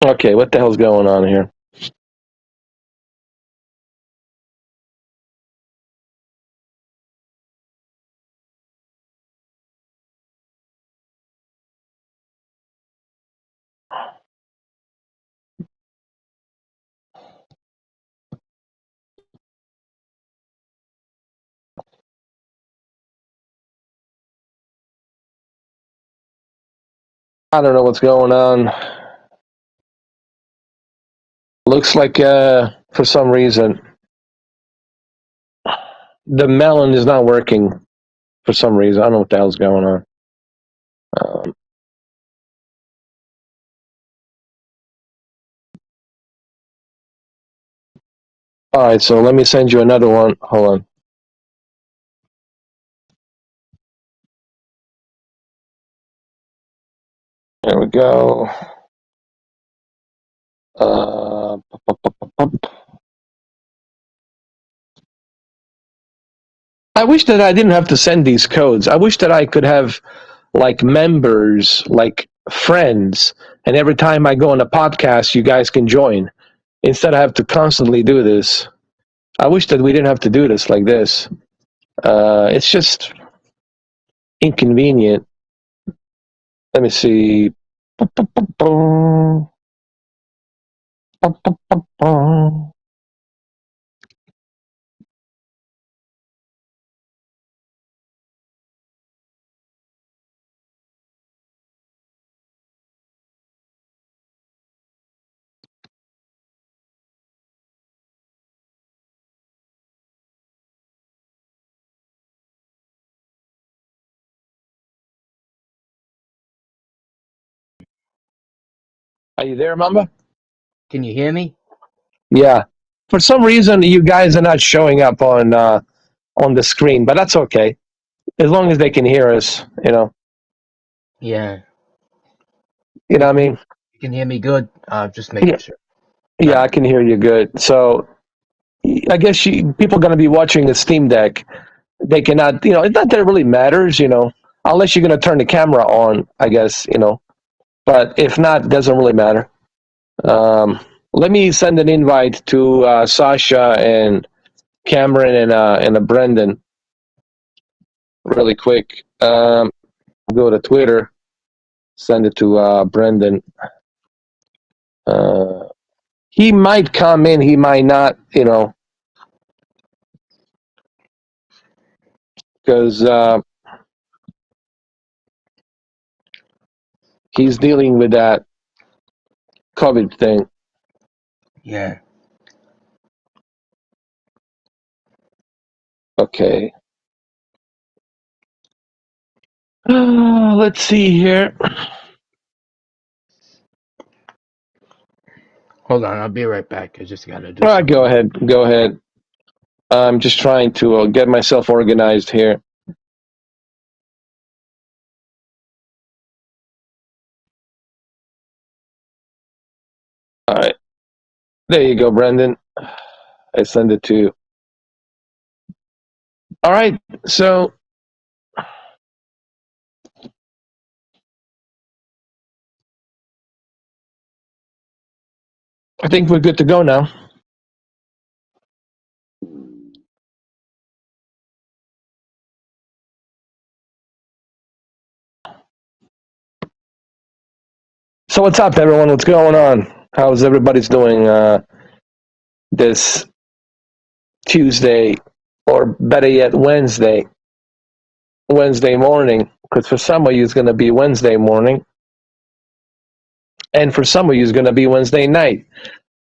Okay, what the hell's going on here? I don't know what's going on. Looks like for some reason the melon is not working for some reason. I don't know what the hell's going on. Um, all right, so let me send you another one. Hold on. There we go. Uh, I wish that I didn't have to send these codes. I wish that I could have like members, like friends, and every time I go on a podcast, you guys can join. Instead, I have to constantly do this. I wish that we didn't have to do this like this. It's just inconvenient. Let me see. Are you there, Mamba? Can you hear me? Yeah. For some reason, you guys are not showing up on the screen, but that's okay as long as they can hear us. Yeah. You know what I mean? You can hear me good? Just making Yeah. sure. Yeah, I can hear you good. So I guess people are going to be watching the Steam Deck. They cannot, it's not that it really matters, unless you're going to turn the camera on, I guess, but if not, it doesn't really matter. Let me send an invite to Sasha and Cameron and Brendan really quick. Go to Twitter, send it to Brendan. He might come in, he might not, because he's dealing with that COVID thing. Yeah. Okay. Let's see here. Hold on, I'll be right back. I just gotta do All right, something. go ahead. Go ahead. I'm just trying to get myself organized here. All right. There you go, Brendan. I send it to you. All right. So I think we're good to go now. So what's up, everyone? What's going on? How's everybody's doing this Tuesday, or better yet, Wednesday morning? Because for some of you, it's going to be Wednesday morning, and for some of you, it's going to be Wednesday night.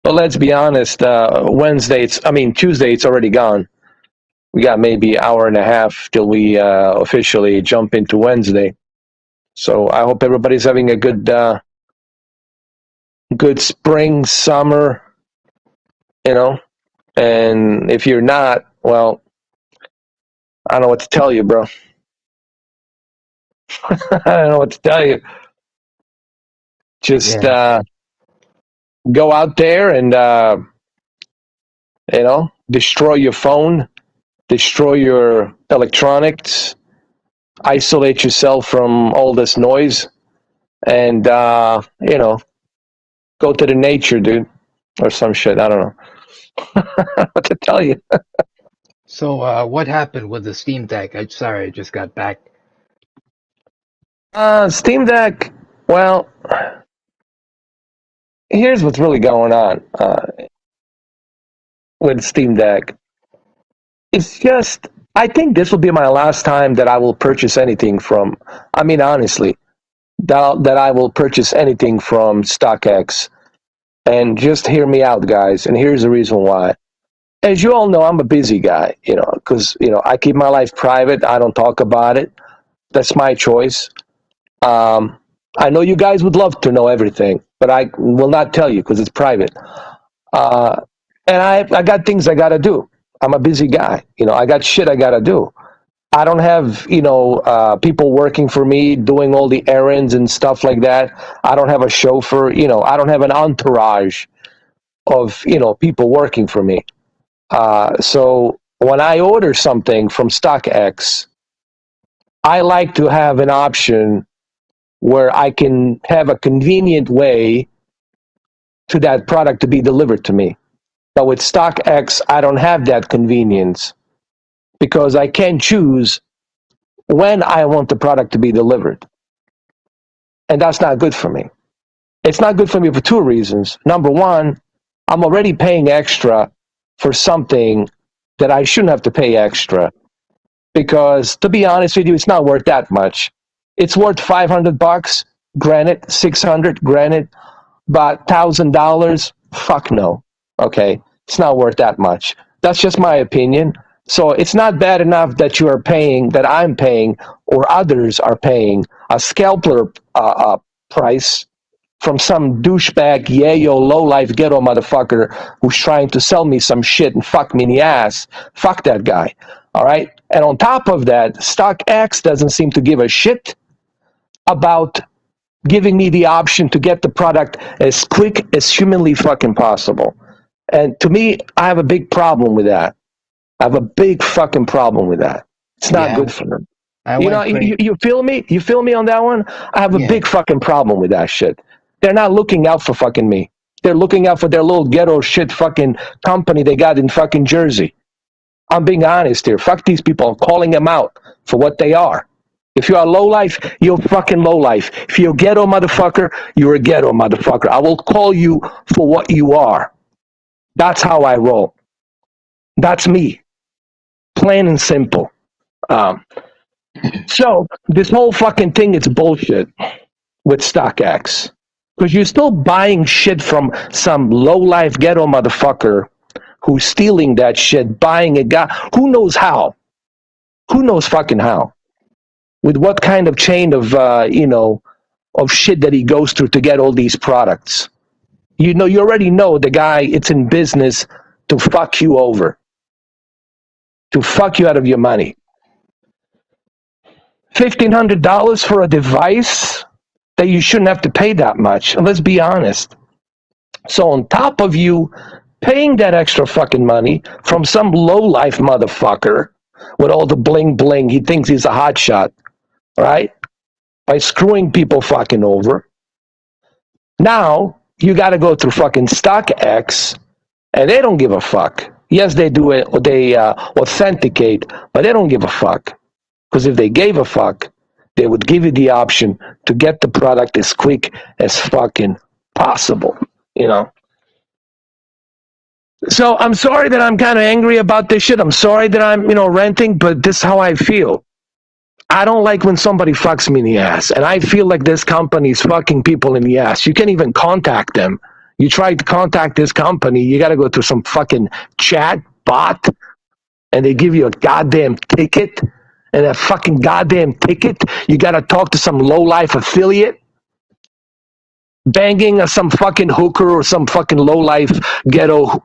But let's be honest, Tuesday, it's already gone. We got maybe an hour and a half till we officially jump into Wednesday. So I hope everybody's having a good spring, summer, and if you're not, well, I don't know what to tell you, bro. I don't know what to tell you. Just go out there and destroy your phone, destroy your electronics, isolate yourself from all this noise, and go to the nature, dude, or some shit. I don't know what to tell you. So, what happened with the Steam Deck? I'm sorry, I just got back. Steam Deck. Well, here's what's really going on with Steam Deck. It's just, I think this will be my last time that I will purchase anything from. I mean, honestly, that I will purchase anything from StockX. And just hear me out, guys. And here's the reason why. As you all know, I'm a busy guy, because, I keep my life private. I don't talk about it. That's my choice. I know you guys would love to know everything, but I will not tell you because it's private. And I got things I got to do. I'm a busy guy. I got shit I got to do. I don't have, people working for me doing all the errands and stuff like that. I don't have a chauffeur. I don't have an entourage of, people working for me. So when I order something from StockX, I like to have an option where I can have a convenient way to that product to be delivered to me. But with StockX, I don't have that convenience because I can't choose when I want the product to be delivered. And that's not good for me. It's not good for me for two reasons. Number one, I'm already paying extra for something that I shouldn't have to pay extra because, to be honest with you, it's not worth that much. It's worth $500, granted, $600, granted, but $1,000, fuck no. Okay, it's not worth that much. That's just my opinion. So it's not bad enough that you are paying, that I'm paying, or others are paying a scalper price from some douchebag, yayo, low-life ghetto motherfucker who's trying to sell me some shit and fuck me in the ass. Fuck that guy. All right? And on top of that, StockX doesn't seem to give a shit about giving me the option to get the product as quick as humanly fucking possible. And to me, I have a big problem with that. I have a big fucking problem with that. It's not good for them. You feel me? You feel me on that one? I have a big fucking problem with that shit. They're not looking out for fucking me. They're looking out for their little ghetto shit fucking company they got in fucking Jersey. I'm being honest here. Fuck these people. I'm calling them out for what they are. If you're a lowlife, you're fucking lowlife. If you're a ghetto motherfucker, you're a ghetto motherfucker. I will call you for what you are. That's how I roll. That's me. Plain and simple. So this whole fucking thing is bullshit with StockX. Because you're still buying shit from some low-life ghetto motherfucker who's stealing that shit, buying a guy. Who knows how? Who knows fucking how? With what kind of chain of, of shit that he goes through to get all these products. You already know the guy, it's in business to fuck you over. To fuck you out of your money. $1,500 for a device that you shouldn't have to pay that much. And let's be honest. So on top of you paying that extra fucking money from some low-life motherfucker with all the bling-bling, he thinks he's a hotshot, right? By screwing people fucking over. Now, you got to go through fucking StockX, and they don't give a fuck. Yes, they do it, they authenticate, but they don't give a fuck. Because if they gave a fuck, they would give you the option to get the product as quick as fucking possible, So I'm sorry that I'm kind of angry about this shit. I'm sorry that I'm, ranting, but this is how I feel. I don't like when somebody fucks me in the ass, and I feel like this company's fucking people in the ass. You can't even contact them. You try to contact this company, you got to go through some fucking chat bot, and they give you a goddamn ticket. And that fucking goddamn ticket, you got to talk to some low-life affiliate, banging some fucking hooker or some fucking low-life ghetto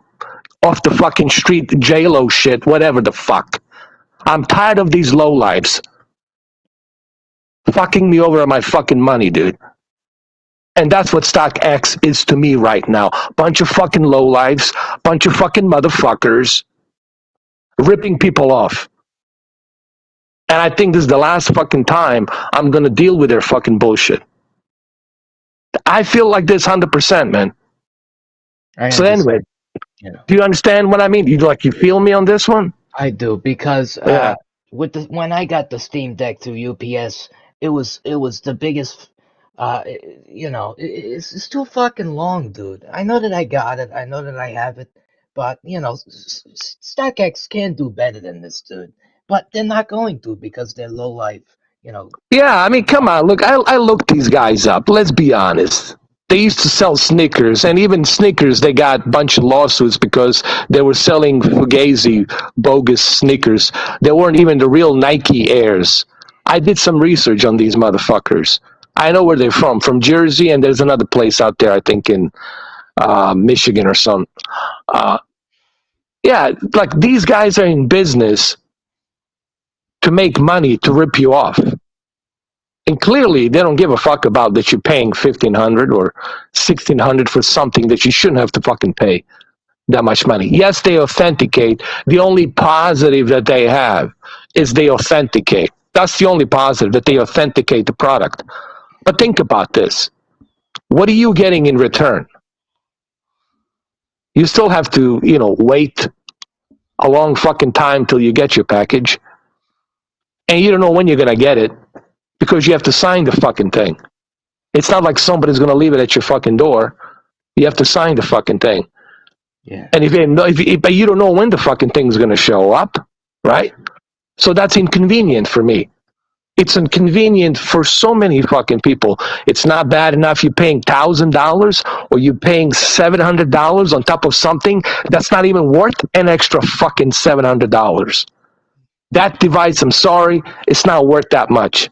off the fucking street J-Lo shit, whatever the fuck. I'm tired of these low-lives fucking me over on my fucking money, dude. And that's what StockX is to me right now. Bunch of fucking low-lives, bunch of fucking motherfuckers ripping people off. And I think this is the last fucking time I'm going to deal with their fucking bullshit. I feel like this 100%, man. I So anyway, understand. You know, do you understand what I mean? You feel me on this one? I do because Yeah. with the when I got the Steam Deck through UPS, it was the biggest. It's too fucking long, dude. I know that I got it. I know that I have it, but StockX can do better than this, dude. But they're not going to because they're low life. You know, Yeah, I mean, come on. Look, I looked these guys up. Let's be honest. They used to sell Snickers, and even Snickers, they got a bunch of lawsuits because they were selling Fugazi bogus Snickers. They weren't even the real Nike Airs. I did some research on these motherfuckers. I know where they're from Jersey, and there's another place out there, I think, in Michigan or something. Uh, yeah, like these guys are in business to make money to rip you off. And clearly, they don't give a fuck about that you're paying 1,500 or 1,600 for something that you shouldn't have to fucking pay that much money. Yes, they authenticate. The only positive that they have is they authenticate. That's the only positive, that they authenticate the product. But think about this. What are you getting in return? You still have to, wait a long fucking time till you get your package. And you don't know when you're going to get it because you have to sign the fucking thing. It's not like somebody's going to leave it at your fucking door. You have to sign the fucking thing. yeah, And but you don't know when the fucking thing's going to show up, right? So that's inconvenient for me. It's inconvenient for so many fucking people. It's not bad enough you're paying $1,000 or you're paying $700 on top of something that's not even worth an extra fucking $700. That device, I'm sorry, it's not worth that much.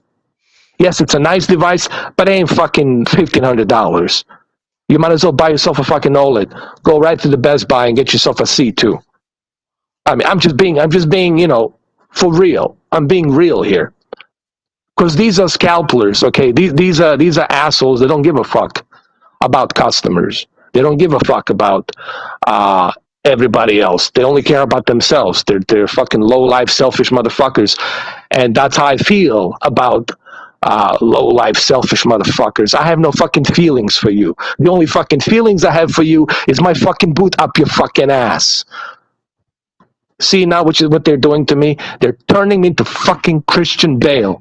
Yes, it's a nice device, but it ain't fucking $1,500. You might as well buy yourself a fucking OLED. Go right to the Best Buy and get yourself a C2. I mean, I'm just being, for real. I'm being real here. Because these are scalpers, okay? These are assholes that don't give a fuck about customers. They don't give a fuck about everybody else. They only care about themselves. They're fucking low-life, selfish motherfuckers. And that's how I feel about low-life, selfish motherfuckers. I have no fucking feelings for you. The only fucking feelings I have for you is my fucking boot up your fucking ass. See now what they're doing to me? They're turning me into fucking Christian Bale.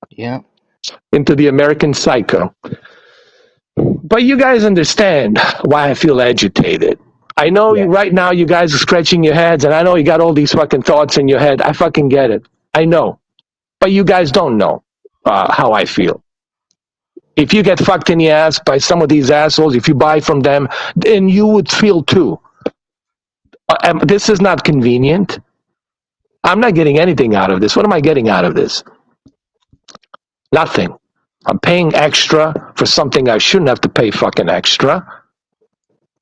yeah, Into the American Psycho. But you guys understand why I feel agitated. I know yeah. right now you guys are scratching your heads, and I know you got all these fucking thoughts in your head. I fucking get it. I know. But you guys don't know how I feel. If you get fucked in the ass by some of these assholes, if you buy from them, then you would feel too. This is not convenient. I'm not getting anything out of this. What am I getting out of this? Nothing. I'm paying extra for something I shouldn't have to pay fucking extra.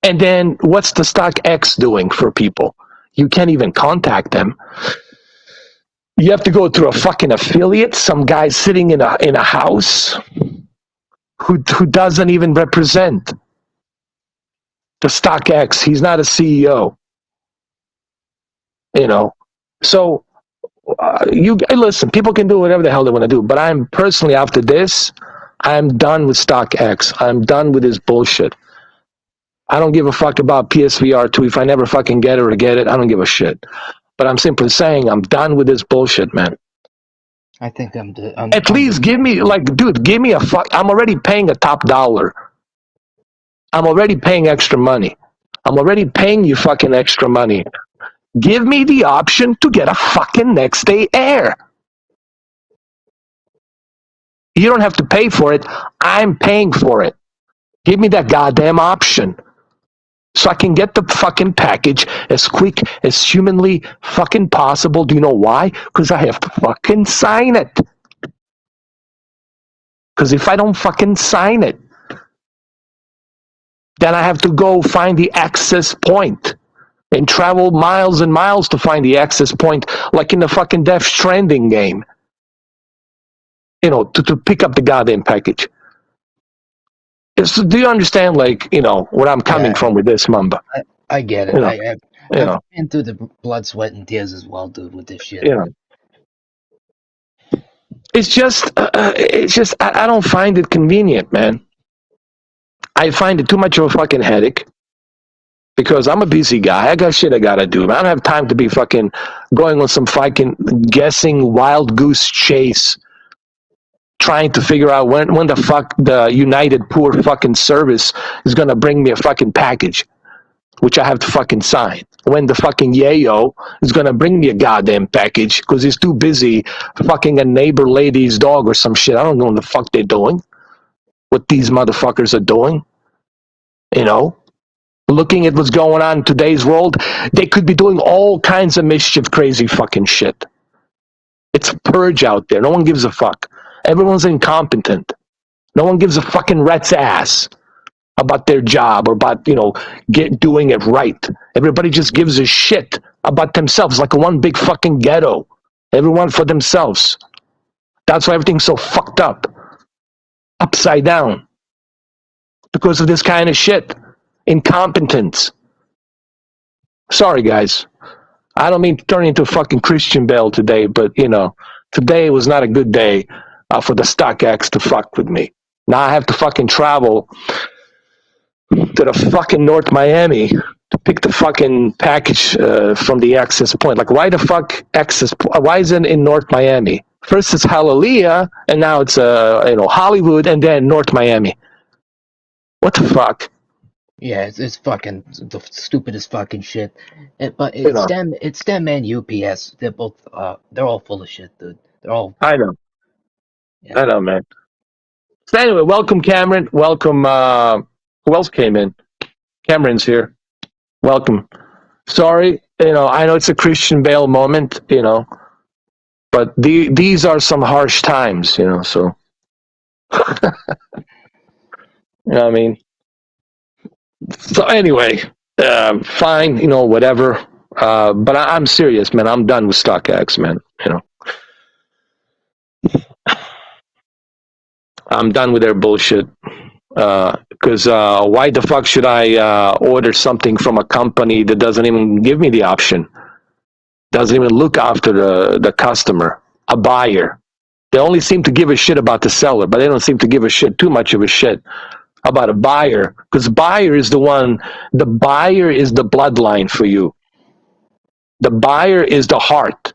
And then what's the StockX doing for people? You can't even contact them. You have to go through a fucking affiliate, some guy sitting in a house who doesn't even represent the StockX. He's not a CEO. So listen, people can do whatever the hell they want to do, but I'm personally, after this, I'm done with StockX. I'm done with this bullshit. I don't give a fuck about PSVR 2. If I never fucking get it or get it, I don't give a shit. But I'm simply saying I'm done with this bullshit, man. I think At least give me, dude, give me a fuck. I'm already paying a top dollar. I'm already paying extra money. I'm already paying you fucking extra money. Give me the option to get a fucking next day Air. You don't have to pay for it. I'm paying for it. Give me that goddamn option so I can get the fucking package as quick as humanly fucking possible. Do you know why? Because I have to fucking sign it. Because if I don't fucking sign it, then I have to go find the access point and travel miles and miles to find the access point, like in the fucking Death Stranding game. To pick up the goddamn package. Do you understand, where I'm coming from with this, Mamba? I get it. I've been through the blood, sweat, and tears as well, dude, with this shit. It's just, I don't find it convenient, man. I find it too much of a fucking headache because I'm a busy guy. I got shit I gotta do. I don't have time to be fucking going on some fucking guessing wild goose chase, trying to figure out when the fuck the United Poor fucking Service is gonna bring me a fucking package, which I have to fucking sign. When the fucking yayo is gonna bring me a goddamn package because he's too busy fucking a neighbor lady's dog or some shit. I don't know what the fuck they're doing. What these motherfuckers are doing, you know? Looking at what's going on in today's world, they could be doing all kinds of mischief, crazy fucking shit. It's a purge out there. No one gives a fuck. Everyone's incompetent. No one gives a fucking rat's ass about their job or about, doing it right. Everybody just gives a shit about themselves, like one big fucking ghetto. Everyone for themselves. That's why everything's so fucked up. Upside down. Because of this kind of shit. Incompetence. Sorry, guys. I don't mean to turn into a fucking Christian Bale today, but, today was not a good day for the StockX to fuck with me. Now I have to fucking travel to the fucking North Miami to pick the fucking package from the access point. Like, why the fuck access? Why is it in North Miami? First it's Hialeah, and now it's Hollywood, and then North Miami. What the fuck? Yeah, it's fucking the stupidest fucking shit. But it's them and UPS. They're both they're all full of shit, dude. They're all. I know. Yeah. I know, man. So anyway, welcome Cameron. Welcome. Who else came in? Cameron's here. Welcome. Sorry, I know it's a Christian Bale moment, but these are some harsh times, so. You know what I mean? So anyway, fine, whatever. But I'm serious, man. I'm done with StockX, man. I'm done with their bullshit. Because why the fuck should I order something from a company that doesn't even give me the option? Doesn't even look after the customer, a buyer. They only seem to give a shit about the seller, but they don't seem to give a shit, too much of a shit, about a buyer. Because the buyer is the bloodline for you. The buyer is the heart.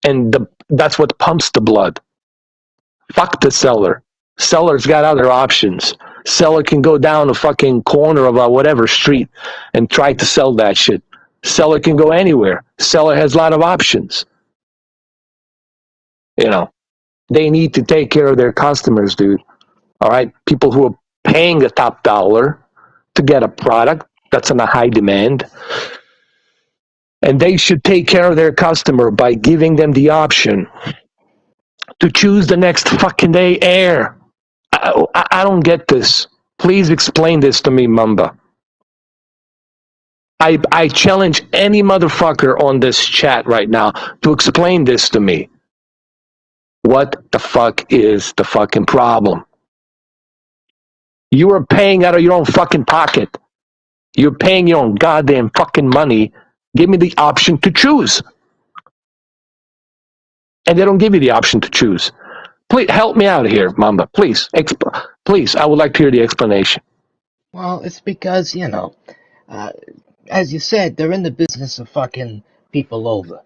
And that's what pumps the blood. Fuck the seller. Seller's got other options. Seller can go down a fucking corner of a whatever street and try to sell that shit. Seller can go anywhere. Seller has a lot of options. They need to take care of their customers, dude. All right? People who are paying the top dollar to get a product that's in a high demand. And they should take care of their customer by giving them the option to choose the next fucking day air. I don't get this. Please explain this to me, Mamba. I challenge any motherfucker on this chat right now to explain this to me. What the fuck is the fucking problem? You are paying out of your own fucking pocket. You're paying your own goddamn fucking money. Give me the option to choose. And they don't give you the option to choose. Please help me out here, Mamba. Please, please. I would like to hear the explanation. Well, it's because as you said, they're in the business of fucking people over.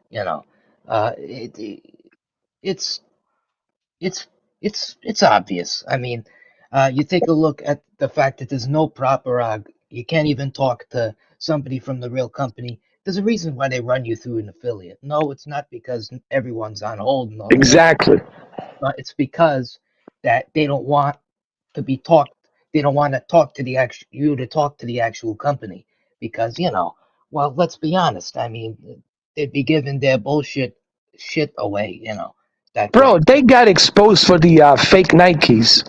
It's obvious. I mean, you take a look at the fact that there's no proper. You can't even talk to somebody from the real company. There's a reason why they run you through an affiliate. No, it's not because everyone's on hold. No, exactly. But it's because that they don't want to be talked. They don't want to talk to the actual company because well, let's be honest. I mean, they'd be giving their bullshit shit away. Bro, they got exposed for the fake Nikes.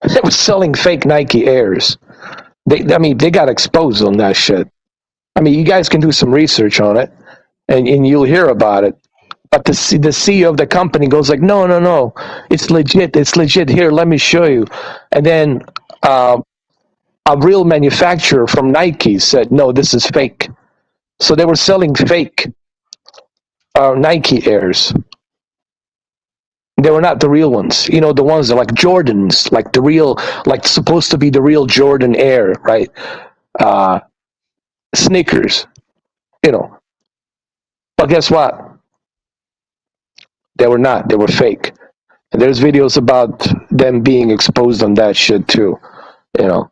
They were selling fake Nike Airs. They got exposed on that shit. I mean, you guys can do some research on it, and you'll hear about it. But the CEO of the company goes like, no, it's legit. Here, let me show you. And then a real manufacturer from Nike said, no, this is fake. So they were selling fake Nike Airs. They were not the real ones. You know, the ones that like Jordans, like the real, like supposed to be the real Jordan Air, right? Uh, Sneakers, you know. But guess what? They were not. They were fake. And there's videos about them being exposed on that shit too, you know.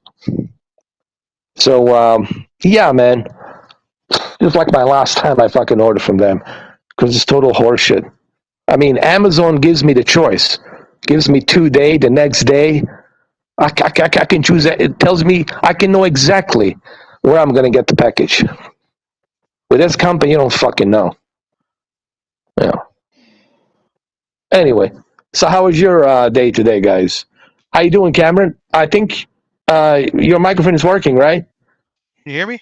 So, yeah, man. Just like my last time I fucking ordered from them. Because it's total horseshit. I mean, Amazon gives me the choice. Gives me 2 day, the next day. I can choose that. It tells me I can know exactly where I'm going to get the package. With this company, you don't fucking know. Yeah. Anyway, so how was your day today, guys? How you doing, Cameron? I think your microphone is working, right? You hear me?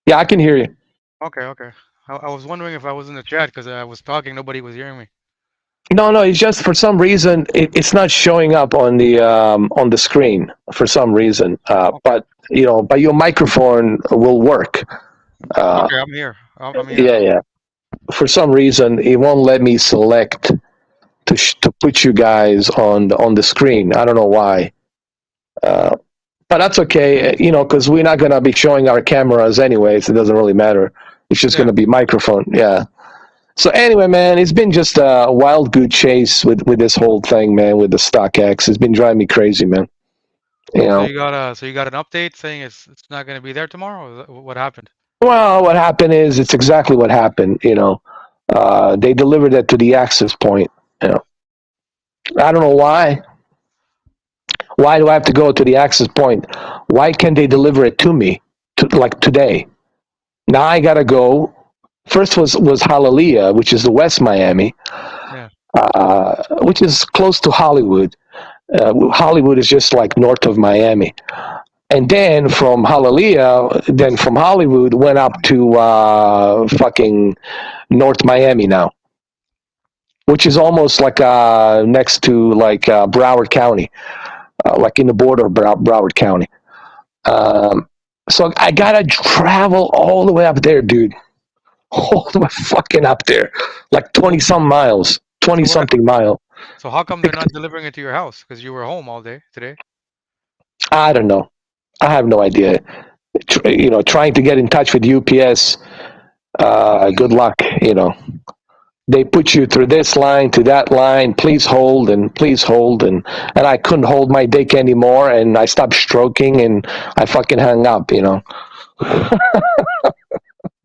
Yeah, I can hear you. Okay, okay. I was wondering if I was in the chat because I was talking, nobody was hearing me. No, it's just for some reason it's not showing up on the screen for some reason. But you know, but your microphone will work. Okay, I'm here. I'm here. Yeah, yeah. For some reason, it won't let me select to put you guys on the screen. I don't know why. But that's okay, you know, because we're not gonna be showing our cameras anyways. It doesn't really matter. It's just gonna be microphone. Yeah. So anyway, man, it's been just a wild goose chase with this whole thing, man. With the StockX, it's been driving me crazy, man. You know. So you got an update saying it's not going to be there tomorrow. What happened? Well, what happened is it's exactly what happened. You know, they delivered it to the access point. You know, I don't know why. Why do I have to go to the access point? Why can't they deliver it to me like today? Now I gotta go. First was Hialeah, which is the West Miami, which is close to Hollywood. Hollywood is just like north of Miami. And then from Hialeah, then from Hollywood went up to fucking North Miami now, which is almost like next to like Broward County, like in the border of Broward County. So I gotta travel all the way up there, dude. All the way fucking up there, like 20-some miles, 20-something mile. So how come they're not delivering it to your house? Because you were home all day today. I don't know. I have no idea. You know, trying to get in touch with UPS. Good luck. You know, they put you through this line to that line. Please hold and I couldn't hold my dick anymore, and I stopped stroking and I fucking hung up. You know.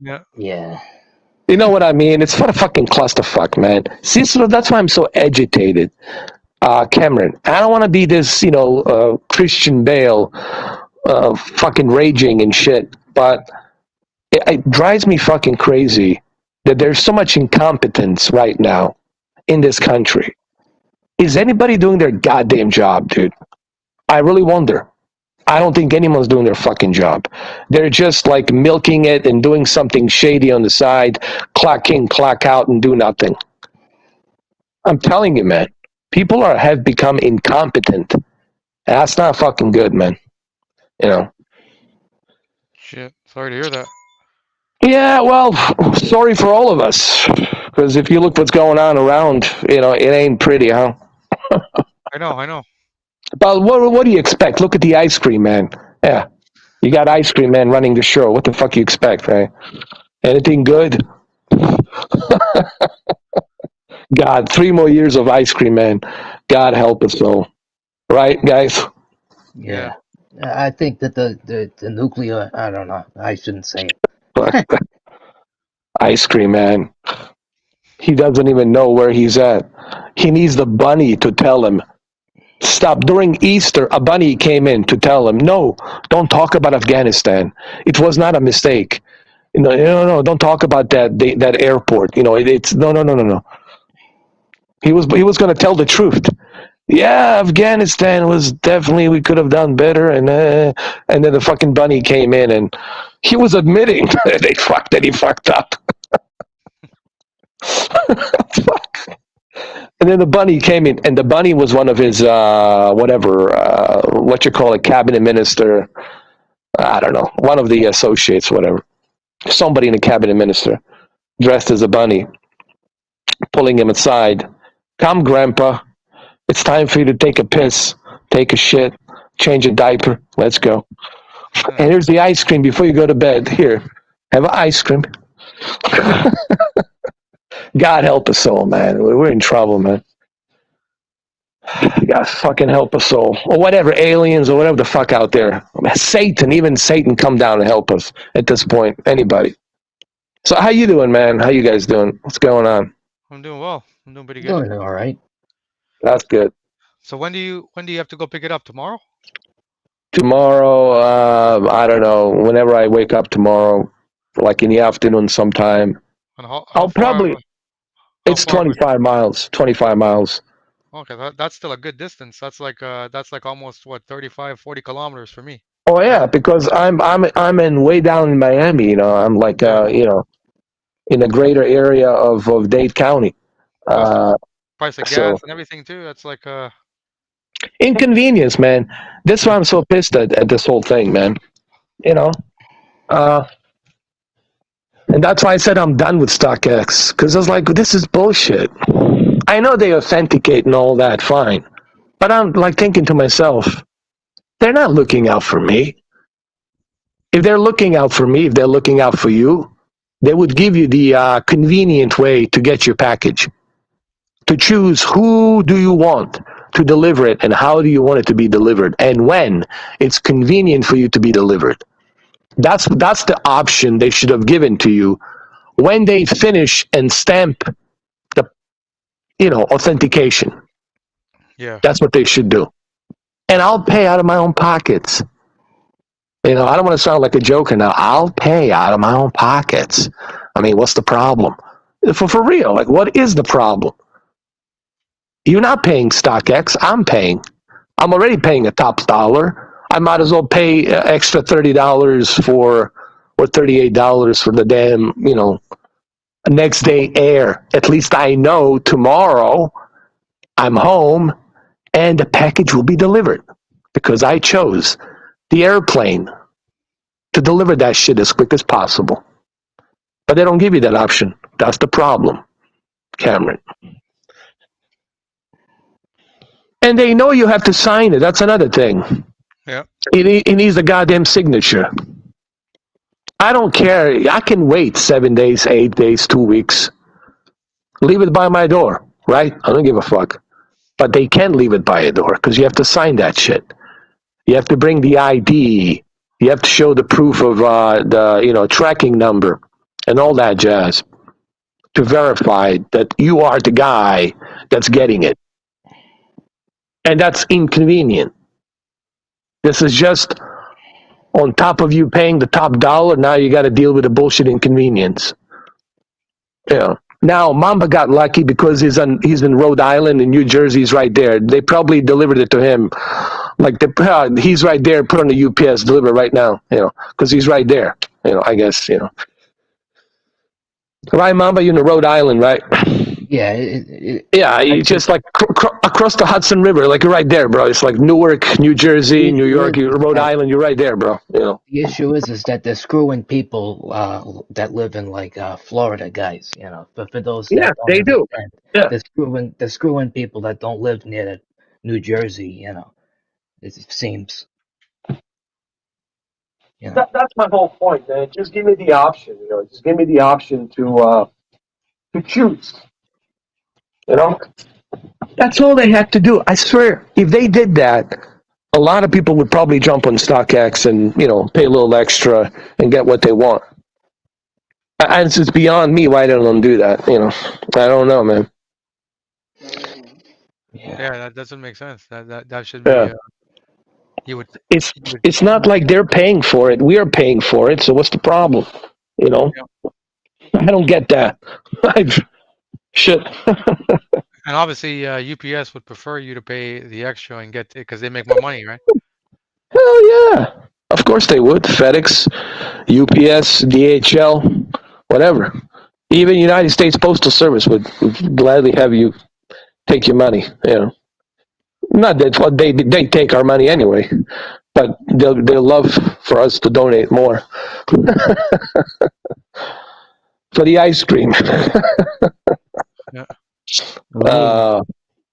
Yeah. Yeah. You know what I mean? It's what a fucking clusterfuck, man. See, so that's why I'm so agitated. Cameron, I don't want to be this, you know, Christian Bale, fucking raging and shit, but it drives me fucking crazy that there's so much incompetence right now in this country. Is anybody doing their goddamn job, dude? I really wonder. I don't think anyone's doing their fucking job. They're just like milking it and doing something shady on the side, clock in, clock out, and do nothing. I'm telling you, man. People have become incompetent. That's not fucking good, man. You know. Shit. Sorry to hear that. Yeah, well, sorry for all of us. Because if you look what's going on around, you know, it ain't pretty, huh? I know. But what do you expect? Look at the ice cream man. Yeah. You got ice cream man running the show. What the fuck you expect, right? Anything good? God, 3 more years of ice cream man. God help us all. Right, guys? Yeah. I think that the nuclear, I don't know. I shouldn't say it. Ice cream man. He doesn't even know where he's at. He needs the bunny to tell him. Stop. During Easter, a bunny came in to tell him, no, don't talk about Afghanistan. It was not a mistake. No, don't talk about that airport. You know, it's no. He was going to tell the truth. Yeah, Afghanistan was definitely, we could have done better, and then the fucking bunny came in and he was admitting that he fucked up. Fuck. And then the bunny came in, and the bunny was one of his cabinet minister. I don't know, one of the associates, whatever. Somebody in the cabinet minister, dressed as a bunny, pulling him aside. Come, Grandpa. It's time for you to take a piss, take a shit, change a diaper. Let's go. And here's the ice cream before you go to bed. Here, have an ice cream. God help us all, man. We're in trouble, man. God fucking help us all. Or whatever, aliens or whatever the fuck out there. Satan, even Satan come down and help us at this point. Anybody. So how you doing, man? How you guys doing? What's going on? I'm doing well. I'm doing pretty good. Doing all right. That's good. So when do you have to go pick it up? Tomorrow? Tomorrow, I don't know. Whenever I wake up tomorrow, like in the afternoon sometime. And how I'll probably. how It's far would- 25 miles. 25 miles. Okay, that's still a good distance. That's like almost what 35, 40 kilometers for me. Oh yeah, because I'm in way down in Miami. You know, I'm like in the greater area of Dade County. Price of gas So and everything too. That's like inconvenience, man. That's why I'm so pissed at this whole thing, man. You know, and that's why I said I'm done with StockX because I was like, this is bullshit. I know they authenticate and all that, fine, but I'm like thinking to myself, they're not looking out for me. If they're looking out for me, if they're looking out for you, they would give you the convenient way to get your package. To choose who do you want to deliver it and how do you want it to be delivered and when it's convenient for you to be delivered. That's the option they should have given to you when they finish and stamp the authentication. yeah. That's what they should do. And I'll pay out of my own pockets. I don't want to sound like a joker now. I'll pay out of my own pockets. I mean, what's the problem? For real, like, what is the problem? You're not paying StockX. I'm paying. I'm already paying a top dollar. I might as well pay extra $30 or $38 for the damn, next day air. At least I know tomorrow I'm home and the package will be delivered because I chose the airplane to deliver that shit as quick as possible. But they don't give you that option. That's the problem, Cameron. And they know you have to sign it. That's another thing. Yeah. It needs a goddamn signature. I don't care. I can wait 7 days, 8 days, 2 weeks. Leave it by my door, right? I don't give a fuck. But they can't leave it by your door because you have to sign that shit. You have to bring the ID. You have to show the proof of the tracking number and all that jazz to verify that you are the guy that's getting it. And that's inconvenient. This is just on top of you paying the top dollar. Now you got to deal with the bullshit inconvenience. Yeah. Now Mamba got lucky because he's in Rhode Island and New Jersey's right there. They probably delivered it to him. Like he's right there. Put on the UPS, deliver right now. Because he's right there. I guess. Right, Mamba, you're in Rhode Island, right? Yeah. Yeah, you just like across the Hudson River, like you're right there, bro. It's like Newark, New Jersey, New York, Rhode Island. You're right there, bro. The issue is that they're screwing people that live in like Florida, guys. But for those that don't they do. understand, they're screwing people that don't live near New Jersey. It seems. That's my whole point, man. Just give me the option. Just give me the option to choose. That's all they had to do. I swear, if they did that, a lot of people would probably jump on StockX and pay a little extra and get what they want. And it's beyond me why they don't do that. I don't know, man. Yeah, that doesn't make sense. That should be. Yeah. It's not like they're paying for it. We are paying for it. So what's the problem? Yeah. I don't get that. Shit. And obviously, UPS would prefer you to pay the extra and get it because they make more money, right? Hell yeah. Of course they would. FedEx, UPS, DHL, whatever. Even United States Postal Service would gladly have you take your money. Not that they take our money anyway, but they'll love for us to donate more for the ice cream. Yeah.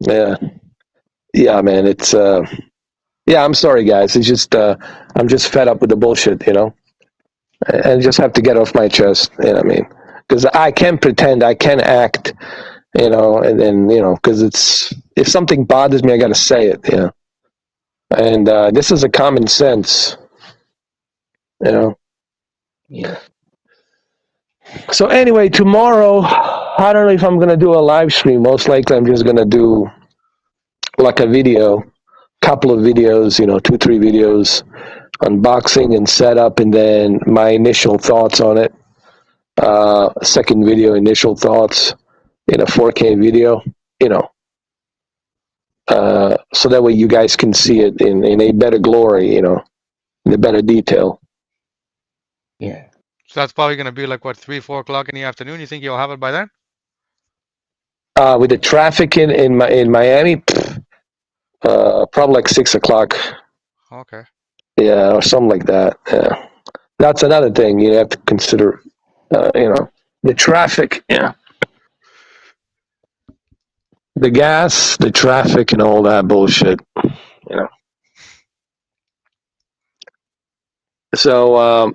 Yeah. yeah, man, it's yeah. I'm sorry, guys. It's just I'm just fed up with the bullshit, and just have to get off my chest. I mean, because I can pretend, I can act, and then because it's if something bothers me, I got to say it, and this is a common sense, Yeah. So anyway, tomorrow, I don't know if I'm gonna do a live stream. Most likely, I'm just gonna do like a video, couple of videos, 2, 3 videos, unboxing and setup, and then my initial thoughts on it. Second video, initial thoughts in a 4K video, so that way you guys can see it in a better glory, in a better detail. Yeah. So that's probably going to be like what, 3, 4 o'clock in the afternoon. You think you'll have it by then? With the traffic in Miami, probably like 6 o'clock. Okay. Yeah, or something like that. Yeah, that's another thing you have to consider. The traffic. Yeah, the gas, the traffic, and all that bullshit. So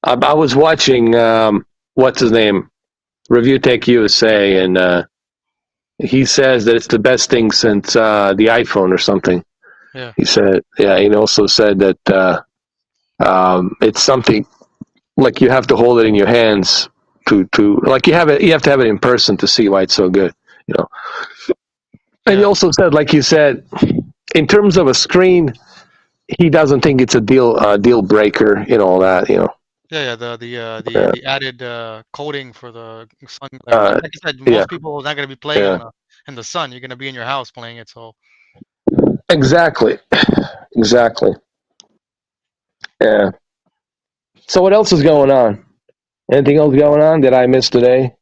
I was watching what's his name, Review Tech USA, and he says that it's the best thing since the iPhone or something. Yeah. He said, yeah. He also said that it's something like you have to hold it in your hands to like you have to have it in person to see why it's so good, And he also said, like you said, in terms of a screen, he doesn't think it's a deal breaker, all that, Yeah, the added coating for the sun. Like I said, most people are not going to be playing in the sun. You're going to be in your house playing it, so. Exactly. Yeah. So what else is going on? Anything else going on that I missed today?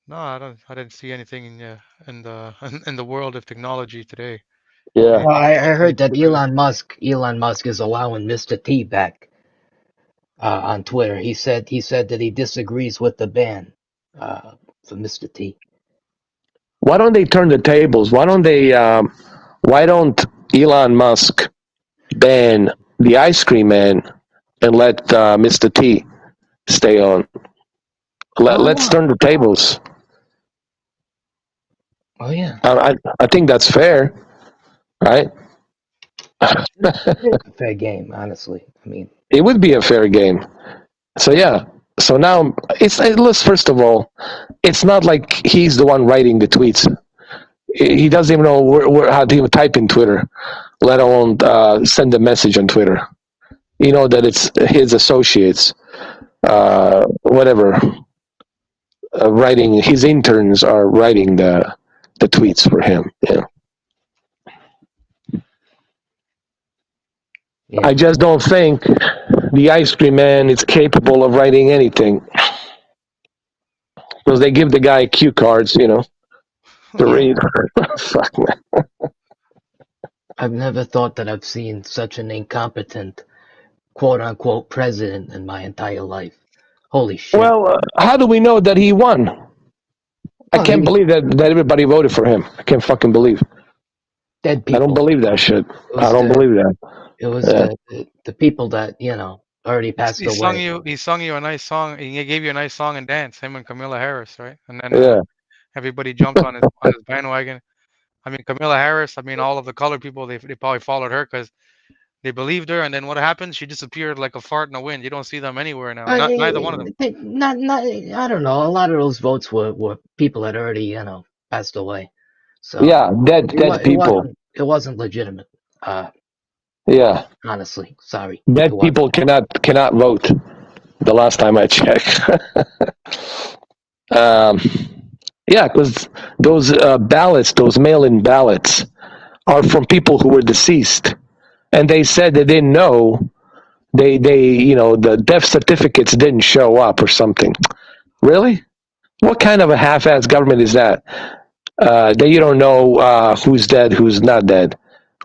No, I didn't see anything in the world of technology today. Yeah. Well, I heard that Elon Musk is allowing Mr. T back on Twitter. He said that he disagrees with the ban for Mr. T. Why don't they turn the tables? Why don't Elon Musk ban the ice cream man and let Mr. T stay on? Let's turn the tables. Oh yeah. I think that's fair, right? It's a fair game, honestly. I mean, it would be a fair game. So yeah. So now let's first of all, it's not like he's the one writing the tweets. He doesn't even know how to even type in Twitter, let alone send a message on Twitter. That it's his associates, whatever, writing. His interns are writing the tweets for him. yeah. I just don't think the ice cream man is capable of writing anything, because they give the guy cue cards, to read. Fuck, man. I've never thought that I've seen such an incompetent, quote-unquote, president in my entire life. Holy shit. Well, how do we know that he won? I can't believe that everybody voted for him. I can't fucking believe. Dead people. I don't believe that shit. I don't believe that. It was the people that, already passed away. He sung you a nice song. He gave you a nice song and dance. Him and Kamala Harris, right? And then everybody jumped on his bandwagon. I mean, Kamala Harris. I mean, all of the colored people they probably followed her because they believed her. And then what happened? She disappeared like a fart in the wind. You don't see them anywhere now. Neither one of them. I don't know. A lot of those votes were people that already, passed away. So yeah, dead people. It wasn't legitimate. Yeah. Honestly, sorry. Dead people cannot vote. The last time I checked. Yeah, because those ballots, those mail-in ballots, are from people who were deceased, and they said they didn't know. They the death certificates didn't show up or something. Really? What kind of a half-ass government is that? That you don't know who's dead, who's not dead.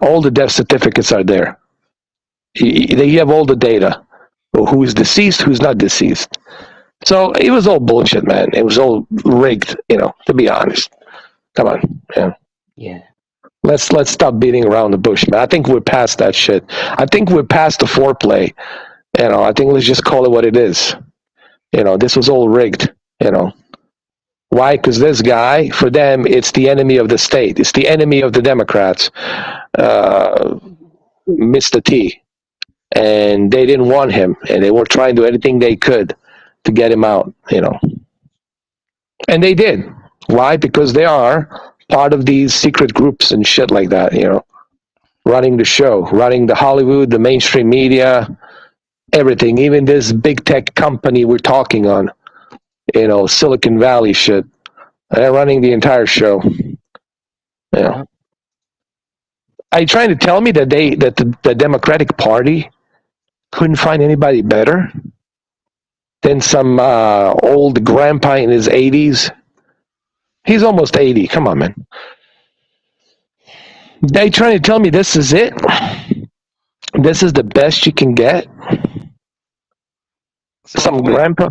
All the death certificates are there. You have all the data. Who's deceased, who's not deceased. So it was all bullshit, man. It was all rigged, to be honest. Come on, man. Yeah. Let's stop beating around the bush, man. I think we're past that shit. I think we're past the foreplay. I think let's just call it what it is. This was all rigged. Why? Because this guy, for them, it's the enemy of the state. It's the enemy of the Democrats. Mr. T. And they didn't want him, and they were trying to do anything they could to get him out. And they did. Why? Because they are part of these secret groups and shit like that. Running the show, running the Hollywood, the mainstream media, everything. Even this big tech company we're talking on. Silicon Valley shit. They're running the entire show. Are you trying to tell me that the Democratic Party couldn't find anybody better than some old grandpa in his 80s? He's almost 80. Come on, man. They trying to tell me this is it? This is the best you can get? So some grandpa,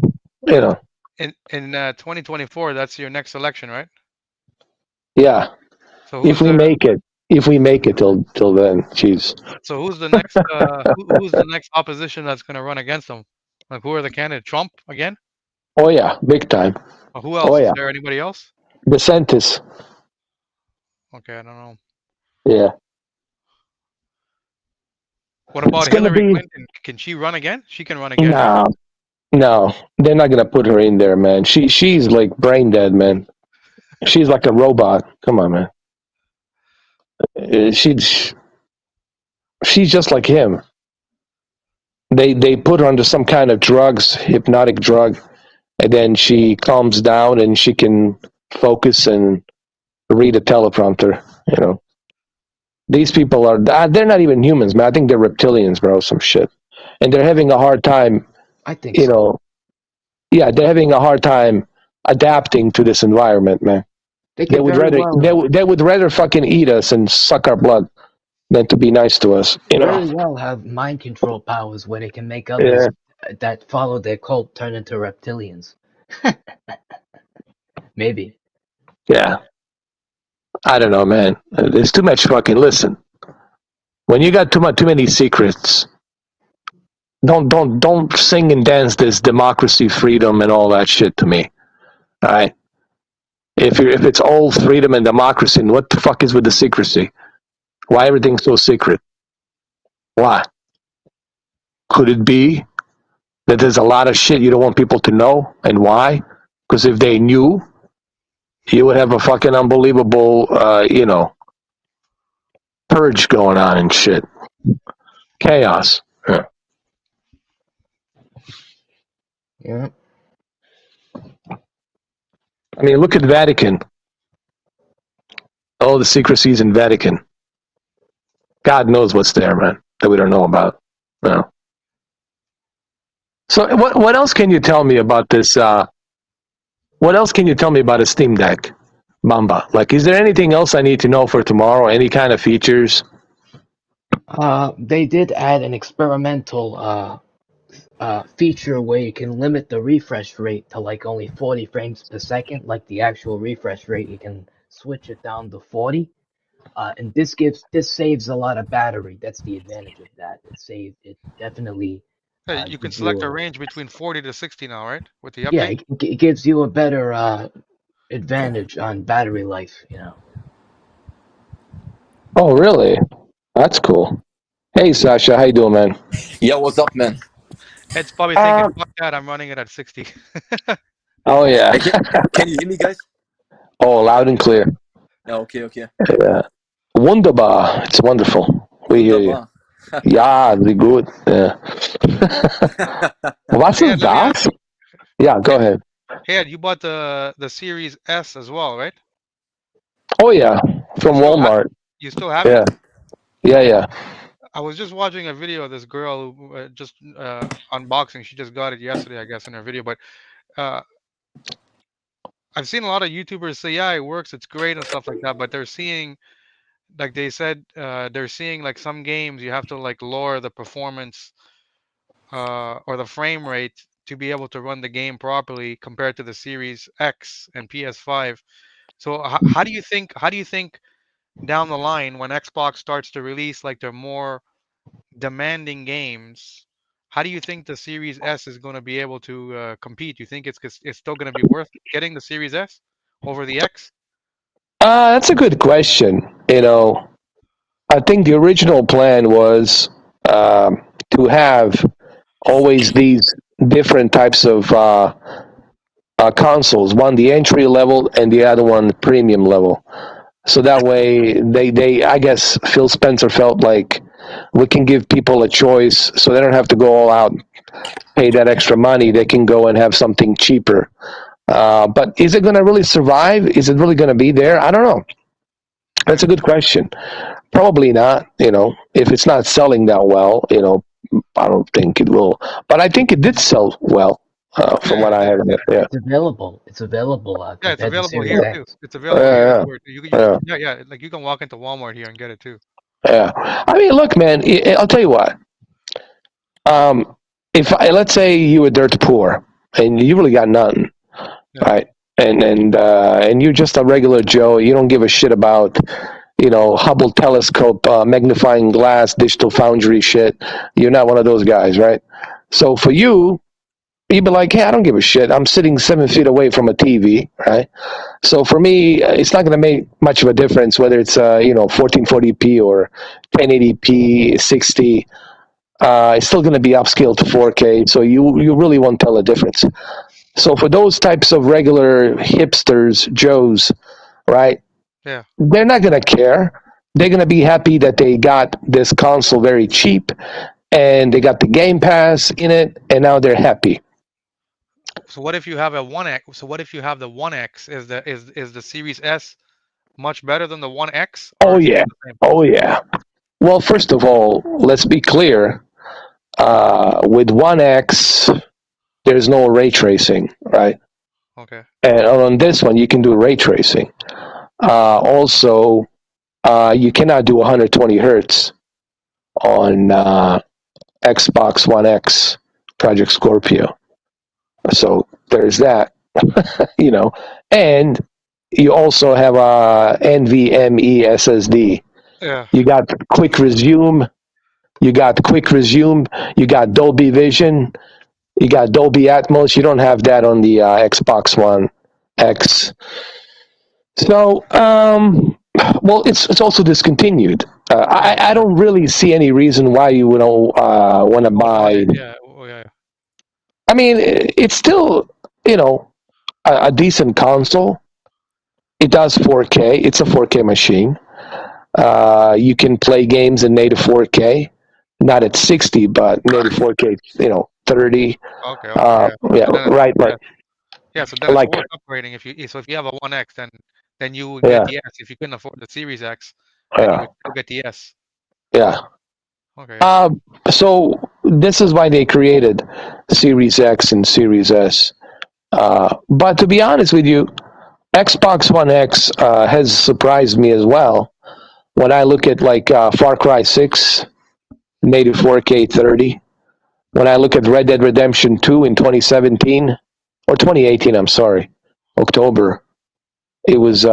In 2024, that's your next election, right? Yeah. So if we make it till then, jeez. So who's the next who's the next opposition that's going to run against them? Like, who are the candidates? Trump again? Oh yeah, big time. Or who else? Oh yeah, Is there anybody else? DeSantis. Okay, I don't know. Yeah. What about Hillary Clinton? Can she run again? She can run again. No, they're not gonna put her in there, man. She's like brain dead, man. She's like a robot. Come on, man. She's just like him. They put her under some kind of hypnotic drug, and then she calms down and she can focus and read a teleprompter. These people they're not even humans, man. I think they're reptilians, bro. Some shit, and they're having a hard time. I think so. Yeah, they're having a hard time adapting to this environment, man. They would rather fucking eat us and suck our blood than to be nice to us. Very well have mind control powers where they can make others that follow their cult turn into reptilians. Maybe. Yeah. I don't know, man. There's too much fucking. Listen, when you got too many secrets, don't sing and dance this democracy, freedom, and all that shit to me. All right. If it's all freedom and democracy, and what the fuck is with the secrecy? Why everything's so secret? Why? Could it be that there's a lot of shit you don't want people to know, and why? Because if they knew, you would have a fucking unbelievable, purge going on and shit. Chaos. Yeah. I mean, look at Vatican. All the secrecies in Vatican. God knows what's there, man, that we don't know about. No. So what else can you tell me about this? What else can you tell me about a Steam Deck, Mamba? Like, is there anything else I need to know for tomorrow? Any kind of features? They did add an experimental feature where you can limit the refresh rate to like only 40 frames per second, like the actual refresh rate. You can switch it down to 40, and this saves a lot of battery. That's the advantage of that. It definitely. You can select a range between 40 to 60 now, right? With the update. Yeah, it gives you a better advantage on battery life. Oh, really? That's cool. Hey, Sasha, how you doing, man? Yeah, what's up, man? It's probably thinking, fuck that, I'm running it at 60. Oh, yeah. Can you hear me, guys? Oh, loud and clear. Okay. Yeah. Wunderbar. It's wonderful. We hear you. Yeah, really good. Yeah. What's that? Yeah, go ahead. Hey, you bought the Series S as well, right? Oh, yeah. From Walmart. You still have it? Yeah. I was just watching a video of this girl who just unboxing. She just got it yesterday, I guess, in her video. But I've seen a lot of YouTubers say, yeah, it works, it's great and stuff like that. But they're seeing, like they said, they're seeing like some games you have to like lower the performance or the frame rate to be able to run the game properly compared to the Series X and PS5. So how do you think down the line when Xbox starts to release like their more demanding games, how do you think the Series S is going to be able to compete? You think it's still going to be worth getting the Series S over the X? That's a good question. I think the original plan was to have always these different types of consoles. One the entry level, and the other one premium level. So that way, I guess Phil Spencer felt like we can give people a choice, so they don't have to go all out, pay that extra money. They can go and have something cheaper. But is it going to really survive? Is it really going to be there? I don't know. That's a good question. Probably not. If it's not selling that well, I don't think it will. But I think it did sell well, from what I have. Yeah. It's available. It's available. Yeah, it's Compared to available Series here X. too. It's available Yeah, here. yeah. Where Yeah. yeah. Like you can walk into Walmart here and get it too. Yeah. I mean, look, man. I'll tell you what. If let's say you were dirt poor and you really got nothing, Yeah. right? And you're just a regular Joe. You don't give a shit about Hubble telescope, magnifying glass, digital foundry shit. You're not one of those guys, right? So for you, you'd be like, hey, I don't give a shit. I'm sitting 7 feet away from a TV, right? So for me, it's not going to make much of a difference whether it's 1440p or 1080p 60. It's still going to be upscaled to 4K, so you really won't tell a difference. So for those types of regular hipsters, Joes, right? Yeah. They're not going to care. They're going to be happy that they got this console very cheap, and they got the Game Pass in it, and now they're happy. So what if you have a 1X? So what if you have the 1X? Is the Series S much better than the 1X? Oh, is it yeah. the same? Oh, yeah. Well, first of all, let's be clear. With 1X, there's no ray tracing, right? Okay. And on this one, you can do ray tracing. Also, you cannot do 120 hertz on Xbox One X Project Scorpio. So there's that, and you also have a NVMe SSD. Yeah. You got quick resume. You got Dolby Vision. You got Dolby Atmos. You don't have that on the Xbox One X. So, well, it's also discontinued. I don't really see any reason why you would want to buy. Yeah. Oh, yeah. I mean, it's still, a decent console. It does 4K. It's a 4K machine. You can play games in native 4K, not at 60, but native 4K, 30. Okay. Yeah, right. Yeah. Yeah. So then Like- it's worth upgrading if you have a 1X, then you would get the S. If you couldn't afford the Series X, then you Yeah, would still get the S. yeah. Okay. So this is why they created Series X and Series S. But to be honest with you, Xbox One X has surprised me as well. When I look at like Far Cry 6, native 4K 30. When I look at Red Dead Redemption 2 in 2017, or 2018, I'm sorry, October. It was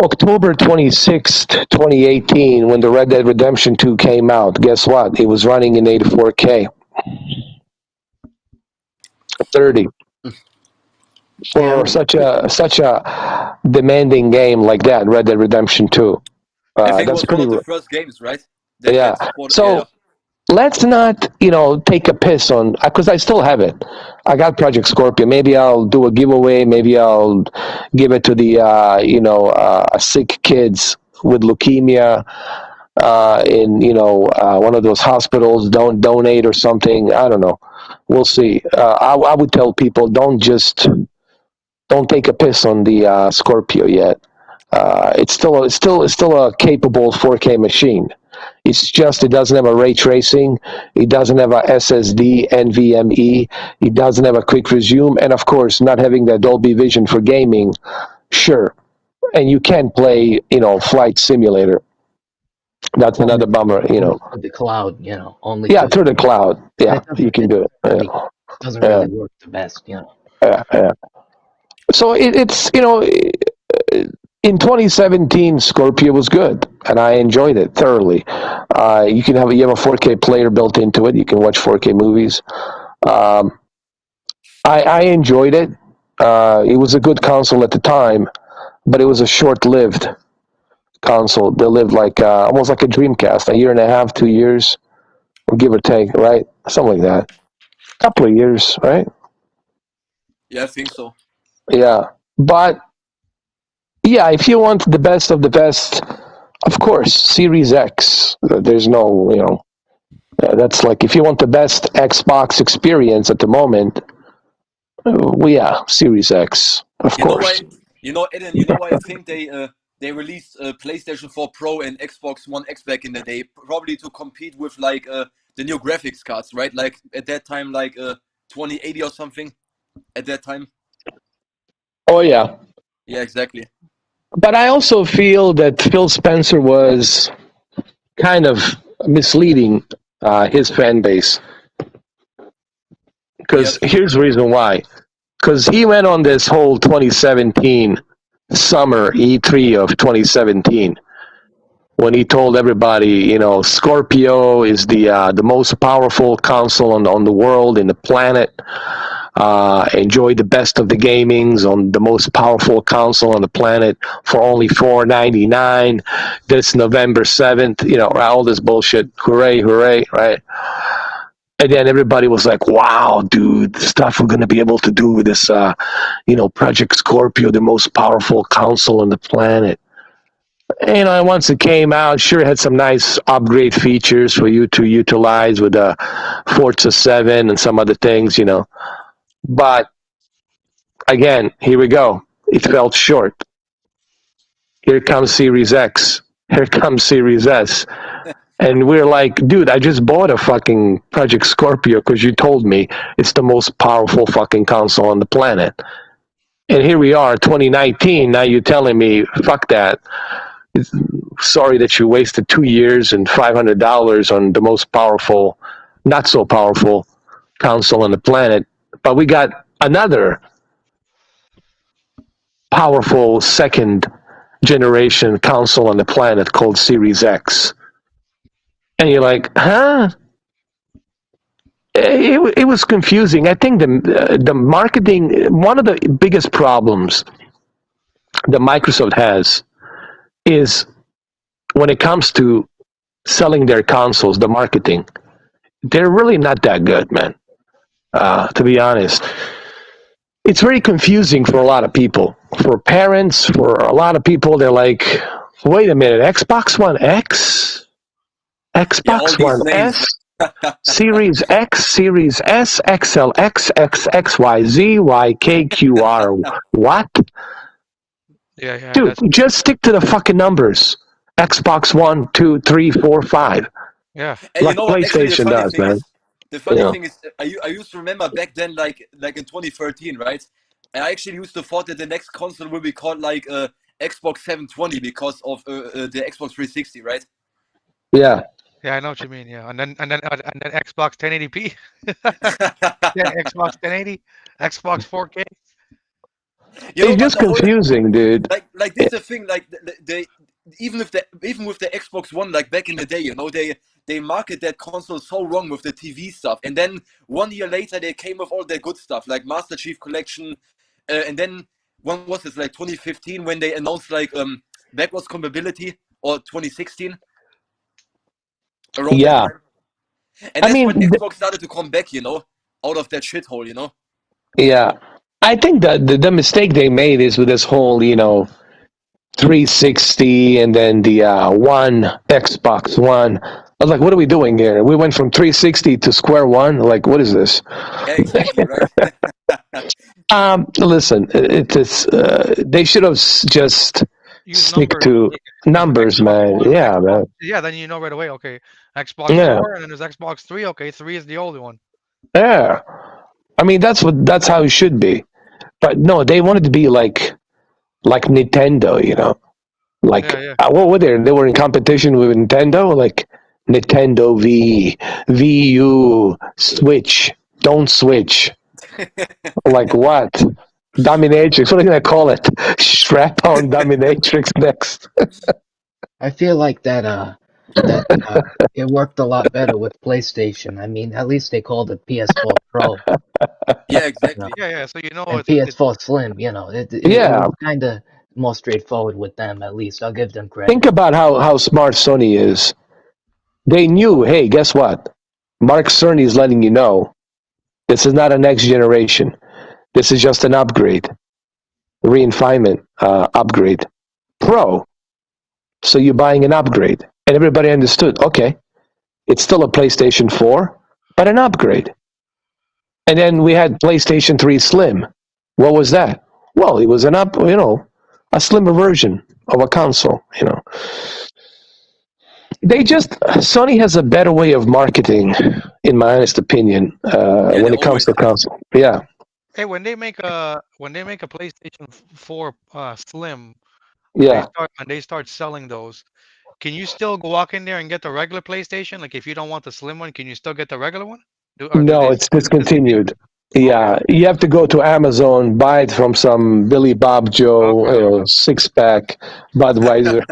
October 26th, 2018, when the Red Dead Redemption 2 came out. Guess what? It was running in native 4K 30. For such a demanding game like that, Red Dead Redemption 2. I think it That's was one pretty. of the first games, right? Yeah. supported- So let's not, take a piss on, because I still have it. I got Project Scorpio. Maybe I'll do a giveaway. Maybe I'll give it to the, sick kids with leukemia in, one of those hospitals. Don't donate or something. I don't know. We'll see. I would tell people don't take a piss on the Scorpio yet. It's still a capable 4K machine. It's just it doesn't have a ray tracing. It doesn't have a SSD, NVMe. It doesn't have a quick resume, and of course, not having that Dolby Vision for gaming. Sure, and you can play, Flight Simulator. That's another bummer, With the cloud, only. Yeah, through the cloud. Yeah, That doesn't- you can do it. it Yeah. doesn't really work the best, Yeah. So it's in 2017, Scorpio was good, and I enjoyed it thoroughly. You have a 4K player built into it. You can watch 4K movies. I enjoyed it. It was a good console at the time, but it was a short-lived console. They lived like almost like a Dreamcast, a year and a half, 2 years, give or take, right? Something like that. A couple of years, right? Yeah, I think so. Yeah, but yeah, if you want the best of the best, of course, Series X. There's no, that's like if you want the best Xbox experience at the moment. Yeah, Series X, of You know course. why? Eden. You know why I think they released PlayStation 4 Pro and Xbox One X back in the day, probably to compete with like the new graphics cards, right? Like at that time, like 2080 or something. At that time. Oh yeah, Yeah, exactly. but I also feel that Phil Spencer was kind of misleading his fan base. Because here's the reason why. Because he went on this whole 2017 summer E3 of 2017 when he told everybody, Scorpio is the most powerful console on the world, in the planet. Enjoy the best of the gamings on the most powerful console on the planet for only $4.99 this November 7th. All this bullshit. Hooray, hooray, right? And then everybody was like, wow, dude, the stuff we're going to be able to do with this, Project Scorpio, the most powerful console on the planet. And once it came out, sure, it had some nice upgrade features for you to utilize with Forza 7 and some other things, But, again, here we go. It fell short. Here comes Series X. Here comes Series S. And we're like, dude, I just bought a fucking Project Scorpio because you told me it's the most powerful fucking console on the planet. And here we are, 2019. Now you're telling me, fuck that. Sorry that you wasted 2 years and $500 on the most powerful, not so powerful console on the planet. But we got another powerful second generation console on the planet called Series X. And you're like, huh? It was confusing. I think the marketing, one of the biggest problems that Microsoft has is when it comes to selling their consoles, the marketing. They're really not that good, man. To be honest. It's very confusing for a lot of people. For parents, for a lot of people, they're like, wait a minute, Xbox One X? Xbox One S? Series X, Series S, XL, XX, YZ, YK, QR. What? Yeah. Dude, just stick to the fucking numbers. Xbox 1, 2, 3, 4, 5. Yeah. And like PlayStation does, man. The funny thing is, I used to remember back then, like in 2013, right? I actually used to thought that the next console will be called like Xbox 720 because of the Xbox 360, right? Yeah. Yeah, I know what you mean. Yeah, and then Xbox 1080p. Yeah, Xbox 1080, Xbox 4K. It's just confusing, dude. Like this is the thing. Like they even with the Xbox One, like back in the day, they market that console so wrong with the TV stuff, and then 1 year later they came with all their good stuff like Master Chief Collection, and then when was this, like 2015 when they announced like backwards compatibility, or 2016. Yeah. And that's when Xbox started to come back, out of that shithole, Yeah. I think that the mistake they made is with this whole, 360 and then the One, Xbox One. I was like, what are we doing here? We went from 360 to square one. Like, what is this? Yeah, exactly, right? Listen, they should have just stick to numbers, man. Yeah, man. Yeah, then you know right away. Okay, Xbox 4, and then there's Xbox 3. Okay, 3 is the older one. Yeah, I mean that's how it should be. But no, they wanted to be like Nintendo, Like what were they? They were in competition with Nintendo, like Nintendo Wii U, Switch. Don't switch. Like what? Dominatrix. What are you gonna call it? Strap-on Dominatrix next. I feel like that it worked a lot better with PlayStation. I mean, at least they called it PS4 Pro, Yeah, you exactly. know, Yeah. So and it's PS4 Slim. You know, it Yeah. was kind of more straightforward with them. At least I'll give them credit. Think about how smart Sony is. They knew, hey, guess what? Mark Cerny is letting you know this is not a next generation. This is just an upgrade, refinement upgrade. Pro. So you're buying an upgrade. And everybody understood, okay, it's still a PlayStation 4, but an upgrade. And then we had PlayStation 3 Slim. What was that? Well, it was a slimmer version of a console, Sony has a better way of marketing, in my honest opinion, when it comes to console. Yeah. Hey, when they make a PlayStation 4 Slim, Yeah. when they start selling those, can you still walk in there and get the regular PlayStation? Like if you don't want the Slim one, can you still get the regular one? No, it's discontinued. Yeah, Okay. you have to go to Amazon, buy it from some Billy Bob Joe six-pack Budweiser,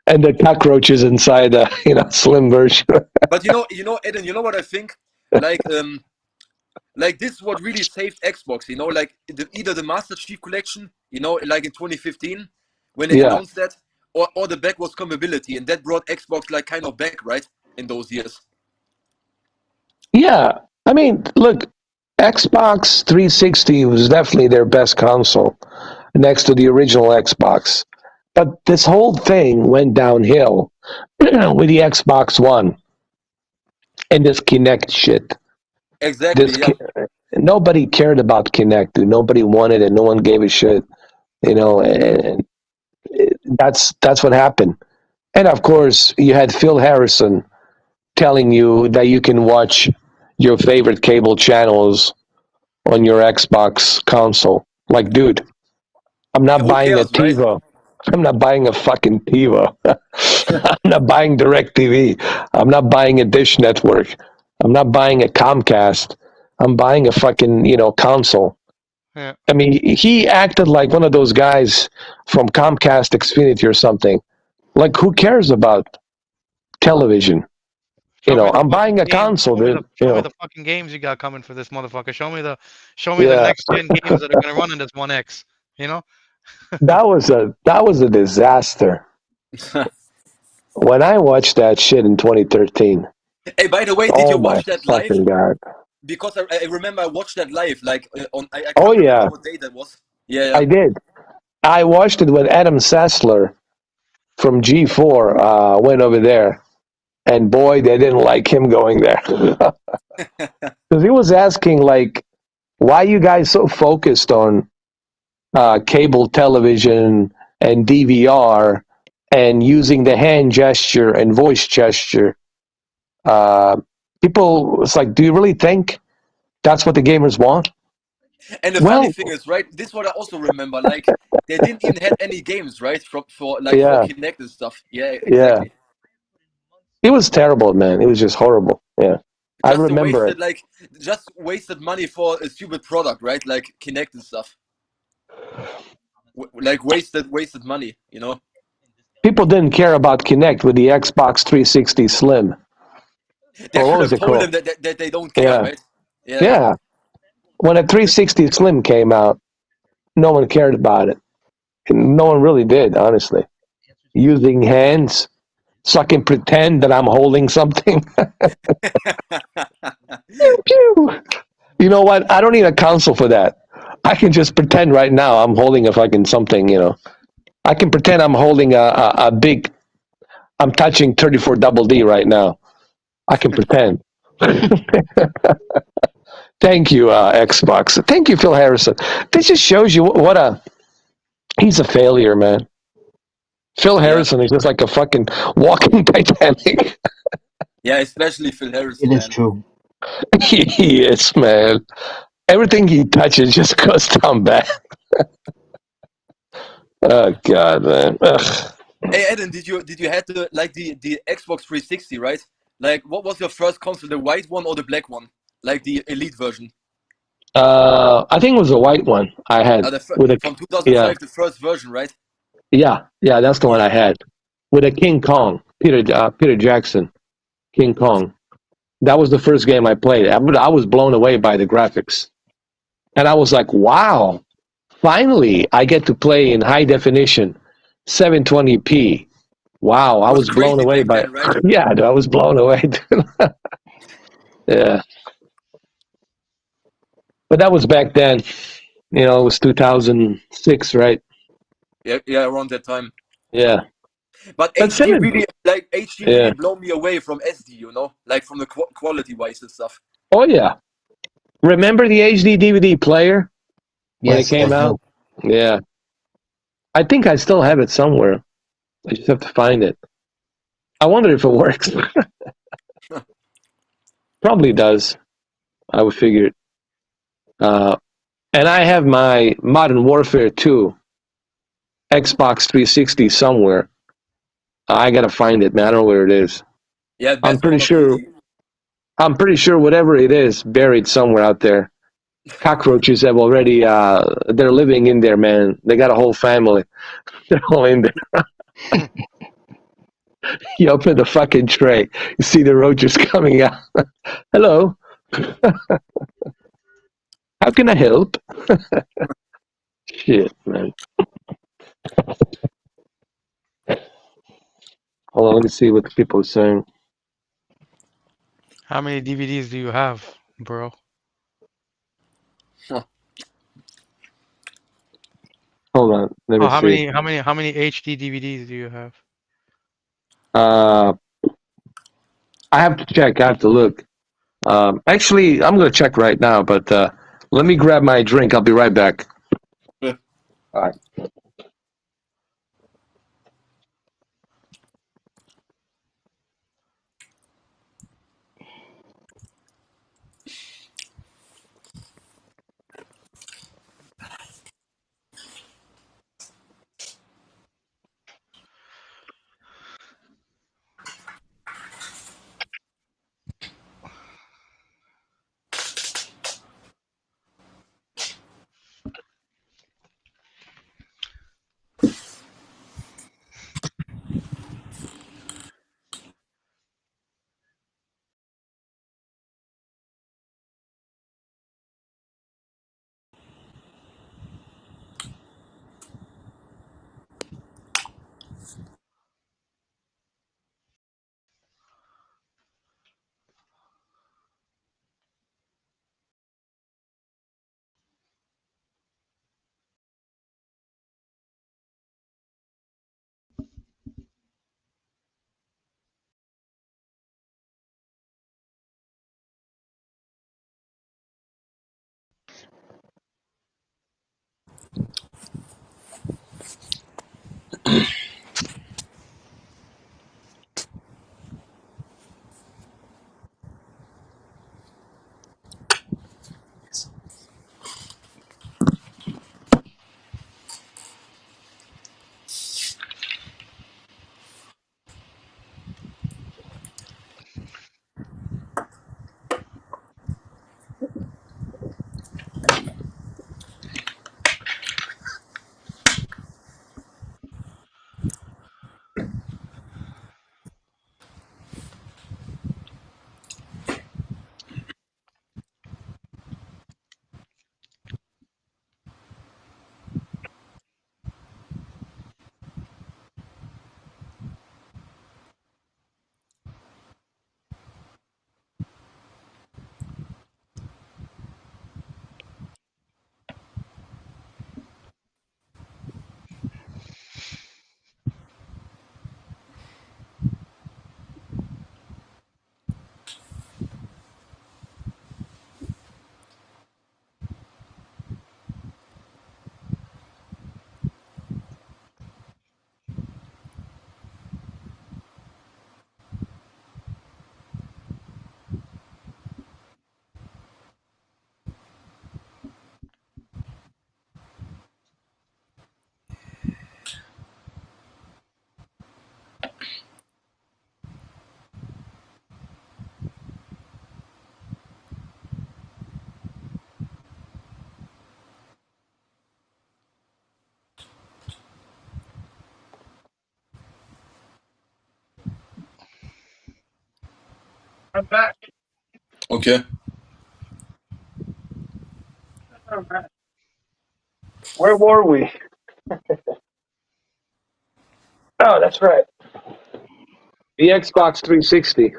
and the cockroaches inside a slim version. But Eden, you know what I think? Like this is what really saved Xbox. Like either the Master Chief Collection, like in 2015 when they announced that, or the backwards compatibility, and that brought Xbox like kind of back, right, in those years. Yeah, I mean, look, Xbox 360 was definitely their best console, next to the original Xbox. But this whole thing went downhill with the Xbox One and this Kinect shit. Exactly. Nobody cared about Kinect, dude. Nobody wanted it. No one gave a shit. And that's what happened. And of course, you had Phil Harrison telling you that you can watch your favorite cable channels on your Xbox console. Like, dude, I'm not buying a TiVo. Right? I'm not buying a fucking TiVo. I'm not buying DirecTV. I'm not buying a Dish Network. I'm not buying a Comcast. I'm buying a fucking, console. Yeah. I mean, he acted like one of those guys from Comcast Xfinity or something. Like, who cares about television? I'm buying a console, dude. Show me the fucking games you got coming for this motherfucker. Show me the next gen games that are gonna run in this One X. That was a disaster. When I watched that shit in 2013. Hey, by the way, did you watch that live? God. Because I remember I watched that live, like on. I can't remember what day that was. Yeah, I did. I watched it when Adam Sessler from G4 went over there, and boy, they didn't like him going there because he was asking like, "Why are you guys so focused on cable television and DVR and using the hand gesture and voice gesture?" People, it's like, do you really think that's what the gamers want? And the funny thing is, right, this is what I also remember, like, they didn't even have any games, right, for Kinect and stuff. Yeah, exactly. Yeah. It was terrible, man. It was just horrible. Yeah. I remember just wasted money for a stupid product, right, like Kinect and stuff. Like, wasted money, People didn't care about Kinect with the Xbox 360 Slim. They should have told them that they don't care, right? Yeah. When a 360 Slim came out, no one cared about it. And no one really did, honestly. Using hands, so I can pretend that I'm holding something. You know what? I don't need a console for that. I can just pretend right now I'm holding a fucking something, I can pretend I'm holding a big, I'm touching 34 Double D right now. I can pretend. Thank you, Xbox. Thank you, Phil Harrison. This just shows you he's a failure, man. Phil Harrison is just like a fucking walking Titanic. Yeah, especially Phil Harrison. It is true. He is, man. Everything he touches just goes down bad. Oh God, man. Ugh. Hey, Eden, did you have the Xbox 360, right? Like, what was your first console, the white one or the black one? Like the Elite version? I think it was a white one I had with a From yeah 2005, the first version, right? yeah that's the one Yeah. I had with a King Kong Peter Jackson King Kong. That was the first game I played. I was blown away by the graphics, and I was like, wow, finally I get to play in high definition, 720p. Wow, I It was was blown crazy away back by then, right? yeah, dude, I was blown away. Dude. Yeah, but that was back then. You know, it was 2006, right? Yeah, around that time. Yeah. But But HD seven, really, like HD, really yeah. blow me away from SD. You know, like from the quality wise and stuff. Oh yeah. Remember the HD DVD player when it Yes, I came do. out? Yeah. I think I still have it somewhere. I just have to find it. I wonder if it works. Probably does. I would figure it. And I have my Modern Warfare 2 Xbox 360 somewhere. I gotta find it, man. I don't know where it is. Yeah, I'm that's pretty gonna sure. be. I'm pretty sure whatever it is, buried somewhere out there. Cockroaches have already. They're living in there, man. They got a whole family. They're all in there. You open the fucking tray, you see the roaches coming out. Hello. How can I help? Shit, man. Hold on, let me see what the people are saying. How many DVDs do you have, bro? Hold on, let Oh, me see. how many HD DVDs do you have? Uh, I have to check. I have to look. Actually, I'm gonna check right now, but let me grab my drink. I'll be right back. Yeah. All right. I'm back. Okay. I'm back. Where were we? Oh, that's right. The Xbox 360.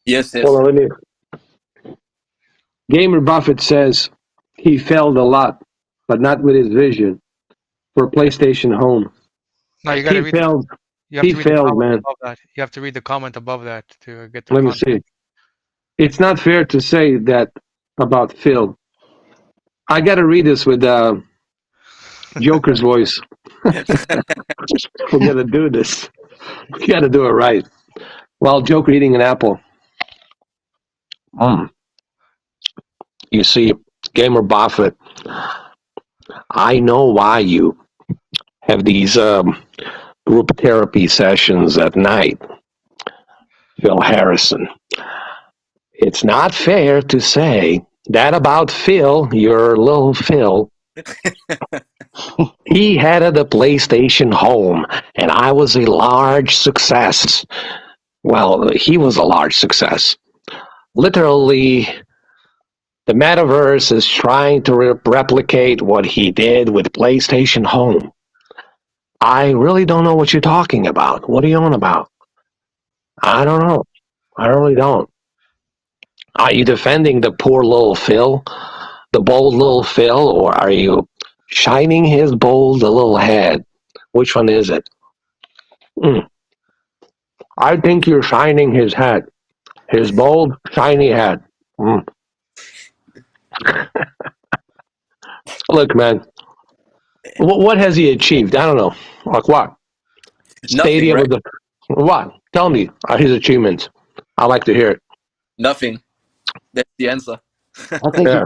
Yes, yes. Hold on, let me. Gamer Buffett says he failed a lot, but not with his vision for PlayStation Home. No, you got to He read. failed. You have He to read the failed, comment man. above that. You have to read the comment above that to get the Let me context. see. It's not fair to say that about Phil. I got to read this with Joker's voice. We're gonna do this. We got to do it right. While Joker eating an apple. You see, Gamer Buffett, I know why you have these group therapy sessions at night. Phil Harrison. It's not fair to say that about Phil, your little Phil. He had a PlayStation Home, and I was a large success. Well, he was a large success. Literally, the metaverse is trying to replicate what he did with PlayStation Home. I really don't know what you're talking about. What are you on about? I don't know. I really don't. Are you defending the poor little Phil, the bold little Phil, or are you shining his bold little head? Which one is it? I think you're shining his head. His bold, shiny head. Look, man, what has he achieved? I don't know. Like what? Nothing, Stadia right? with the what? Tell me his achievements. I like to hear it. Nothing. That's the answer. I think Yeah.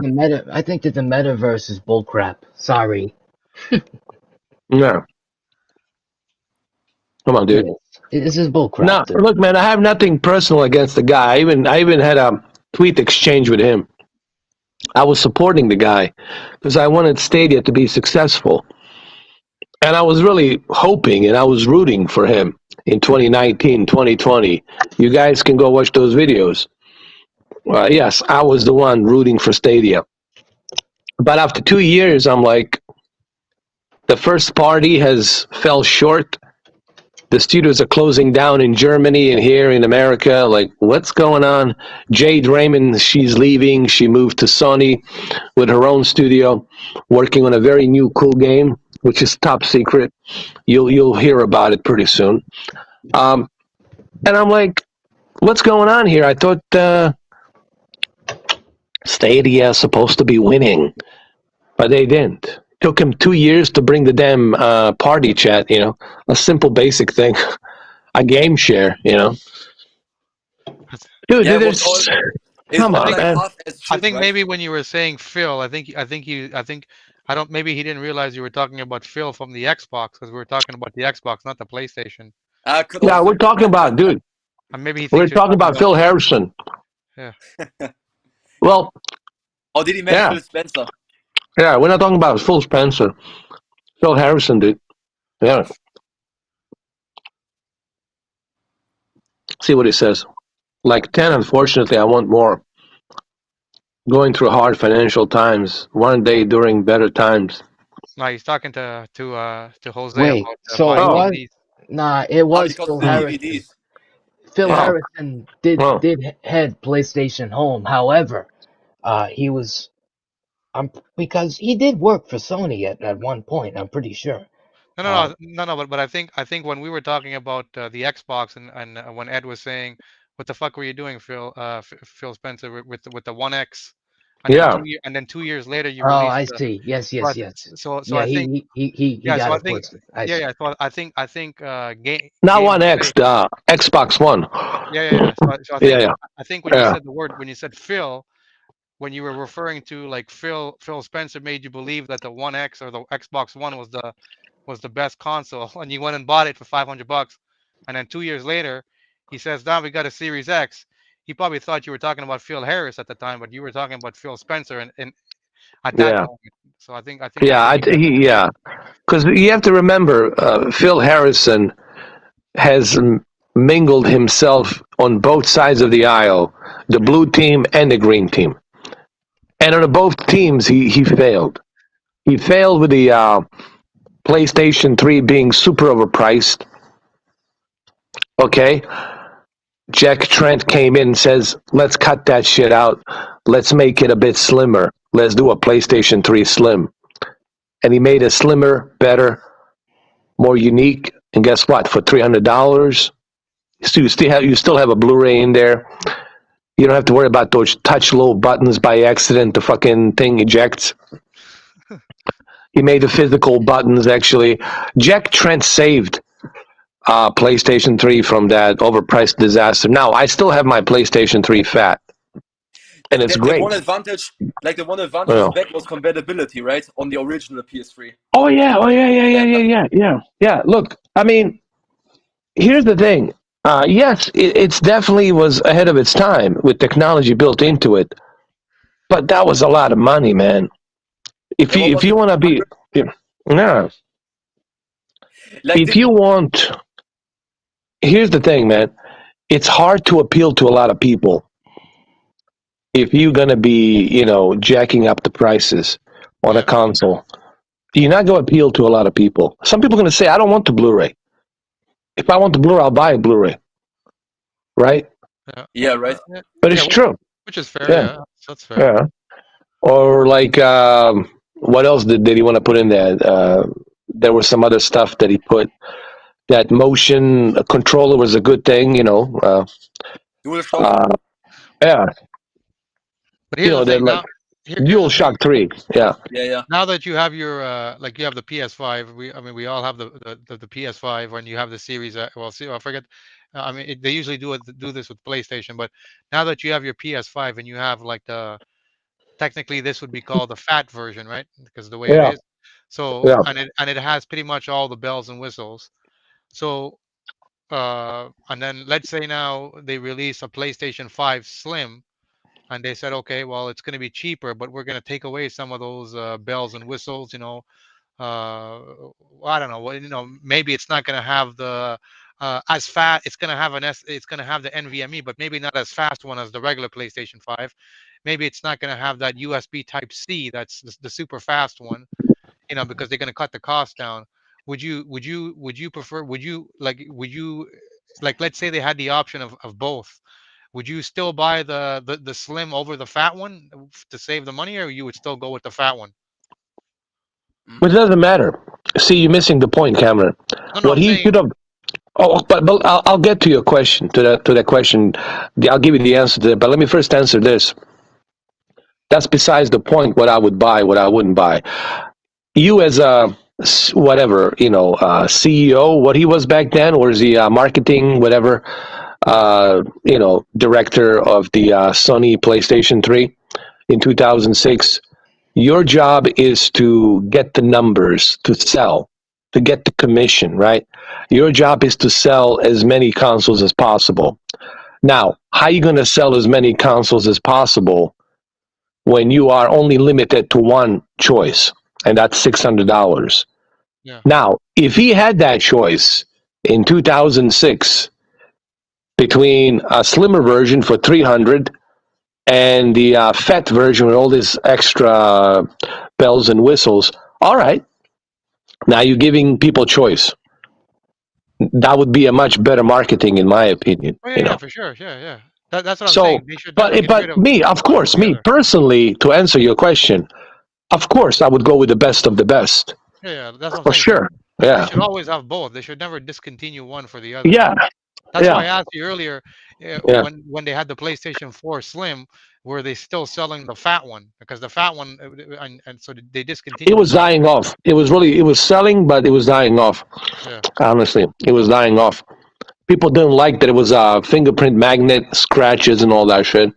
I think that the metaverse is bullcrap. Sorry. Yeah. Come on, dude. This is bullcrap. No, dude. look, man, I have nothing personal against the guy. I even had a tweet exchange with him. I was supporting the guy because I wanted Stadia to be successful. And I was really hoping and I was rooting for him in 2019, 2020. You guys can go watch those videos. Yes, I was the one rooting for Stadia. But after 2 years, I'm like, the first party has fell short. The studios are closing down in Germany and here in America. Like, what's going on? Jade Raymond, she's leaving. She moved to Sony with her own studio, working on a very new, cool game, which is top secret. You'll hear about it pretty soon. And I'm like, what's going on here? I thought Stadia is supposed to be winning, but they didn't. Took him 2 years to bring the damn party chat, a simple basic thing, a game share, Dude, Yeah, it there's, was come on, like man. half as shit, I think right? maybe when you were saying Phil, maybe he didn't realize you were talking about Phil from the Xbox because we were talking about the Xbox, not the PlayStation. Could Yeah, also we're talking about, dude, And maybe he we're thinks you're talking about Phil Harrison. Yeah. Well, Or did he mention Yeah. Phil Spencer? yeah, we're not talking about Phil Spencer. Phil Harrison, dude. Yeah. See what he says. Like 10, unfortunately, I want more. Going through hard financial times. One day during better times. No, he's talking to Jose Wait, about so buying it was DVDs. it was Because Phil of the Harrison. DVDs. Phil Oh. Harrison did Oh. head PlayStation Home. However, he was because he did work for Sony at one point. I'm pretty sure. No. But I think when we were talking about the Xbox and when Ed was saying, "What the fuck were you doing, Phil? Phil Spencer with the One X?" Yeah. And then 2 years later you Oh, released. I see. Yes. So Yeah, I think he yeah. got So I it think first. I see. yeah. So I think Not One X, Xbox One. Yeah. So I think Yeah. I think when Yeah. you said Phil, when you were referring to like Phil Spencer made you believe that the One X or the Xbox One was the best console, and you went and bought it for $500, and then 2 years later, he says, "Now we got a Series X." He probably thought you were talking about Phil Harris at the time, but you were talking about Phil Spencer, and at that Yeah. moment. So I think Yeah. Yeah. Because you have to remember, Phil Harrison has mingled himself on both sides of the aisle, the blue team and the green team. And on both teams, he failed. He failed with the PlayStation 3 being super overpriced. Okay? Jack Trent came in and says, let's cut that shit out. Let's make it a bit slimmer. Let's do a PlayStation 3 Slim. And he made a slimmer, better, more unique. And guess what? For $300, you still have a Blu-ray in there. You don't have to worry about those touch low buttons by accident. The fucking thing ejects. He made the physical buttons, actually. Jack Trent saved PlayStation 3 from that overpriced disaster. Now, I still have my PlayStation 3 fat. And it's great. The one advantage back was compatibility, right? On the original PS3. Oh, yeah. Look, I mean, here's the thing. Yes, it's definitely was ahead of its time with technology built into it. But that was a lot of money, man. If you want to be... No. If you want... Here's the thing, man. It's hard to appeal to a lot of people if you're going to be, jacking up the prices on a console. You're not going to appeal to a lot of people. Some people are going to say, I don't want the Blu-ray. If I want the Blu-ray, I'll buy a Blu-ray. Right? Yeah, right. But it's true. Which is fair, yeah. That's fair. Yeah. Or like, what else did he want to put in there? There was some other stuff that he put. That motion controller was a good thing, DualShock. Yeah. But here's the thing, like DualShock 3. Yeah. Yeah. Now that you have your you have the PS5, we all have the PS5, when you have the series. I forget. They usually do this with PlayStation, but now that you have your PS5 and you have like technically this would be called the fat version, right? Because the way it is. So and it has pretty much all the bells and whistles. So and then let's say now they release a PlayStation 5 Slim. And they said, okay, well, it's going to be cheaper, but we're going to take away some of those bells and whistles. I don't know. Maybe it's not going to have the as fast. It's going to have It's going to have the NVMe, but maybe not as fast one as the regular PlayStation 5. Maybe it's not going to have that USB Type C. That's the super fast one. Because they're going to cut the cost down. Would you prefer? Would you let's say they had the option of both? Would you still buy the Slim over the fat one to save the money, or you would still go with the fat one? But it doesn't matter. See, you're missing the point, Cameron. What he should have. Oh, but I'll get to your question, to that question. I'll give you the answer to that. But let me first answer this. That's besides the point. What I would buy, what I wouldn't buy. You as a CEO, what he was back then, or is he marketing, whatever. Director of the Sony PlayStation 3 in 2006. Your job is to get the numbers, to sell, to get the commission, right? Your job is to sell as many consoles as possible. Now, how are you going to sell as many consoles as possible when you are only limited to one choice, and that's $600? Yeah. Now, if he had that choice in 2006, between a slimmer version for $300 and the fat version with all these extra bells and whistles, all right. Now you're giving people choice. That would be a much better marketing, in my opinion. Oh, yeah, for sure. Yeah. That's what I'm saying. They should but me personally, to answer your question, of course I would go with the best of the best. Yeah, that's what I'm for saying. Sure. Yeah. They should always have both. They should never discontinue one for the other. Yeah. That's why I asked you earlier when they had the PlayStation 4 Slim, were they still selling the fat one? Because the fat one, and so they discontinued. It was dying off. It was selling, but it was dying off. Yeah. Honestly, it was dying off. People didn't like that it was a fingerprint magnet, scratches, and all that shit.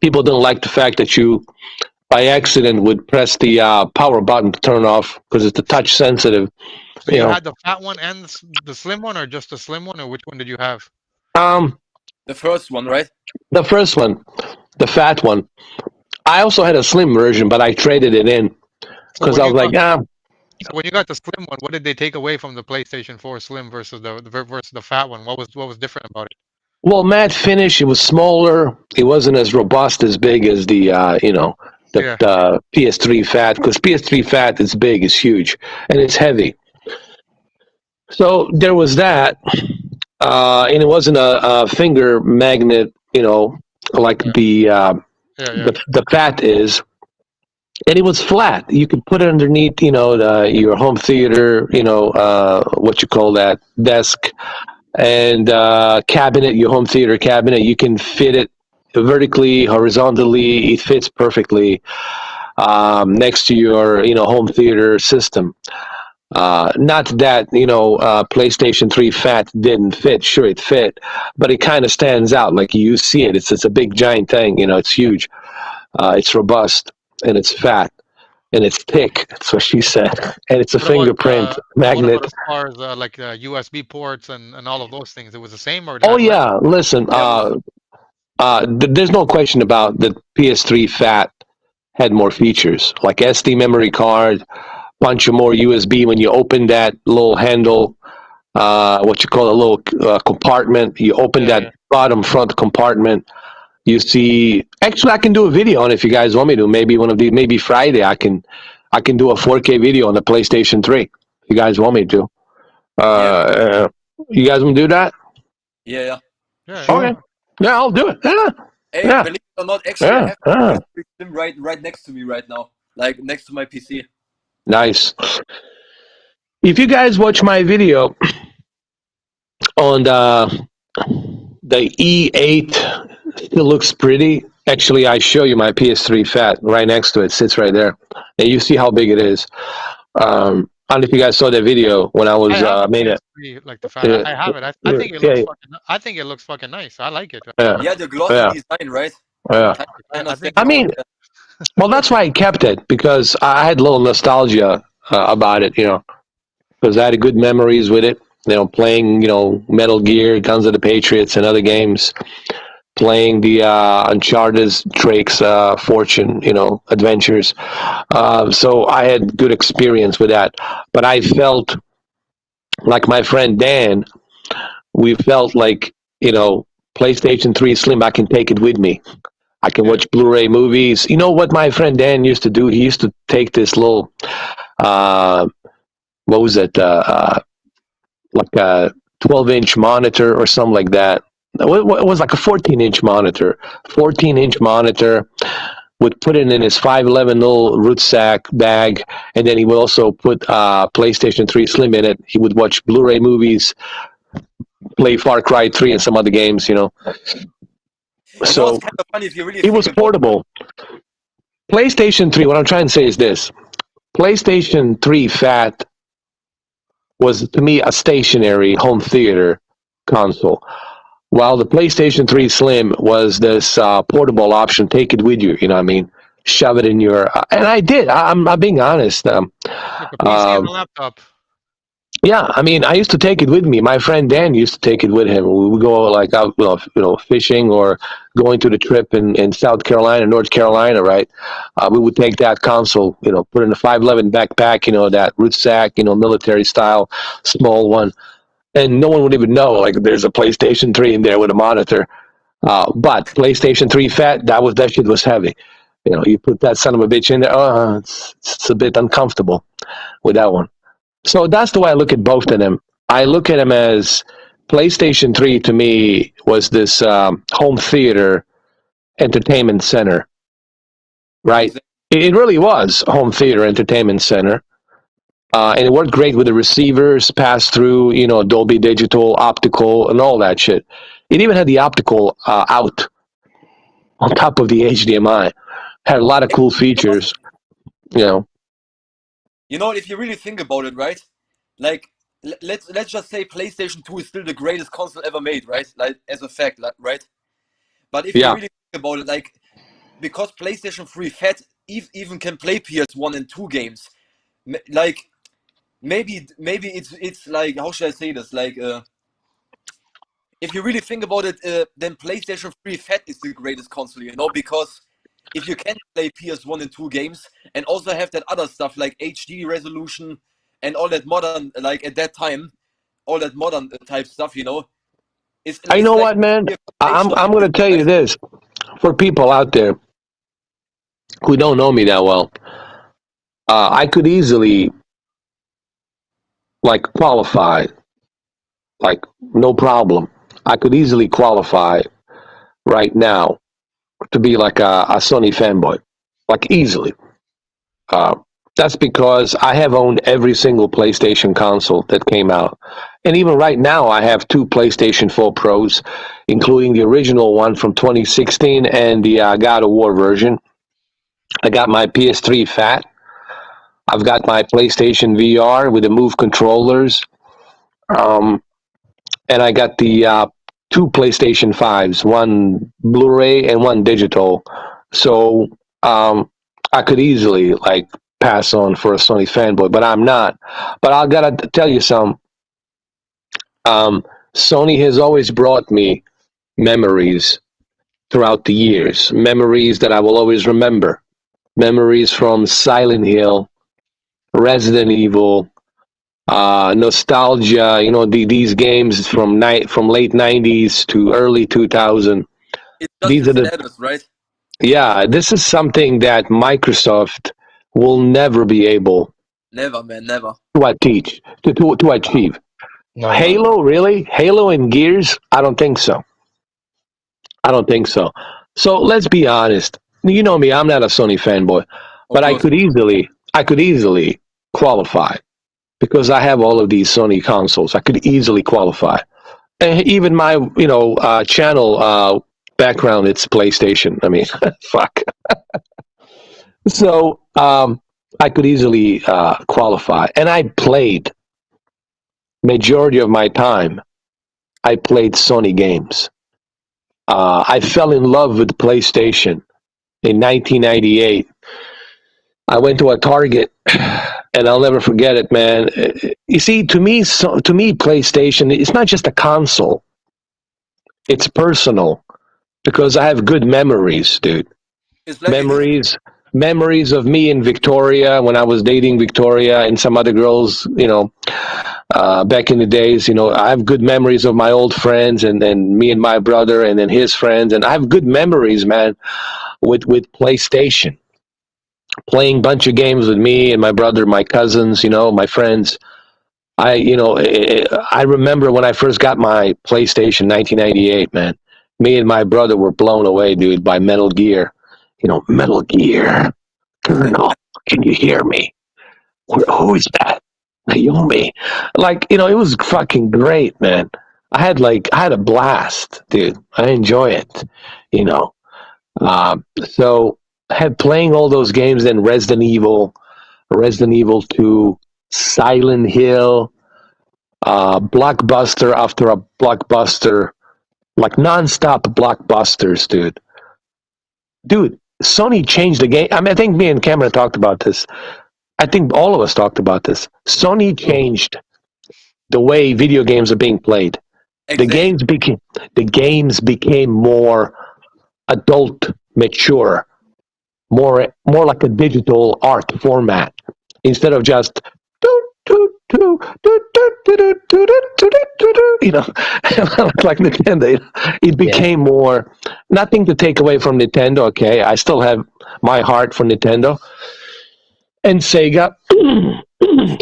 People didn't like the fact that you, by accident, would press the power button to turn off because it's the touch sensitive. So you had the fat one and the slim one, or just the slim one, or which one did you have? The first one, right? The first one, the fat one. I also had a slim version, but I traded it in because I was like, So when you got the slim one, what did they take away from the PlayStation 4 Slim versus the fat one? What was different about it? Well, matte finish. It was smaller. It wasn't as robust, as big as the Yeah. the PS3 Fat, because PS3 Fat is big, it's huge, and it's heavy. So there was that, and it wasn't a finger magnet, like Yeah. Yeah. the Fat is. And it was flat. You could put it underneath, your home theater, what you call that, desk, and cabinet, your home theater cabinet. You can fit it vertically, horizontally. It fits perfectly next to your, home theater system. Not that, PlayStation 3 Fat didn't fit. Sure, it fit, but it kind of stands out. Like you see it. It's a big, giant thing. It's huge. It's robust, and it's fat, and it's thick. That's what she said. And it's a What about fingerprint what magnet. about as far as like USB ports and all of those things? It was the same, or it Oh had less? yeah, listen. Yeah, There's no question about the PS3 Fat had more features, like SD memory card, bunch of more USB. When you open that little handle, what you call a little compartment, you open Yeah. that bottom front compartment. You see, actually, I can do a video on it if you guys want me to. Maybe Friday, I can do a 4K video on the PlayStation 3. If you guys want me to. Uh, you guys want to do that? yeah. Yeah. Okay. Yeah, I'll do it. Yeah. Hey, Yeah. believe it or not, actually, I Yeah. have Yeah. the Slim right next to me right now, like next to my PC. Nice. If you guys watch my video on the E8, still looks pretty. Actually, I show you my PS3 Fat right next to it. Sits right there, and you see how big it is. I don't know if you guys saw that video when I was I have a made it. PS3, like the fat. I have it. I think it Yeah, looks fucking. I think it looks fucking nice. I like it. yeah, Yeah, the glossy yeah, design, right? yeah. Kind I of think I mean, well, that's why I kept it, because I had a little nostalgia about it, because I had good memories with it. Playing, Metal Gear, Guns of the Patriots, and other games. Playing the Uncharted, Drake's Fortune, adventures. So I had good experience with that. But I felt like my friend Dan. We felt like, PlayStation 3 Slim. I can take it with me. I can watch Blu-ray movies. You know what my friend Dan used to do? He used to take this little, what was it, like a 12-inch monitor or something like that. It was like a 14-inch monitor. 14-inch monitor. Would put it in his 511 little rucksack bag, and then he would also put PlayStation 3 Slim in it. He would watch Blu-ray movies, play Far Cry 3 and some other games, So it's kind of funny if you really it was portable. PlayStation 3, what I'm trying to say is this. PlayStation 3 Fat was, to me, a stationary home theater console, while the PlayStation 3 Slim was this portable option. Take it with you, you know what I mean? Shove it in your... and I did. I'm being honest. like a PC and a laptop. Yeah, I mean, I used to take it with me. My friend Dan used to take it with him. We would go like out, fishing or going to the trip in South Carolina, North Carolina, right? We would take that console, put it in a 511 backpack, that rucksack, military style, small one, and no one would even know like there's a PlayStation 3 in there with a monitor. But PlayStation 3 Fat, that shit was heavy. You put that son of a bitch in there, it's a bit uncomfortable with that one. So that's the way I look at both of them. I look at them as PlayStation 3 to me was this home theater entertainment center, right? It really was a home theater entertainment center. And it worked great with the receivers, pass through, Dolby Digital, optical, and all that shit. It even had the optical out on top of the HDMI. Had a lot of cool features, You know, if you really think about it, right? Like, let's just say PlayStation 2 is still the greatest console ever made, right? Like, as a fact, right? But if you really think about it, like, because PlayStation 3 Fat even can play PS1 and 2 games, like, maybe it's like, how should I say this? Like, if you really think about it, then PlayStation 3 Fat is the greatest console, because if you can play PS1 and 2 games and also have that other stuff like HD resolution and all that modern, like at that time, all that modern type stuff, you know, it's I know like what, man. a I'm combination of going to tell you everything, this for people out there who don't know me that well. I could easily like qualify, like no problem. I could easily qualify right now to be like a Sony fanboy, like easily. Uh, that's because I have owned every single PlayStation console that came out. And even right now, I have two PlayStation 4 Pros, including the original one from 2016 and the God of War version. I got my PS3 Fat. I've got my PlayStation VR with the Move controllers. Um, and I got the two PlayStation 5s, one Blu-ray and one digital. So I could easily like pass on for a Sony fanboy, but I'm not. But I gotta tell you something. Sony has always brought me memories throughout the years, memories that I will always remember, memories from Silent Hill, Resident Evil, nostalgia. You know, these games from late '90s to early 2000. it's just These a are the status, right? Yeah. This is something that Microsoft will never be able Never, man, never. to achieve. No, Halo, really? Halo and Gears? I don't think so. I don't think so. So let's be honest. You know me, I'm not a Sony fanboy, Of but I course. could easily qualify because I have all of these Sony consoles. I could easily qualify. And even my, channel background, it's PlayStation. I mean, fuck. So I could easily qualify. And I played majority of my time. I played Sony games. I fell in love with PlayStation in 1998. I went to a Target, and I'll never forget it, man. You see, to me, PlayStation, it's not just a console. It's personal because I have good memories, dude. It's like a Memories of me and Victoria when I was dating Victoria and some other girls, back in the days. I have good memories of my old friends and then me and my brother and then his friends. And I have good memories, man, with PlayStation. Playing a bunch of games with me and my brother, my cousins, my friends. I remember when I first got my PlayStation 1998, man. Me and my brother were blown away, dude, by Metal Gear. Metal Gear. Colonel, can you hear me? Who is that? Naomi. It was fucking great, man. I had a blast, dude. I enjoy it, So I had playing all those games, then Resident Evil 2, Silent Hill, blockbuster after a blockbuster, like nonstop blockbusters, dude. Dude, Sony changed the game. I mean, I think me and Cameron talked about this. I think all of us talked about this. Sony changed the way video games are being played. exactly. The games became more adult, mature, more like a digital art format instead of just like Nintendo. It became more. Nothing to take away from Nintendo. Okay, I still have my heart for Nintendo and Sega.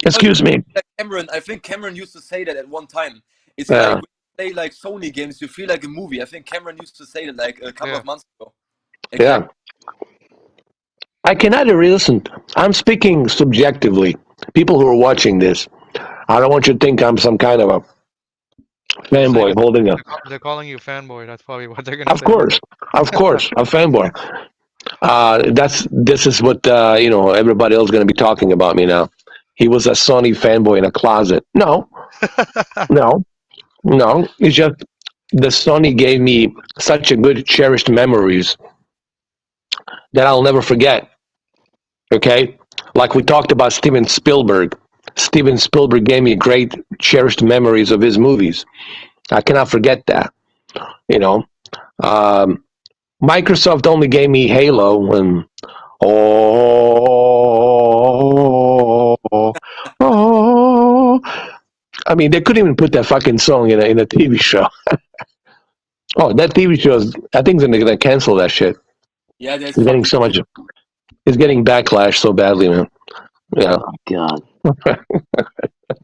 Excuse me. Like Cameron, I think Cameron used to say that at one time. It's Yeah. like when you play like Sony games, you feel like a movie. I think Cameron used to say that like a couple Yeah. of months ago. Yeah. I cannot listen. I'm speaking subjectively. People who are watching this, I don't want you to think I'm some kind of a fanboy holding a. They're calling you fanboy. That's probably what they're gonna Of say. course, a fanboy. This is what everybody else is going to be talking about me now. He was a Sony fanboy in a closet. No. It's just the Sony gave me such a good, cherished memories that I'll never forget. Okay, like we talked about Steven Spielberg. Steven Spielberg gave me great, cherished memories of his movies. I cannot forget that. Microsoft only gave me Halo and oh. I mean, they couldn't even put that fucking song in a TV show. Oh, that TV show is, I think they're gonna cancel that shit. Yeah, that's It's getting so much. It's getting backlash so badly, man. Yeah. Oh God.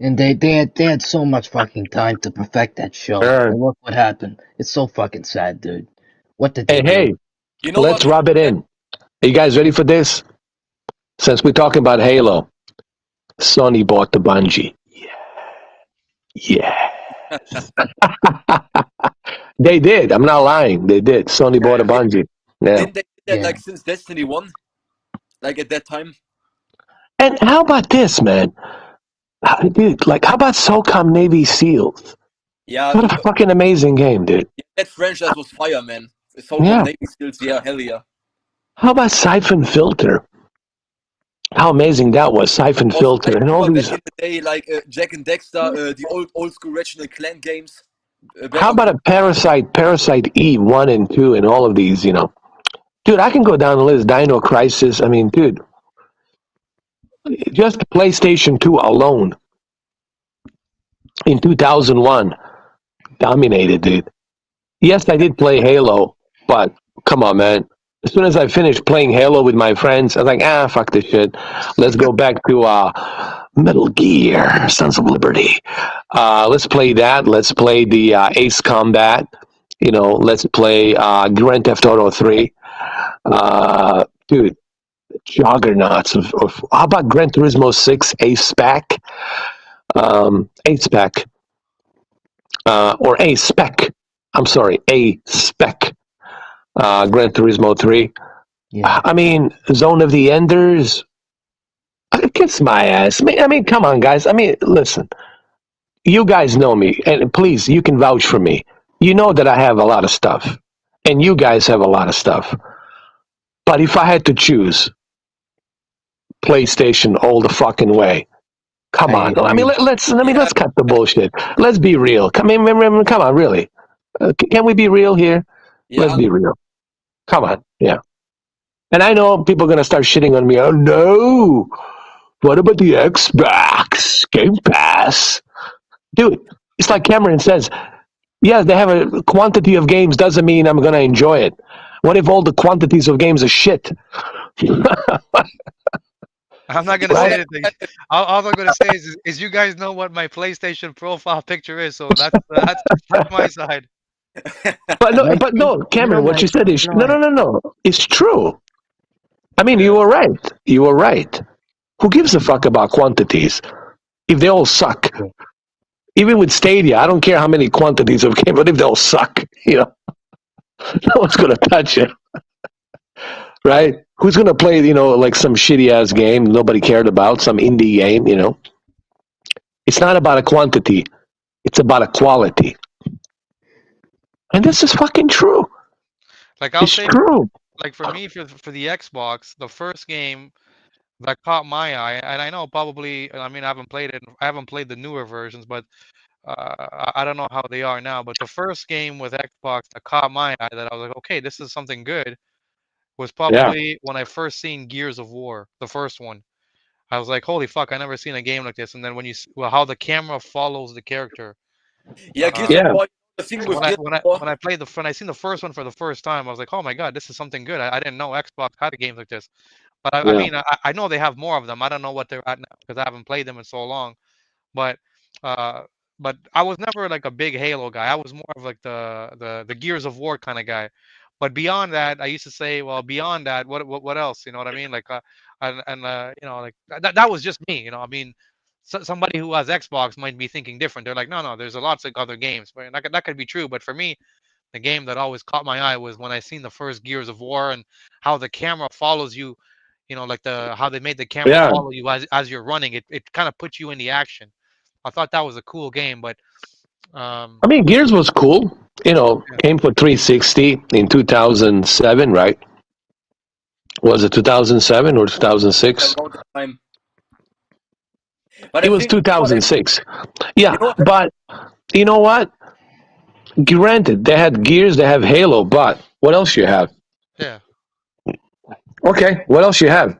And they had so much fucking time to perfect that show. Sure. And look what happened. It's so fucking sad, dude. What did they Hey, do? hey, You know let's what? rub it in. Are you guys ready for this? Since we're talking about Halo, Sony bought the Bungie. Yeah. They did. I'm not lying. They did. Sony bought a Bungie. Yeah. Didn't they do that Yeah. like since Destiny 1? Like at that time? And how about this, man? Dude, like, how about SOCOM Navy SEALs? Yeah, What a fucking amazing game, dude. that franchise was fire, man. So Yeah. Navy Seals, yeah, hell yeah. How about Siphon Filter? How amazing that was, Siphon Also, Filter, like, and all remember these. back in the day, like Jack and Dexter, the old school Ratchet & Clank games. Back How on- about a Parasite E 1 and 2, and all of these, you know? Dude, I can go down the list. Dino Crisis. I mean, dude, just PlayStation 2 alone in 2001 dominated, dude. Yes, I did play Halo, but come on, man. As soon as I finished playing Halo with my friends, I was like, fuck this shit. Let's go back to Metal Gear, Sons of Liberty. Let's play that. Let's play the Ace Combat. You know, let's play Grand Theft Auto 3. Dude, juggernauts of how about Gran Turismo 6 A-Spec? A-Spec. Or A-Spec. I'm sorry, A-Spec. Gran Turismo 3. Yeah. I mean, Zone of the Enders. Kiss my ass. I mean, come on, guys. I mean, listen. You guys know me, and please, you can vouch for me. You know that I have a lot of stuff, and you guys have a lot of stuff. But if I had to choose, PlayStation all the fucking way. Come on. I mean, let's cut the bullshit. Let's be real. Come on, really. Can we be real here? yeah, Let's be real. Come on, yeah. And I know people are gonna start shitting on me. Oh no! What about the Xbox Game Pass? Dude, it's like Cameron says. Yes, they have a quantity of games. Doesn't mean I'm gonna enjoy it. What if all the quantities of games are shit? I'm not gonna Right. say anything. All I'm gonna say is you guys know what my PlayStation profile picture is, so that's my side. But no, Cameron, what you said is no. It's true. I mean, you were right. You were right. Who gives a fuck about quantities if they all suck? Even with Stadia, I don't care how many quantities of games, but if they all suck, you know, no one's gonna touch it, right? Who's gonna play, you know, like some shitty ass game nobody cared about, some indie game, you know? It's not about a quantity; it's about a quality. And this is fucking true. Like I'll It's say, true. like for me, for the Xbox, the first game that caught my eye, and I know probably, I mean, I haven't played it. I haven't played the newer versions, but I don't know how they are now. But the first game with Xbox that caught my eye, that I was like, okay, this is something good, was probably when I first seen Gears of War, the first one. I was like, holy fuck, I never seen a game like this. And then when how the camera follows the character. yeah, Gears Yeah. of War, the thing with Gears of War, When I seen the first one for the first time, I was like, oh my god, this is something good. I didn't know Xbox had games like this. But I mean, I know they have more of them. I don't know what they're at now because I haven't played them in so long. But I was never like a big Halo guy. I was more of like the Gears of War kind of guy. But beyond that, I used to say, well, beyond that, what else? You know what I mean? Like, you know, like that was just me. You know, I mean, somebody who has Xbox might be thinking different. They're like, no, there's a lots of other games, but that could be true. But for me, the game that always caught my eye was when I seen the first Gears of War and how the camera follows you. You know, like how they made the camera follow you as you're running. It kind of puts you in the action. I thought that was a cool game, but I mean, Gears was cool. You know, came for 360 in 2007, right? Was it 2007 or 2006? around the time. But It I was think- 2006. Yeah, You know- but you know what? Granted, they had Gears, they have Halo, but what else you have? Yeah. Okay, what else you have?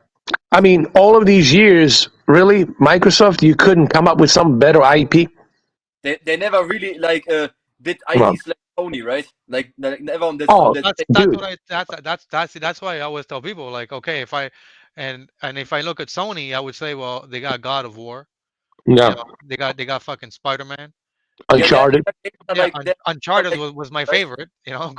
I mean, all of these years, really, Microsoft, you couldn't come up with some better IP? They never really like did Come on. IPs like Sony, right? Like never on that Oh, That's dude. what I that's why I always tell people like, okay, if I and if I look at Sony, I would say, well, they got God of War, you Yeah. know, they got fucking Spider-Man. yeah, Uncharted. they're Yeah, like they're Uncharted like was my right? favorite. You know,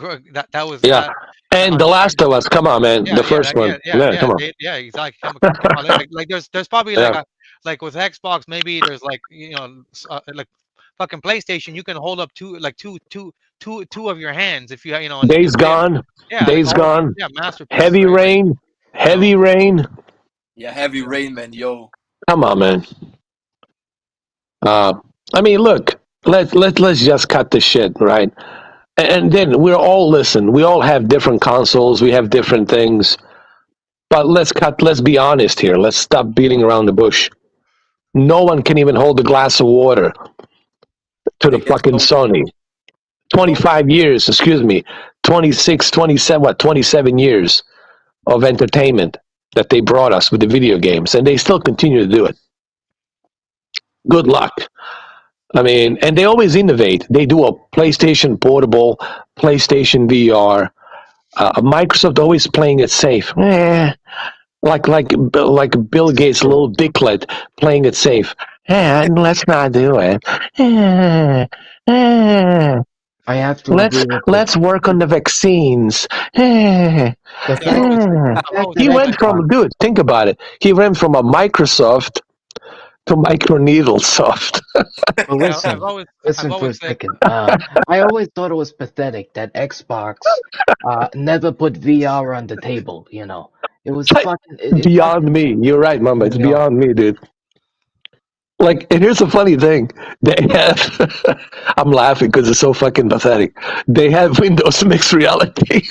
that was Yeah. that And The Uncharted. Last of Us. Come on, man. The first one. Yeah, come on. Yeah, exactly. Come on, like there's probably like Yeah. a like with Xbox, maybe there's like like fucking PlayStation, you can hold up two of your hands if you and you can Days play 'em. Gone. Yeah, like Days all of them. Gone. Yeah, masterpieces, Heavy right? Like Rain. you know, Heavy Rain. Yeah, Heavy Rain, man, yo. Come on, man. Uh, I mean, look. Let's just cut the shit, right? And then we're all listen. We all have different consoles. We have different things. But let's be honest here. Let's stop beating around the bush. No one can even hold a glass of water to the Against fucking Sony. 25 years, excuse me, 26, 27, 27 years of entertainment that they brought us with the video games, and they still continue to do it. Good luck. I mean, and they always innovate. They do a PlayStation Portable, PlayStation VR. Microsoft always playing it safe. Like Bill Gates' little dicklet playing it safe. Let's not do it. I have to agree with you. Let's work on the vaccines. The yeah, fact, the fact He that went Xbox, from, dude, think about it. He went from a Microsoft to Microneedlesoft. well, listen, listen I've for a always said, second. I always thought it was pathetic that Xbox never put VR on the table. It was fucking. It Beyond fucking. me. You're right, Mamba. It's You know, beyond me, dude. Like, and here's the funny thing. They have, I'm laughing because it's so fucking pathetic. They have Windows Mixed Reality.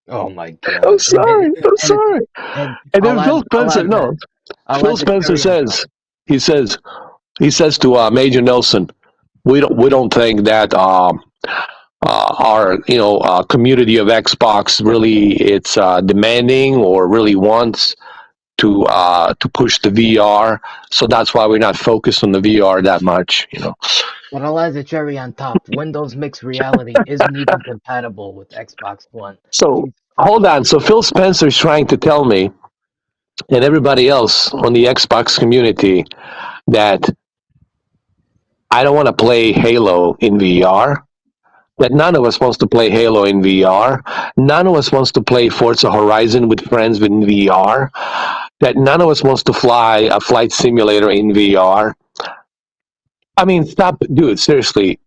oh my god. I'm sorry. I'm And sorry. and And then I'll Phil add, I'll Spencer, add no, that. I'll Phil add the Spencer cherry on top. he says to Major Nelson, we don't think that our community of Xbox really it's demanding or really wants to push the VR. So that's why we're not focused on the VR that much. But I'll add the cherry on top. Windows Mixed Reality isn't even compatible with Xbox One. So hold on. So Phil Spencer's trying to tell me and everybody else on the Xbox community that I don't want to play Halo in VR. That none of us wants to play Halo in VR. None of us wants to play Forza Horizon with friends in VR. That none of us wants to fly a flight simulator in VR. I mean, stop, dude. Seriously,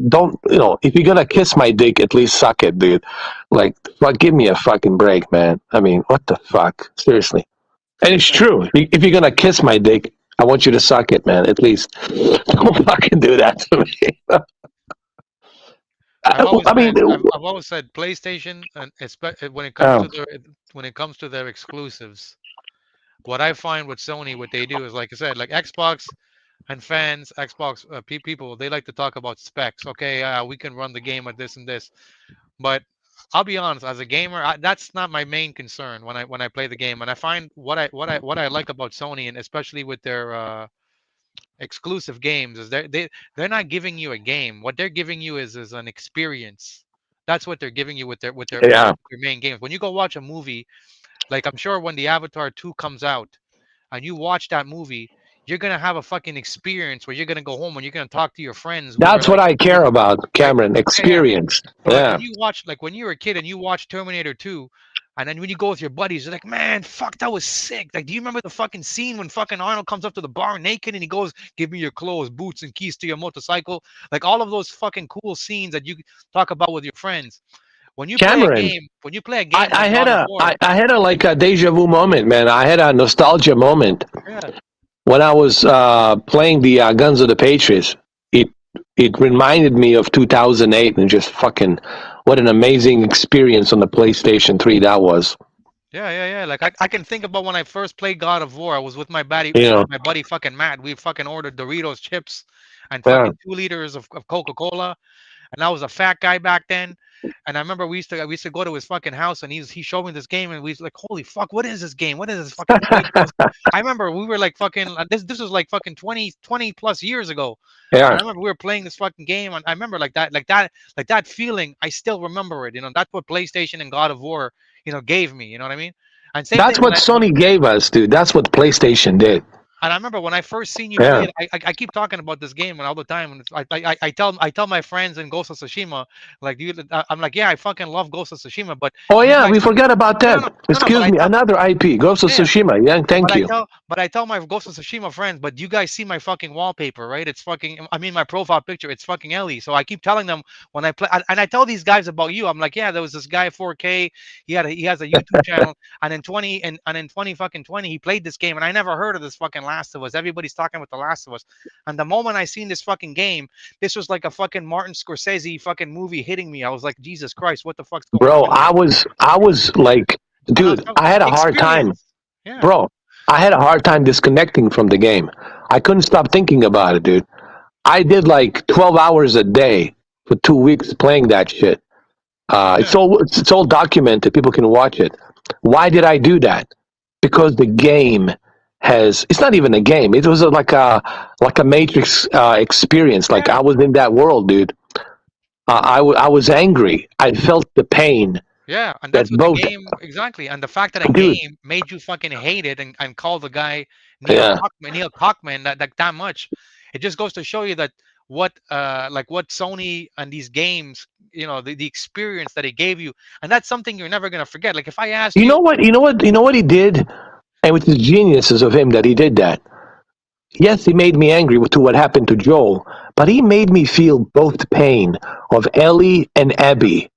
don't if you're gonna kiss my dick, at least suck it, dude. Like, give me a fucking break, man. I mean, what the fuck? Seriously, and it's true. If you're gonna kiss my dick, I want you to suck it, man. At least don't fucking do that to me. I mean, I've always said PlayStation, and when it comes oh, to their exclusives, what I find with Sony, what they do is, like I said, like Xbox and fans, Xbox people, they like to talk about specs. Okay, we can run the game at this and this, but I'll be honest, as a gamer, that's not my main concern when I play the game. And I find what I like about Sony, and especially with their exclusive games, is they're not giving you a game. What they're giving you is an experience. That's what they're giving you with yeah. their main games. When you go watch a movie, like I'm sure when the Avatar 2 comes out and you watch that movie, you're gonna have a fucking experience where you're gonna go home and you're gonna talk to your friends who are That's what like, I care about, right? Cameron. Yeah. Experience. But like Yeah. when you watch, like when you were a kid and you watched Terminator 2, and then when you go with your buddies, you're like, man, fuck, that was sick. Like, do you remember the fucking scene when fucking Arnold comes up to the bar naked and he goes, give me your clothes, boots, and keys to your motorcycle? Like all of those fucking cool scenes that you talk about with your friends. When you play a Cameron, game, like I had God of a War, I had a like a deja vu moment, man. I had a nostalgia moment yeah, when I was playing the Guns of the Patriots. It it reminded me of 2008 and just fucking what an amazing experience on the PlayStation 3 that was. yeah. Like I can think about when I first played God of War. I was with You know, my buddy fucking Matt. We fucking ordered Doritos chips and yeah, fucking 2 liters of Coca-Cola. And I was a fat guy back then. And I remember we used to go to his fucking house, and he showed me this game, and we was like, holy fuck, what is this game? What is this fucking Kratos? I remember we were like fucking this was like fucking 20 plus years ago. And Yeah, I remember we were playing this fucking game, and I remember like that feeling. I still remember it. You know, that's what PlayStation and God of War, gave me. You know what I mean? And same that's thing what Sony gave us, dude. That's what PlayStation did. and I remember when I first seen you play Yeah. it, I keep talking about this game and all the time. And I tell my friends in Ghost of Tsushima, like, dude, I'm like, yeah, I fucking love Ghost of Tsushima, but Oh you yeah, guys, we forgot about no, no, that. no, no, no, but Excuse I me, tell, another IP, Ghost of yeah, Tsushima. Yeah, thank you. but I tell my Ghost of Tsushima friends, but you guys see my fucking wallpaper, right? It's fucking, I mean, my profile picture, it's fucking Ellie. So I keep telling them when I play, and I tell these guys about you. I'm like, yeah, there was this guy 4K. He has a YouTube channel, and in 20 fucking 20, he played this game, and I never heard of this fucking Last of Us. Everybody's talking about the Last of Us, and the moment I seen this fucking game, this was like a fucking Martin Scorsese fucking movie hitting me. I was like, Jesus Christ, what the fuck's going Bro, on here? I was like, And I was dude, I had a hard time. experience. Yeah. Bro, I had a hard time disconnecting from the game. I couldn't stop thinking about it, dude. I did like 12 hours a day for 2 weeks playing that shit. Yeah. It's all documented. People can watch it. Why did I do that? Because the game has. It's not even a game. It was like a Matrix experience. Like Yeah. I was in that world, dude. I was angry. I felt the pain Yeah, and that that's what the both. game exactly. And the fact that a Dude, game made you fucking hate it and call the guy yeah. Neil Cockman that much, it just goes to show you that what Sony and these games, the experience that it gave you, and that's something you're never gonna forget. Like if I asked You you, know what? You know what? You know what he did, and which is geniuses of him that he did that. Yes, he made me angry to what happened to Joel, but he made me feel both the pain of Ellie and Abby,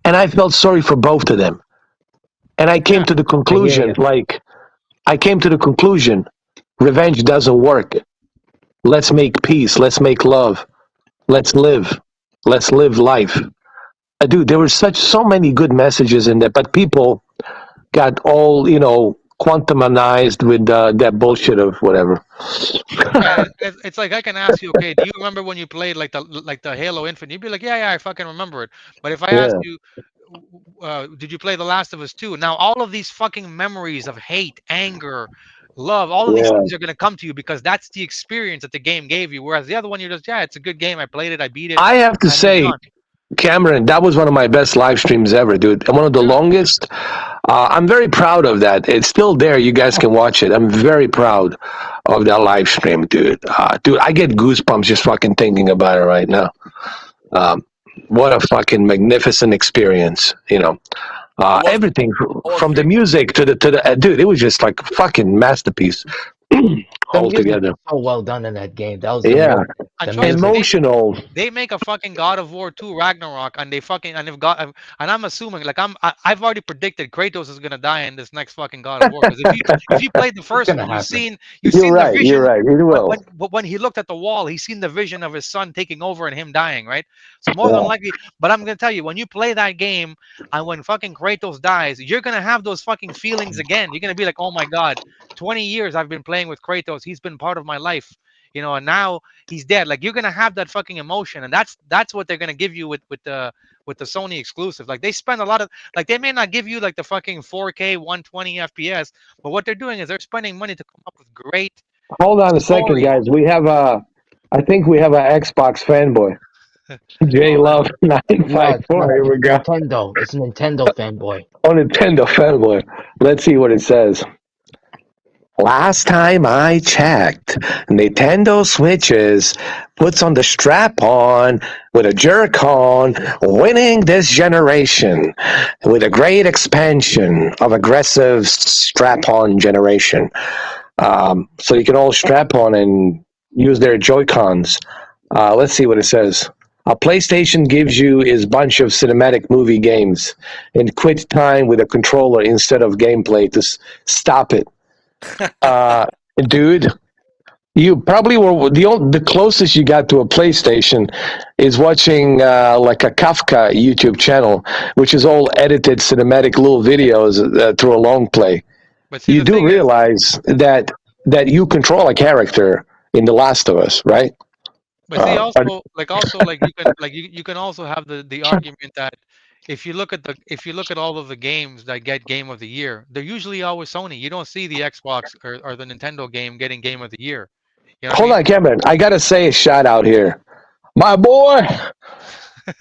and I felt sorry for both of them. And I came yeah, to the I hear conclusion, you. like I came to the conclusion, revenge doesn't work. Let's make peace. Let's make love. Let's live. Let's live life. Dude, there were so many good messages in there, but people got all quantumanized with that bullshit of whatever. yeah. It's like I can ask you, okay, do you remember when you played like the Halo Infinite? You'd be like, yeah, I fucking remember it. But if I asked Yeah, you, did you play The Last of Us 2? Now, all of these fucking memories of hate, anger, love, all of these yeah. things are going to come to you because that's the experience that the game gave you. Whereas the other one, you're just, yeah, it's a good game. I played it, I beat it, I have to I moved say, on. Cameron, that was one of my best live streams ever, dude. And one of the Yeah. longest. I'm very proud of that. It's still there. You guys can watch it. I'm very proud of that live stream, dude. Dude, I get goosebumps just fucking thinking about it right now. Um, what a fucking magnificent experience, It was everything our from the favorite. music to the dude. It was just like fucking masterpiece The music altogether. was so well done in that game. That was Yeah, And the trust me, music. emotional. they make a fucking God of War 2 Ragnarok, and they've got, and I'm assuming, like I've already predicted Kratos is gonna die in this next fucking God of War, because if you played the It's first gonna one, happen. you've You're seen the right. You're vision. right. It will. When he looked at the wall, he's seen the vision of his son taking over and him dying, right? So more than Yeah. likely, but I'm gonna tell you, when you play that game and when fucking Kratos dies, you're gonna have those fucking feelings again. You're gonna be like, oh my god, 20 years I've been playing with Kratos. He's been part of my life, and now he's dead. Like you're gonna have that fucking emotion, and that's what they're gonna give you with the Sony exclusive. Like they spend a lot of, like they may not give you like the fucking 4K 120 FPS, but what they're doing is they're spending money to come up with great Hold on a second, stories. guys. I think we have an Xbox fanboy. J Oh, Love No, 954. Here we go. Nintendo. It's Nintendo fanboy. Oh, Nintendo fanboy. Let's see what it says. Last time I checked, Nintendo Switches puts on the strap on with a jerk on, winning this generation with a great expansion of aggressive strap on generation. So you can all strap on and use their Joy-Cons. Let's see what it says. A PlayStation gives you is bunch of cinematic movie games and quit time with a controller instead of gameplay to stop it. Dude, you probably were the closest you got to a PlayStation is watching like a Kafka YouTube channel, which is all edited cinematic little videos through a long play. but see, You the do thing is, realize that you control a character in The Last of Us, right? but see, Uh, also like you can also have the argument that if you look at all of the games that get Game of the Year, they're usually always Sony. You don't see the Xbox or the Nintendo game getting Game of the Year. You know what I Hold mean? on, Cameron. I gotta say a shout out here. My boy,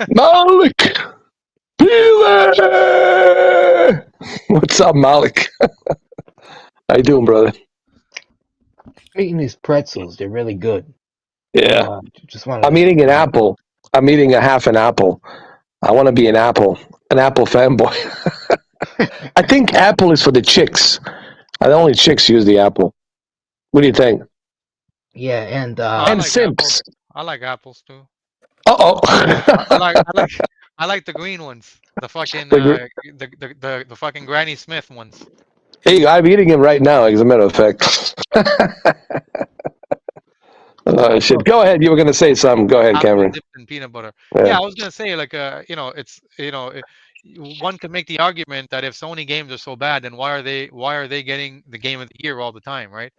Malik Peeler. What's up, Malik? How you doing, brother? Eating these pretzels, they're really good. Yeah. Just wanted I'm to eating an apple. I'm eating a half an apple. I want to be an apple fanboy. I think apple is for the chicks. The only chicks use the apple. What do you think? Yeah, and I And like simps. apples. I like apples too. Uh-oh. I like the green ones. The fucking The the fucking Granny Smith ones. Hey, I'm eating him right now, as a matter of fact. Shit. Go ahead. You were going to say something. Go ahead, Apple Cameron. dipped in peanut butter. Yeah. Yeah, I was gonna say like it's one could make the argument that if Sony games are so bad, then why are they getting the Game of the Year all the time, right?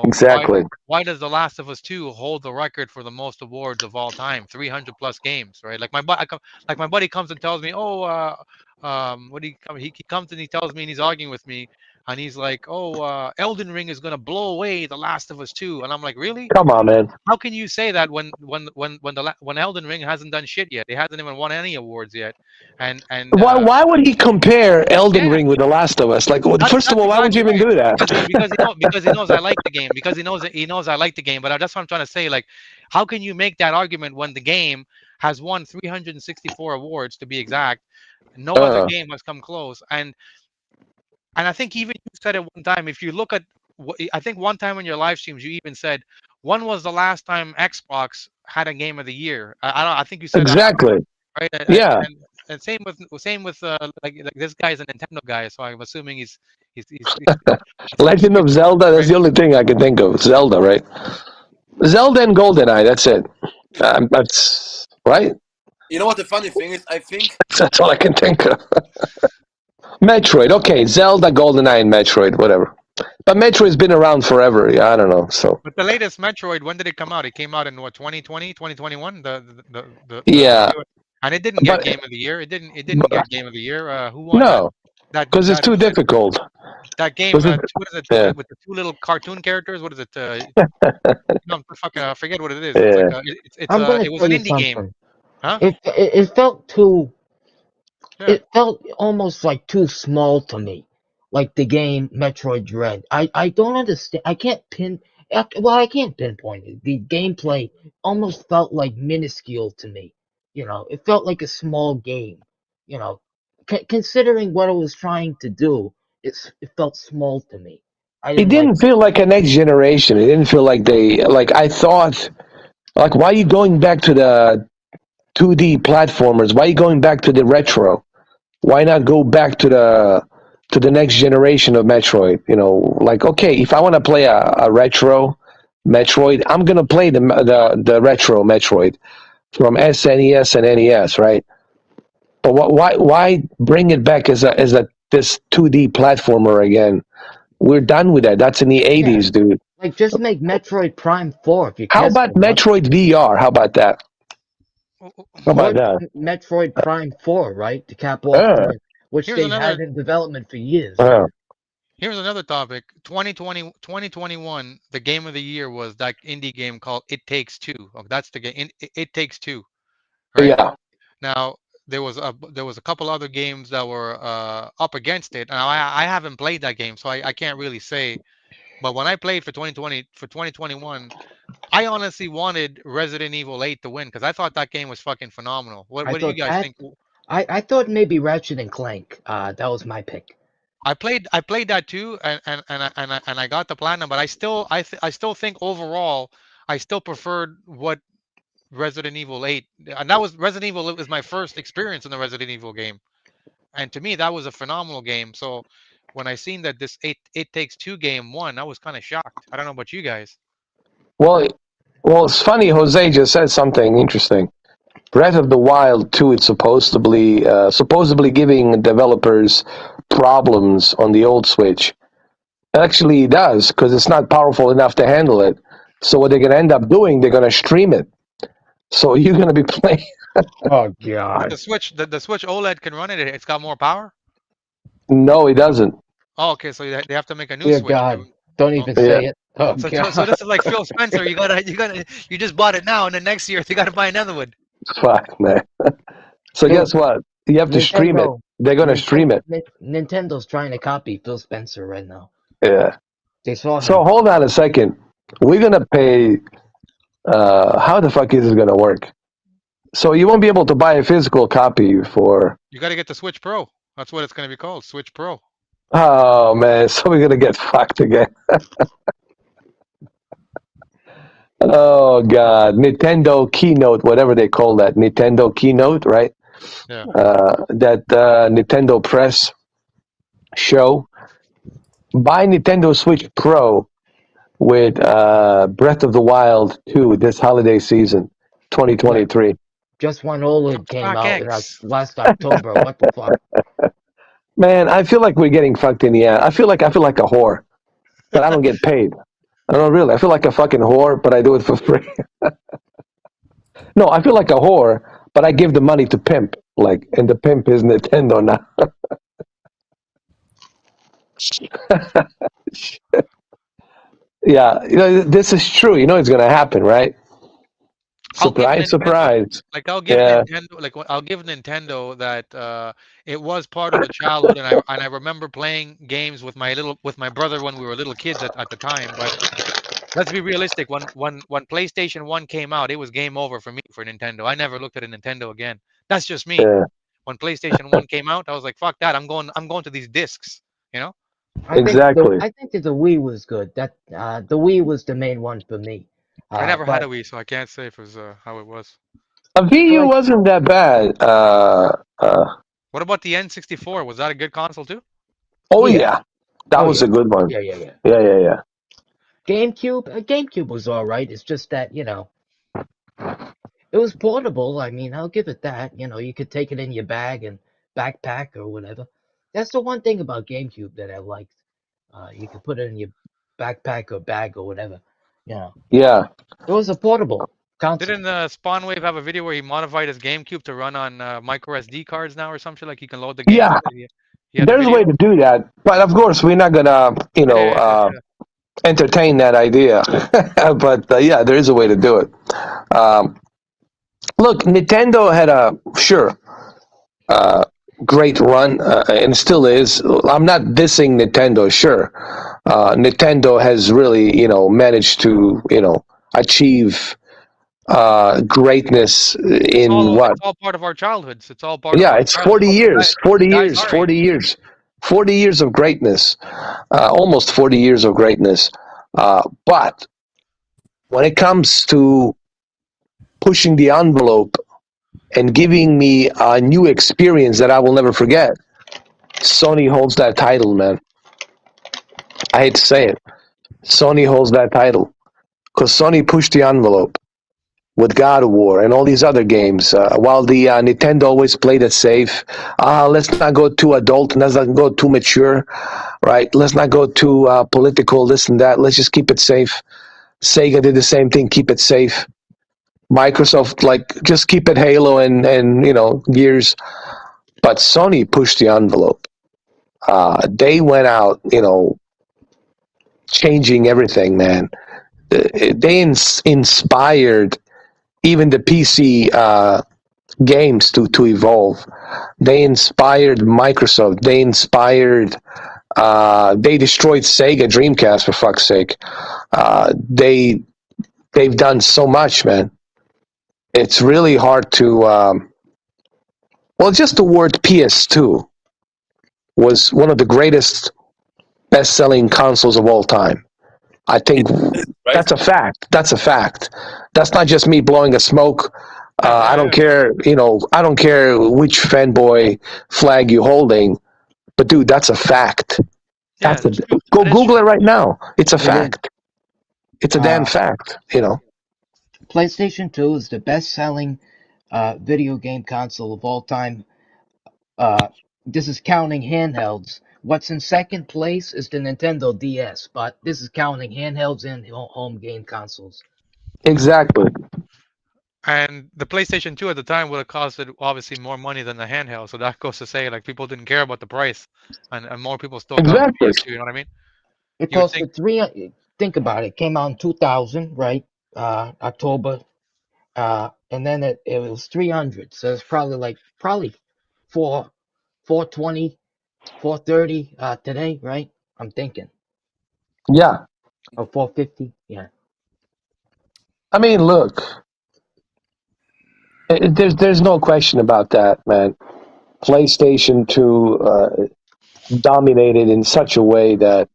Exactly. Why does The Last of Us 2 hold the record for the most awards of all time, 300 plus games, right? Like my buddy comes and tells me, oh, what do he comes and he tells me and he's arguing with me, and he's like, oh, Elden Ring is gonna blow away The Last of Us 2, and I'm like, really? Come on, man. How can you say that when Elden Ring hasn't done shit yet? It hasn't even won any awards yet, and Why would he compare Elden yeah. Ring with The Last of Us? Like, well, first of all, why would you even do that? because he knows I like the game. Because he knows I like the game. But that's what I'm trying to say. Like, how can you make that argument when the game has won 364 awards to be exact? No other game has come close. And I think even you said it one time. If you look at, I think one time in your live streams, you even said, when was the last time Xbox had a Game of the Year? I think you said Exactly. that, right? Yeah. And same with like this guy's a Nintendo guy, so I'm assuming he's Legend of Zelda. That's the only thing I can think of. Zelda, right? Zelda and GoldenEye. That's it. That's right. You know what the funny thing is? I think That's all I can think of. Metroid. Okay, Zelda, GoldenEye, and Metroid. Whatever. But Metroid's been around forever. Yeah, I don't know. So. But the latest Metroid, when did it come out? It came out in what, 2020, 2021? Yeah. And it didn't get Game of the Year. It didn't get Game of the Year. Who won? No, because it's too difficult. That game. Was What it- is it? yeah. With the two little cartoon characters. What is it? No, fucking, I forget what it is. Yeah. It was an indie game. Huh? It felt too. Yeah. It felt almost like too small to me, like the game Metroid Dread. I don't understand. I can't pinpoint it. The gameplay almost felt like minuscule to me. It felt like a small game. Considering what it was trying to do, it felt small to me. It didn't feel like a next generation. It didn't feel like I thought, like, why are you going back to the 2D platformers? Why are you going back to the retro? Why not go back to the next generation of Metroid? Like, okay, if I want to play a retro Metroid, I'm gonna play the retro Metroid from SNES and NES, right? But why bring it back as this 2D platformer again? We're done with that. That's in the 80s, dude. Like, just make Metroid Prime 4 if you can. How about Metroid VR? How about that? How about that? Metroid Prime 4, right? To cap off, which Here's they've another- had in development for years. Here's another topic. 2021, the Game of the Year was that indie game called It Takes Two. Oh, that's the game. It Takes Two. Right? Yeah. Now there was a couple other games that were up against it. Now I haven't played that game, so I can't really say. But when I played for 2021, I honestly wanted Resident Evil 8 to win because I thought that game was fucking phenomenal. What do you guys think? I thought maybe Ratchet and Clank. That was my pick. I played that too, and I got the platinum, but I still think overall I still preferred what Resident Evil 8, and that was Resident Evil. It was my first experience in the Resident Evil game, and to me that was a phenomenal game. So when I seen that this It Takes Two game won, I was kind of shocked. I don't know about you guys. Well, it's funny. Jose just said something interesting. Breath of the Wild 2, it's supposedly giving developers problems on the old Switch. Actually, it does, because it's not powerful enough to handle it. So what they're going to end up doing, they're going to stream it. So you're going to be playing Oh But God. the Switch OLED can run it. It's got more power. No, he doesn't. Oh, okay. So they have to make a new Dear Switch. God. Don't Oh, even Yeah. say it. Oh so God. this is like Phil Spencer. You just bought it now, and then next year you gotta buy another one. Fuck, man. So Dude, guess what? You have to stream it. Nintendo. They're gonna stream it. Nintendo's trying to copy Phil Spencer right now. Yeah. They saw So him. hold on a second. We're gonna pay. How the fuck is this gonna work? So you won't be able to buy a physical copy for. You gotta get the Switch Pro. That's what it's gonna be called, Switch Pro. Oh man, so we're gonna get fucked again. Oh god, Nintendo Keynote, whatever they call that, Nintendo Keynote, right? Yeah. That Nintendo Press show. Buy Nintendo Switch Pro with Breath of the Wild 2 this holiday season, 2023. Just one OLED came Stock out X. last October. What the fuck? Man, I feel like we're getting fucked in the ass. I feel like a whore, but I don't get paid. I don't really. I feel like a fucking whore, but I do it for free. No, I feel like a whore, but I give the money to pimp. Like, and the pimp is Nintendo now. Yeah, this is true. It's gonna happen, right? I'll give Surprise, Nintendo surprise. like I'll give Yeah, Nintendo like I'll give Nintendo that it was part of the childhood, and I remember playing games with my brother when we were little kids at the time. But let's be realistic. When PlayStation 1 came out, it was game over for me for Nintendo. I never looked at a Nintendo again. That's just me. yeah, When PlayStation 1 came out, I was like, fuck that. I'm going to these discs, you know? exactly. I think that the Wii was good. That the Wii was the main one for me. I never had But a Wii, so I can't say if it was how it was. A VU like wasn't that bad. What about the N64? Was that a good console too? Oh yeah, yeah, that oh was yeah, a good one. yeah. Yeah, yeah, yeah. GameCube was all right. It's just that it was portable. I mean, I'll give it that. You could take it in your bag and backpack or whatever. That's the one thing about GameCube that I liked. You could put it in your backpack or bag or whatever. Yeah. It was a portable console. Didn't Spawnwave have a video where he modified his GameCube to run on micro SD cards now or something? Like you can load the games. Yeah, He had the there's a way video. to do that, but of course we're not gonna, Yeah. entertain that idea. But yeah, there is a way to do it. Um, Look, Nintendo had a uh, great run, and still is. I'm not dissing Nintendo. Sure, Nintendo has really, managed to, achieve greatness in what? It's all part of our childhoods. It's all part of Yeah, our it's childhood. 40 years, For 40 guys years, our 40 age. years, 40 years of greatness, almost 40 years of greatness. But when it comes to pushing the envelope and giving me a new experience that I will never forget, Sony holds that title, man. I hate to say it. Sony holds that title because Sony pushed the envelope with God of War and all these other games, while the Nintendo always played it safe. Let's not go too adult, let's not go too mature, right? Let's not go too political, this and that. Let's just keep it safe. Sega did the same thing, keep it safe. Microsoft, like, just keep it Halo and Gears. But Sony pushed the envelope. They went out, changing everything, man. They inspired even the PC games to evolve. They inspired Microsoft. They destroyed Sega Dreamcast, for fuck's sake. They've done so much, man. It's really hard to. Just the word PS2 was one of the greatest best-selling consoles of all time. I think Right? that's a fact. That's a fact. That's not just me blowing a smoke. I don't care. I don't care which fanboy flag you're holding, but dude, that's a fact. Yeah, That's a, it's true. go That is Google true. it right now. It's a It is. fact. It's a damn Uh, fact. PlayStation 2 is the best-selling video game console of all time. This is counting handhelds. What's in second place is the Nintendo DS, but this is counting handhelds and home game consoles. Exactly. And the PlayStation 2 at the time would have costed obviously more money than the handheld. So that goes to say, like, people didn't care about the price, and more people still got the Exactly. PS2. You know what I mean? It You would think, costed three. Think about it. It came out in 2000, right? October. And then it was 300. So it's probably 420, 430 today, right? I'm thinking. Yeah. Or 450. Yeah. I mean, look, there's no question about that, man. PlayStation 2 dominated in such a way that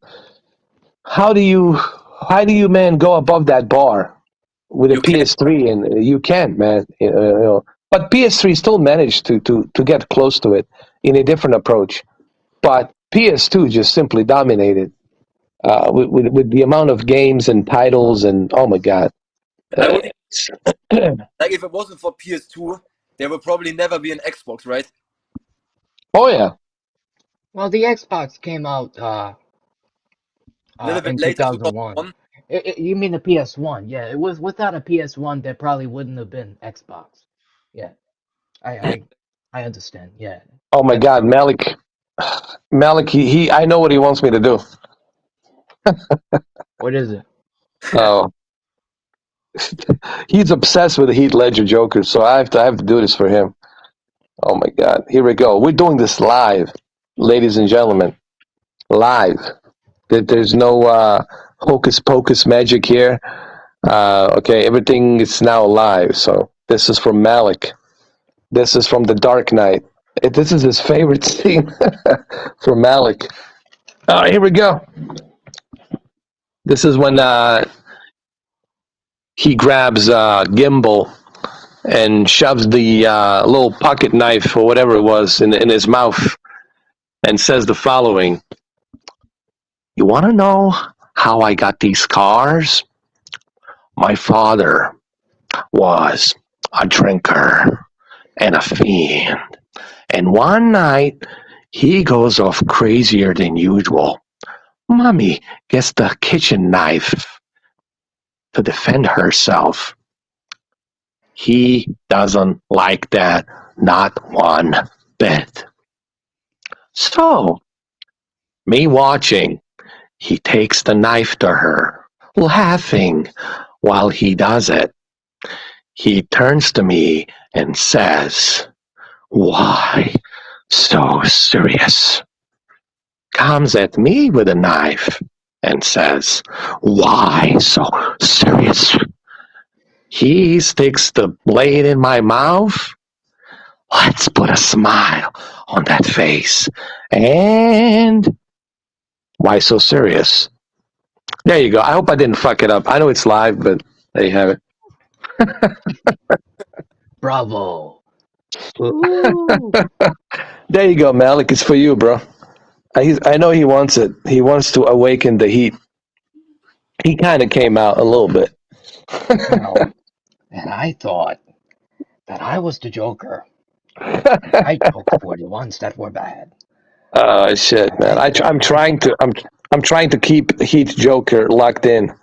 how do you, man, go above that bar with a You can. PS3? And you can't, man. But PS3 still managed to get close to it in a different approach. But PS2 just simply dominated with the amount of games and titles, and oh my god. I would like if it wasn't for PS2, there would probably never be an Xbox, right? Oh yeah. Well, the Xbox came out A little bit in later, 2001. 2001. You mean the PS1? Yeah, it was without a PS1, there probably wouldn't have been Xbox. Yeah, I understand. Yeah. Oh my god, Malik. Malik, he I know what he wants me to do. What is it? Oh. He's obsessed with the Heath Ledger Joker, so I have to do this for him. Oh my god. Here we go. We're doing this live, ladies and gentlemen. Live. There's no hocus pocus magic here. Okay, everything is now live. So this is from Malik. This is from The Dark Knight. This is his favorite scene from Malik. Here we go. This is when he grabs Gimbal and shoves the little pocket knife or whatever it was in his mouth and says the following. You want to know how I got these cars? My father was a drinker and a fiend. And one night, he goes off crazier than usual. Mommy gets the kitchen knife to defend herself. He doesn't like that, not one bit. So, me watching, he takes the knife to her, laughing while he does it. He turns to me and says, "Why so serious?" Comes at me with a knife and says, "Why so serious?" He sticks the blade in my mouth. Let's put a smile on that face. And why so serious? There you go. I hope I didn't fuck it up. I know it's live, but there you have it. Bravo. Ooh. There you go, Malik. It's for you, bro. I know he wants it. He wants to awaken the heat. He kind of came out a little bit. And I thought that I was the Joker. I joked for the ones that were bad. Oh shit, man! I'm trying to keep Heath Joker locked in.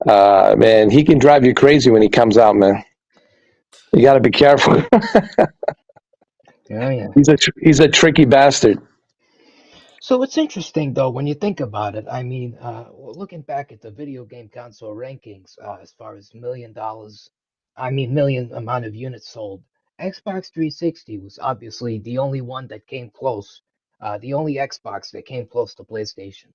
Man, he can drive you crazy when he comes out, man. You got to be careful. Yeah. He's a tricky bastard. So it's interesting though when you think about it. I mean, looking back at the video game console rankings, as far as million amount of units sold, Xbox 360 was obviously the only one that came close. The only Xbox that came close to PlayStation.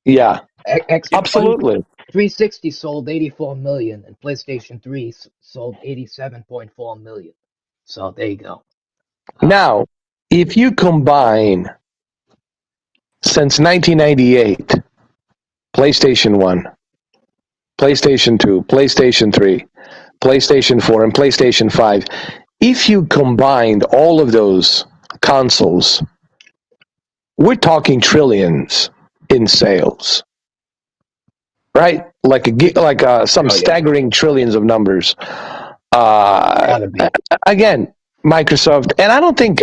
Yeah, Xbox absolutely. 360 sold 84 million, and PlayStation 3 sold 87.4 million. So there you go. Now, if you combine since 1998, PlayStation 1, PlayStation 2, PlayStation 3, PlayStation 4, and PlayStation 5, if you combined all of those consoles, we're talking trillions in sales, right? Like some staggering trillions of numbers. Again, Microsoft, and I don't think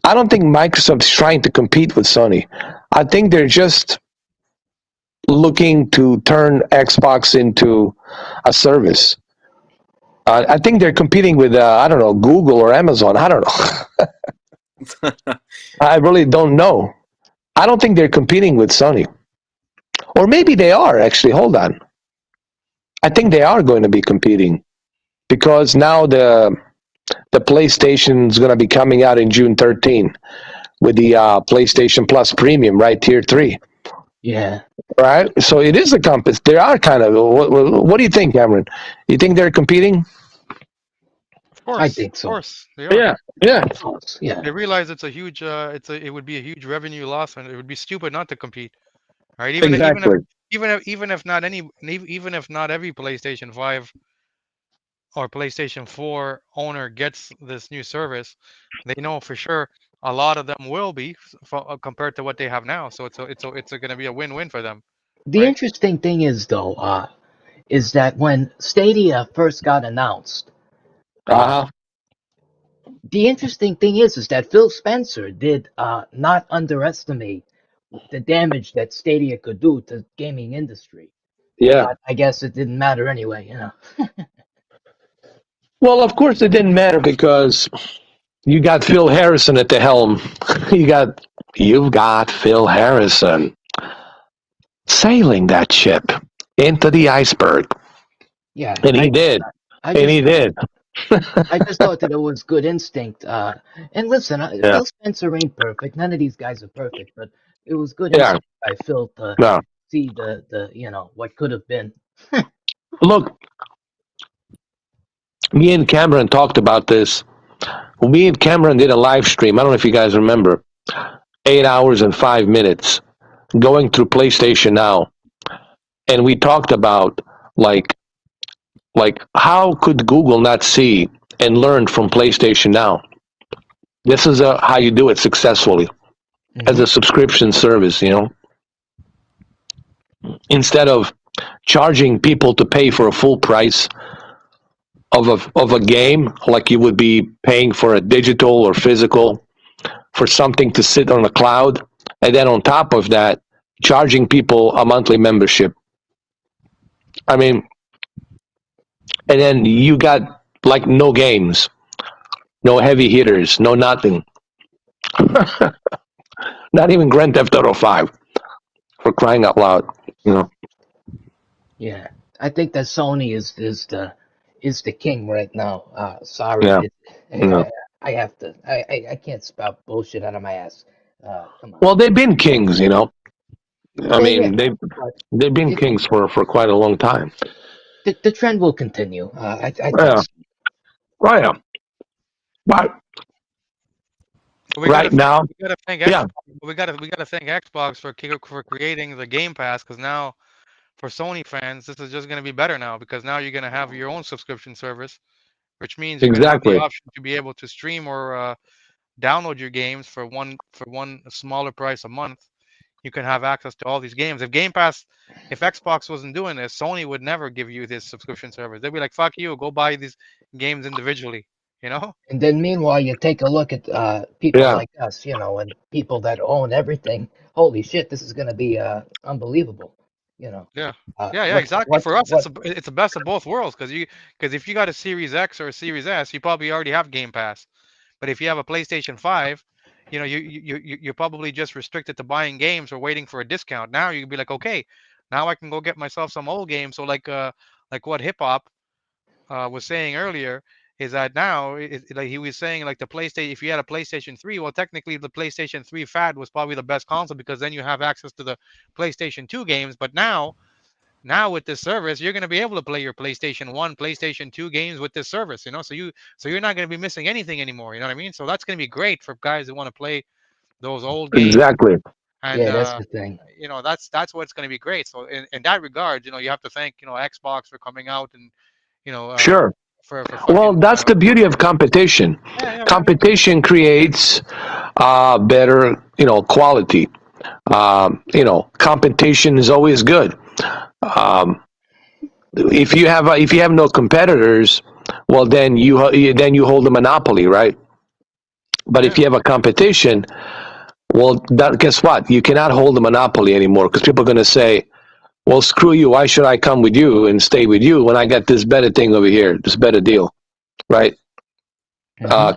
Microsoft's trying to compete with Sony. I think they're just looking to turn Xbox into a service. I think they're competing with I don't know, Google or Amazon. I don't know. I really don't know. I don't think they're competing with Sony, or maybe they are actually. Hold on. I think they are going to be competing because now the PlayStation is going to be coming out in June 13 with the PlayStation Plus Premium, right? Tier 3. Yeah. Right? So it is a compass. They are kind of. What do you think, Cameron? You think they're competing? Of course, I think so. Of course, they are. Yeah. Yeah. They realize it's a huge, it would be a huge revenue loss, and it would be stupid not to compete, right? Exactly. Even if not every PlayStation 5 or PlayStation 4 owner gets this new service, they know for sure a lot of them will be compared to what they have now. So it's going to be a win-win for them, The right? interesting thing is, though, is that when Stadia first got announced, Uh-huh. the interesting thing is that Phil Spencer did not underestimate the damage that Stadia could do to the gaming industry. Yeah. But I guess it didn't matter anyway, you know. Well, of course it didn't matter because you got Phil Harrison at the helm. You've got Phil Harrison sailing that ship into the iceberg. Yeah. And he did. I just thought that it was good instinct. And listen, Phil Spencer ain't perfect. None of these guys are perfect, but it was good instinct by Phil to see the what could have been. Look, me and Cameron talked about this. Me and Cameron did a live stream. I don't know if you guys remember. 8 hours and 5 minutes going through PlayStation Now. And we talked about like how could Google not see and learn from PlayStation Now? This is how you do it successfully as a subscription service, instead of charging people to pay for a full price of a game, like you would be paying for a digital or physical, for something to sit on the cloud, and then on top of that, charging people a monthly membership. I mean, and then you got like no games, no heavy hitters, no nothing. Not even Grand Theft Auto 5, for crying out loud, Yeah, I think that Sony is the king right now. Sorry, Yeah. I have to. I can't spout bullshit out of my ass. Come on. Well, they've been kings, I mean, But they've been kings for quite a long time. the trend will continue. I think Yeah. so. Right. But right now, we gotta thank Xbox. We gotta thank Xbox for creating the Game Pass, because now for Sony fans, this is just gonna be better now, because now you're gonna have your own subscription service, which means you're gonna have the option to be able to stream or download your games for one smaller price a month. You can have access to all these games. If Xbox wasn't doing this, Sony would never give you this subscription service. They'd be like, "Fuck you, go buy these games individually." And then meanwhile, you take a look at people like us, and people that own everything. Holy shit, this is going to be unbelievable, Yeah, exactly. For us, it's the best of both worlds, because if you got a Series X or a Series S, you probably already have Game Pass. But if you have a PlayStation 5, you're probably just restricted to buying games or waiting for a discount. Now you can be like, okay, now I can go get myself some old games. So like what Hip Hop was saying earlier, is that now like he was saying, like the PlayStation, if you had a PlayStation 3, well, technically the PlayStation 3 FAT was probably the best console, because then you have access to the PlayStation 2 games. But now with this service, you're going to be able to play your PlayStation 1, PlayStation 2 games with this service, so you're not going to be missing anything anymore, you know what I mean? So that's going to be great for guys that want to play those old games. Exactly. And that's the thing. That's what's going to be great. So in that regard, you have to thank Xbox for coming out and sure. Well, that's the beauty of competition. Competition creates better, quality. Competition is always good. If you have no competitors, well, then you hold a monopoly, right? But if you have a competition, well, guess what? You cannot hold a monopoly anymore, because people are going to say, Well, screw you. Why should I come with you and stay with you when I got this better thing over here, this better deal, right?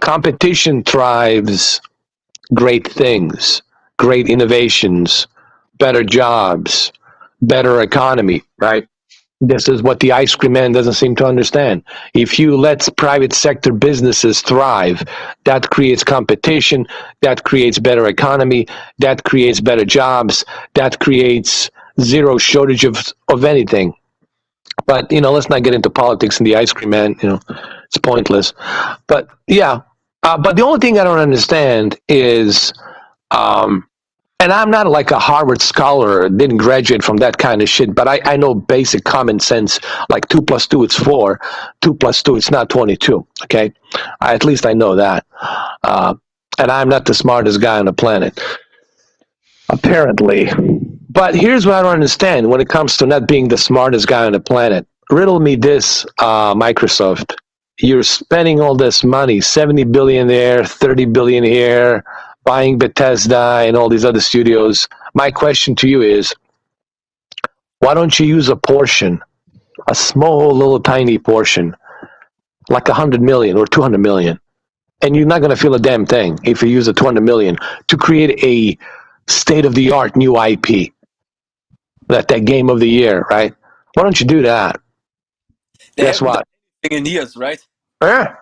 Competition thrives great things, great innovations, better jobs, better economy, right? This is what the ice cream man doesn't seem to understand. If you let private sector businesses thrive, that creates competition, that creates better economy, that creates better jobs, that creates zero shortage of anything. But, let's not get into politics and the ice cream man, it's pointless. But, yeah. But the only thing I don't understand is, and I'm not like a Harvard scholar, didn't graduate from that kind of shit, but I know basic common sense, like 2 + 2, it's 4. 2 + 2, it's not 22, okay? At least I know that. And I'm not the smartest guy on the planet, apparently. But here's what I don't understand when it comes to not being the smartest guy on the planet. Riddle me this, Microsoft. You're spending all this money, $70 billion there, $30 billion here, buying Bethesda and all these other studios. My question to you is, why don't you use a portion, a small little tiny portion, like $100 million or $200 million, and you're not going to feel a damn thing if you use a $200 million to create a state-of-the-art new IP, that game of the year, right? Why don't you do that? Guess what? In years, right? Yeah.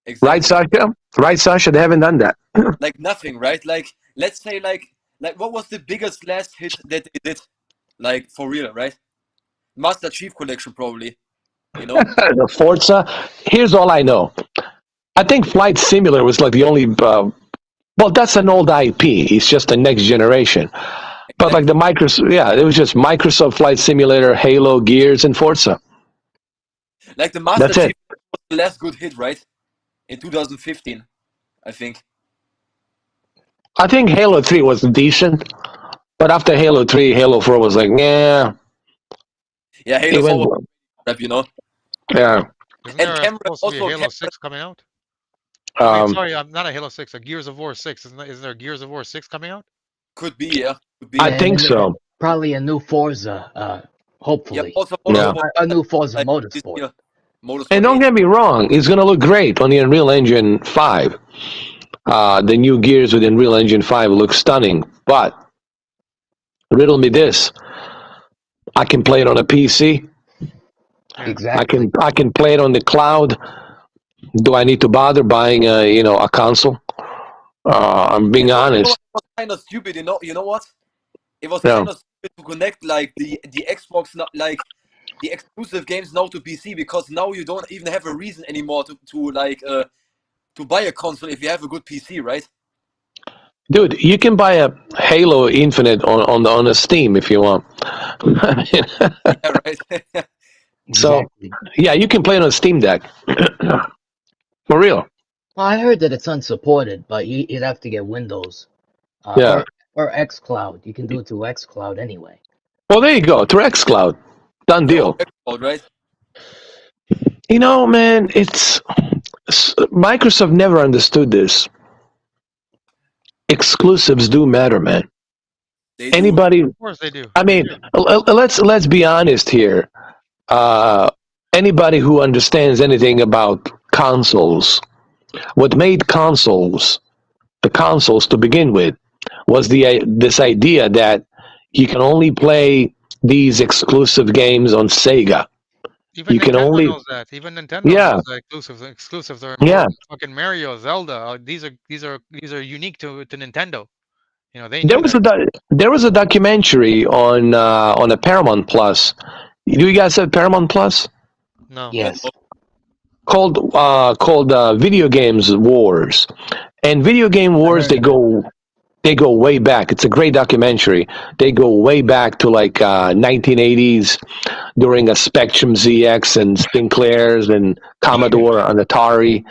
Exactly. Right, Sasha? Right, Sasha? They haven't done that. Like nothing, right? Like, let's say, like what was the biggest last hit that they did? Like, for real, right? Master Chief Collection, probably. The Forza. Here's all I know. I think Flight Simulator was like the only. Well, that's an old IP. It's just the next generation. But like the Microsoft, it was just Microsoft Flight Simulator, Halo, Gears, and Forza. Like the Master That's Chief it. was the last good hit, right? In 2015, I think. I think Halo 3 was decent, but after Halo 3, Halo 4 was like, yeah. Yeah, Halo 4 was crap, Yeah. Isn't there Cameron supposed to be a also Halo Cameron- 6 coming out? I mean, Um, sorry, not a Halo 6, a Gears of War 6. Isn't there a Gears of War 6 coming out? Could be, yeah. Could be. I And think then so. Probably a new Forza, Yeah, hopefully. also Yeah. A new Forza like, this Motorsport. year, Motorsport And don't 8. get me wrong, it's going to look great on the Unreal Engine 5. The new Gears with Unreal Engine 5 looks stunning. But, riddle me this. I can play it on a PC. Exactly. I can play it on the cloud. Do I need to bother buying a console? I'm being honest. It was kind of stupid, you know what? It was Yeah. kind of stupid to connect like the Xbox, like the exclusive games now to PC, because now you don't even have a reason anymore to buy a console if you have a good PC, right? Dude, you can buy a Halo Infinite on a Steam if you want. Yeah, right. So, Exactly. yeah, you can play it on a Steam Deck. For real. Well, I heard that it's unsupported, but you'd have to get Windows. Yeah. Or xCloud. You can do it through xCloud anyway. Well, there you go. Through xCloud. Done deal. Right? Man, Microsoft never understood this. Exclusives do matter, man. They do. Anybody, Of course they do. I mean, let's be honest here. Anybody who understands anything about consoles, what made consoles the consoles to begin with was this idea that you can only play these exclusive games on Sega. Even You can Nintendo only- knows that. Even Nintendo Yeah. knows that exclusives are Yeah. important. Fucking Mario, Zelda. These are unique to Nintendo. They There knew was that. there was a documentary on a Paramount Plus. Do you guys have Paramount Plus? No. Yes. Called Video Games Wars, and Video Game Wars heard they go way back. It's a great documentary. They go way back to like 1980s during a Spectrum ZX and Sinclairs and Commodore and Atari,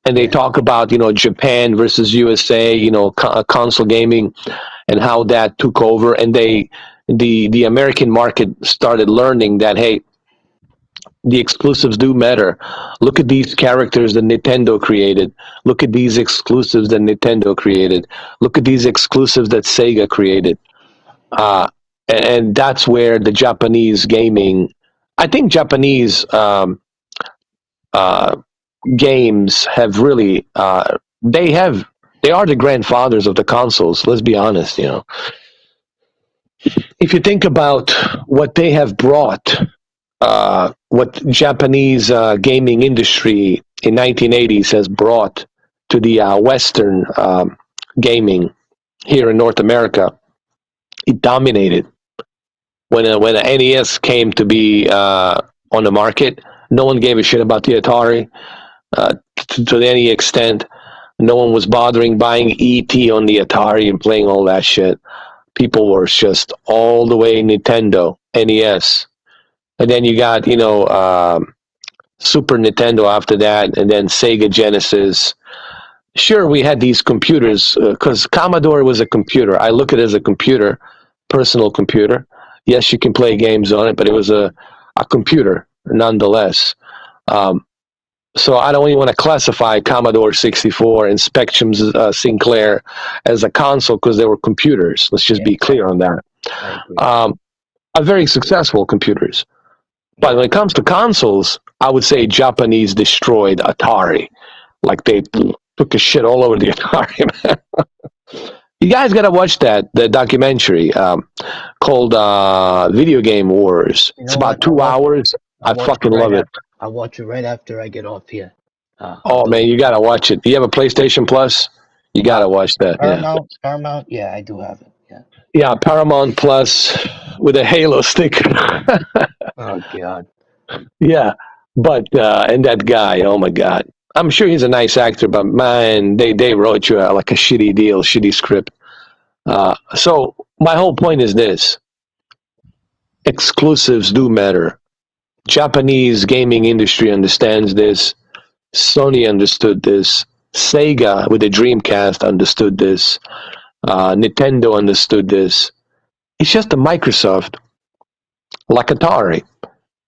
and they talk about Japan versus USA, console gaming, and how that took over, and the American market started learning that, hey, the exclusives do matter. Look at these characters that Nintendo created. Look at these exclusives that Nintendo created. Look at these exclusives that Sega created. and that's where the Japanese gaming. I think Japanese games have really they are the grandfathers of the consoles. Let's be honest. If you think about what they have brought, what Japanese gaming industry in 1980s has brought to the Western gaming here in North America, it dominated. When the NES came to be on the market, no one gave a shit about the Atari to any extent. No one was bothering buying ET on the Atari and playing all that shit. People were just all the way Nintendo, NES. And then you got, Super Nintendo after that, and then Sega Genesis. Sure, we had these computers, because Commodore was a computer. I look at it as a computer, personal computer. Yes, you can play games on it, but it was a computer nonetheless. So I don't even want to classify Commodore 64 and Spectrum Sinclair as a console because they were computers. Let's just be clear on that. Are very successful computers. But when it comes to consoles, I would say Japanese destroyed Atari. Like they took a shit all over the Atari, man. You guys got to watch the documentary called Video Game Wars. It's about 2 hours. I fucking love it. I'll watch it right after I get off here. Oh, man, you got to watch it. Do you have a PlayStation Plus? You got to watch that. Paramount, yeah, I do have it. Yeah. Yeah, Paramount Plus with a Halo sticker. Oh, God. Yeah, but, and that guy, oh my God. I'm sure he's a nice actor, but man, they wrote you like a shitty deal, shitty script. So my whole point is this. Exclusives do matter. Japanese gaming industry understands this. Sony understood this. Sega with the Dreamcast understood this. Nintendo understood this. It's just a Microsoft, like Atari,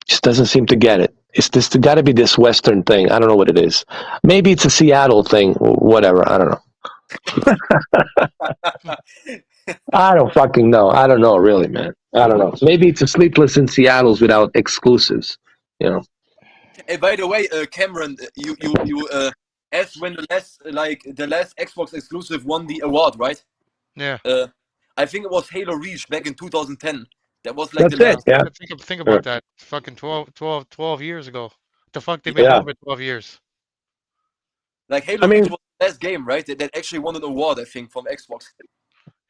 just doesn't seem to get it. It's got to be this Western thing. I don't know what it is. Maybe it's a Seattle thing. Whatever. I don't know. I don't fucking know. I don't know, really, man. I don't know. Maybe it's a sleepless in Seattle's without exclusives. Hey, by the way, Cameron, you asked when the last Xbox exclusive won the award, right? Yeah. I think it was Halo Reach back in 2010. That was like That's the last. Yeah. Think about that. Fucking 12 years ago. The fuck they've been over 12 years. Like Halo Reach was the last game, right? That actually won an award, I think, from Xbox.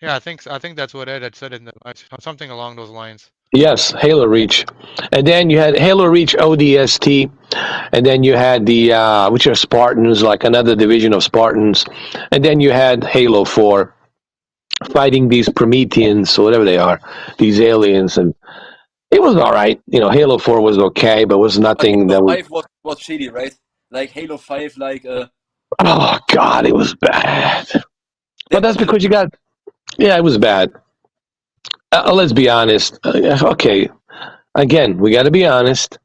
Yeah, I think that's what Ed had said in something along those lines. Yes, Halo Reach. And then you had Halo Reach ODST, and then you had the which are Spartans, like another division of Spartans, and then you had Halo 4 fighting these Prometheans or whatever they are, these aliens, and it was all right. Halo 4 was okay, but was nothing that was. Halo 5 was shitty, right? Like Halo 5, like. Oh God, it was bad. But that's because you got. Yeah, it was bad. Let's be honest. Okay, again, we got to be honest.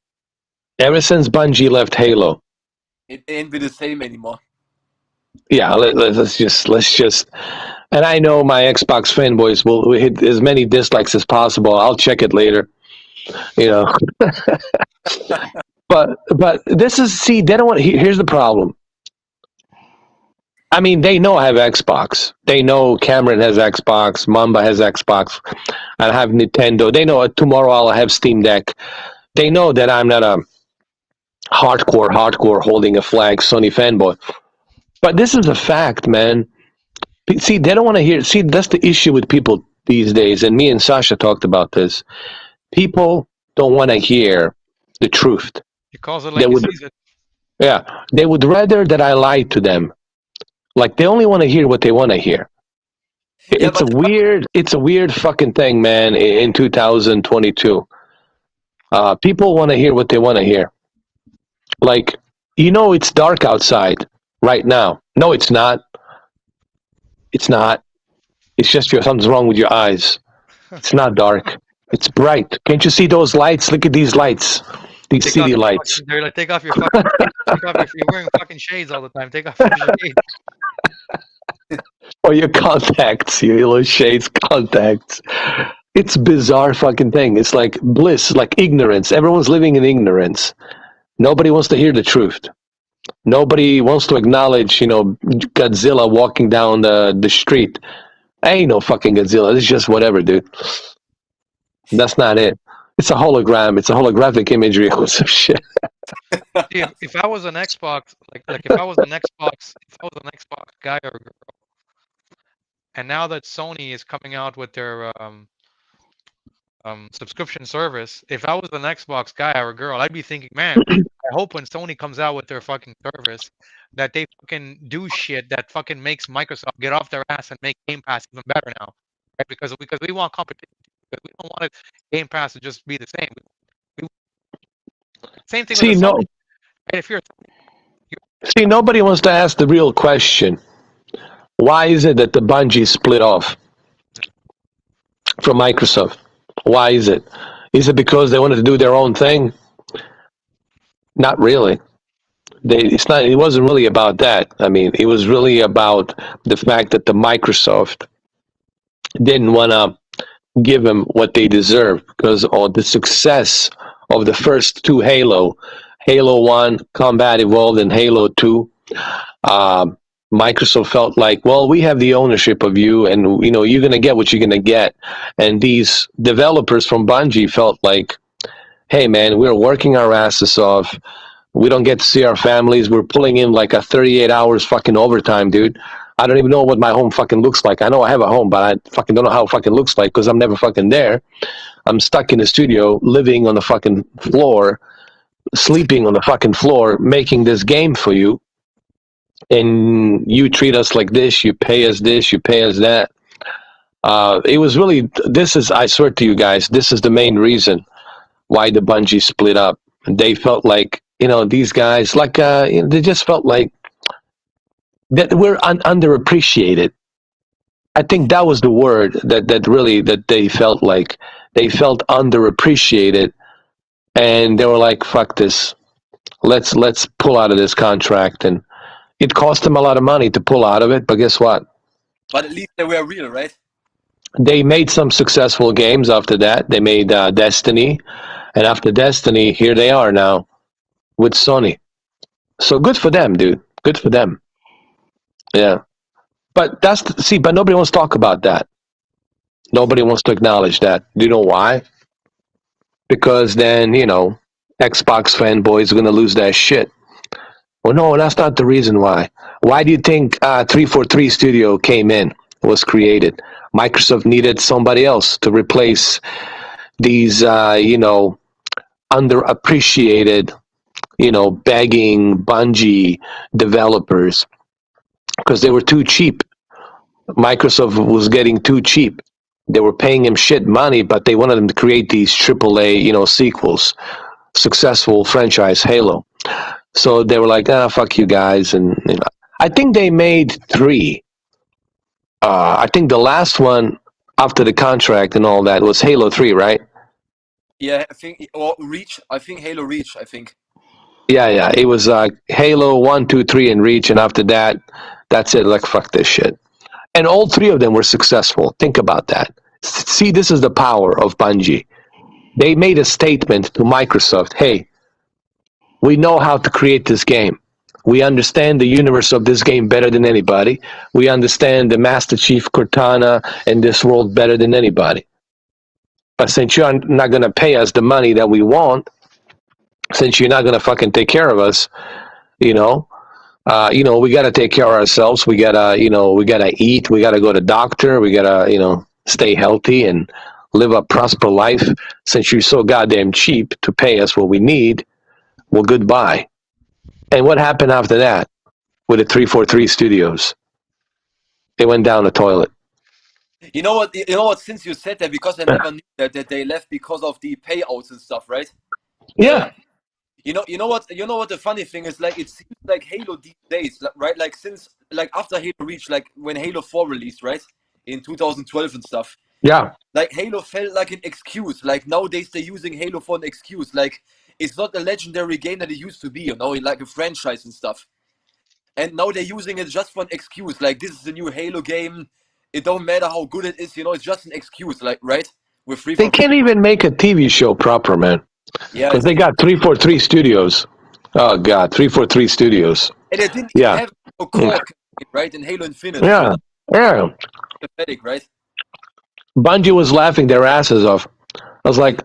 Ever since Bungie left Halo, it ain't been the same anymore. Yeah, let's just. And I know my Xbox fanboys will hit as many dislikes as possible. I'll check it later. But this is they don't want. Here's the problem. I mean, they know I have Xbox. They know Cameron has Xbox. Mamba has Xbox. I have Nintendo. They know tomorrow I'll have Steam Deck. They know that I'm not a hardcore holding a flag Sony fanboy. But this is a fact, man. See, they don't want to hear. See, that's the issue with people these days. And me and Sasha talked about this. People don't want to hear the truth. He calls it like he sees it. Yeah, they would rather that I lie to them. Like they only want to hear what they want to hear. It's a weird fucking thing, man. In 2022, people want to hear what they want to hear. Like, it's dark outside right now. No, it's not. It's not. It's just something's wrong with your eyes. It's not dark. It's bright. Can't you see those lights? Look at these lights. These city lights. They're like, take off your fucking. You're wearing fucking shades all the time. Take off your shades. Or your contacts, your little shades contacts. It's bizarre fucking thing. It's like bliss, like ignorance. Everyone's living in ignorance. Nobody wants to hear the truth. Nobody wants to acknowledge, Godzilla walking down the street. Ain't no fucking Godzilla. It's just whatever, dude. That's not it. It's a hologram. It's a holographic imagery or some shit. See, if I was an Xbox, if I was an Xbox, if I was an Xbox guy or girl, and now that Sony is coming out with their subscription service, if I was an Xbox guy or girl, I'd be thinking, man, I hope when Sony comes out with their fucking service that they fucking do shit that fucking makes Microsoft get off their ass and make Game Pass even better now, right? Because we want competition. Because we don't want Game Pass to just be the same. Same thing See, with the no, Sony. Right? If you're see, nobody wants to ask the real question. Why is it that the Bungie split off from Microsoft? Why is it? Is it because they wanted to do their own thing? Not really. It wasn't really about that. I mean, it was really about the fact that the Microsoft didn't want to give them what they deserve because of the success of the first two Halo 1, Combat Evolved, and Halo 2. Microsoft felt like, well, we have the ownership of you, and you're going to get what you're going to get. And these developers from Bungie felt like, hey, man, we're working our asses off. We don't get to see our families. We're pulling in like a 38 hours fucking overtime, dude. I don't even know what my home fucking looks like. I know I have a home, but I fucking don't know how it fucking looks like because I'm never fucking there. I'm stuck in the studio, living on the fucking floor, sleeping on the fucking floor, making this game for you. And you treat us like this, you pay us this, you pay us that. It was really, I swear to you guys, this is the main reason why the Bungie split up. They felt like, these guys, like, they just felt like that we're underappreciated. I think that was the word that they felt like. They felt underappreciated, and they were like, fuck this. Let's pull out of this contract. And it cost them a lot of money to pull out of it, but guess what? But at least they were real, right? They made some successful games after that. They made Destiny, and after Destiny, here they are now with Sony. So good for them, dude. Good for them. Yeah. But but nobody wants to talk about that. Nobody wants to acknowledge that. Do you know why? Because then, Xbox fanboys are going to lose their shit. Well, no, that's not the reason why. Why do you think 343 Studio came in, was created? Microsoft needed somebody else to replace these, underappreciated, begging Bungie developers because they were too cheap. Microsoft was getting too cheap. They were paying him shit money, but they wanted him to create these AAA, sequels, successful franchise Halo. So they were like, fuck you guys. And I think they made 3. I think the last one after the contract and all that was Halo 3, right? Yeah, I think, or Reach. I think Halo Reach, I think. Yeah. It was Halo 1, 2, 3, and Reach. And after that, that's it. Like, fuck this shit. And all 3 of them were successful. Think about that. See, this is the power of Bungie. They made a statement to Microsoft, hey, we know how to create this game. We understand the universe of this game better than anybody. We understand the Master Chief Cortana and this world better than anybody. But since you're not going to pay us the money that we want, since you're not going to fucking take care of us, we got to take care of ourselves. We got to eat. We got to go to doctor. We got to, stay healthy and live a prosper life. Since you're so goddamn cheap to pay us what we need, well, goodbye. And what happened after that with the 343 Studios? It went down the toilet. You know what? Since you said that, because I never knew that they left because of the payouts and stuff, right? Yeah. You know what the funny thing is, like, it seems like Halo these days, right? Like, since, like, after Halo Reach, like when Halo 4 released, right, in 2012 and stuff. Yeah. Like, Halo felt like an excuse. Like, nowadays they're using Halo for an excuse. Like, it's not a legendary game that it used to be, like a franchise and stuff. And now they're using it just for an excuse. Like, this is the new Halo game. It don't matter how good it is, it's just an excuse, like, right? with They 343. can't even make a TV show proper, man. Yeah, Because they got 343 Studios. Oh God, 343 Studios. and they didn't even Yeah, have a core, right? In Halo Infinite, yeah, so yeah. that's pathetic, right? Bungie was laughing their asses off. I was like,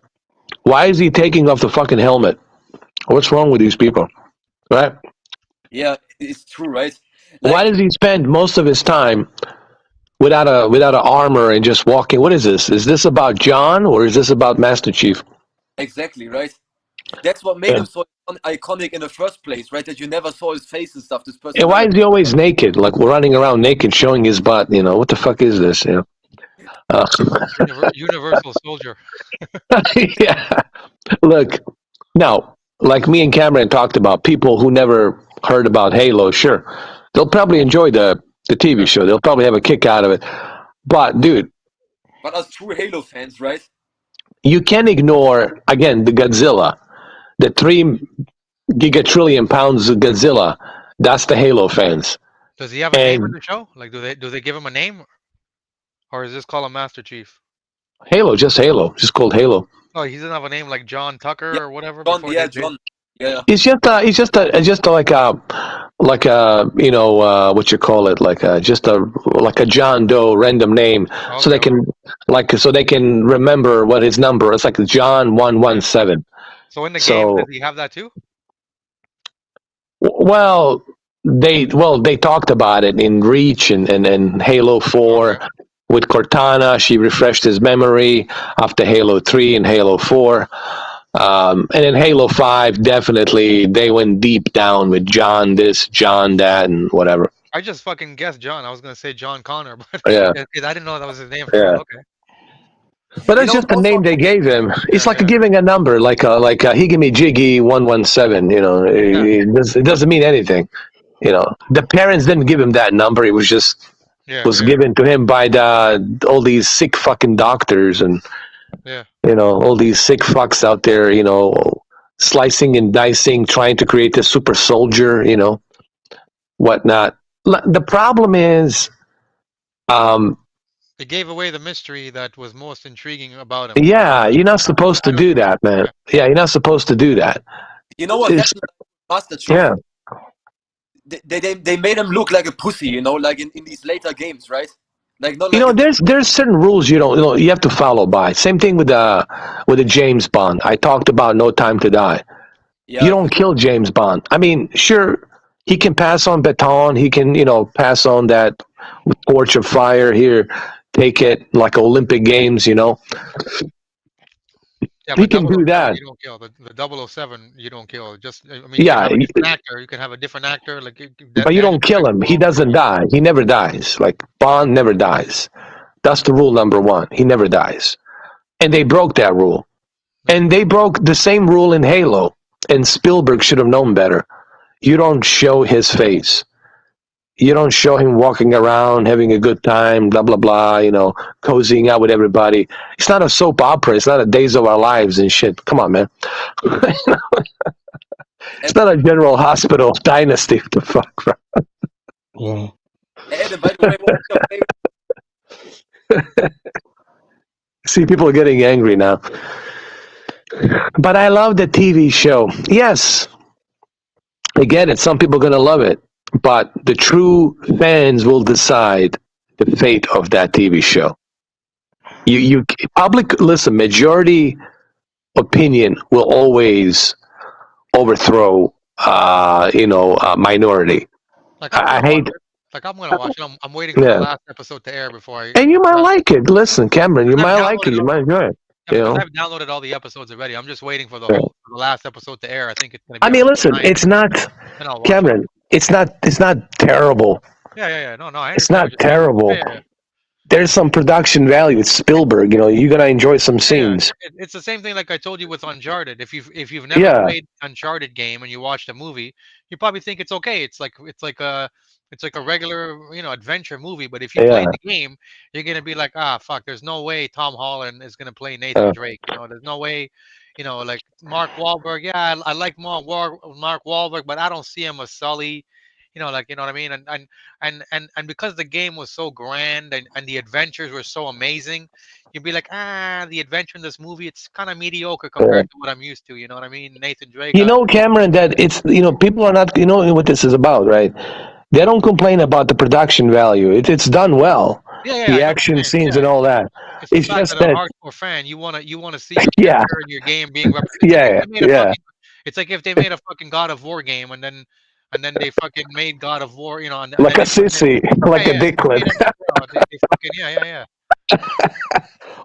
why is he taking off the fucking helmet? What's wrong with these people? Right? Yeah, it's true, right? Why Like does he spend most of his time without a armor and just walking? What is this? Is this about John or is this about Master Chief? exactly, right? That's what made Yeah. him so iconic in the first place, right? That you never saw his face and stuff. This person. And why is he always naked? Like we're running around naked, showing his butt. You know what the fuck is this? You know. Universal Soldier. Yeah. Look, now, like me and Cameron talked about, people who never heard about Halo, sure, they'll probably enjoy the TV show. They'll probably have a kick out of it. But dude, But as true Halo fans, right? you can't ignore again the Godzilla, the 3 gigatrillion pounds of Godzilla. That's the Halo fans. Does he have a name in And the show? Like, do they give him a name, or is this called a Master Chief? Halo, just called Halo. Oh, he doesn't have a name like John Tucker Yeah, or whatever. John. before Yeah, they did? John. Yeah. It's just like a you know what you call it, like a John Doe random name, so they Okay. can remember what his number. It's like John 117. So in the game, So does he have that too? well they talked about it in Reach and Halo 4 Okay. with Cortana. She refreshed his memory after Halo 3 and Halo 4. And in Halo 5, definitely they went deep down with John this, John that, and whatever. I just fucking guessed John. I was gonna say John Connor, but Yeah, I didn't know that was his name. yeah. Okay. But You that's know, just the also, name they gave him. It's Yeah, like yeah. giving a number, like Higgy Jiggy 117. You know, it doesn't mean anything. You know, the parents didn't give him that number. It was just Yeah, was yeah, given to him by all these sick fucking doctors and yeah. you know all these sick fucks out there. You know, slicing and dicing, trying to create a super soldier. You know, whatnot. The problem is, They gave away the mystery that was most intriguing about him. yeah, you're not supposed to do that, man. Yeah, you're not supposed to do that. you know what It's, happened with Master Chief? yeah. They made him look like a pussy, you know, like in these later games, right? Like not You like know, a, there's certain rules you don't you know you have to follow by. Same thing with the James Bond. I talked about No Time to Die. yeah. You don't kill James Bond. I mean, sure, he can pass on baton. He can pass on that torch of fire here. Take it like Olympic Games. You know, Yeah, he but can do 007 that. you don't kill. The 007 you don't kill. Just I mean, Yeah, you can have a different actor. You can have a different actor. Like but you don't kill him. He doesn't die. He never dies. Like Bond never dies. That's the rule number one. He never dies. And they broke that rule. And they broke the same rule in Halo. And Spielberg should have known better. You don't show his face. You don't show him walking around, having a good time, blah, blah, blah, cozying out with everybody. It's not a soap opera. It's not a Days of Our Lives and shit. Come on, man. It's not a General Hospital dynasty. What the fuck, bro? Yeah. And by the way, what was your favorite? See, people are getting angry now. But I love the TV show. Yes, I get it. Some people are going to love it. But the true fans will decide the fate of that TV show. Listen, majority opinion will always overthrow, minority. Like I hate. I'm gonna watch it. I'm waiting for Yeah. the last episode to air before I. And you might like it. Listen, Cameron, you I've might like it. downloaded You might enjoy it. You Because know. I've downloaded all the episodes already. I'm just waiting for the Yeah. for the last episode to air. I think it's gonna be. I mean, on listen, tonight, it's not, and I'll watch it. Cameron. It's not terrible. Yeah. No, I It's understand not what you're saying. terrible. Yeah. There's some production value. It's Spielberg. You're gonna enjoy some scenes. It's the same thing like I told you with Uncharted. If you've never Yeah. played Uncharted game and you watch the movie, you probably think it's okay. It's like a regular adventure movie. But if you play Yeah. the game, you're gonna be like, fuck, there's no way Tom Holland is gonna play Nathan Drake. There's no way. Like Mark Wahlberg. Yeah, I like Mark Wahlberg, but I don't see him as Sully. You know what I mean? And because the game was so grand and the adventures were so amazing, you'd be like, the adventure in this movie, it's kind of mediocre compared to what I'm used to. You know what I mean? Nathan Drake. You know, Cameron, that it's, people are not, what this is about, right? They don't complain about the production value. It's done well. The action scenes and all that. It's just that a hardcore fan, you wanna see your character and your game being represented. It's like if they made a fucking God of War game and then they fucking made God of War, and like a sissy, like a dicklet.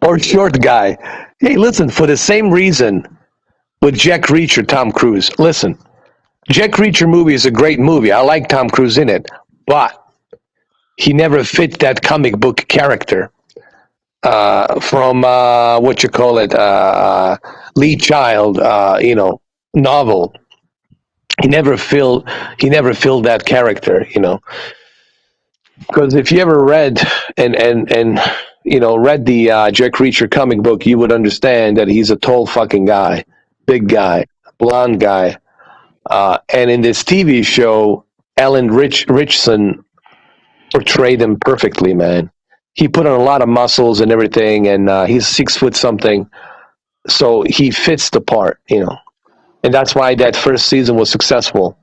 Or short guy. Hey, listen, for the same reason with Jack Reacher, Tom Cruise. Listen, Jack Reacher movie is a great movie. I like Tom Cruise in it, but he never fit that comic book character from Lee Child, novel. He never filled that character, because if you ever read and read the Jack Reacher comic book, you would understand that he's a tall fucking guy, big guy, blonde guy, and in this TV show, Alan Richson portrayed him perfectly, man. He put on a lot of muscles and everything, and he's 6 foot something, so he fits the part, and that's why that first season was successful.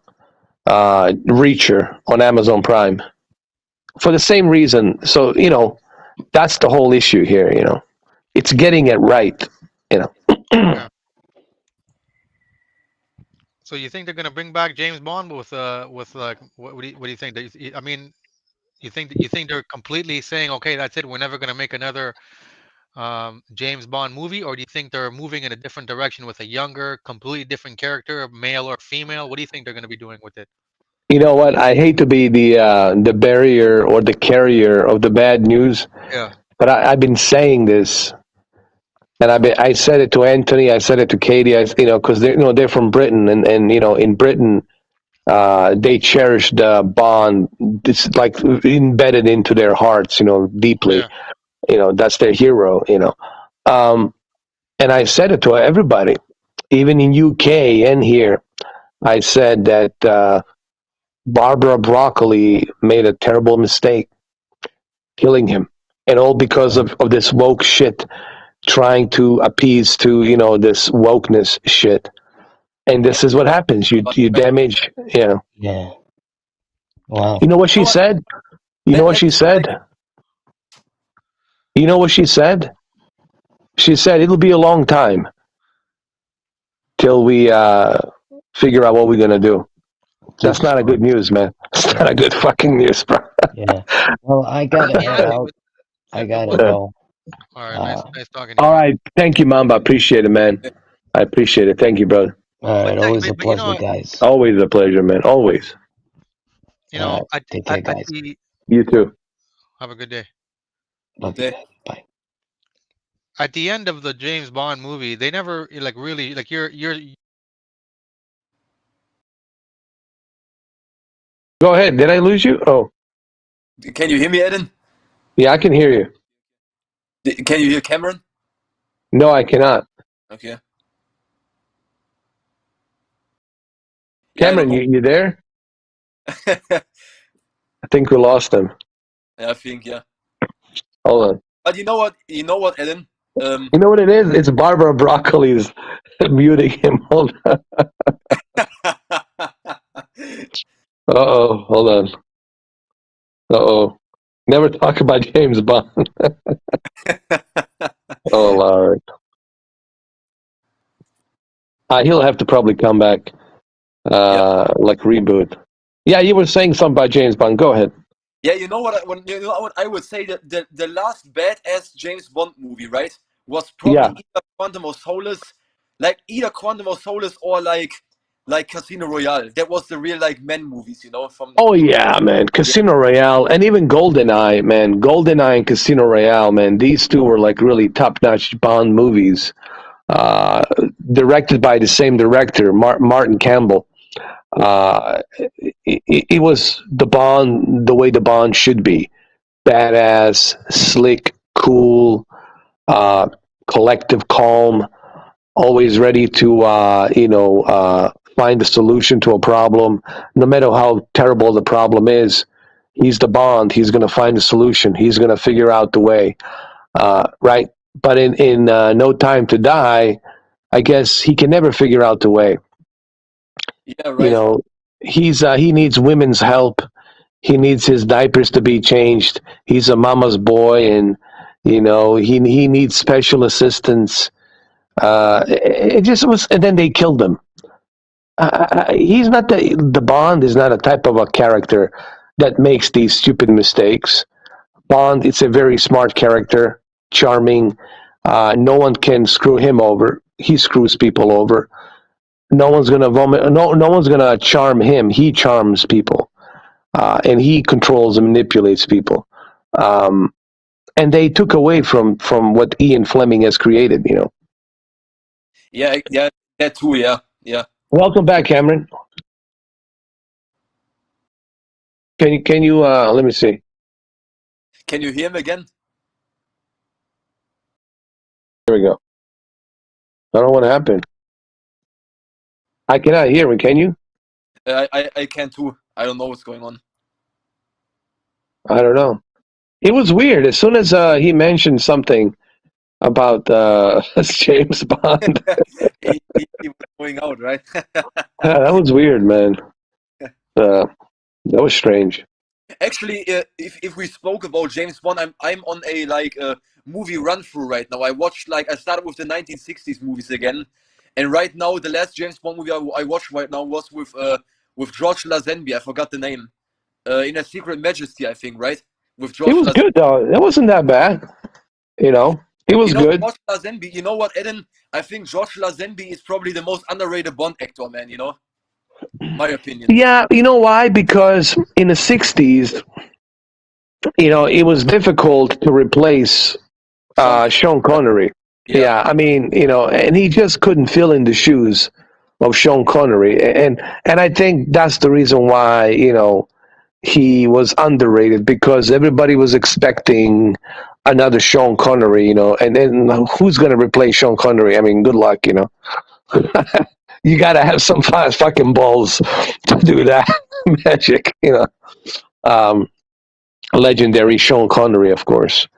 Reacher on Amazon Prime, for the same reason. So that's the whole issue here. It's getting it right. Yeah. So you think they're gonna bring back James Bond with like what do you think? I mean, you think they're completely saying, okay, that's it, we're never gonna make another James Bond movie, or do you think they're moving in a different direction with a younger, completely different character, male or female? What do you think they're gonna be doing with it? You know what? I hate to be the barrier or the carrier of the bad news. Yeah. But I've been saying this, and I said it to Anthony, I said it to Katie, because they're from Britain, and in Britain, they cherish the Bond. It's like embedded into their hearts, deeply. Yeah. That's their hero. And I said it to everybody, even in UK and here. I said that Barbara Broccoli made a terrible mistake killing him, and all because of this woke shit, trying to appease to this wokeness shit. And this is what happens. You damage. Yeah. Wow. You know what she said? You know what she said? You know what she said? She said it'll be a long time till we figure out what we're gonna do. That's not a good news, man. It's not a good fucking news, bro. Yeah. Well, I gotta head out. I gotta go. All right, nice talking to you. All right, thank you, Mamba. Appreciate it, man. I appreciate it. Thank you, brother. All right, always a pleasure, guys. Always a pleasure, man. Always. Take care, guys. You too. Have a good day. Okay. Bye. At the end of the James Bond movie, they never really you're. Go ahead. Did I lose you? Oh. Can you hear me, Eden? Yeah, I can hear you. Can you hear Cameron? No, I cannot. Okay. Cameron, you there? I think we lost him. I think, yeah. Hold on. But you know what, Eden? You know what it is? It's Barbara Broccoli's muting him. Hold on. Uh-oh. Hold on. Uh-oh. Never talk about James Bond. Oh, Lord. He'll have to probably come back. Like reboot. Yeah, you were saying something about James Bond. Go ahead. Yeah, you know what I would say, that the last badass James Bond movie, right, was probably either Quantum of Solace, or like Casino Royale. That was the real men movies, from. Oh yeah, man, Casino Royale, and even GoldenEye, man. GoldenEye and Casino Royale, man. These two were like really top-notch Bond movies, directed by the same director, Martin Campbell. It was the way the Bond should be: badass, slick, cool, collective, calm, always ready to find a solution to a problem, no matter how terrible the problem is. He's the Bond. He's going to find a solution. He's going to figure out the way. Right? but in No Time to Die, I guess he can never figure out the way. Yeah, You right. know, he needs women's help. He needs his diapers to be changed. He's a mama's boy, and he needs special assistance. It just was, and then they killed him. He's not the Bond is not a type of a character that makes these stupid mistakes. Bond, it's a very smart character, charming. No one can screw him over. He screws people over. No one's gonna vomit. No one's gonna charm him. He charms people, and he controls and manipulates people. Um, and they took away from what Ian Fleming has created. Yeah, that too. Yeah. Welcome back, Cameron. Can you let me see. Can you hear him again? There we go. I don't know what happened. I cannot hear him. Can you? I can too. I don't know what's going on. I don't know. It was weird. As soon as he mentioned something about James Bond, he was going out, right? that was weird, man. That was strange. Actually, if we spoke about James Bond, I'm on a movie run through right now. I started with the 1960s movies again, and right now the last James Bond movie I watched right now was with George Lazenby. I forgot the name. In A Secret Majesty, I think, right? With George. It was good though. It wasn't that bad. It was good. George Lazenby. You know what, Eden? I think George Lazenby is probably the most underrated Bond actor, man. My opinion. Yeah, you know why? Because in the 60s, it was difficult to replace Sean Connery. Yeah, I mean, and he just couldn't fill in the shoes of Sean Connery, and I think that's the reason why he was underrated, because everybody was expecting another Sean Connery, and then who's going to replace Sean Connery? I mean, good luck, You got to have some fucking balls to do that magic, legendary Sean Connery, of course.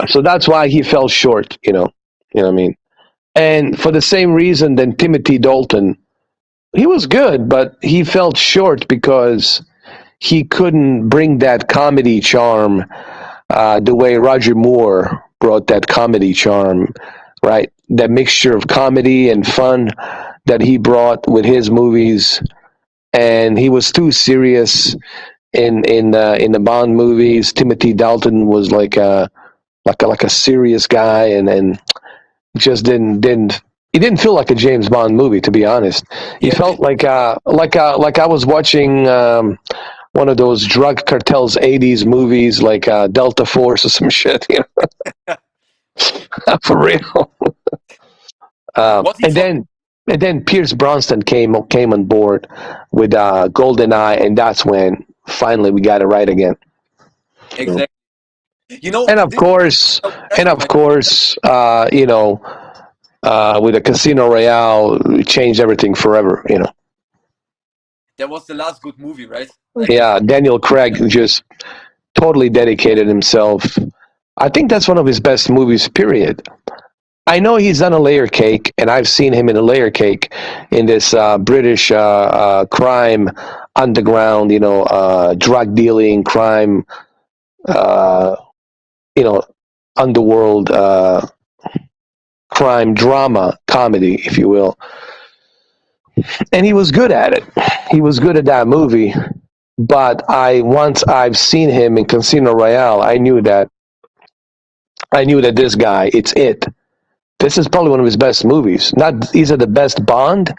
So that's why he fell short, you know what I mean? And for the same reason, then Timothy Dalton, he was good, but he fell short because he couldn't bring that comedy charm the way Roger Moore brought that comedy charm, right? That mixture of comedy and fun that he brought with his movies, and he was too serious in the Bond movies. Timothy Dalton was like a serious guy, and just didn't. It didn't feel like a James Bond movie, to be honest. He felt like I was watching one of those drug cartels '80s movies, like Delta Force or some shit. For real. And then Pierce Brosnan came on board with GoldenEye, and that's when finally we got it right again. Exactly. And of course, with the Casino Royale, it changed everything forever. That was the last good movie, right? Yeah, Daniel Craig just totally dedicated himself. I think that's one of his best movies, period. I know he's done a Layer Cake, and I've seen him in a Layer Cake in this British crime underground, drug dealing crime, underworld crime drama comedy, if you will. And he was good at it. He was good at that movie. But once I've seen him in Casino Royale, I knew that this guy, it's it. This is probably one of his best movies. Not these are the best Bond.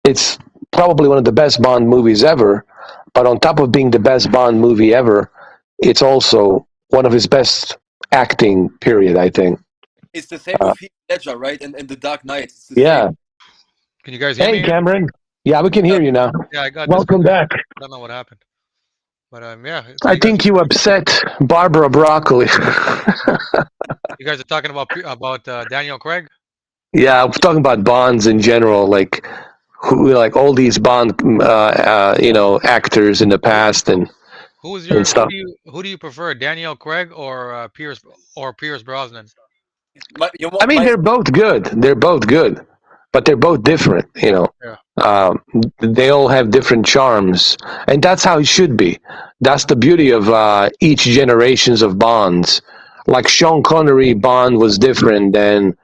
It's probably one of the best Bond movies ever. But on top of being the best Bond movie ever, it's also one of his best acting, period, I think. It's the same with Heath Ledger, right? And The Dark Knight. Yeah. Same. Can you guys hear me? Hey, Cameron. Yeah, we can hear you now. Yeah, I got. Welcome back. I don't know what happened, but yeah. I think you upset Barbara Broccoli. You guys are talking about Daniel Craig. Yeah, I'm talking about Bonds in general, like all these Bond, actors in the past, and Who's and stuff. who do you prefer, Daniel Craig or Pierce Brosnan? I mean, they're both good. They're both good, but they're both different. Yeah. They all have different charms, and that's how it should be. That's the beauty of each generations of Bonds. Like Sean Connery Bond was different than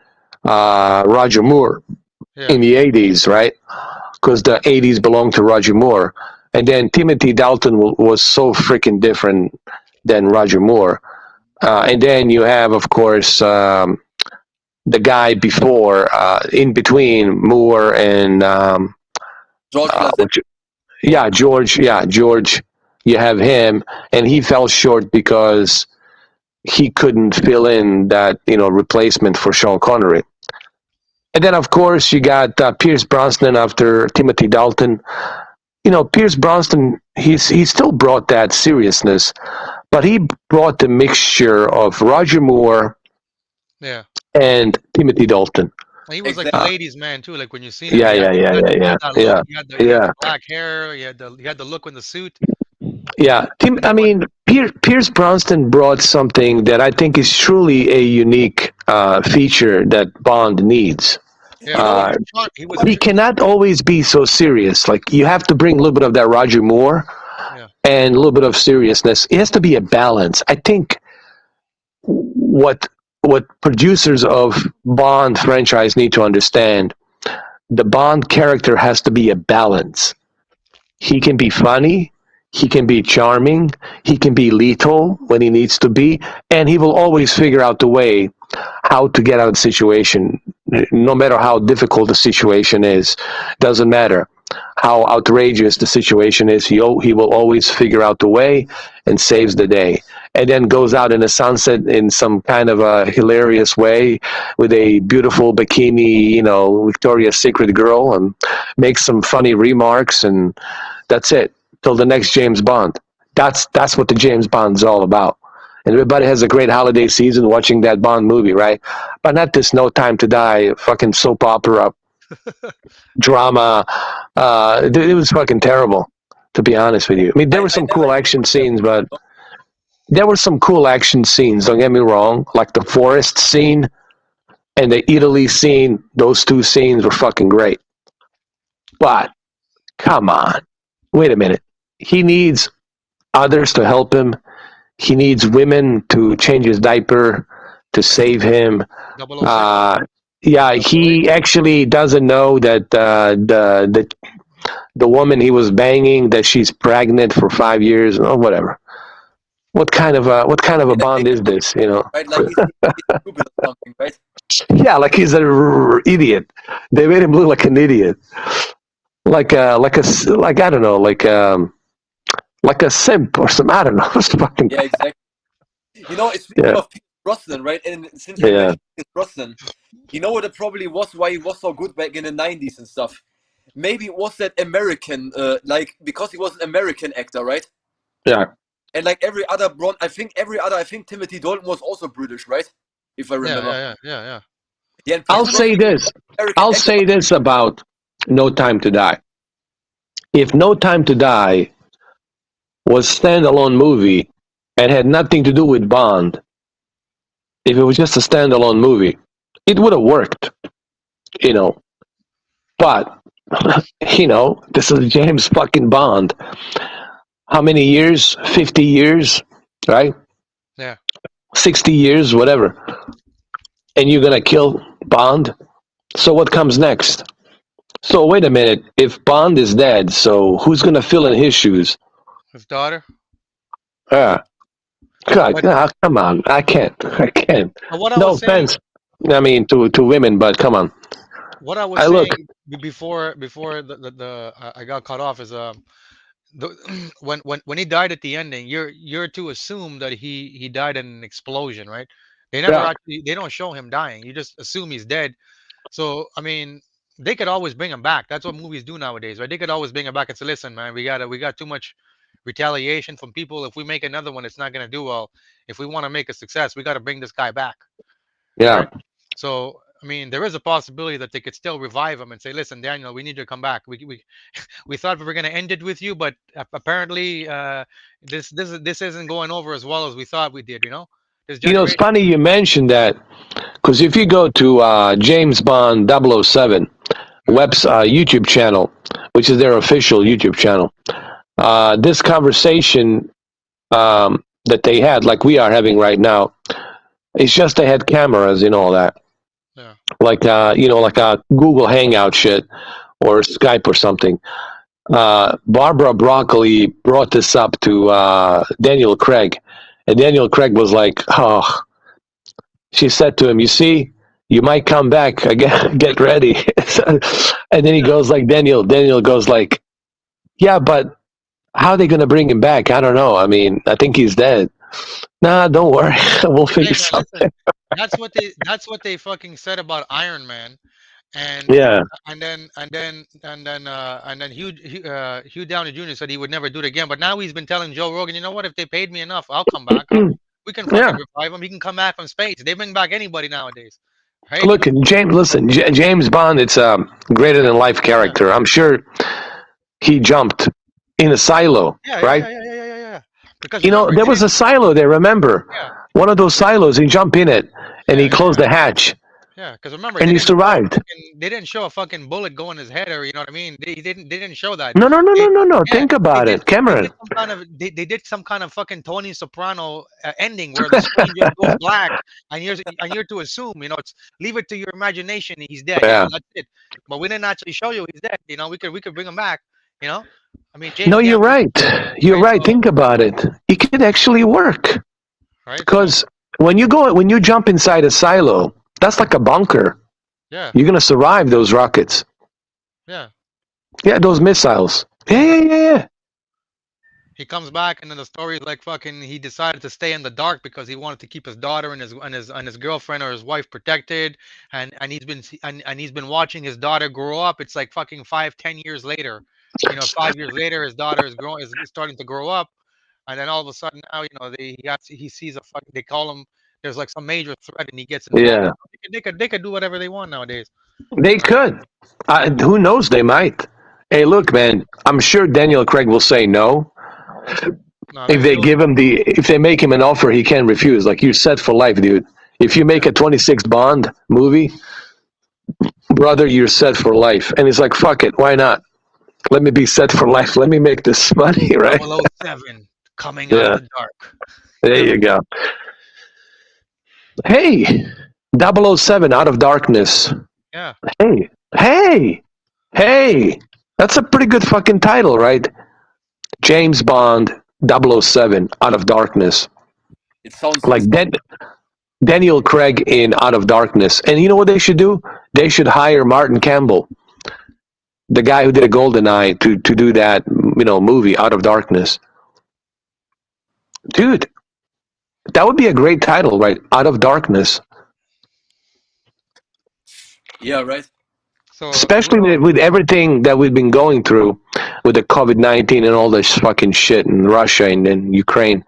Roger Moore Yeah. in the '80s, right? Because the '80s belonged to Roger Moore, and then Timothy Dalton was so freaking different than Roger Moore. And then you have, of course, the guy before, in between Moore and George Lazenby. George. You have him, and he fell short because he couldn't fill in that replacement for Sean Connery. And then, of course, you got Pierce Brosnan after Timothy Dalton. Pierce Brosnan, he still brought that seriousness, but he brought the mixture of Roger Moore Yeah. and Timothy Dalton. And he was like the Exactly. ladies' man too. Like when you see him, Yeah, he had that look, he had yeah. the black hair, he had the look in the suit. Yeah, I mean, Pierce Brosnan brought something that I think is truly a unique feature that Bond needs. Yeah. He was He cannot always be so serious. Like, you have to bring a little bit of that Roger Moore Yeah. and a little bit of seriousness. It has to be a balance. I think what producers of Bond franchise need to understand, the Bond character has to be a balance. He can be funny, he can be charming, he can be lethal when he needs to be, and he will always figure out the way how to get out of the situation, no matter how difficult the situation is. Doesn't matter how outrageous the situation is, he will always figure out the way and saves the day, and then goes out in the sunset in some kind of a hilarious way with a beautiful bikini, Victoria's Secret girl, and makes some funny remarks, and that's it till the next James Bond. That's what the James Bond's all about. And everybody has a great holiday season watching that Bond movie, right? But not this No Time to Die fucking soap opera drama. It was fucking terrible, to be honest with you. I mean, there were some cool action scenes, but there were some cool action scenes, don't get me wrong, like the forest scene and the Italy scene. Those two scenes were fucking great. But, come on. Wait a minute. He needs others to help him. He needs women to change his diaper, to save him. 006. Yeah, he actually doesn't know that the woman he was banging, that she's pregnant for 5 years or whatever. What kind of a Bond is this? Right, like he's stupid or something, right? Yeah, like he's an idiot. They made him look like an idiot, like I don't know, like a simp or some. I don't know. It's fucking. Yeah, exactly. It's speaking of Pierce Brosnan, right? And since you mentioned Pierce Brosnan, what it probably was why he was so good back in the 90s and stuff. Maybe it was that American, because he was an American actor, right? Yeah. And like every other Bond, I think Timothy Dalton was also British, right? If I remember. Yeah. Yeah, and I'll Pierce say Brosnan, this. American I'll actor. say this about No Time to Die. If No Time to Die was standalone movie and had nothing to do with Bond, if it was just a standalone movie, it would have worked, But, this is James fucking Bond. How many years? 50 years, right? Yeah. 60 years, whatever. And you're going to kill Bond? So what comes next? So wait a minute. If Bond is dead, so who's going to fill in his shoes? His daughter. God, come on. I can't. No offense. I mean, to women, but come on. What I was saying before I got cut off is when he died at the ending, you're to assume that he died in an explosion, right? They never they don't show him dying. You just assume he's dead. So I mean, they could always bring him back. That's what movies do nowadays, right? They could always bring him back and say, "Listen, man, we got too much retaliation from people. If we make another one, it's not gonna do well. If we want to make a success, we got to bring this guy back." Yeah. Right? So I mean, there is a possibility that they could still revive him and say, "Listen, Daniel, we need you to come back. We thought we were going to end it with you, but apparently this isn't going over as well as we thought we did." This it's funny you mentioned that, Because if you go to James Bond 007 YouTube channel, which is their official YouTube channel, this conversation that they had, like we are having right now, it's just they had cameras and all that. Yeah. Like like a Google Hangout shit or Skype or something. Barbara Broccoli brought this up to Daniel Craig, and Daniel Craig was like, "Oh," she said to him, "You see, you might come back again. Get ready." And then he goes like, Daniel goes like, "Yeah, but how are they going to bring him back? I don't know. I mean, I think he's dead." Nah, don't worry. We'll Hey figure man, something. listen, that's what they fucking said about Iron Man, and Yeah. and then Hugh Downey Jr. said he would never do it again. But now he's been telling Joe Rogan, you know what? If they paid me enough, I'll come back. We can Yeah. fucking revive him. He can come back from space. They bring back anybody nowadays, right? Look, James. Listen, James Bond. It's a greater than life character. I'm sure he jumped in a silo, Yeah, right? yeah. Because You know, remember, there was a silo there. Remember, yeah, one of those silos. He jumped in it and he closed the hatch, yeah. Because remember, and he survived. they didn't show a fucking bullet go in his head, or you know what I mean. They didn't show that. No. They, yeah, Think about it, Cameron. they did some kind of fucking Tony Soprano ending where the screen just goes black, and you're to assume, it's leave it to your imagination. He's dead. Yeah. That's it. But we didn't actually show you he's dead. We could bring him back. I mean, James No, you're Cameron, right. You're right? right. Think about it. It could actually work Right? because when you jump inside a silo, that's like a bunker. Yeah, You're gonna survive those rockets. yeah. Yeah, those missiles. Yeah. He comes back, and then the story is like fucking. He decided to stay in the dark because he wanted to keep his daughter and his girlfriend or his wife protected, and he's been watching his daughter grow up. It's like fucking 5-10 years later. 5 years later, his daughter is starting to grow up, and then all of a sudden now, he sees a fucking. They call him. There's like some major threat, and he gets involved. Yeah. They could do whatever they want nowadays. They could. Who knows? They might. Hey, look, man. I'm sure Daniel Craig will say no. No, If they give him if they make him an offer, he can't refuse. Like, you're set for life, dude. If you make a 26 Bond movie, brother, you're set for life. And he's like, fuck it, why not? Let me be set for life. Let me make this money, right? 007 coming out of the dark. There you go. Hey, 007 Out of Darkness. Yeah. Hey. That's a pretty good fucking title, right? James Bond 007 Out of Darkness. It sounds Like Daniel Craig in Out of Darkness. And you know what they should do? They should hire Martin Campbell, the guy who did a GoldenEye, to do that, movie Out of Darkness. Dude, that would be a great title, right? Out of Darkness. Yeah, right. So Especially with everything that we've been going through with the COVID-19 and all this fucking shit in Russia and Ukraine.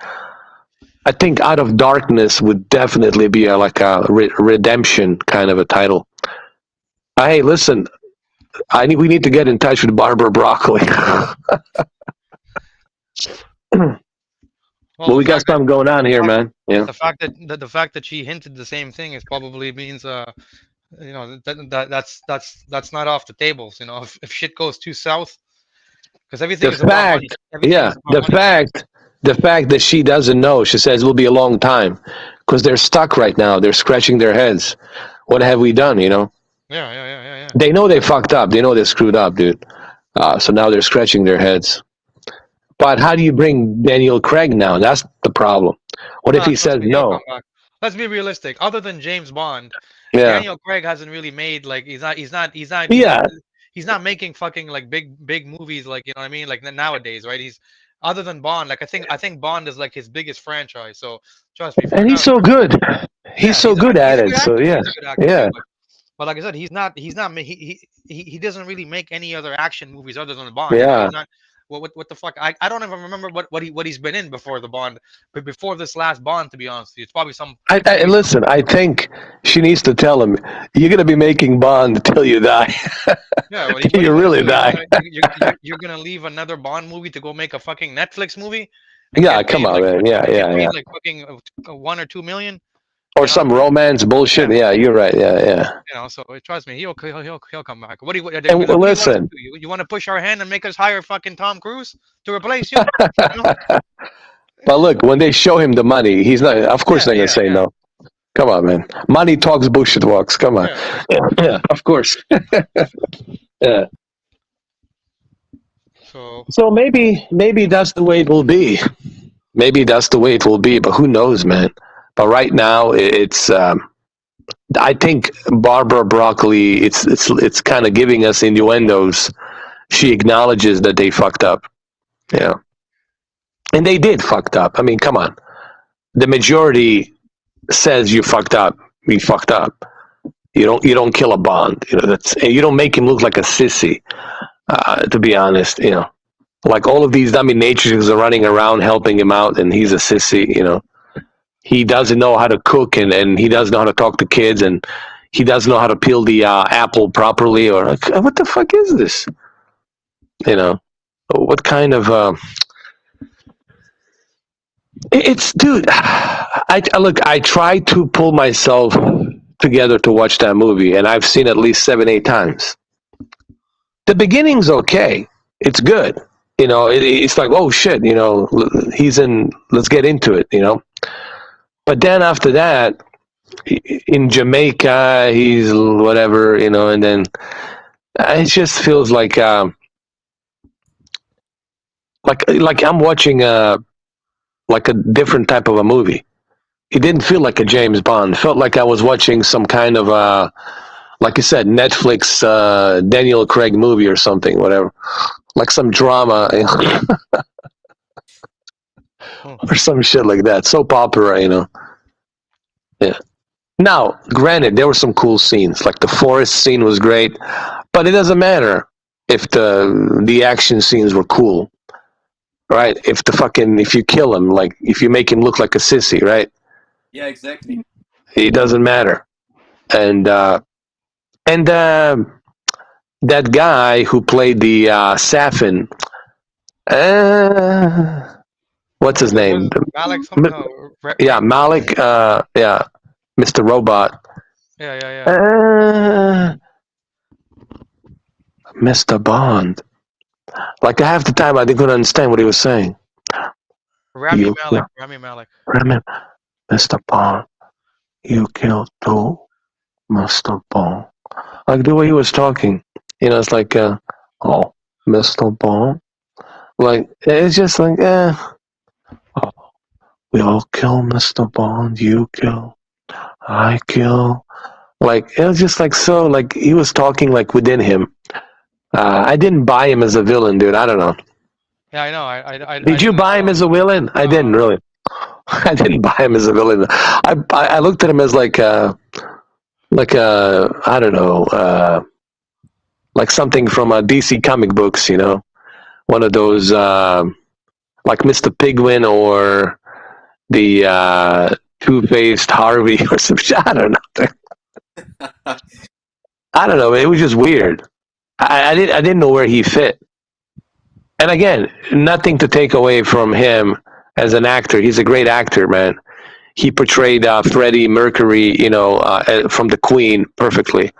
I think Out of Darkness would definitely be like a redemption kind of a title. Hey, listen, we need to get in touch with Barbara Broccoli. Well, we got something going on here, man. Yeah. The fact that she hinted the same thing is probably means that's not off the tables. If shit goes too south, because everything is about money. The fact that she doesn't know, she says it will be a long time because they're stuck right now. They're scratching their heads. What have we done? Yeah. They know they fucked up. They know they screwed up, dude. So now they're scratching their heads. But how do you bring Daniel Craig now? That's the problem. What if he says no? Let's be realistic. Other than James Bond, Yeah. Daniel Craig hasn't really made like he's not making fucking like big movies, like, you know what I mean, like nowadays, right? He's other than Bond, like I think Bond is like his biggest franchise. So trust me. And he's so good. He's so good at it. So yeah. Yeah. But like I said, he doesn't really make any other action movies other than Bond. Yeah. He's not, what the fuck? I don't even remember what he's been in before the Bond, but before this last Bond, to be honest with you. It's probably some. Listen, I think she needs to tell him, you're gonna be making Bond until you die. Yeah, you really die. You're gonna leave another Bond movie to go make a fucking Netflix movie? Yeah, come on, man. Yeah. Like fucking 1 or 2 million. or some romance bullshit. Yeah, you're right. Yeah. So trust me, he'll come back. What do you And what do you want us to listen, do? You want to push our hand and make us hire fucking Tom Cruise to replace you? You know? but look, when they show him the money, he's not. Of course, they're gonna say no. Come on, man. Money talks, bullshit walks. Come on. Yeah, of course. Yeah. So maybe that's the way it will be. Maybe that's the way it will be. But who knows, man? But right now, it's. I think Barbara Broccoli. It's kind of giving us innuendos. She acknowledges that they fucked up. Yeah. And they did fucked up. I mean, come on. The majority says you fucked up. You fucked up. You don't kill a Bond. You don't make him look like a sissy. To be honest, like all of these dominatrixes are running around helping him out, and he's a sissy. He doesn't know how to cook, and he doesn't know how to talk to kids, and he doesn't know how to peel the apple properly. Or what the fuck is this? What kind of? It's dude. I tried to pull myself together to watch that movie, and I've seen it at least 7-8 times. The beginning's okay. It's good. It's like, oh shit, he's in, let's get into it, But then after that, in Jamaica, he's whatever, and then it just feels like I'm watching like a different type of a movie. It didn't feel like a James Bond. It felt like I was watching some kind of like you said, Netflix Daniel Craig movie or something, whatever, like some drama or some shit like that. Soap opera, Yeah. Now, granted, there were some cool scenes, like the forest scene was great, but it doesn't matter if the action scenes were cool, right? If you kill him, like if you make him look like a sissy, right? Yeah, exactly. It doesn't matter, and that guy who played the Safin, what's his name? Malik. Yeah, Malik. Yeah, Mr. Robot. Yeah. Mr. Bond. Like half the time, I didn't understand what he was saying. Rami Malik. Mr. Bond, you killed two, Mr. Bond. Like the way he was talking, it's like, oh, Mr. Bond. Like, it's just like, oh, we all kill Mr. Bond, you kill, I kill. Like, it was just like, so, like, he was talking, like, within him. I didn't buy him as a villain, dude. I don't know. Yeah, I know. Did you buy him as a villain? I didn't really. I didn't buy him as a villain. I looked at him as like a I don't know, like something from DC comic books, one of those like Mr. Pigwin or the Two-Faced Harvey or some shit. I don't know. I don't know. It was just weird. I didn't know where he fit. And again, nothing to take away from him as an actor. He's a great actor, man. He portrayed Freddie Mercury, from The Queen perfectly.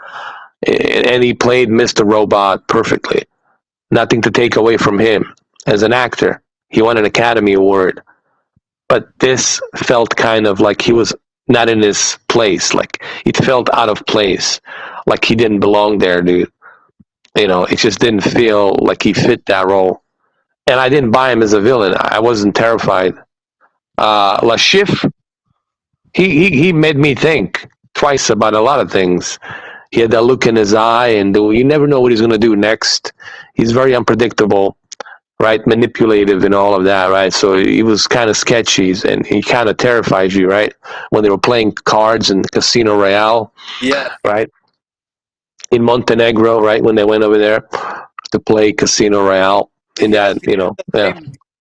And he played Mr. Robot perfectly. Nothing to take away from him as an actor. He won an Academy Award. But this felt kind of like he was not in his place. Like, it felt out of place. Like he didn't belong there, dude. It just didn't feel like he fit that role. And I didn't buy him as a villain. I wasn't terrified. Lashif, he made me think twice about a lot of things. He had that look in his eye, and you never know what he's going to do next. He's very unpredictable, right? Manipulative and all of that, right? So he was kind of sketchy, and he kind of terrifies you, right? When they were playing cards in Casino Royale, Yeah. right? In Montenegro, right? When they went over there to play Casino Royale. In that, yeah.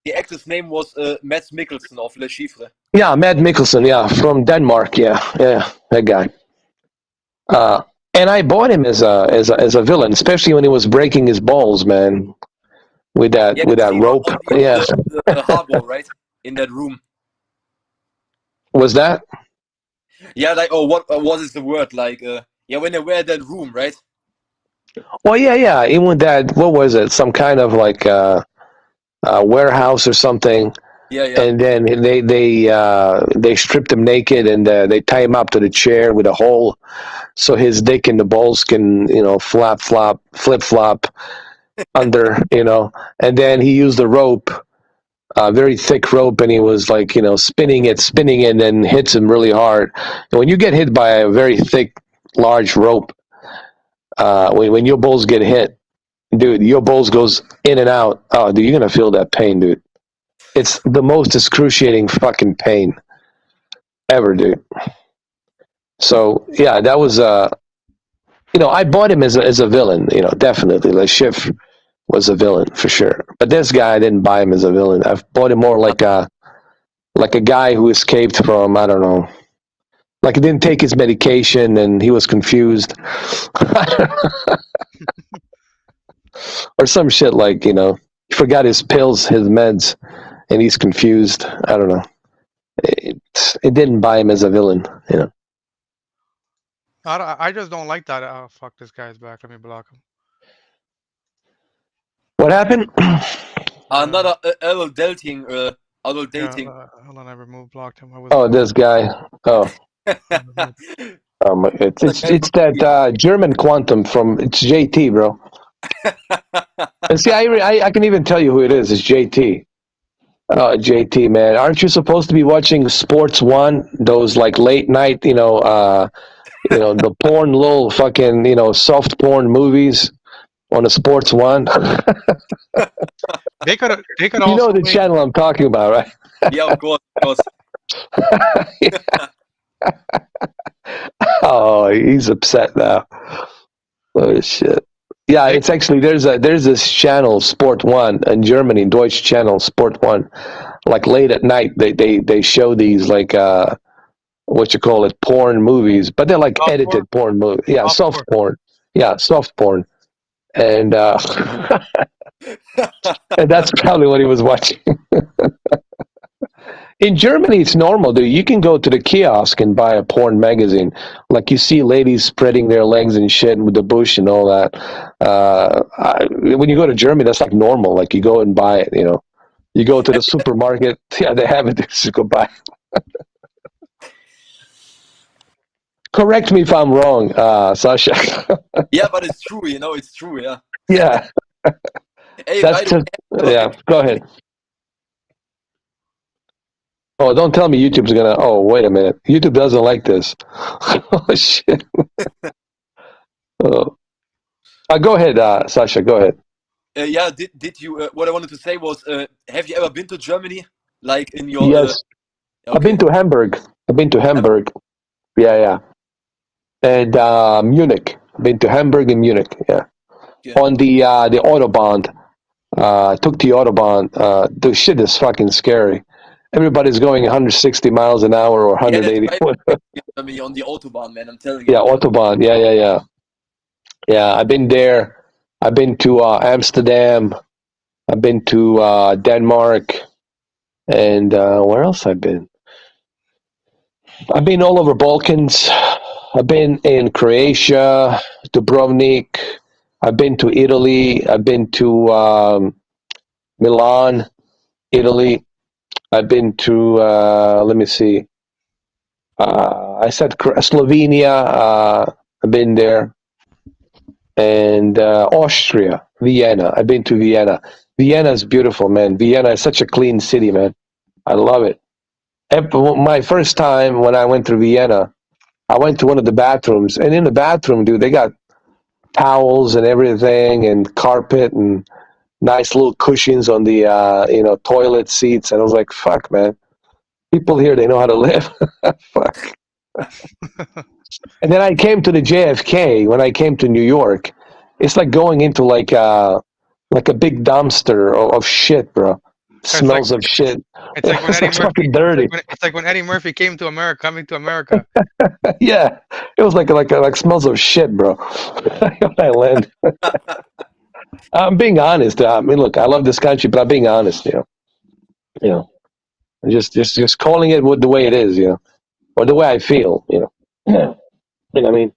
The actor's name was Mads Mikkelsen of Le Chiffre. Yeah, Mads Mikkelsen, yeah, from Denmark, yeah, that guy. And I bought him as a villain, especially when he was breaking his balls, man, with that rope. Yeah, the harbor, right, in that room. Was that? Yeah, like what is the word? Like yeah, when they were in that room, right? Well, yeah. Even that, what was it? Some kind of like warehouse or something. Yeah. And then they stripped him naked and they tie him up to the chair with a hole, so his dick and the balls can flip flop under, and then he used a rope, a very thick rope, and he was like spinning it, and then hits him really hard. And when you get hit by a very thick, large rope, when your balls get hit, dude, your balls goes in and out. Oh, dude, you're gonna feel that pain, dude. It's the most excruciating fucking pain ever, dude. So yeah, that was I bought him as a villain, definitely. Like Schiff was a villain for sure. But this guy, I didn't buy him as a villain. I've bought him more like a guy who escaped from, I don't know, like he didn't take his medication and he was confused. Or some shit like, he forgot his pills, his meds, and he's confused. I don't know. It didn't buy him as a villain, I just don't like that. Oh, fuck, this guy's back. Let me block him. What happened? Another adult dating. Adult Yeah, dating. hold on, I blocked him. Oh, this guy. Oh. It's that German quantum from JT, bro. And see, I can even tell you who it is. It's JT. Oh, JT, man, aren't you supposed to be watching Sports One? Those like late night, the porn, little fucking, soft porn movies on the Sports One. They could You also know the made- channel I'm talking about, right? Yeah, of course. Oh, he's upset now. Oh shit. Yeah, it's actually there's this channel Sport One in Germany, Deutsche Channel Sport One. Like late at night, they show these like what you call it, porn movies, but they're like Soft edited porn movies. Yeah, Soft soft porn. Yeah, soft porn. And and that's probably what he was watching. In Germany, it's normal, dude. You can go to the kiosk and buy a porn magazine. Like you see ladies spreading their legs and shit with the bush and all that. When you go to Germany, that's like normal. Like you go and buy it, You go to the supermarket. Yeah, they have it. Just go buy it. Correct me if I'm wrong, Sasha. Yeah, but it's true. It's true. Yeah. Yeah. Hey, That's by the just, yeah. Go ahead. Oh, don't tell me YouTube's gonna. Oh, wait a minute. YouTube doesn't like this. Oh shit. Oh. Go ahead, Sasha. Go ahead. yeah, did you? What I wanted to say was, have you ever been to Germany? Like in your? Yes, I've been to Hamburg. Yeah. And Munich. Been to Hamburg and Munich. Yeah. Yeah. On the Autobahn. Took the Autobahn. The shit is fucking scary. Everybody's going 160 miles an hour or 180. Germany on the Autobahn, man. I'm telling you. Yeah, Autobahn. Yeah. Yeah, I've been there. I've been to Amsterdam. I've been to Denmark. And where else I've been? I've been all over Balkans. I've been in Croatia, Dubrovnik. I've been to Italy. I've been to Milan, Italy. I've been to, let me see. I said Slovenia. I've been there. And Austria, Vienna. I've been to Vienna. Vienna is beautiful, man. Vienna is such a clean city, man. I love it. My first time when I went to Vienna, I went to one of the bathrooms, and in the bathroom, dude, they got towels and everything, and carpet, and nice little cushions on the toilet seats. And I was like, "Fuck, man, people here, they know how to live." Fuck. And then I came to the JFK when I came to New York. It's like going into like a big dumpster of shit, bro. Smells of shit. It's like when It's Eddie like Murphy. fucking dirty. It's like when Eddie Murphy came to America, coming to America. Yeah, it was like smells of shit, bro. When I land. I'm being honest. I mean, look, I love this country, but I'm being honest. Just calling it the way it is. or the way I feel. I mean,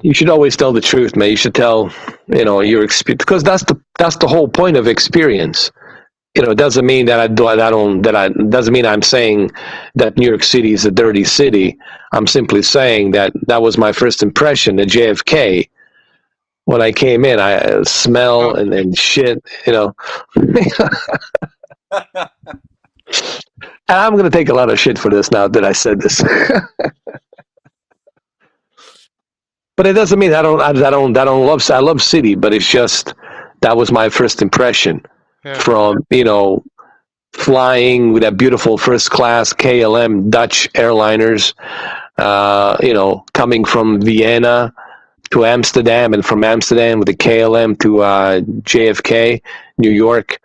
you should always tell the truth, man. You should tell, your experience, because that's the whole point of experience. It doesn't mean that doesn't mean I'm saying that New York City is a dirty city. I'm simply saying that was my first impression at JFK. When I came in, I smell and shit, And I'm gonna take a lot of shit for this now that I said this. But it doesn't mean I love city, but it's just that was my first impression from, flying with that beautiful first class KLM Dutch airliners, coming from Vienna to Amsterdam, and from Amsterdam with the KLM to JFK, New York.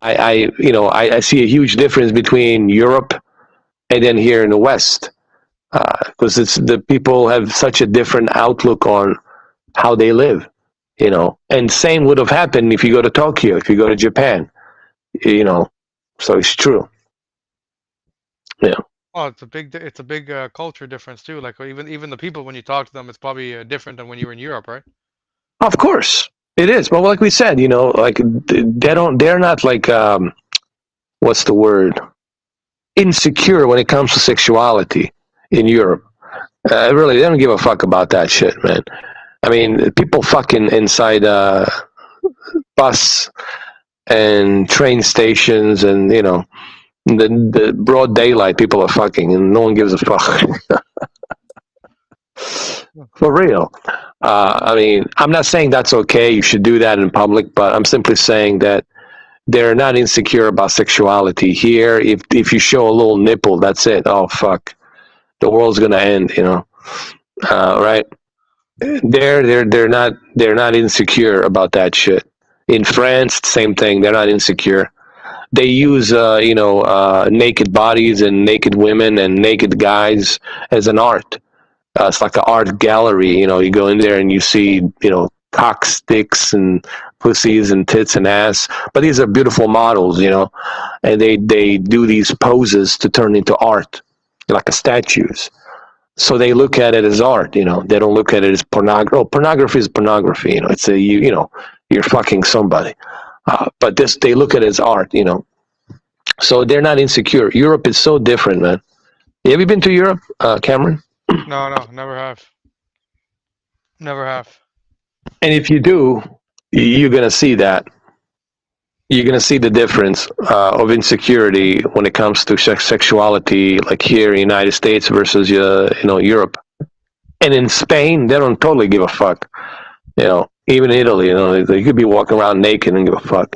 I see a huge difference between Europe and then here in the West, because the people have such a different outlook on how they live, and same would have happened if you go to Tokyo, if you go to Japan, so it's true. Yeah. Oh, it's a big culture difference too. Like even the people, when you talk to them, it's probably different than when you were in Europe, right? Of course it is. But like we said, like they're not like, what's the word? Insecure when it comes to sexuality in Europe. Really, they don't give a fuck about that shit, man. I mean, people fucking inside bus and train stations, and the broad daylight, people are fucking, and no one gives a fuck. For real. I mean, I'm not saying that's okay. You should do that in public, but I'm simply saying that they're not insecure about sexuality here. If you show a little nipple, that's it. Oh fuck, the world's gonna end. Right? They're not insecure about that shit. In France, same thing. They're not insecure. They use naked bodies and naked women and naked guys as an art. It's like an art gallery. You go in there and you see cocks, dicks, and pussies and tits and ass. But these are beautiful models, and they do these poses to turn into art, like a statues. So they look at it as art. They don't look at it as pornography. Oh, pornography is pornography. It's you're fucking somebody. But they look at it as art. So they're not insecure. Europe is so different, man. Have you been to Europe, Cameron? No, never have. Never have. And if you do, you're gonna see that. You're gonna see the difference of insecurity when it comes to sexuality, like here in the United States versus Europe. And in Spain, they don't totally give a fuck. Even in Italy, they could be walking around naked and give a fuck.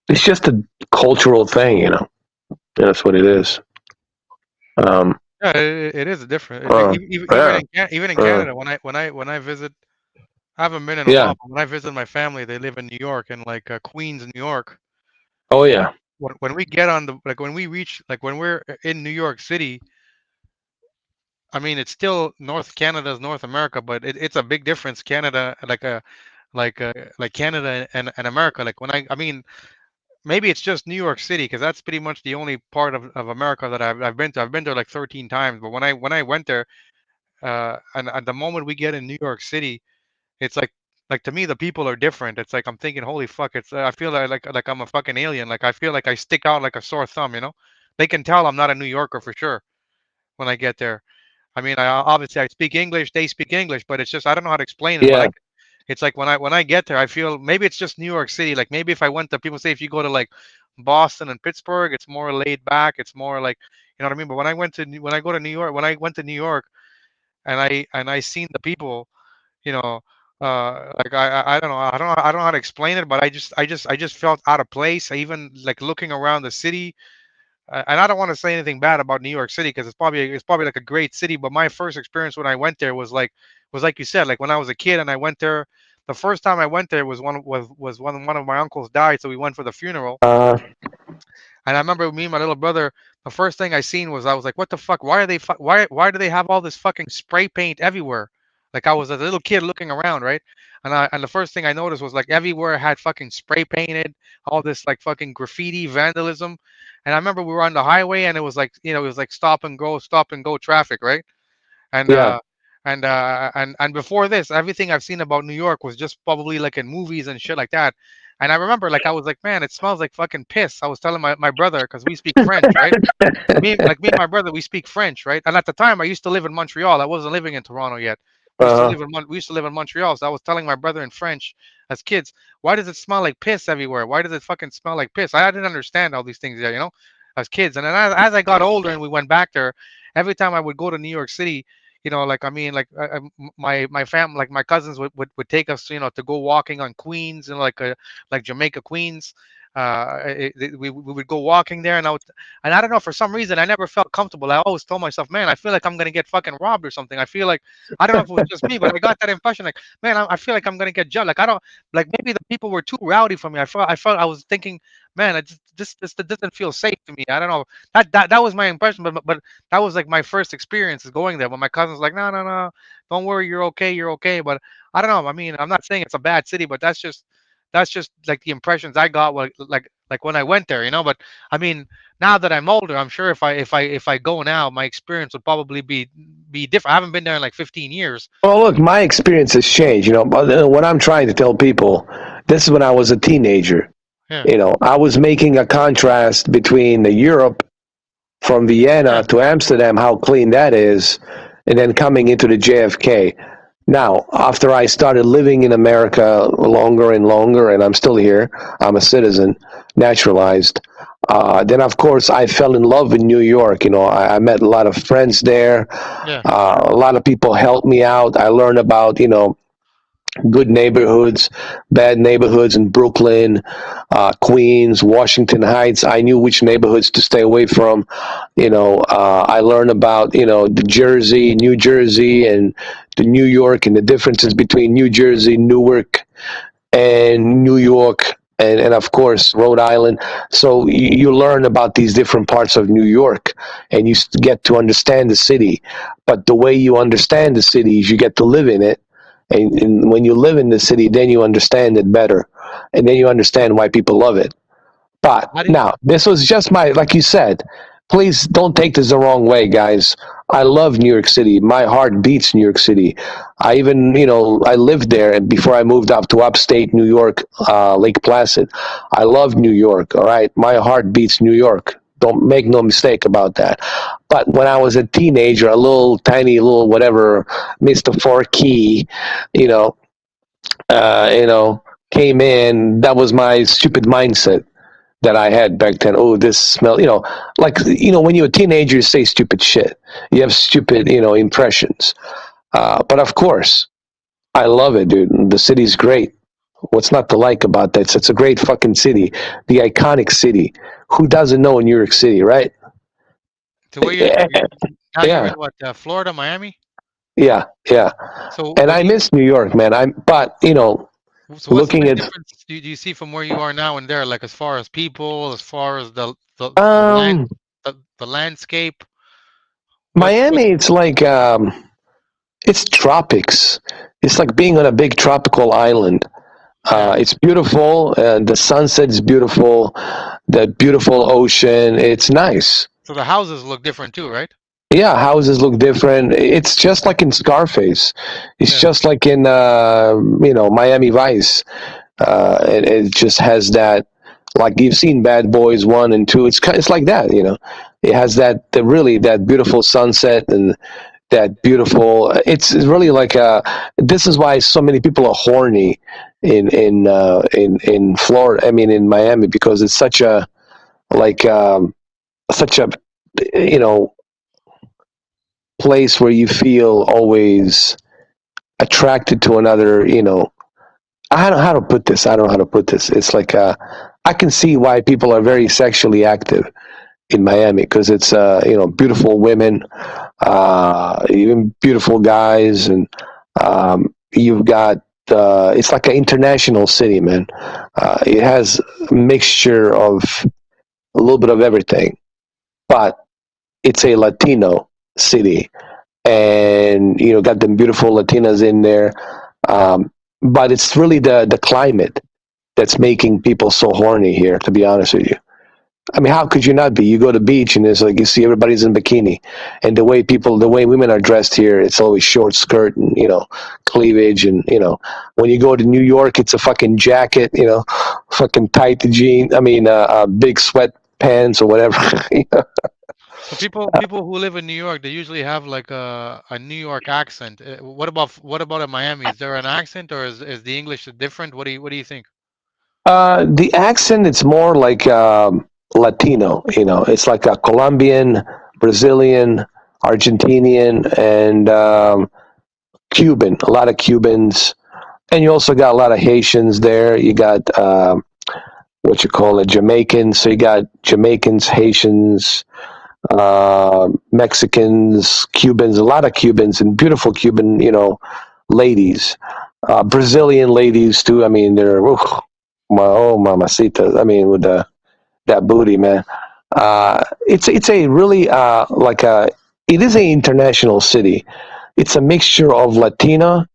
It's just a cultural thing. That's what it is. Yeah, it is different. Even in Canada, when I visit, I haven't been in a while. But when I visit my family, they live in New York, in like Queens, New York. Oh yeah. When we get on when we reach, when we're in New York City, I mean, it's still North Canada's North America, but it's a big difference. Canada, like Canada and America. Like I mean, maybe it's just New York City, because that's pretty much the only part of America that I've been to. I've been there like 13 times, but when I went there, and at the moment we get in New York City, it's like to me the people are different. It's like I'm thinking, holy fuck! I feel like I'm a fucking alien. Like I feel like I stick out like a sore thumb. They can tell I'm not a New Yorker for sure when I get there. I mean, obviously I speak English, they speak English, but it's just I don't know how to explain it. Yeah. But it's like when I get there, I feel maybe it's just New York City. Like maybe if I went to, people say if you go to like Boston and Pittsburgh, it's more laid back. It's more like, you know what I mean. But when I go to New York, when I went to New York, and I seen the people, you know, like I don't know, I don't know how to explain it, but I just felt out of place. I even like looking around the city. And I don't want to say anything bad about New York City, because it's probably like a great city. But my first experience when I went there was like you said, like when I was a kid and I went there. The first time I went there was when one of my uncles died, so we went for the funeral. And I remember me and my little brother. The first thing I seen was I was like, "What the fuck? Why are they? Why do they have all this fucking spray paint everywhere?" Like I was a little kid looking around, right? And the first thing I noticed was like everywhere had fucking spray painted, all this like fucking graffiti vandalism. And I remember we were on the highway and it was like, it was like stop and go traffic, right? And Yeah, and before this, everything I've seen about New York was just probably like in movies and shit like that. And I remember like I was like, man, it smells like fucking piss. I was telling my brother because we speak French, right? Me and my brother, we speak French, right? And at the time, I used to live in Montreal. I wasn't living in Toronto yet. uh-huh. We used to live in Montreal. So I was telling my brother in French as kids, why does it smell like piss everywhere? Why does it fucking smell like piss? I didn't understand all these things, as kids. And then as I got older and we went back there, every time I would go to New York City, like I mean, like my family, like my cousins would take us, to go walking on Queens and like Jamaica Queens. We would go walking there, and I don't know, for some reason I never felt comfortable. I always told myself, man, I feel like I'm gonna get fucking robbed or something. I feel like, I don't know if it was just me, but I got that impression, like, man, I feel like I'm gonna get jumped. Like I don't, like maybe the people were too rowdy for me. I was thinking, man, this doesn't feel safe to me. I don't know. That was my impression, but that was like my first experience is going there. But my cousin's like, no, no, no, don't worry, you're okay, you're okay. But I don't know. I mean, I'm not saying it's a bad city, but that's just like the impressions I got, like when I went there. But I mean, now that I'm older, I'm sure if I go now, my experience would probably be different. I haven't been there in like 15 years. Well, look, my experience has changed. But what I'm trying to tell people, this is when I was a teenager. Yeah, I was making a contrast between the Europe from Vienna yeah, to Amsterdam, how clean that is, and then coming into the JFK. Now, after I started living in America longer and longer, and I'm still here, I'm a citizen, naturalized. Then, of course, I fell in love with New York. I met a lot of friends there. yeah. A lot of people helped me out. I learned about, good neighborhoods, bad neighborhoods in Brooklyn, Queens, Washington Heights. I knew which neighborhoods to stay away from. I learned about, the New Jersey, and the New York, and the differences between New Jersey, Newark, and New York. And of course, Rhode Island. So you learn about these different parts of New York, and you get to understand the city. But the way you understand the city is you get to live in it. And when you live in the city, then you understand it better. And then you understand why people love it. But How do you? now, this was just like you said, please don't take this the wrong way, guys. I love New York City. My heart beats New York City. I even, I lived there, and before I moved up to upstate New York, Lake Placid. I love New York, all right? My heart beats New York. Don't make no mistake about that. But when I was a teenager, a little tiny little whatever, Mr. Forkey, you know, came in, that was my stupid mindset that I had back then. Oh, this smell, when you're a teenager, you say stupid shit. You have stupid, impressions. But of course, I love it, dude. The city's great. What's not to like about that? It's a great fucking city, the iconic city. Who doesn't know New York City, right? To where now you're Yeah, in what, Florida, Miami? yeah, yeah. So And what I do you? miss New York, man. But So what's the looking big at difference do you see from where you are now and there? Like as far as people, as far as the land, um the landscape. What? Miami, it's like it's tropics. It's like being on a big tropical island. Yeah. It's beautiful. The sunset's beautiful. The beautiful ocean. It's nice. So the houses look different too, right? Yeah, houses look different. It's just like in Scarface. It's Yeah. just like in Miami Vice. It just has that, like you've seen Bad Boys 1 and 2. It's like that. It has that beautiful sunset and that beautiful. It's really like this is why so many people are horny in Florida. I mean, in Miami, because it's such a like such a you know place where you feel always attracted to another. I don't know how to put this. I don't know how to put this. It's like I can see why people are very sexually active in Miami, because it's beautiful women, even beautiful guys, and you've got it's like an international city, man. It has a mixture of a little bit of everything, but it's a Latino city, and got them beautiful Latinas in there. But it's really the climate that's making people so horny here, to be honest with you. I mean, how could you not be? You go to the beach and it's like you see everybody's in bikini, and the way women are dressed here, it's always short skirt and cleavage, and when you go to New York, it's a fucking jacket, fucking tight jean. I mean, big sweatpants or whatever. So people who live in New York, they usually have like a New York accent. What about in Miami? Is there an accent, or is the English different? What do you think? The accent, it's more like Latino. It's like a Colombian, Brazilian, Argentinian, and Cuban. A lot of Cubans, and you also got a lot of Haitians there. You got what you call it, Jamaicans. So you got Jamaicans, Haitians, Mexicans, Cubans. A lot of Cubans and beautiful Cuban, ladies. Brazilian ladies too. I mean, they're mamacitas. I mean, with that booty, man. It's a really it is a international city. It's a mixture of Latinos,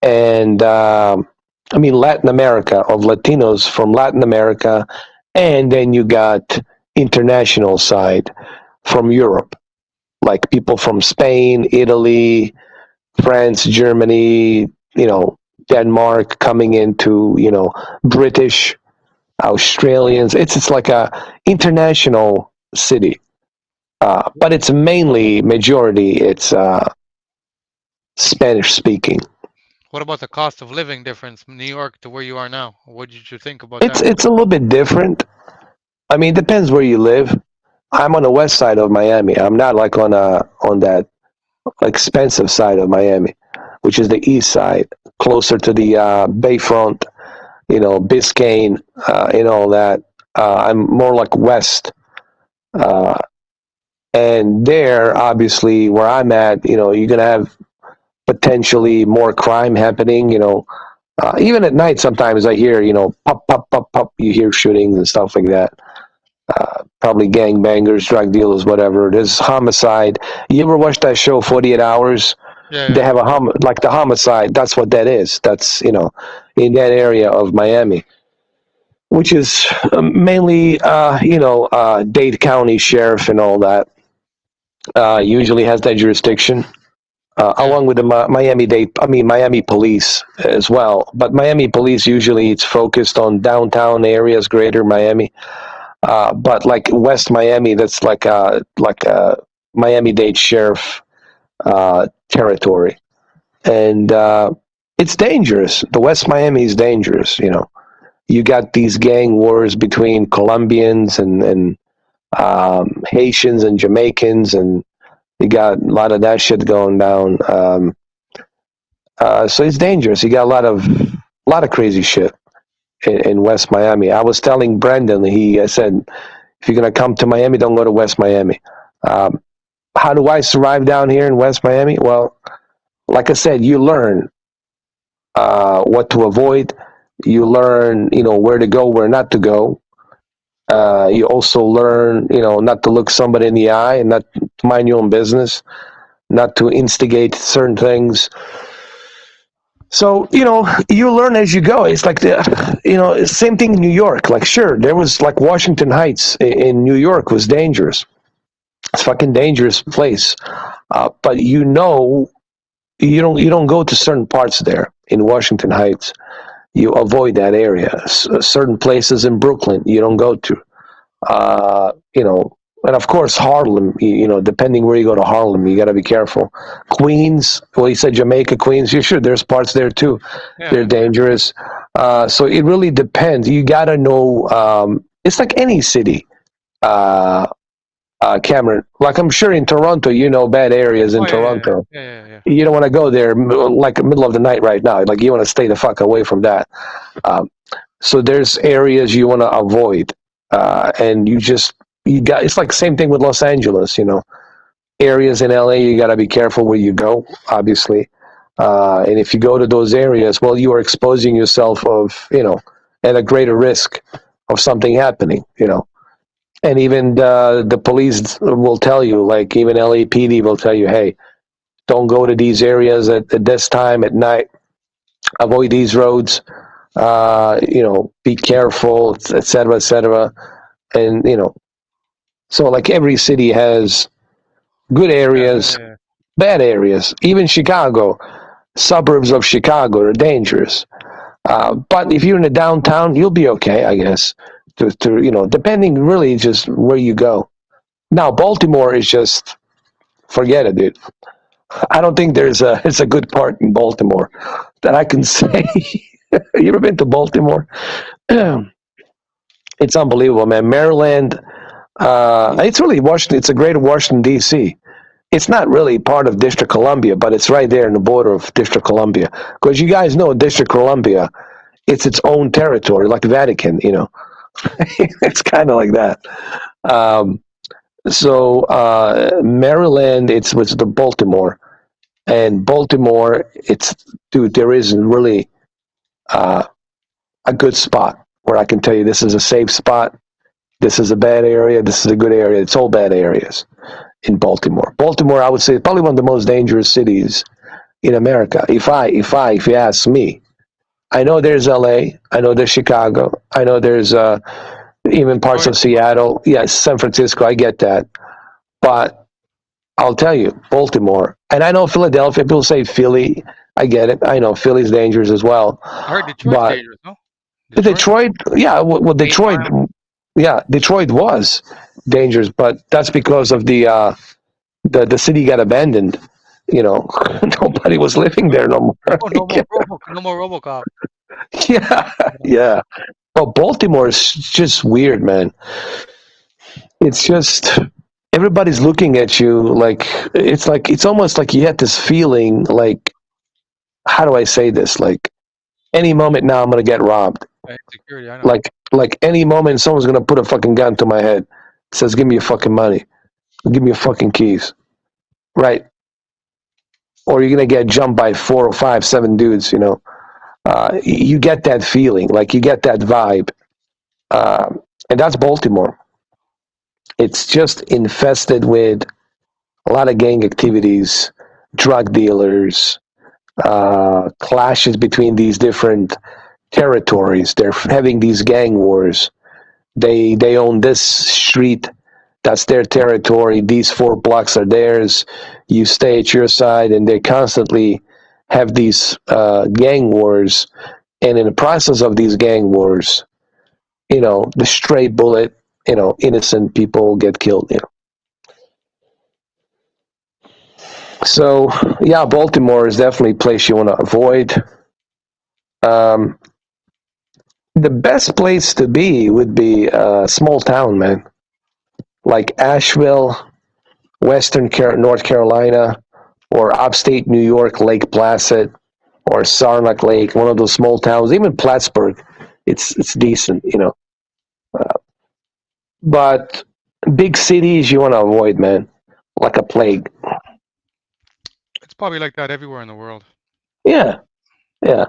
and Latin America, of Latinos from Latin America, and then you got international side from Europe, like people from Spain, Italy, France, Germany, Denmark coming into, British, Australians. It's like a international city, but it's mainly majority. It's Spanish speaking. What about the cost of living difference from New York to where you are now? What did you think about that? It's a little bit different. I mean, it depends where you live. I'm on the west side of Miami. I'm not like on that expensive side of Miami, which is the east side, closer to the Bayfront, Biscayne, and all that. I'm more like west. And there, obviously, where I'm at, you're going to have potentially more crime happening, even at night, sometimes I hear, pop, pop, pop, pop, you hear shootings and stuff like that. Probably gangbangers, drug dealers, whatever. There's homicide. You ever watch that show, 48 Hours? Yeah, They have like the homicide. That's what that is. That's, in that area of Miami, which is mainly, Dade County Sheriff and all that. Usually has that jurisdiction. Along with the Miami Police as well. But Miami Police, usually it's focused on downtown areas, greater Miami. But like West Miami, that's like a Miami-Dade Sheriff territory. And it's dangerous. The West Miami is dangerous, You got these gang wars between Colombians and Haitians and Jamaicans, and you got a lot of that shit going down. So it's dangerous. You got a lot of crazy shit in West Miami. I was telling Brendan, I said, if you're going to come to Miami, don't go to West Miami. How do I survive down here in West Miami? Well, like I said, you learn what to avoid. You learn, where to go, where not to go. You also learn, not to look somebody in the eye and not to mind your own business, not to instigate certain things. So, you learn as you go. It's like same thing in New York. Like, sure, there was like Washington Heights in New York was dangerous. It's a fucking dangerous place. But you don't go to certain parts there in Washington Heights. You avoid that area. Certain places in Brooklyn you don't go to. And of course Harlem. Depending where you go to Harlem, you got to be careful. Queens. Well, you said Jamaica, Queens. Yeah, sure. There's parts there too. Yeah. They're dangerous. So it really depends. You got to know. It's like any city. Cameron, like I'm sure in Toronto, bad areas in Toronto. Yeah. You don't want to go there like middle of the night right now. Like you want to stay the fuck away from that. So there's areas you want to avoid, and it's like the same thing with Los Angeles. Areas in LA, you got to be careful where you go, obviously. And if you go to those areas, well, you are exposing yourself at a greater risk of something happening. And even the police will tell you, like even LAPD will tell you, hey, don't go to these areas at this time at night. Avoid these roads. Be careful, etc., etc. And so like every city has good areas, Yeah. bad areas. Even Chicago, suburbs of Chicago are dangerous. But if you're in the downtown, you'll be okay, I guess. Depending really just where you go. Now, Baltimore is just forget it, dude. I don't think it's a good part in Baltimore that I can say. You ever been to Baltimore? No. It's unbelievable, man. Maryland, it's really Washington. It's a greater Washington D.C. It's not really part of District Columbia, but it's right there in the border of District Columbia. Because you guys know District Columbia, it's its own territory, like the Vatican. It's kind of like that. Um, Maryland, it's was the Baltimore, and Baltimore, it's dude. There isn't really uh, a good spot where I can tell you this is a safe spot. This is a bad area. This is a good area. It's all bad areas in Baltimore. Baltimore, I would say, is probably one of the most dangerous cities in America. If you ask me, I know there's L.A. I know there's Chicago. I know there's even parts of Seattle. Yes, San Francisco. I get that, but I'll tell you, Baltimore, and I know Philadelphia. People say Philly. I get it. I know Philly's dangerous as well. I heard Detroit's But dangerous, no? Detroit, yeah, well, Detroit, yeah, Detroit was dangerous, but that's because of the city got abandoned. Nobody was living there no more. No more RoboCop. Yeah, yeah. But Baltimore is just weird, man. It's just everybody's looking at you like it's almost like you had this feeling like, how do I say this? Like any moment now I'm gonna get robbed. Security, I know. Like any moment someone's gonna put a fucking gun to my head. Says, give me your fucking money. Give me your fucking keys. Right. Or you're gonna get jumped by 4 or 5, 7 dudes, you get that feeling, like you get that vibe. And that's Baltimore. It's just infested with a lot of gang activities, drug dealers, clashes between these different territories. They're having these gang wars. They own this street, that's their territory. These 4 blocks are theirs. You stay at your side, and they constantly have these gang wars. And in the process of these gang wars, the stray bullet, innocent people get killed. So, yeah, Baltimore is definitely a place you want to avoid. The best place to be would be a small town, man, like Asheville, North Carolina, or upstate New York, Lake Placid, or Saranac Lake, one of those small towns. Even Plattsburgh, it's decent, But big cities you want to avoid, man, like a plague. It's probably like that everywhere in the world. Yeah, yeah.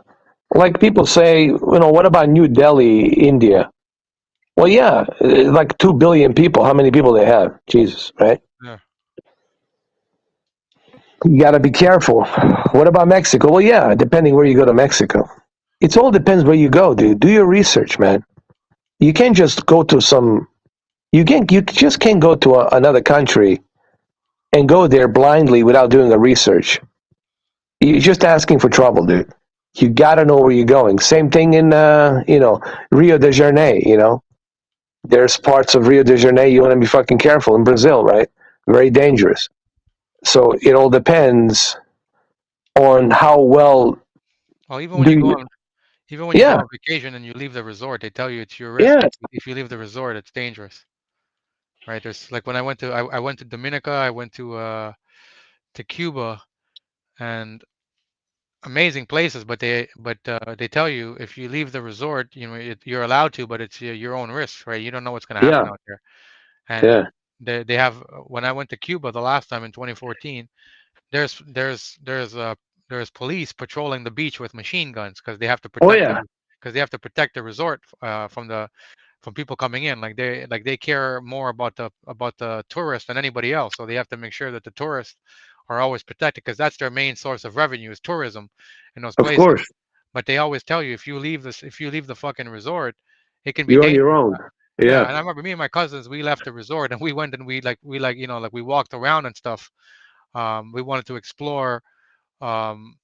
Like people say, what about New Delhi, India? Well, yeah, like 2 billion people. How many people they have? Jesus, right? Yeah. You got to be careful. What about Mexico? Well, yeah, depending where you go to Mexico. It all depends where you go, dude. Do your research, man. You can't just go to you just can't go to another country and go there blindly without doing a research. You're just asking for trouble, dude. You got to know where you're going. Same thing in, Rio de Janeiro, There's parts of Rio de Janeiro you want to be fucking careful. In Brazil, right? Very dangerous. So it all depends on how well. Well, even when you go on vacation and you leave the resort, they tell you it's your risk. Yeah. If you leave the resort, it's dangerous. Right? There's like when I went to Dominica, I went to Cuba, and amazing places, but they tell you if you leave the resort, you're allowed to, but it's your own risk, right? You don't know what's going to happen out there. And Yeah. they have when I went to Cuba the last time in 2014, there's police patrolling the beach with machine guns because they have to protect Oh, yeah. because they have to protect the resort from people coming in. Like they care more about the tourist than anybody else. So they have to make sure that the tourists are always protected, because that's their main source of revenue, is tourism in those Of places. course, But they always tell you, if you leave the fucking resort, it can be you're on your dangerous. own. Yeah, Yeah, and I remember me and my cousins, we left the resort and we went and we walked around and stuff. We wanted to explore um,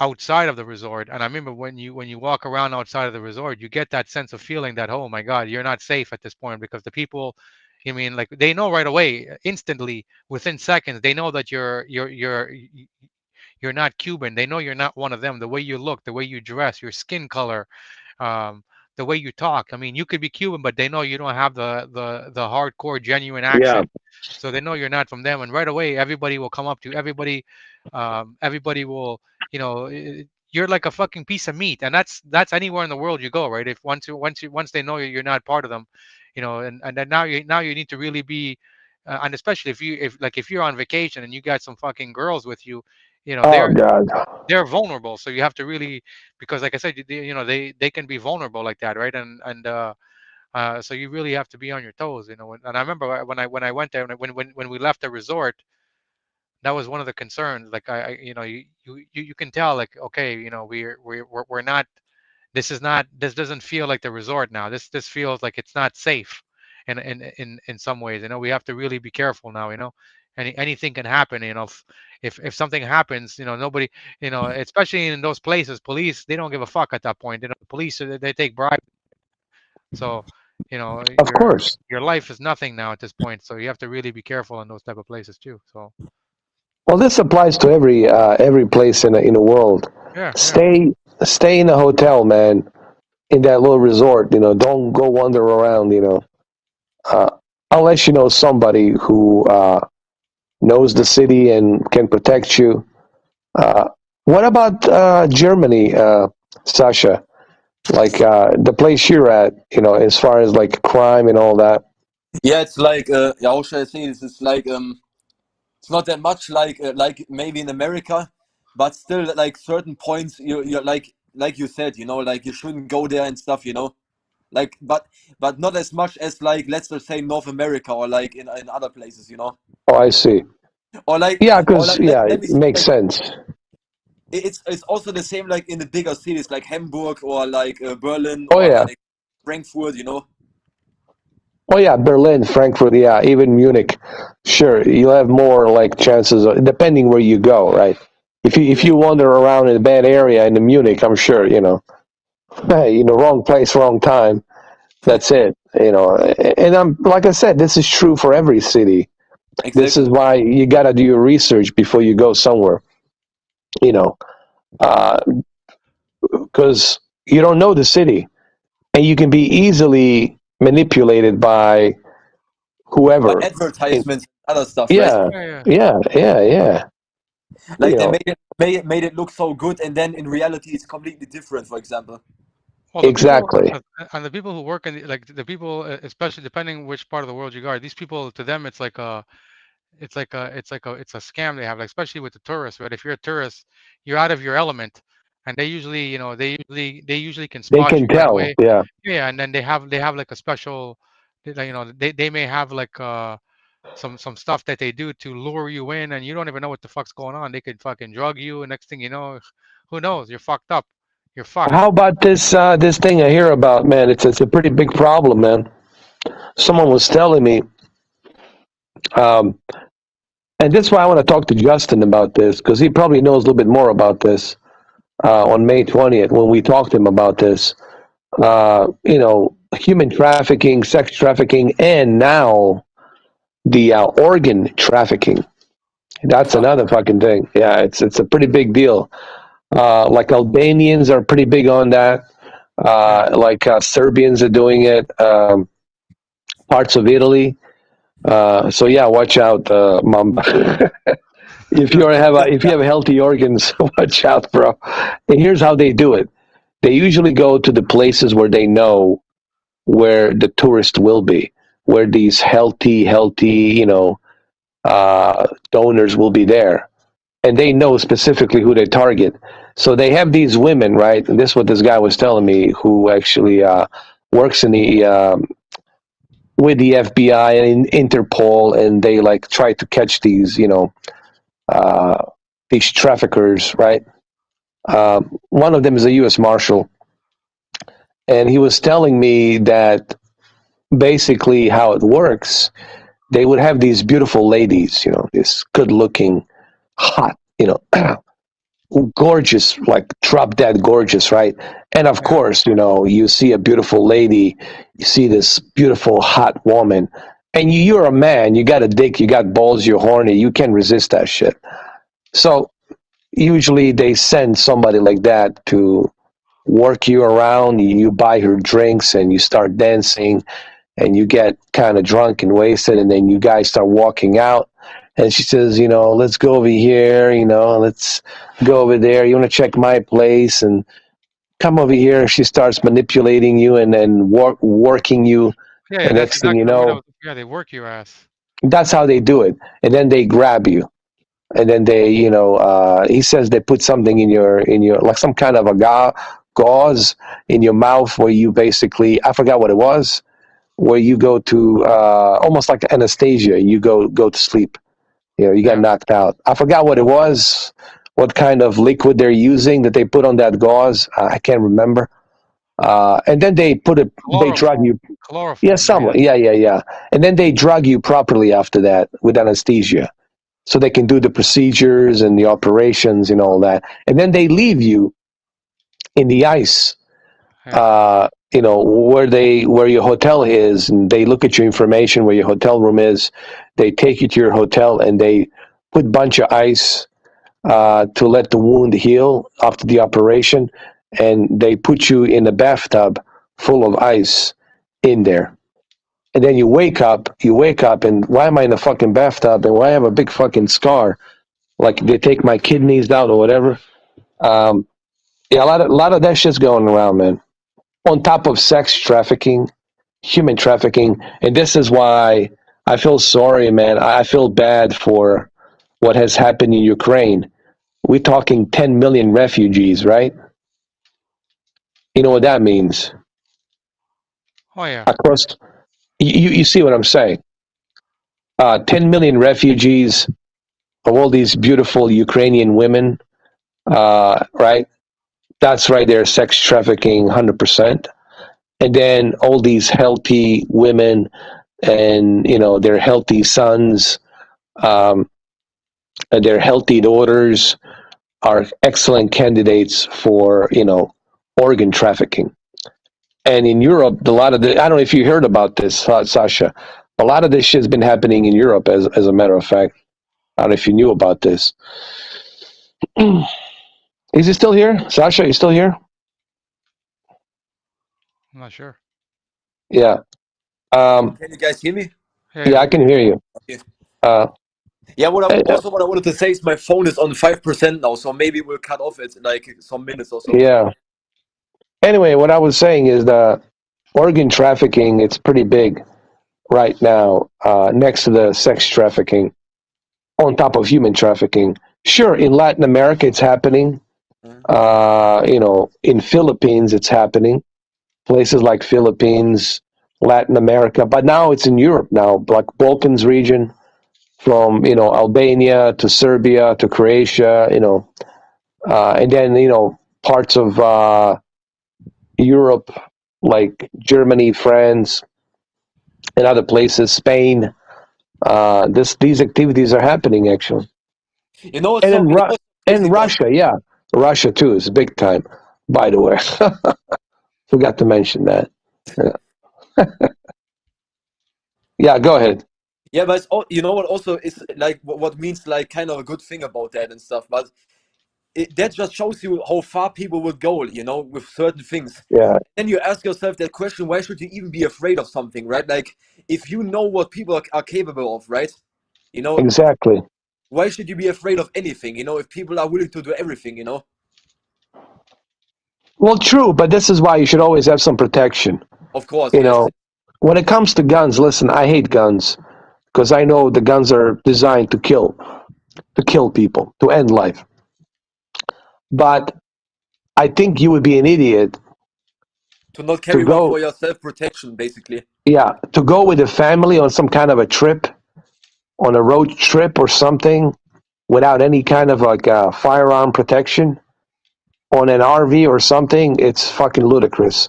outside of the resort, and I remember when you walk around outside of the resort, you get that sense of feeling that, oh my God, you're not safe at this point, because the people, I mean, like, they know right away, instantly, within seconds, they know that you're not Cuban. They know you're not one of them. The way you look, the way you dress, your skin color, um, the way you talk. I mean, you could be Cuban, but they know you don't have the hardcore, genuine yeah, accent. So they know you're not from them, and right away, everybody will come up to you. Everybody will, you're like a fucking piece of meat, and that's anywhere in the world you go, right? If once they know you're not part of them, and then now you need to really be, and especially if you're on vacation and you got some fucking girls with you, oh God, they're vulnerable. So you have to really, because like I said, they can be vulnerable like that, right? And so you really have to be on your toes, And I remember when I went there, when we left the resort, that was one of the concerns. Like you can tell, like, okay, we're not. This doesn't feel like the resort now. This feels like it's not safe, in some ways. We have to really be careful now. Anything can happen. If something happens, nobody, especially in those places, police, they don't give a fuck at that point. Police, they take bribes. So, of course. your life is nothing now at this point. So you have to really be careful in those type of places too. So Well, this applies to every place in the world. yeah, Stay in a hotel, man, in that little resort. Don't go wander around. Uh, unless you know somebody who knows the city and can protect you. What about Germany, Sasha? Like the place you're at, as far as like crime and all that. Yeah, it's like how should I say this? It's like it's not that much like maybe in America, but still like certain points you're like you said, like you shouldn't go there and stuff, like but not as much as like, let's just say, North America, or like in other places, Oh, I see. or like Yeah, or because like it me say, makes like, sense. it's also the same like in the bigger cities like Hamburg, or like Berlin, Oh or yeah. like Frankfurt, Oh yeah, Berlin, Frankfurt, yeah, even Munich. Sure, you'll have more like chances depending where you go, right? If Yeah, you wander around in a bad area in the Munich, I'm sure hey, wrong place, wrong time. That's it. And I'm like I said, this is true for every city. This is exactly. why you got to do your research before you go somewhere. You know, because you don't know the city, and you can be easily manipulated by By whoever. advertisements and other stuff, right? Yeah, yeah. yeah. Like they You know, made it look so good, and then in reality it's completely different, for example. Well, the people exactly. and the people who work like the people, especially depending which part of the world you are, these people, to them, it's a scam they have. Like, especially with the tourists, right? If you're a tourist, you're out of your element, and they usually can They spot can you right tell. away. Yeah, Yeah, and then they have like a special, they may have like some stuff that they do to lure you in, and you don't even know what the fuck's going on. They could fucking drug you, and next thing you know, who knows? You're fucked up. You're fucked. how about this thing I hear about, man? It's a pretty big problem, man. Someone was telling me, um, and that's why I want to talk to Justin about this, because he probably knows a little bit more about this. On May 20th, when we talked to him about this, human trafficking, sex trafficking, and now the organ trafficking. That's Fuck. another fucking thing. Yeah, it's a pretty big deal. Like Albanians are pretty big on that. Yeah. Like Serbians are doing it. Parts of Italy. So yeah, watch out, Mamba. If you have healthy organs, watch out, bro. And here's how they do it. They usually go to the places where they know where the tourist will be, where these healthy, donors will be there, and they know specifically who they target. So they have these women, right? And this is what this guy was telling me, who actually works in the with the FBI and Interpol, and they like try to catch these, these traffickers, right? One of them is a U.S. Marshal, and he was telling me that basically how it works, they would have these beautiful ladies, this good-looking, hot, gorgeous, like drop dead gorgeous, right? And of course, you see a beautiful lady, you see this beautiful hot woman, and you're a man, you got a dick, you got balls, you're horny, you can't resist that shit. So usually they send somebody like that to work you around. You buy her drinks and you start dancing, and you get kind of drunk and wasted, and then you guys start walking out. And she says, let's go over here, let's go over there. You want to check my place and come over here. She starts manipulating you and then working you. Yeah, And that's next thing exactly you what I know, was. Yeah, they work your ass. that's how they do it. And then they grab you. And then they, he says they put something in your, like some kind of a gauze in your mouth where you basically, I forgot what it was, where you go to almost like anesthesia. You go to sleep. You get knocked out. I forgot what it was, what kind of liquid they're using that they put on that gauze. I can't remember. And then they drug you. Chloroform. Yeah, somewhat. Yeah. And then they drug you properly after that with anesthesia, so they can do the procedures and the operations and all that. And then they leave you in the ice, where your hotel is, and they look at your information where your hotel room is. They take you to your hotel and they put a bunch of ice to let the wound heal after the operation, and they put you in a bathtub full of ice in there. And then you wake up, and why am I in a fucking bathtub, and why I have a big fucking scar? Like they take my kidneys out or whatever. Yeah, a lot of that shit's going around, man. On top of sex trafficking, human trafficking, and this is why I feel sorry, man. I feel bad for what has happened in Ukraine. We're talking 10 million refugees, right? You know what that means? Oh yeah. Across, you see what I'm saying? 10 million refugees of all these beautiful Ukrainian women, right? That's right there, sex trafficking, 100%. And then all these healthy women and, their healthy sons, and their healthy daughters are excellent candidates for, organ trafficking. And in Europe, I don't know if you heard about this, Sasha, a lot of this shit's been happening in Europe, as a matter of fact. I don't know if you knew about this. Is he still here? Sasha, are you still here? I'm not sure. Yeah. Can you guys hear me? Yeah, I can hear you. Okay. Yeah, what I wanted to say is my phone is on 5% now, so maybe we'll cut off it in like some minutes or so. Yeah. Anyway, what I was saying is the organ trafficking, it's pretty big right now, next to the sex trafficking, on top of human trafficking. Sure, in Latin America, it's happening. In Philippines, it's happening. Places like Philippines, Latin America, but now it's in Europe now, like Balkans region, from Albania to Serbia to Croatia, and then parts of Europe like Germany, France, and other places, Spain. These activities are happening actually. And Russia, yeah, Russia too is big time. By the way, forgot to mention that. Yeah, yeah, go ahead. Yeah, but it's, you know what also is like what means like kind of a good thing about that and stuff, but that just shows you how far people would go, with certain things. Yeah. Then you ask yourself that question: why should you even be afraid of something, right? Like if you know what people are capable of, right? Exactly. Why should you be afraid of anything? If people are willing to do everything, Well, true, but this is why you should always have some protection. Of course. Yes. When it comes to guns, listen, I hate guns because I know the guns are designed to kill people, to end life. But I think you would be an idiot To not to carry one go, for your self-protection, basically. yeah, to go with the family on some kind of a trip, on a road trip or something, without any kind of like firearm protection on an RV or something, it's fucking ludicrous.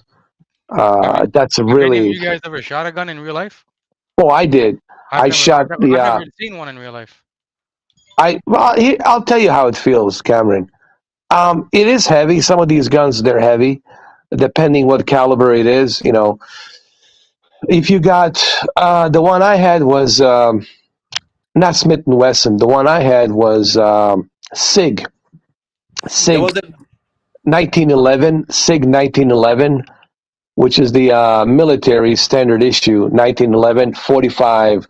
That's Have any of really. you guys ever shot a gun in real life? Oh, I did. I shot the. I've never seen one in real life. I'll tell you how it feels, Cameron. It is heavy. Some of these guns, they're heavy, depending what caliber it is. You know, if you got the one I had was not Smith and Wesson. The one I had was SIG. There SIG was a 1911. SIG 1911, which is the military standard issue 1911 45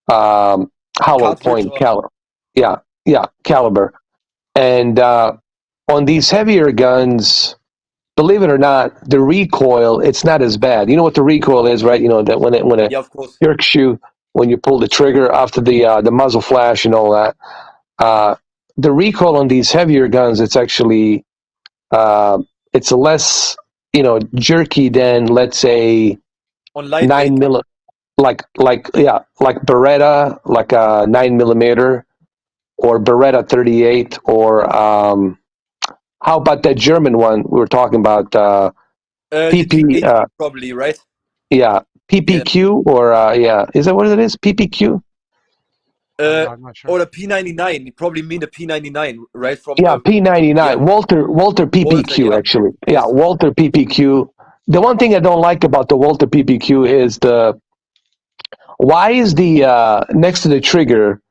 Howell cartridge point or caliber. Yeah, caliber. And on these heavier guns, believe it or not, the recoil, it's not as bad. You know what the recoil is, right? You know that when it yeah, of course. jerks you when you pull the trigger after the muzzle flash and all that. The recoil on these heavier guns, it's actually it's less jerky than, let's say, On lightweight. 9 like Beretta, like a 9 millimeter, or Beretta 38, or how about that German one we were talking about? The PP, G80 probably, right? yeah, PPQ, or is that what it is? PPQ? I'm not sure. Or the P99. You probably mean the P99, right? From Yeah, P99. yeah. Walter PPQ, yeah. actually. Yeah, Yes. Walter PPQ. The one thing I don't like about the Walter PPQ is why is the next to the trigger,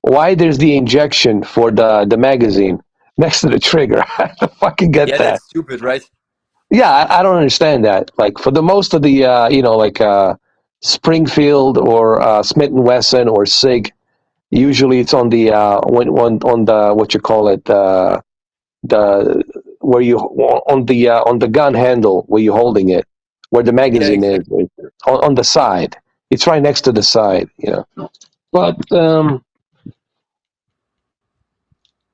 why there's the injection for the magazine next to the trigger? I don't fucking get Yeah, that. that's stupid, right? Yeah, I don't understand that. Like, for the most of the Springfield or Smith and Wesson or SIG, usually it's on the on the what you call it, the where you on the gun handle where you're holding it, where the magazine is on the side. It's right next to the side, But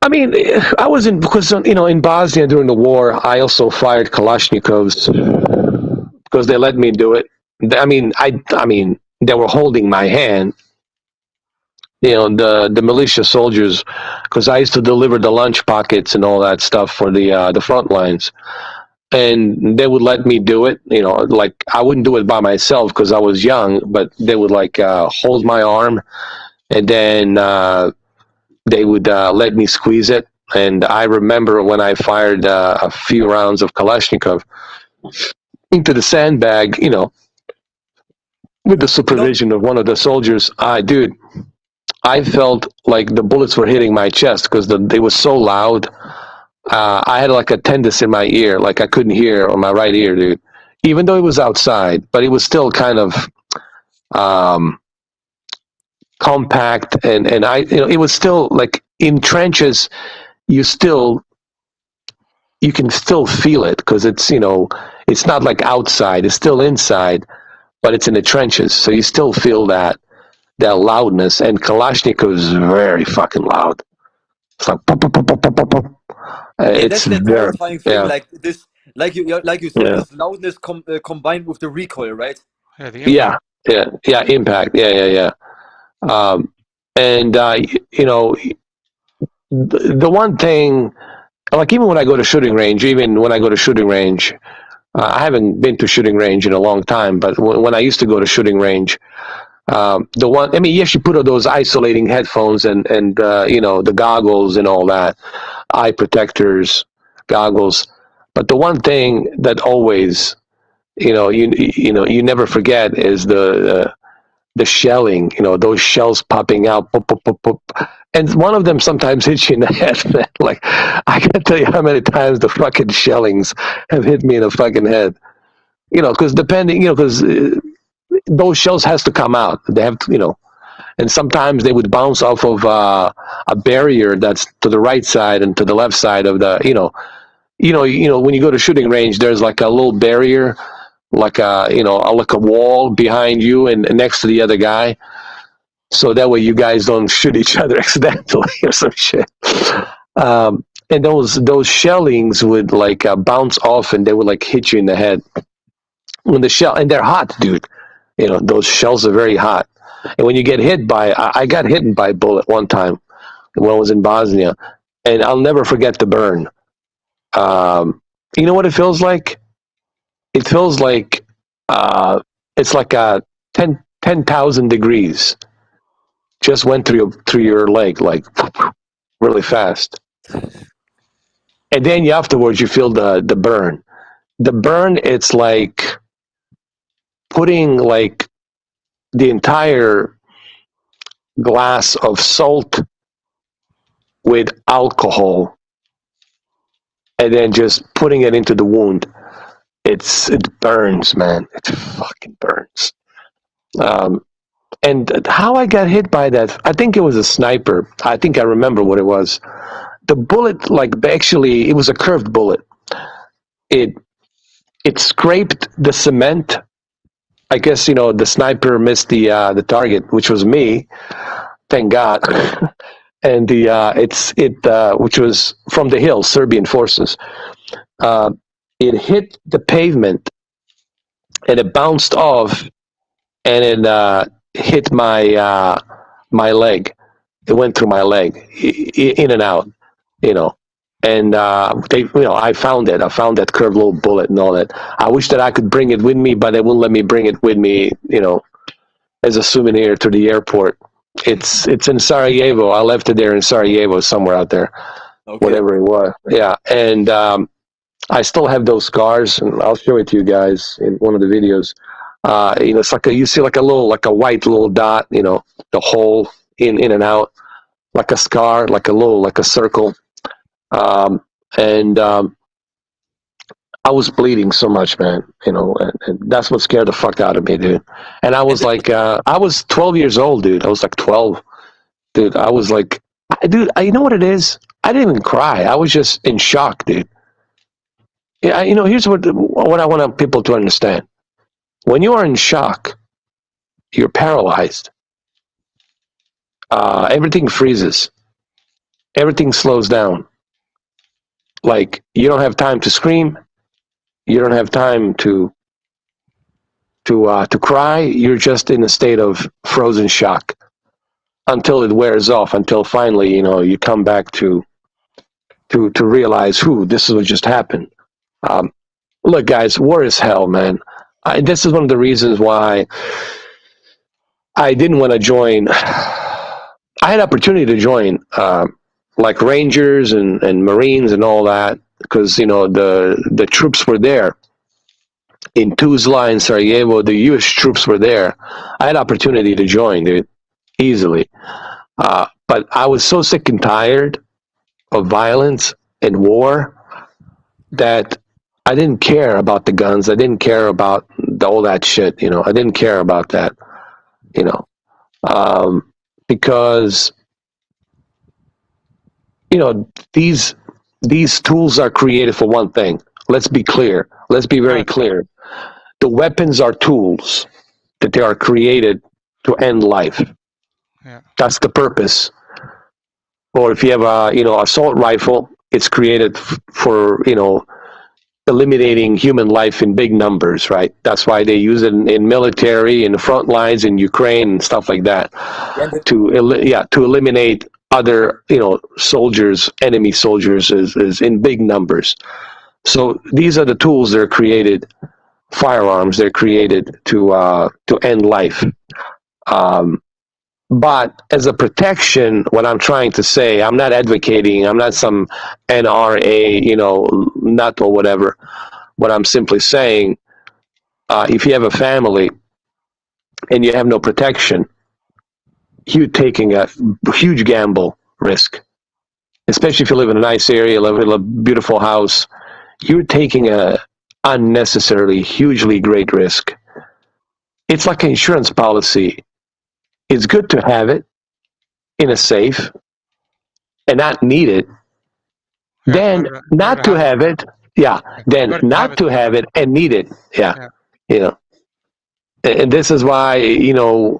I mean, I was because in Bosnia during the war, I also fired Kalashnikovs because they let me do it. I mean, they were holding my hand. The militia soldiers, because I used to deliver the lunch pockets and all that stuff for the front lines, and they would let me do it. Like, I wouldn't do it by myself because I was young, but they would hold my arm, and then they would let me squeeze it. And I remember when I fired a few rounds of Kalashnikov into the sandbag, with the supervision of one of the soldiers. I felt like the bullets were hitting my chest because they were so loud. I had like a tinnitus in my ear, like I couldn't hear on my right ear, dude. Even though it was outside, but it was still kind of compact, and it was still like in trenches. You can still feel it because it's it's not like outside. It's still inside, but it's in the trenches, so you still feel that loudness. And Kalashnikov is very fucking loud. It's like pop, pop, pop, pop, pop, pop. It's That's the very, terrifying thing. yeah. Like this, like you said, Yeah. this loudness combined with the recoil, right? Yeah, the impact. Yeah, impact. Yeah. And the one thing, like, even when I go to shooting range, I haven't been to shooting range in a long time, but when I used to go to shooting range, yes, you put on those isolating headphones and the goggles and all that, eye protectors, goggles. But the one thing that always, you never forget is the shelling. Those shells popping out, pop, pop, pop, pop. And one of them sometimes hits you in the head, man. Like, I can't tell you how many times the fucking shellings have hit me in the fucking head. Because those shells has to come out. They have to, and sometimes they would bounce off of a barrier that's to the right side and to the left side of the, when you go to shooting range, there's like a little barrier, like a wall behind you and next to the other guy. So that way you guys don't shoot each other accidentally or some shit. And those shellings would bounce off and they would hit you in the head. when the shell, and they're hot, dude. You know, those shells are very hot. And when you get hit by, I got hit by a bullet one time when I was in Bosnia, and I'll never forget the burn. You know what it feels like? It feels like it's like a 10,000 degrees just went through your leg, like really fast. And then afterwards, you feel the burn. The burn, it's like putting like the entire glass of salt with alcohol and then just putting it into the wound. It burns, man. It fucking burns. And how I got hit by that, I think it was a sniper. I think I remember what it was. The bullet, like, actually, it was a curved bullet. It scraped the cement. I guess, you know, the sniper missed the target, which was me. Thank God. And which was from the hill, Serbian forces. It hit the pavement, and it bounced off, and it hit my leg. It went through my leg, in and out, you know. And I found it. I found that curved little bullet and all that. I wish that I could bring it with me, but they wouldn't let me bring it with me, you know, as a souvenir to the airport. It's in Sarajevo. I left it there in Sarajevo, somewhere out there, whatever it was. Yeah, and I still have those scars, and I'll show it to you guys in one of the videos. You know, it's like you see like a white little dot, you know, the hole in and out, like a scar, like a circle. I was bleeding so much, man, you know, and that's what scared the fuck out of me, dude. And I was like, I was 12 years old, dude. I was like 12, dude. I was like, dude, you know what it is? I didn't even cry. I was just in shock, dude. Yeah, you know, here's what I want people to understand. When you are in shock, you're paralyzed. Everything freezes. Everything slows down. Like, you don't have time to scream. You don't have time to cry. You're just in a state of frozen shock until it wears off. Until finally, you know, you come back to realize, this is what just happened. Look, guys, war is hell, man. This is one of the reasons why I didn't want to join. I had opportunity to join, like Rangers and Marines and all that, because, you know, the troops were there in Tuzla and Sarajevo. The U.S. troops were there. I had opportunity to join, dude, easily. But I was so sick and tired of violence and war that I didn't care about the guns. I didn't care about all that shit, you know. I didn't care about that, you know, because, you know, these tools are created for one thing. Let's be clear. Let's be very clear. The weapons are tools that they are created to end life. Yeah. That's the purpose. Or if you have a, you know, assault rifle, it's created for, you know, eliminating human life in big numbers, right? That's why they use it in military, in the front lines, in Ukraine and stuff like that, to eliminate other, you know, soldiers, enemy soldiers, is in big numbers. So these are the tools that are created, firearms. They're created to end life. But as a protection, what I'm trying to say, I'm not advocating, I'm not some NRA, you know, nut or whatever. What I'm simply saying, if you have a family and you have no protection, you're taking a huge gamble risk. Especially if you live in a nice area, live in a beautiful house, you're taking a unnecessarily hugely great risk. It's like an insurance policy. It's good to have it in a safe and not need it. Then not to have it, then not to have it and need it, you know. And this is why, you know,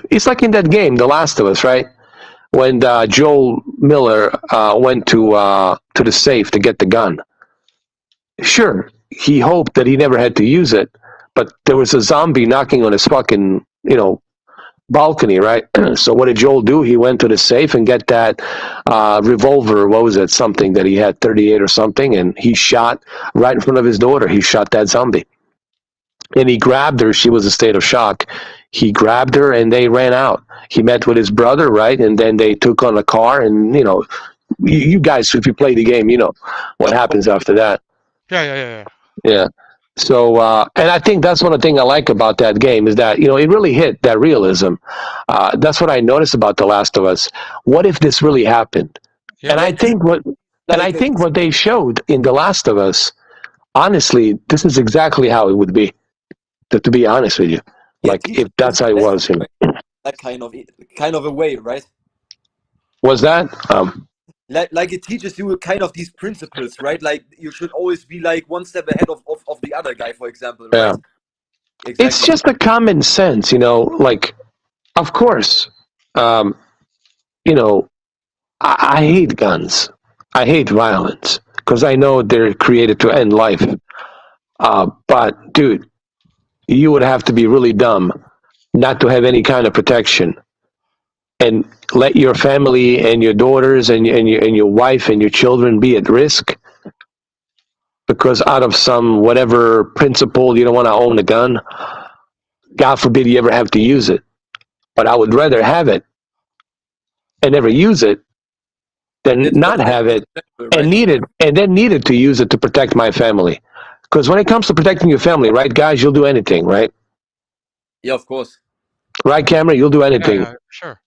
it's like in that game, The Last of Us, right? When Joel Miller went to the safe to get the gun. Sure, he hoped that he never had to use it, but there was a zombie knocking on his fucking, balcony, right? So what did Joel do? He went to the safe and get that revolver. What was it? Something that he had, 38 or something, and he shot right in front of his daughter. He shot that zombie, and he grabbed her. She was in a state of shock. He grabbed her, and they ran out. He met with his brother, right, and then they took on a car, and you guys, if you play the game, you know what happens after that. Yeah. Yeah. So, and I think that's one of the things I like about that game is that, it really hit that realism. That's what I noticed about The Last of Us. What if this really happened? Yeah. And I think what they showed in The Last of Us, honestly, this is exactly how it would be, to be honest with you. Yeah, Like, if that's how it was. That kind of a way, right? Was that? Like it teaches you kind of these principles, right? Like you should always be like one step ahead of the other guy, for example, right? Yeah. Exactly. It's just a common sense, like, of course, I hate guns. I hate violence because I know they're created to end life. But, dude, you would have to be really dumb not to have any kind of protection and let your family and your daughters and your wife and your children be at risk because out of some whatever principle you don't want to own a gun. God forbid you ever have to use it. But I would rather have it and never use it than not have it and need it to use it to protect my family. Because when it comes to protecting your family, right, guys, you'll do anything, right? Yeah, of course. Right, Cameron? You'll do anything. Yeah, sure.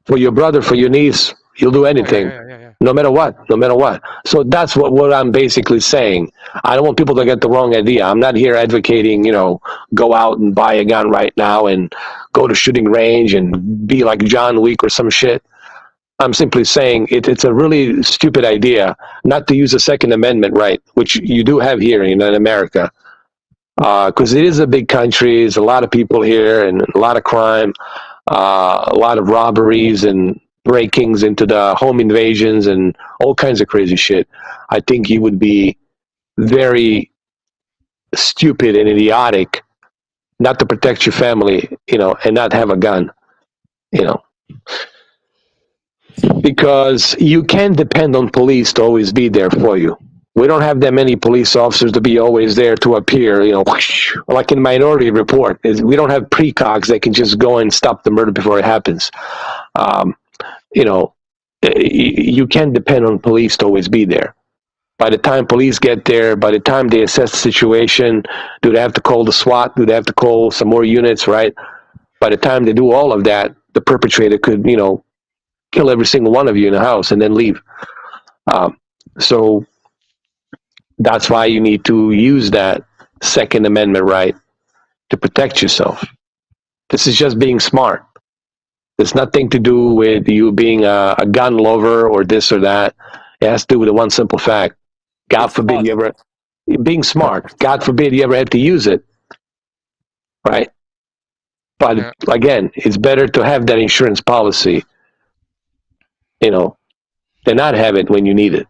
For your brother, for your niece, you'll do anything. Yeah. No matter what. So that's what I'm basically saying. I don't want people to get the wrong idea. I'm not here advocating, go out and buy a gun right now and go to shooting range and be like John Wick or some shit. I'm simply saying it's a really stupid idea not to use the Second Amendment right, which you do have here in America. Because it is a big country. There's a lot of people here and a lot of crime, a lot of robberies and breakings into the home invasions and all kinds of crazy shit. I think you would be very stupid and idiotic not to protect your family, and not have a gun, because you can depend on police to always be there for you. We don't have that many police officers to be always there to appear, like in Minority Report. We don't have precogs that can just go and stop the murder before it happens. You can depend on police to always be there. By the time police get there, by the time they assess the situation, do they have to call the SWAT? Do they have to call some more units, right? By the time they do all of that, the perpetrator could, kill every single one of you in the house and then leave. So that's why you need to use that Second Amendment right to protect yourself. This is just being smart. There's nothing to do with you being a gun lover or this or that. It has to do with the one simple fact. God forbid you ever, being smart, God forbid you ever had to use it. Right? But again, it's better to have that insurance policy, than not have it when you need it.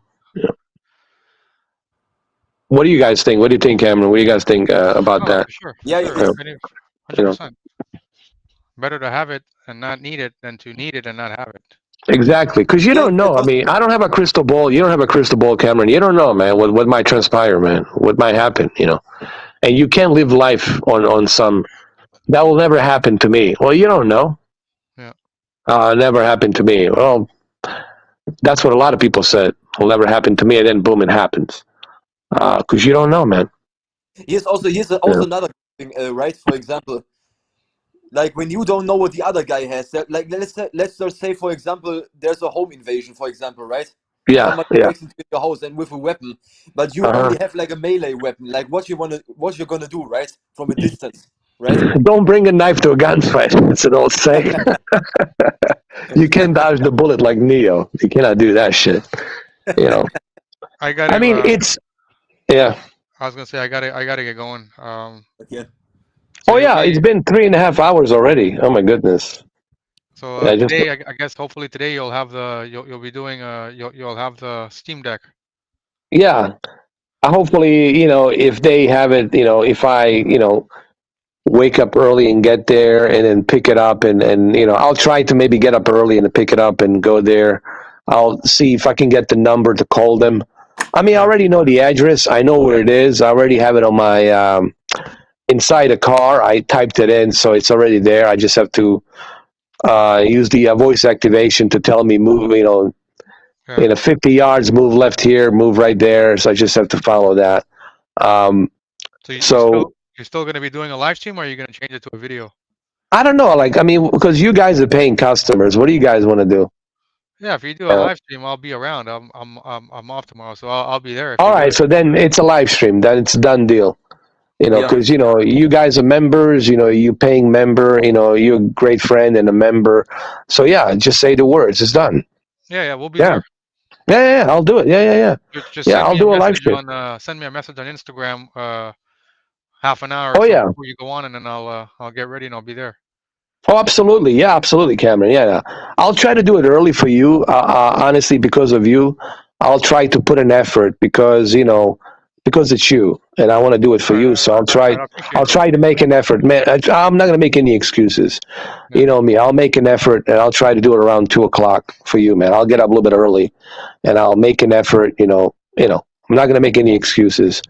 What do you guys think? What do you think, Cameron? What do you guys think about that? Sure. Yeah, sure. 100%. Better to have it and not need it than to need it and not have it. Exactly, because you don't know. I mean, I don't have a crystal ball. You don't have a crystal ball, Cameron. You don't know, man, what might transpire, man. What might happen, And you can't live life on some, that will never happen to me. Well, you don't know. Yeah. Never happened to me. Well, that's what a lot of people said. Will never happen to me, and then boom, it happens. Because you don't know, man. Here's also another thing, right? For example, like when you don't know what the other guy has, like let's just say, for example, there's a home invasion, for example, right? Yeah, Someone breaks into your house and with a weapon, but you only have like a melee weapon. Like what you're gonna do, right? From a distance, right? Don't bring a knife to a gunfight. That's an old saying. You can't dodge the bullet like Neo. You cannot do that shit. I mean, it's. Yeah. I was gonna say I gotta get going. Okay. So it's been 3.5 hours already. Oh my goodness. So today, I guess hopefully today you'll have you'll be doing you'll have the Steam Deck. Yeah, hopefully, if they have it, if I, wake up early and get there and then pick it up and I'll try to maybe get up early and pick it up and go there. I'll see if I can get the number to call them. I mean, I already know the address. I know where it is. I already have it on my inside a car. I typed it in, so it's already there. I just have to use the voice activation to tell me move, 50 yards, move left here, move right there. So I just have to follow that. So you're still going to be doing a live stream, or are you going to change it to a video? I don't know. Because you guys are paying customers. What do you guys want to do? Yeah, if you do a live stream, I'll be around. I'm off tomorrow, so I'll be there. All right, so then it's a live stream. Then it's a done deal. Because you guys are members. You paying member. You're a great friend and a member. So yeah, just say the words. It's done. Yeah, we'll be there. Yeah, I'll do it. Yeah. Just I'll do a live stream. Send me a message on Instagram, half an hour. Before you go on, and then I'll get ready and I'll be there. Oh, absolutely. Yeah, absolutely, Cameron. Yeah. I'll try to do it early for you. Honestly, because of you, I'll try to put an effort because it's you, and I want to do it for you. So I'll try to make an effort, man. I'm not going to make any excuses. You know me. I'll make an effort, and I'll try to do it around 2:00 for you, man. I'll get up a little bit early, and I'll make an effort. I'm not going to make any excuses,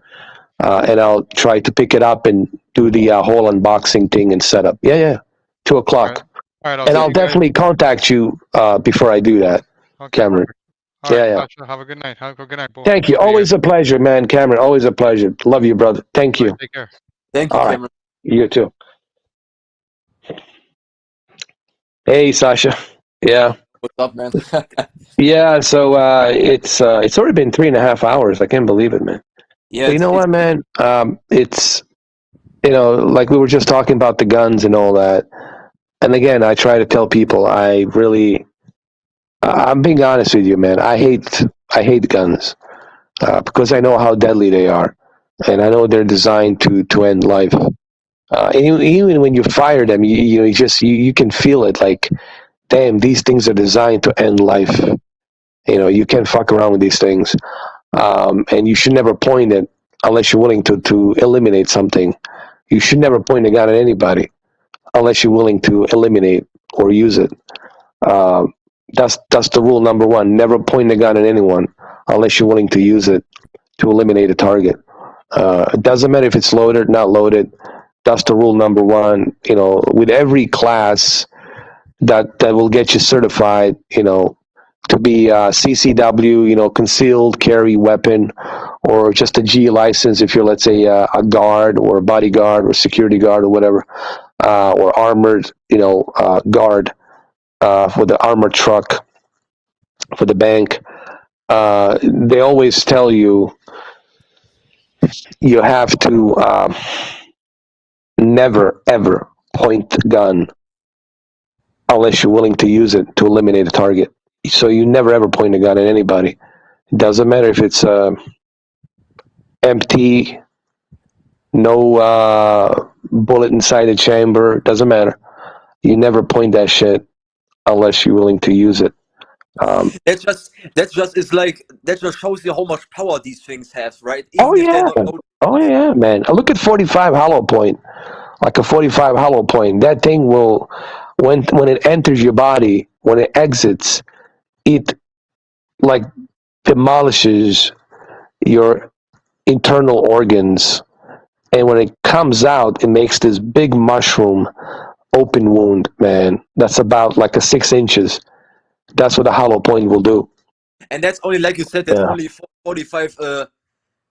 and I'll try to pick it up and do the whole unboxing thing and setup. Yeah. 2:00. All right, and I'll definitely contact you before I do that, Cameron. Yeah. Have a good night. Have a good night, boy. Thank you. Always a pleasure, man, Cameron. Always a pleasure. Love you, brother. Thank you. Take care. Thank you, Cameron. Right. You too. Hey, Sasha. Yeah. What's up, man? Yeah. So it's already been 3.5 hours. I can't believe it, man. Yeah. But you know what, man? It's like we were just talking about the guns and all that. And again, I try to tell people I'm being honest with you, man. I hate guns because I know how deadly they are, and I know they're designed to end life. Even when you fire them, you can feel it. Like, damn, these things are designed to end life. You can't fuck around with these things, and you should never point it unless you're willing to eliminate something. You should never point a gun at anybody unless you're willing to eliminate or use it. That's the rule number one. Never point a gun at anyone unless you're willing to use it to eliminate a target. It doesn't matter if it's loaded, not loaded. That's the rule number one. With every class that will get you certified, to be CCW, concealed carry weapon, or just a G license if you're, let's say, a guard or a bodyguard or security guard or whatever, or armored, guard for the armored truck, for the bank. They always tell you have to never, ever point the gun unless you're willing to use it to eliminate a target. So you never, ever point a gun at anybody. It doesn't matter if it's empty, no bullet inside the chamber. It doesn't matter. You never point that shit unless you're willing to use it. That just shows you how much power these things have, right? Oh yeah, man. Look at 45 hollow point. Like a 45 hollow point. That thing will, when it enters your body, when it exits, it like demolishes your internal organs, and when it comes out, it makes this big mushroom open wound, man. That's about like a 6 inches. That's what a hollow point will do. And that's only, like you said, that's only 45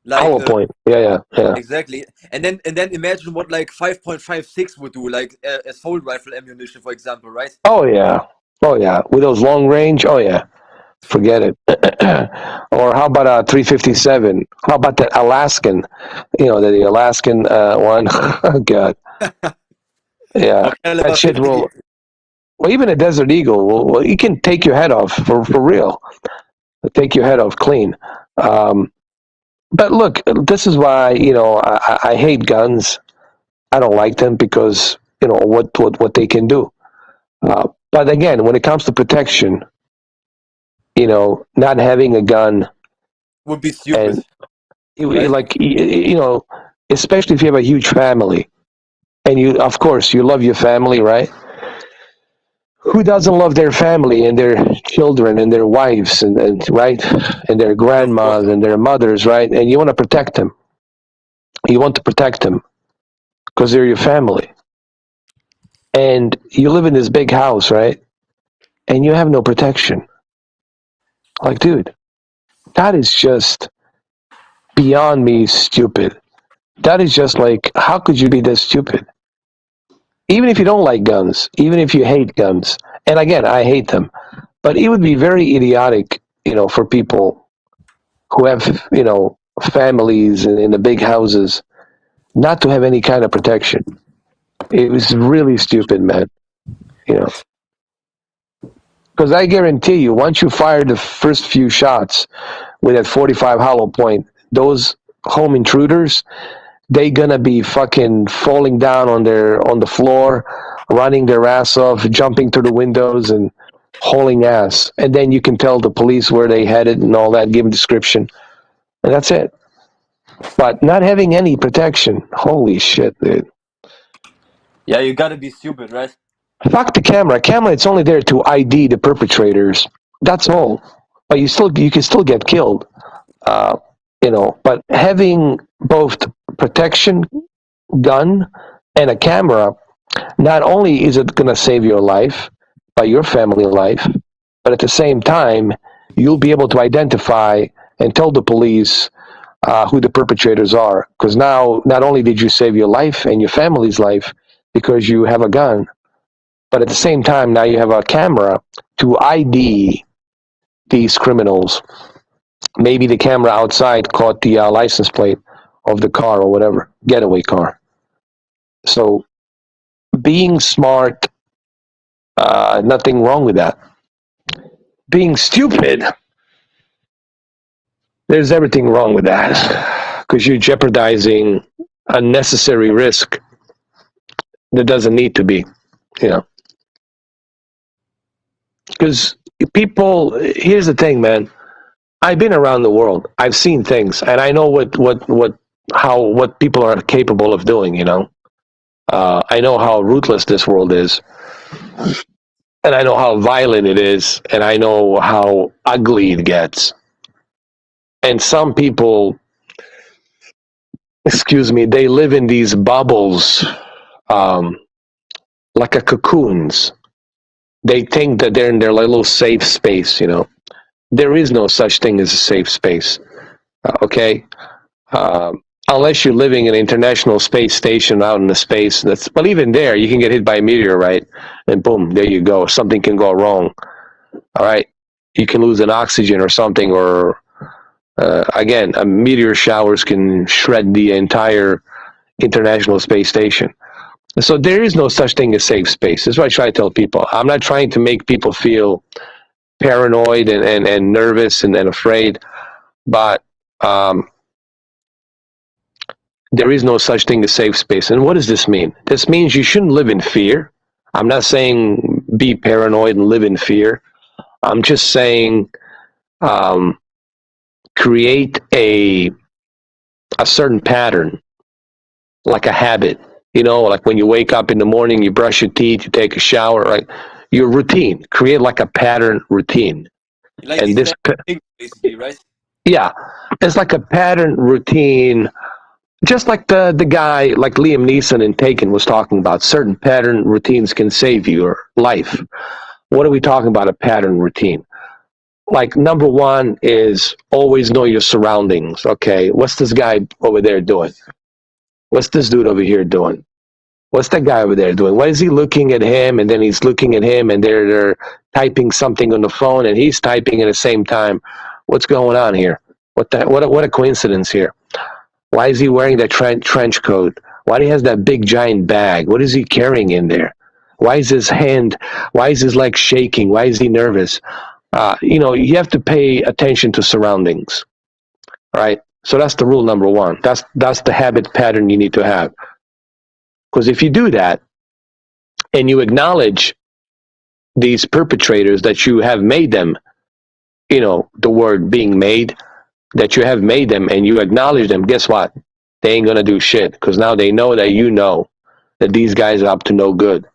hollow point. Yeah. Exactly. And then imagine what like 5.56 would do, like assault rifle ammunition, for example, right? Oh yeah. With those long range, forget it. Or how about a 357? How about that Alaskan? The Alaskan one. Oh God. Yeah, that shit will. Well, even a Desert Eagle, well, you can take your head off for real. Take your head off clean. But look, this is why I hate guns. I don't like them because what they can do. But again, when it comes to protection, not having a gun would be stupid. Right. Like, especially if you have a huge family, and of course, you love your family, right? Who doesn't love their family and their children and their wives and right, and their Of course. grandmas and their mothers, right? And you want to protect them. You want to protect them because they're your family. And you live in this big house, right? And you have no protection. Like, dude, that is just beyond me stupid. That is just like, how could you be this stupid? Even if you don't like guns, even if you hate guns, and again, I hate them, but it would be very idiotic, for people who have, families in the big houses, not to have any kind of protection. It was really stupid, man. Because I guarantee you, once you fire the first few shots with that 45 hollow point, those home intruders, they gonna be fucking falling down on the floor, running their ass off, jumping through the windows and hauling ass. And then you can tell the police where they headed and all that, give a description. And that's it. But not having any protection, holy shit, dude. Yeah, you gotta be stupid, right? Fuck the camera. Camera, it's only there to ID the perpetrators. That's all. But you can still get killed. But having both protection, gun, and a camera, not only is it gonna save your life, but your family life, but at the same time, you'll be able to identify and tell the police who the perpetrators are. Because now, not only did you save your life and your family's life because you have a gun, but at the same time, now you have a camera to ID these criminals. Maybe the camera outside caught the license plate of the car or whatever, getaway car. So being smart, nothing wrong with that. Being stupid, there's everything wrong with that because you're jeopardizing unnecessary risk that doesn't need to be, Because here's the thing, man. I've been around the world. I've seen things, and I know what people are capable of doing. I know how ruthless this world is, and I know how violent it is, and I know how ugly it gets. And some people, excuse me, they live in these bubbles, like a cocoons. They think that they're in their little safe space. There is no such thing as a safe space. Okay. Unless you're living in an international space station out in the space, but even there, you can get hit by a meteorite, and boom, there you go. Something can go wrong. All right, you can lose an oxygen or something, or again, a meteor showers can shred the entire international space station. So there is no such thing as safe space. That's what I try to tell people. I'm not trying to make people feel paranoid and nervous and afraid, but there is no such thing as safe space. And what does this mean? This means you shouldn't live in fear. I'm not saying be paranoid and live in fear. I'm just saying create a certain pattern, like a habit. Like when you wake up in the morning, you brush your teeth, you take a shower, right? Your routine. Create like a pattern routine. Like and this things, basically, right? Yeah, it's like a pattern routine. Just like the guy, like Liam Neeson in Taken was talking about, certain pattern routines can save your life. What are we talking about, a pattern routine? Like, number one is always know your surroundings. Okay, what's this guy over there doing? What's this dude over here doing? What's that guy over there doing? Why is he looking at him, and then he's looking at him, and they're typing something on the phone, and he's typing at the same time? What's going on here? What a coincidence here. Why is he wearing that trench coat? Why do he has that big giant bag? What is he carrying in there? Why is his leg shaking? Why is he nervous? You have to pay attention to surroundings, right? So that's the rule number one. That's the habit pattern you need to have. Because if you do that and you acknowledge these perpetrators, that you have made them, the word being made, that you have made them and you acknowledge them, guess what? They ain't gonna do shit because now they know that you know that these guys are up to no good.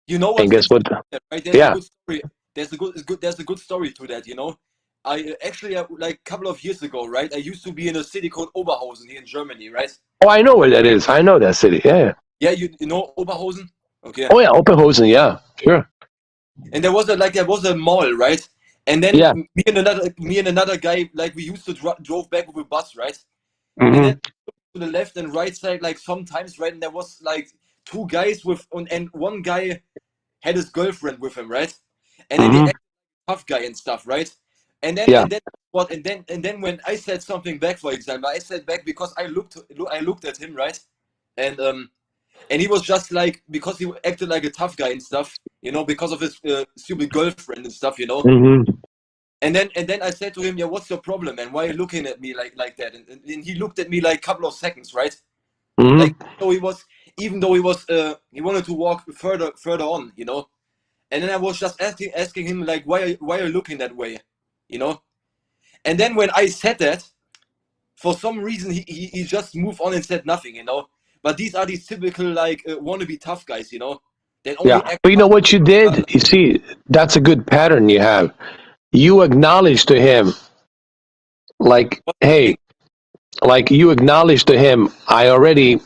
You know what? And guess what? Right? There's Yeah. a good story. There's a good story to that. You know, I actually like a couple of years ago, right? I used to be in a city called Oberhausen here in Germany, right? Oh, I know where that is. I know that city. Yeah. Yeah, you know Oberhausen? Okay. Oh yeah, Openhosen. Yeah, sure. And there was a mall, right? And then Yeah. me and another guy, like we used to drove back with a bus, right? Hmm. And then to the left and right side, like sometimes, right? And there was like two guys and one guy had his girlfriend with him, right? And then they acted like a tough guy and stuff, right? And then Yeah. and then when I said something back, for example, I said back because I looked at him, right? And he was just like, because he acted like a tough guy and stuff, you know, because of his stupid girlfriend and stuff, you know. Hmm. And then I said to him, yeah, what's your problem, man? Why are you looking at me like that? And he looked at me like a couple of seconds, right? Hmm. Like, so even though he wanted to walk further on, you know. And then I was just asking him like, why are you looking that way, you know? And then when I said that, for some reason he just moved on and said nothing, you know. But these are these typical like wannabe tough guys, you know. That only Yeah. act But you know what you did? You see, that's a good pattern you have. You acknowledge to him, like, hey, like you acknowledge to him, I already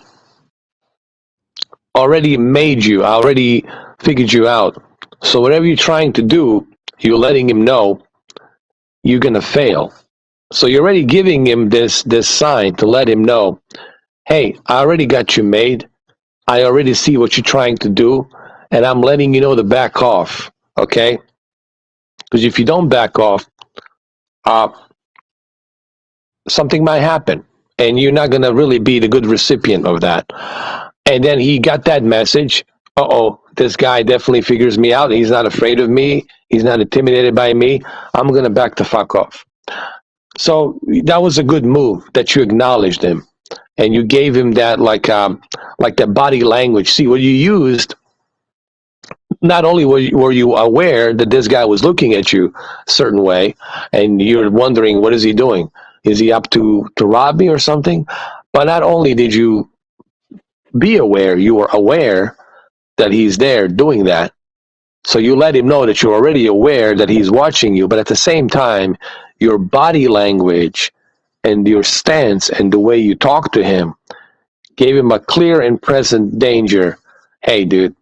made you, I already figured you out. So whatever you're trying to do, you're letting him know you're gonna fail. So you're already giving him this sign to let him know, hey, I already got you made. I already see what you're trying to do, and I'm letting you know to back off. Okay? Because if you don't back off, something might happen, and you're not gonna really be the good recipient of that. And then he got that message. This guy definitely figures me out. He's not afraid of me. He's not intimidated by me. I'm gonna back the fuck off. So that was a good move that you acknowledged him and you gave him that like that body language. See what you used. Not only were you aware that this guy was looking at you a certain way, and you're wondering what is he doing? Is he up to rob me or something? But not only did you be aware, you were aware that he's there doing that. So you let him know that you're already aware that he's watching you, but at the same time, your body language and your stance and the way you talk to him gave him a clear and present danger. Hey, dude,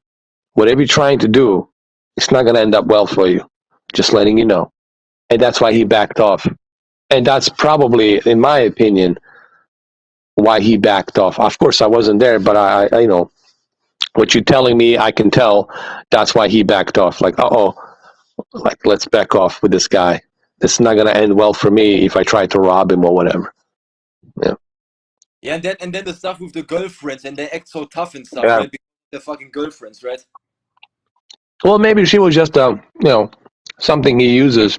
whatever you're trying to do, it's not going to end up well for you. Just letting you know. And that's why he backed off. And that's probably, in my opinion, why he backed off. Of course, I wasn't there, but I you know, what you're telling me, I can tell that's why he backed off. Like, like, let's back off with this guy. This is not going to end well for me if I try to rob him or whatever. Yeah. Yeah, and then the stuff with the girlfriends, and they act so tough and stuff, Yeah. right? Because they're fucking girlfriends, right? Well, maybe she was just something he uses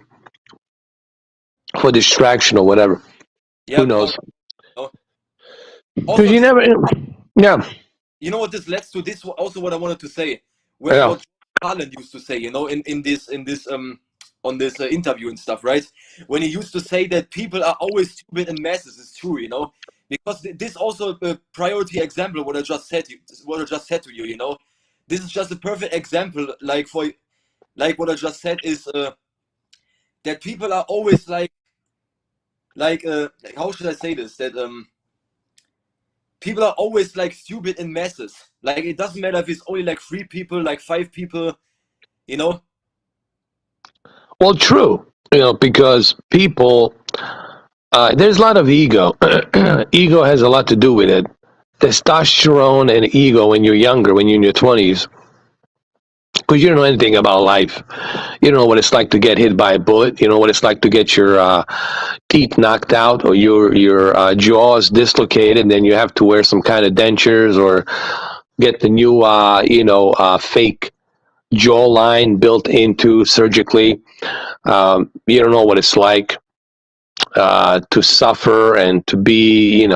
for distraction or whatever. Yeah, Who knows? Also, Because you never. Yeah. you know what this leads to? This also what I wanted to say. Yeah. What Carlin used to say, you know, in this on this interview and stuff, right? When he used to say that people are always stupid in masses, it's true, you know, because this also a priority example what I just said to you, you know, this is just a perfect example, like what I just said is that people are always like how should I say this, that people are always like stupid in masses. Like it doesn't matter if it's only like 3 people, like 5 people, you know. Well, true. Because people, there's a lot of ego. Ego has a lot to do with it. Testosterone and ego when you're younger, when you're in your 20s, because you don't know anything about life. You don't know what it's like to get hit by a bullet. You know what it's like to get your teeth knocked out or your jaws dislocated, and then you have to wear some kind of dentures or get the new fake jawline built into surgically. You don't know what it's like to suffer and to be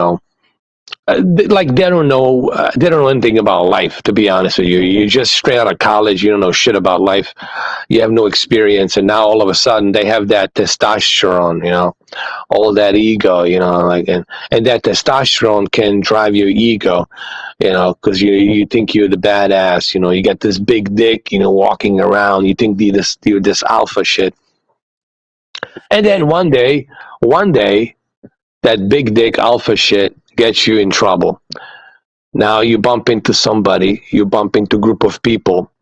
like they don't know anything about life. To be honest with you, you're just straight out of college. You don't know shit about life. You have no experience, and now all of a sudden they have that testosterone. You know, all that ego. You know, like and that testosterone can drive your ego. You know, because you think you're the badass. You know, you got this big dick. You know, walking around. You think you're this alpha shit. And then one day, that big dick alpha shit gets you in trouble. Now you bump into somebody, you bump into a group of people,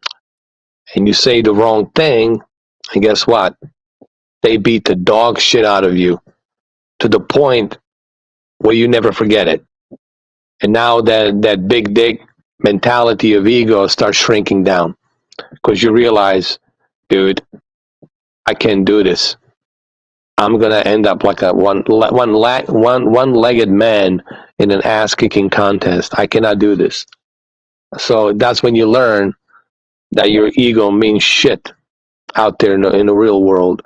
and you say the wrong thing, and guess what? They beat the dog shit out of you to the point where you never forget it. And now that big dick mentality of ego starts shrinking down because you realize, dude, I can't do this. I'm gonna end up like a one-legged man in an ass-kicking contest. I cannot do this. So that's when you learn that your ego means shit out there in the real world.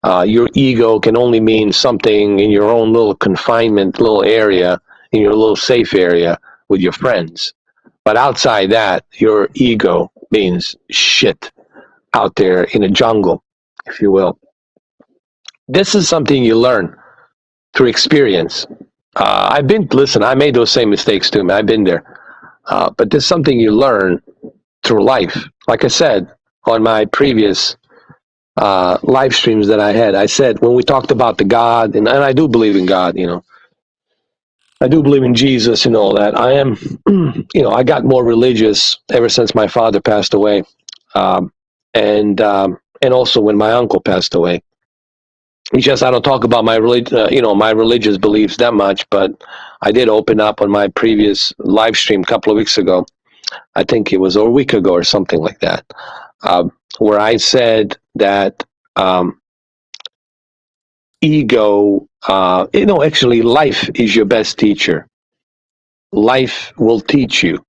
Your ego can only mean something in your own little confinement, little area, in your little safe area with your friends. But outside that, your ego means shit out there in the jungle, if you will. This is something you learn through experience. I made those same mistakes too, man. I've been there. But this is something you learn through life. Like I said on my previous live streams that I had, I said when we talked about the God, and I do believe in God, you know, I do believe in Jesus and all that. I am, you know, I got more religious ever since my father passed away, and also when my uncle passed away. It's just I don't talk about my my religious beliefs that much, but I did open up on my previous live stream a couple of weeks ago. I think it was a week ago or something like that, where I said that ego, actually, life is your best teacher. Life will teach you.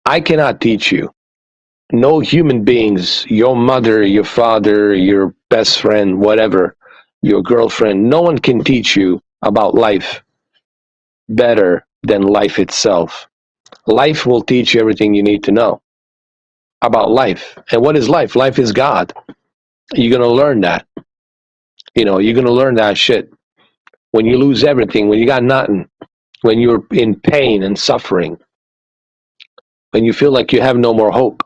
I cannot teach you. No human beings, your mother, your father, your best friend, whatever, your girlfriend, no one can teach you about life better than life itself. Life will teach you everything you need to know about life. And what is life? Life is God. You're going to learn that. You know, you're going to learn that shit. When you lose everything, when you got nothing, when you're in pain and suffering, when you feel like you have no more hope,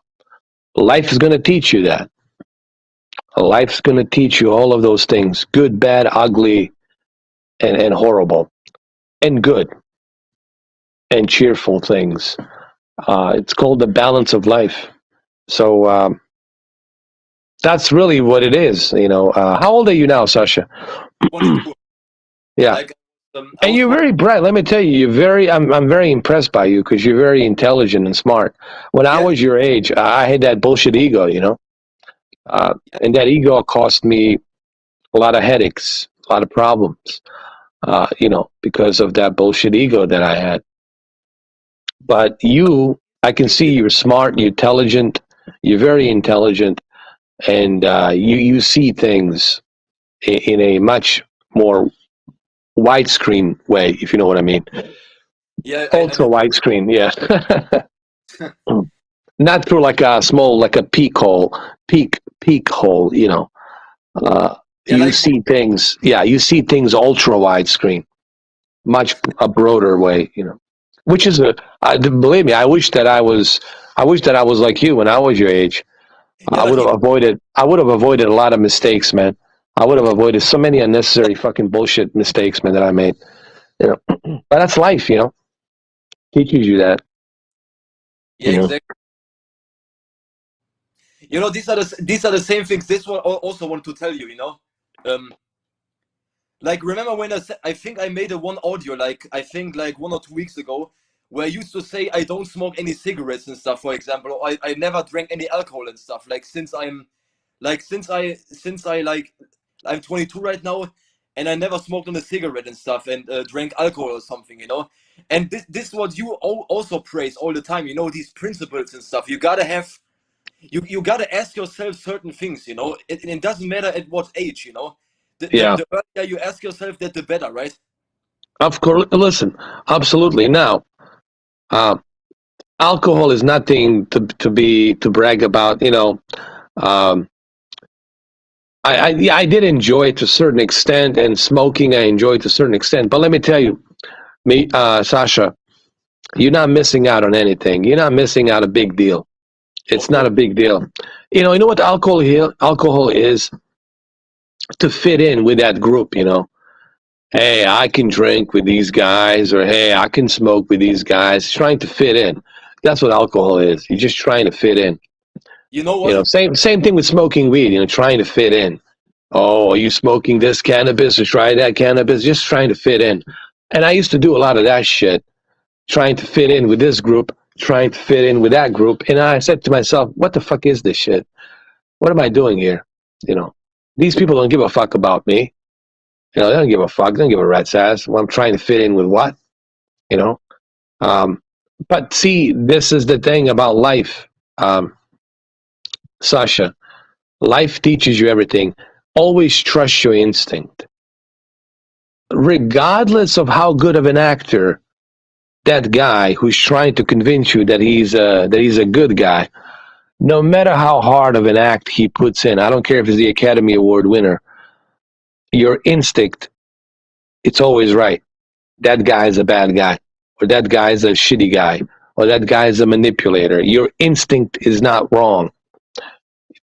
life is going to teach you that. Life's going to teach you all of those things, good, bad, ugly, and horrible, and good, and cheerful things. It's called the balance of life. So that's really what it is. You know, how old are you now, Sasha? 22. Yeah. Like, And you're very bright. Let me tell you, I'm very impressed by you because you're very intelligent and smart. When I was your age, I had that bullshit ego, you know, and that ego cost me a lot of headaches, a lot of problems, you know, because of that bullshit ego that I had. But I can see you're smart, you're intelligent, you're very intelligent, and you see things in a much more widescreen way, if you know what I mean. Yeah, Ultra widescreen, yeah. Not through like a small, like a peak hole, you know. You see things, you see things ultra widescreen, much a broader way, you know. Which is believe me, I wish that I was like you when I was your age. I would have avoided a lot of mistakes, man. I would have avoided so many unnecessary fucking bullshit mistakes, man, that I made. You know, but that's life, you know. Teaches you that. Yeah, exactly. You know, these are the same things. This one also want to tell you. You know, like remember when I think I made one audio, like I think like 1 or 2 weeks ago, where I used to say I don't smoke any cigarettes and stuff, for example, or I never drank any alcohol and stuff. Like since I'm 22 right now, and I never smoked on a cigarette and stuff, and drank alcohol or something, you know. And this is what you also praise all the time, you know, these principles and stuff. You gotta have, you gotta ask yourself certain things, you know. It doesn't matter at what age, you know. The earlier you ask yourself that, the better, right? Of course, listen, absolutely. Now, uh, alcohol is nothing to brag about. Um, I did enjoy it to a certain extent, and smoking I enjoyed to a certain extent. But let me tell you, Sasha, you're not missing out on anything. You're not missing out a big deal. It's Of not course. a big deal. You know what alcohol is to fit in with that group. Hey, I can drink with these guys, or hey, I can smoke with these guys. Trying to fit in. That's what alcohol is. You're just trying to fit in. You know what? Same thing with smoking weed. Trying to fit in. Oh, are you smoking this cannabis or try that cannabis? Just trying to fit in. And I used to do a lot of that shit, trying to fit in with this group, trying to fit in with that group. And I said to myself, what the fuck is this shit? What am I doing here? These people don't give a fuck about me. They don't give a fuck. They don't give a rat's ass. Well, I'm trying to fit in with what? You know? But see, this is the thing about life, Sasha. Life teaches you everything. Always trust your instinct. Regardless of how good of an actor that guy who's trying to convince you that he's a good guy, no matter how hard of an act he puts in, I don't care if he's the Academy Award winner, your instinct, it's always right. That guy is a bad guy, or that guy is a shitty guy, or that guy is a manipulator. Your instinct is not wrong.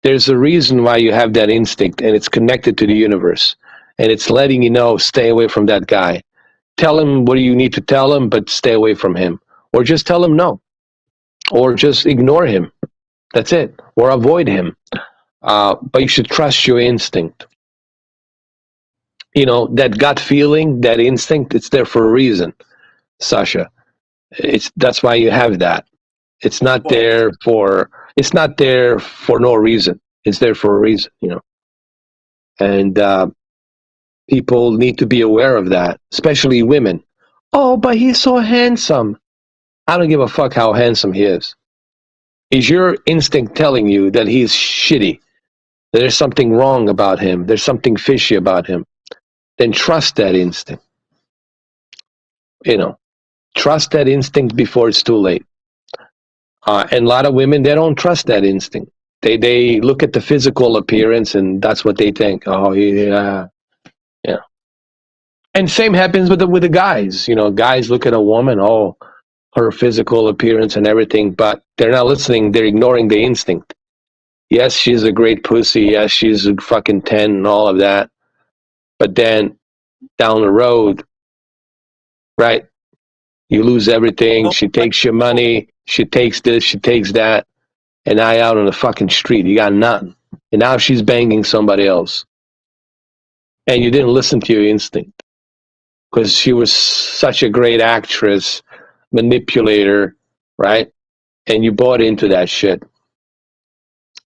There's a reason why you have that instinct, and it's connected to the universe, and it's letting you know, stay away from that guy. Tell him what you need to tell him, but stay away from him. Or just tell him no. Or just ignore him. That's it. Or avoid him. But you should trust your instinct. That gut feeling, that instinct, it's there for a reason, Sasha. That's why you have that. It's not Well, there for no reason. It's there for a reason. And people need to be aware of that, especially women. Oh, but he's so handsome. I don't give a fuck how handsome he is. Is your instinct telling you that he's shitty? That there's something wrong about him? There's something fishy about him? Then trust that instinct. Trust that instinct before it's too late. And a lot of women, they don't trust that instinct. They look at the physical appearance, and that's what they think. Oh, yeah. And same happens with the guys. Guys look at a woman, oh, her physical appearance and everything, but they're not listening. They're ignoring the instinct. Yes, she's a great pussy. Yes, she's a fucking 10 and all of that. But then down the road, right, you lose everything. no, She takes your money. She takes this. She takes that. And now you're out on the fucking street. You got nothing. And now she's banging somebody else. And you didn't listen to your instinct because she was such a great actress, manipulator, right? And you bought into that shit.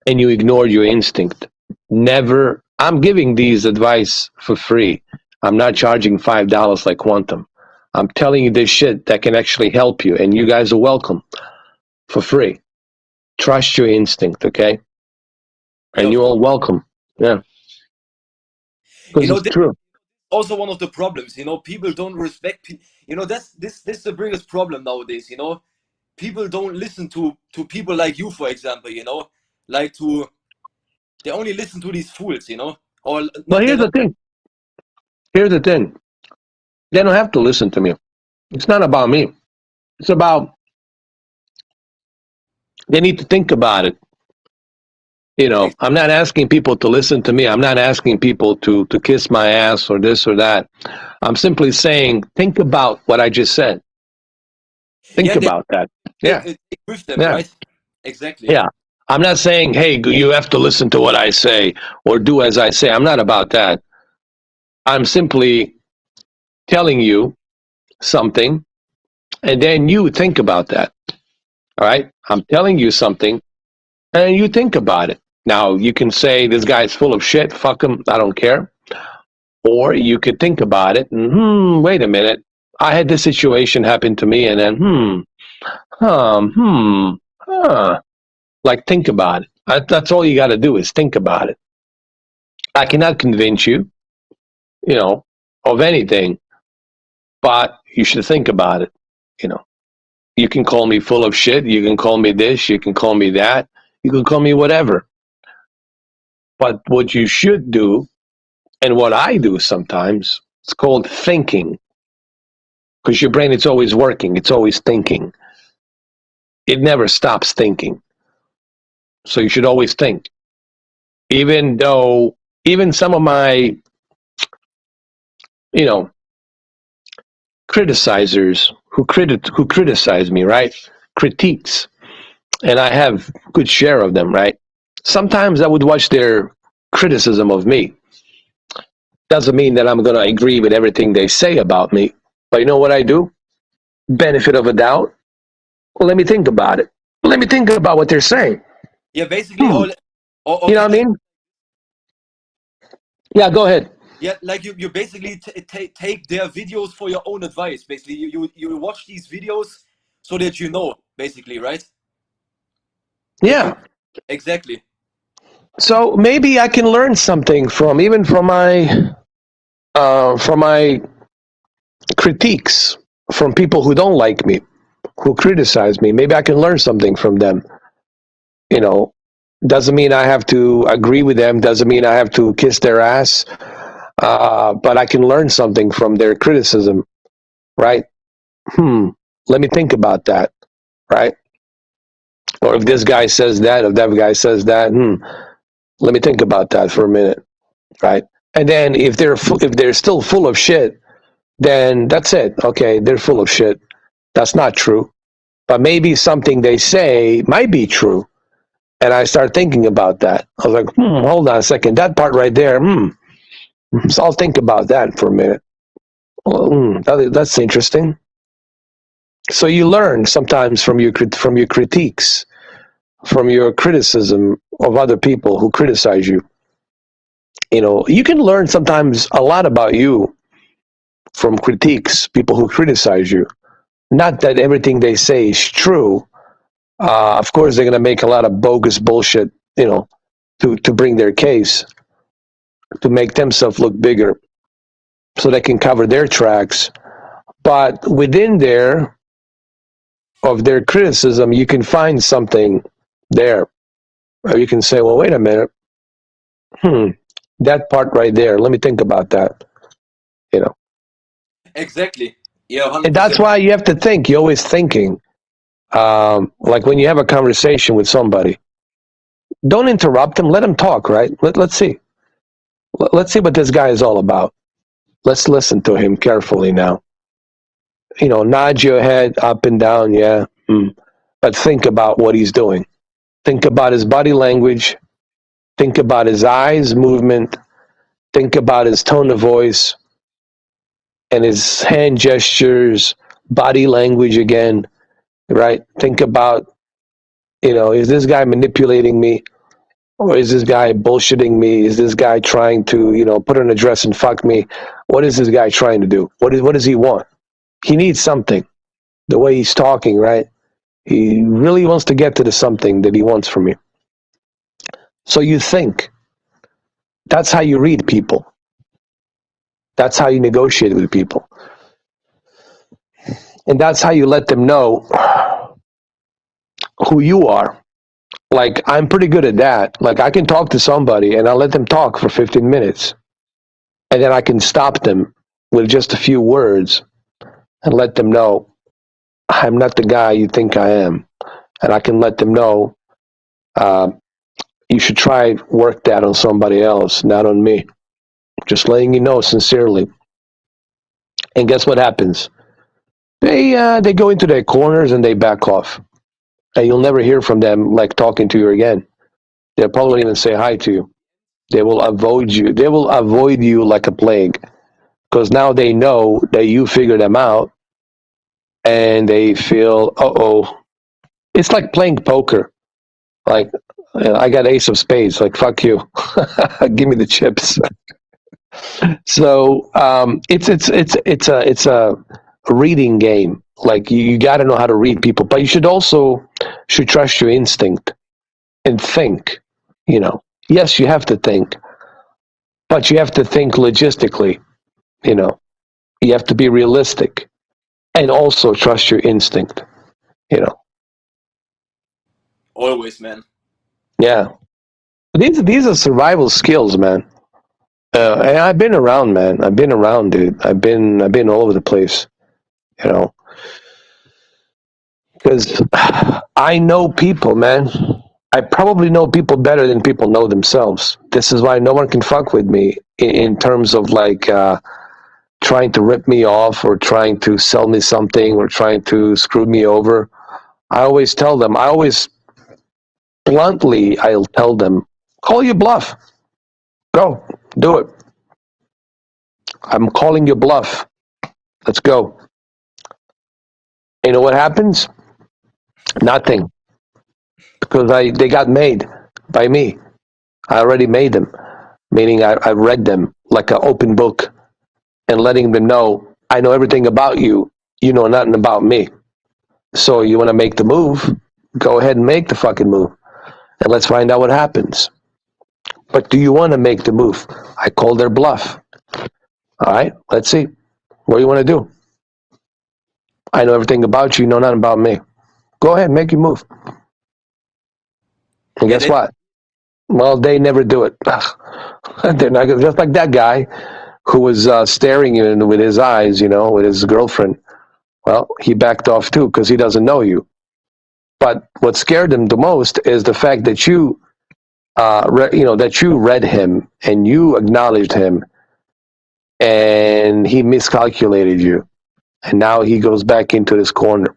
And you ignored your instinct. Never. I'm giving these advice for free. I'm not charging $5 like Quantum. I'm telling you this shit that can actually help you, and you guys are welcome for free. Trust your instinct, okay? And yeah, you're all welcome. Yeah, because it's that's true. also one of the problems. People don't respect. That's this is the biggest problem nowadays. People don't listen to people like you, for example. Like they only listen to these fools. Or But not. They're here's not. the thing. Here's the thing. They don't have to listen to me. It's not about me. It's about they need to think about it. I'm not asking people to listen to me. I'm not asking people to kiss my ass or this or that. I'm simply saying, think about what I just said. Think Yeah, about that. Yeah, take with them, yeah, right? Exactly. yeah. I'm not saying, hey, you have to listen to what I say or do as I say. I'm not about that. I'm simply telling you something, and then you think about that. All right? I'm telling you something, and you think about it. Now, you can say, this guy's full of shit, fuck him, I don't care. Or you could think about it, and wait a minute, I had this situation happen to me, and then, like, think about it. That's all you got to do is think about it. I cannot convince you, of anything. but you should think about it. You know, you can call me full of shit. You can call me this. You can call me that. You can call me whatever. But what you should do, and what I do sometimes, it's called thinking, because your brain, it's always working. It's always thinking. It never stops thinking. So you should always think. Even though, even some of my, criticizers who criticize me, right? Critiques, and I have good share of them, right? Sometimes I would watch their criticism of me. Doesn't mean that I'm going to agree with everything they say about me, but you know what I do? Benefit of a doubt. Well, let me think about it. Let me think about what they're saying. Yeah, basically, You know what I mean? Yeah, go ahead. Yeah, like you basically take their videos for your own advice. Basically, you watch these videos so that you know, basically, right? Yeah. Exactly. So maybe I can learn something from my critiques, from people who don't like me, who criticize me. Maybe I can learn something from them. Doesn't mean I have to agree with them. Doesn't mean I have to kiss their ass. But I can learn something from their criticism, right? Let me think about that, right? Or if this guy says that, if that guy says that, let me think about that for a minute, right? And then if they're still full of shit, then that's it. Okay, they're full of shit. That's not true. But maybe something they say might be true. And I start thinking about that. I was like, hold on a second. That part right there, So I'll think about that for a minute. Well, that's interesting. So you learn sometimes from your critiques, from your criticism of other people who criticize you. You can learn sometimes a lot about you from critiques, people who criticize you. Not that everything they say is true. Of course, they're going to make a lot of bogus bullshit, to bring their case, to make themselves look bigger, so they can cover their tracks. But within there, of their criticism, you can find something there. Or you can say, well, wait a minute. That part right there, let me think about that. Exactly. Yeah, 100%. And that's why you have to think. You're always thinking. Like when you have a conversation with somebody, don't interrupt them. Let them talk, right? Let's see. Let's see what this guy is all about. Let's listen to him carefully now. Nod your head up and down, yeah. But think about what he's doing. Think about his body language. Think about his eyes movement. Think about his tone of voice and his hand gestures, body language again, right? Think about, is this guy manipulating me? Or is this guy bullshitting me? Is this guy trying to, put on a dress and fuck me? What is this guy trying to do? What does he want? He needs something. The way he's talking, right? He really wants to get to the something that he wants from you. So you think. That's how you read people. That's how you negotiate with people. And that's how you let them know who you are. Like, I'm pretty good at that. Like, I can talk to somebody and I'll let them talk for 15 minutes. And then I can stop them with just a few words and let them know I'm not the guy you think I am. And I can let them know you should try work that on somebody else, not on me. Just letting you know sincerely. And guess what happens? They go into their corners and they back off. And you'll never hear from them like talking to you again. They'll probably even say hi to you. They will avoid you. They will avoid you like a plague. Because now they know that you figured them out. And they feel, it's like playing poker. Like, I got ace of spades. Like, fuck you. Give me the chips. So it's a reading game. Like, you got to know how to read people, but you should trust your instinct and think. Yes, you have to think, but you have to think logistically. You have to be realistic and also trust your instinct. Always, man. Yeah. These are survival skills, man. And I've been around, man. I've been around, dude. I've been all over the place, because I know people, man. I probably know people better than people know themselves. This is why no one can fuck with me in terms of like trying to rip me off or trying to sell me something or trying to screw me over. I always tell them. I always bluntly, I'll tell them, call your bluff. Go, do it. I'm calling your bluff. Let's go. You know what happens? Nothing. Because they got made by me. I already made them. Meaning I read them like an open book and letting them know, I know everything about you. You know nothing about me. So you want to make the move? Go ahead and make the fucking move. And let's find out what happens. But do you want to make the move? I call their bluff. All right, let's see. What do you want to do? I know everything about you. You know nothing about me. Go ahead, make your move. And guess what? Well, they never do it. They're not just like that guy who was staring in with his eyes, with his girlfriend. Well, he backed off too because he doesn't know you. But what scared him the most is the fact that you, that you read him and you acknowledged him, and he miscalculated you, and now he goes back into this corner.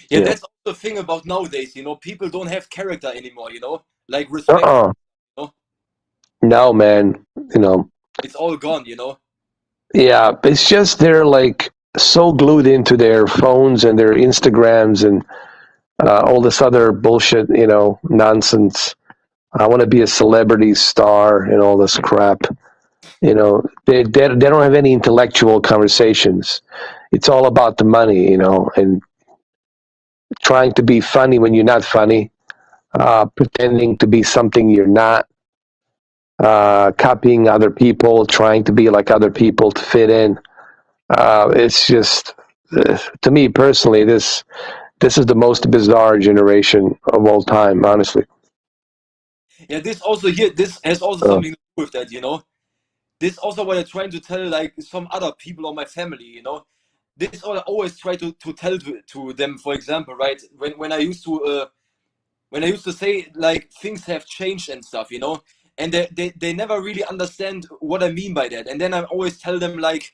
Yeah, that's also the thing about nowadays. People don't have character anymore. Like respect. No, man. It's all gone. Yeah, it's just they're like so glued into their phones and their Instagrams and all this other bullshit, nonsense. I want to be a celebrity star and all this crap. They don't have any intellectual conversations. It's all about the money, and trying to be funny when you're not funny, pretending to be something you're not, copying other people, trying to be like other people to fit in. It's just, to me personally, this is the most bizarre generation of all time, honestly. Yeah, this has also something to do with that, This is also what I'm trying to tell, like, some other people or my family, This is what I always try to tell to them, for example, right? When I used to say, like, things have changed and stuff, and they never really understand what I mean by that. And then I always tell them, like,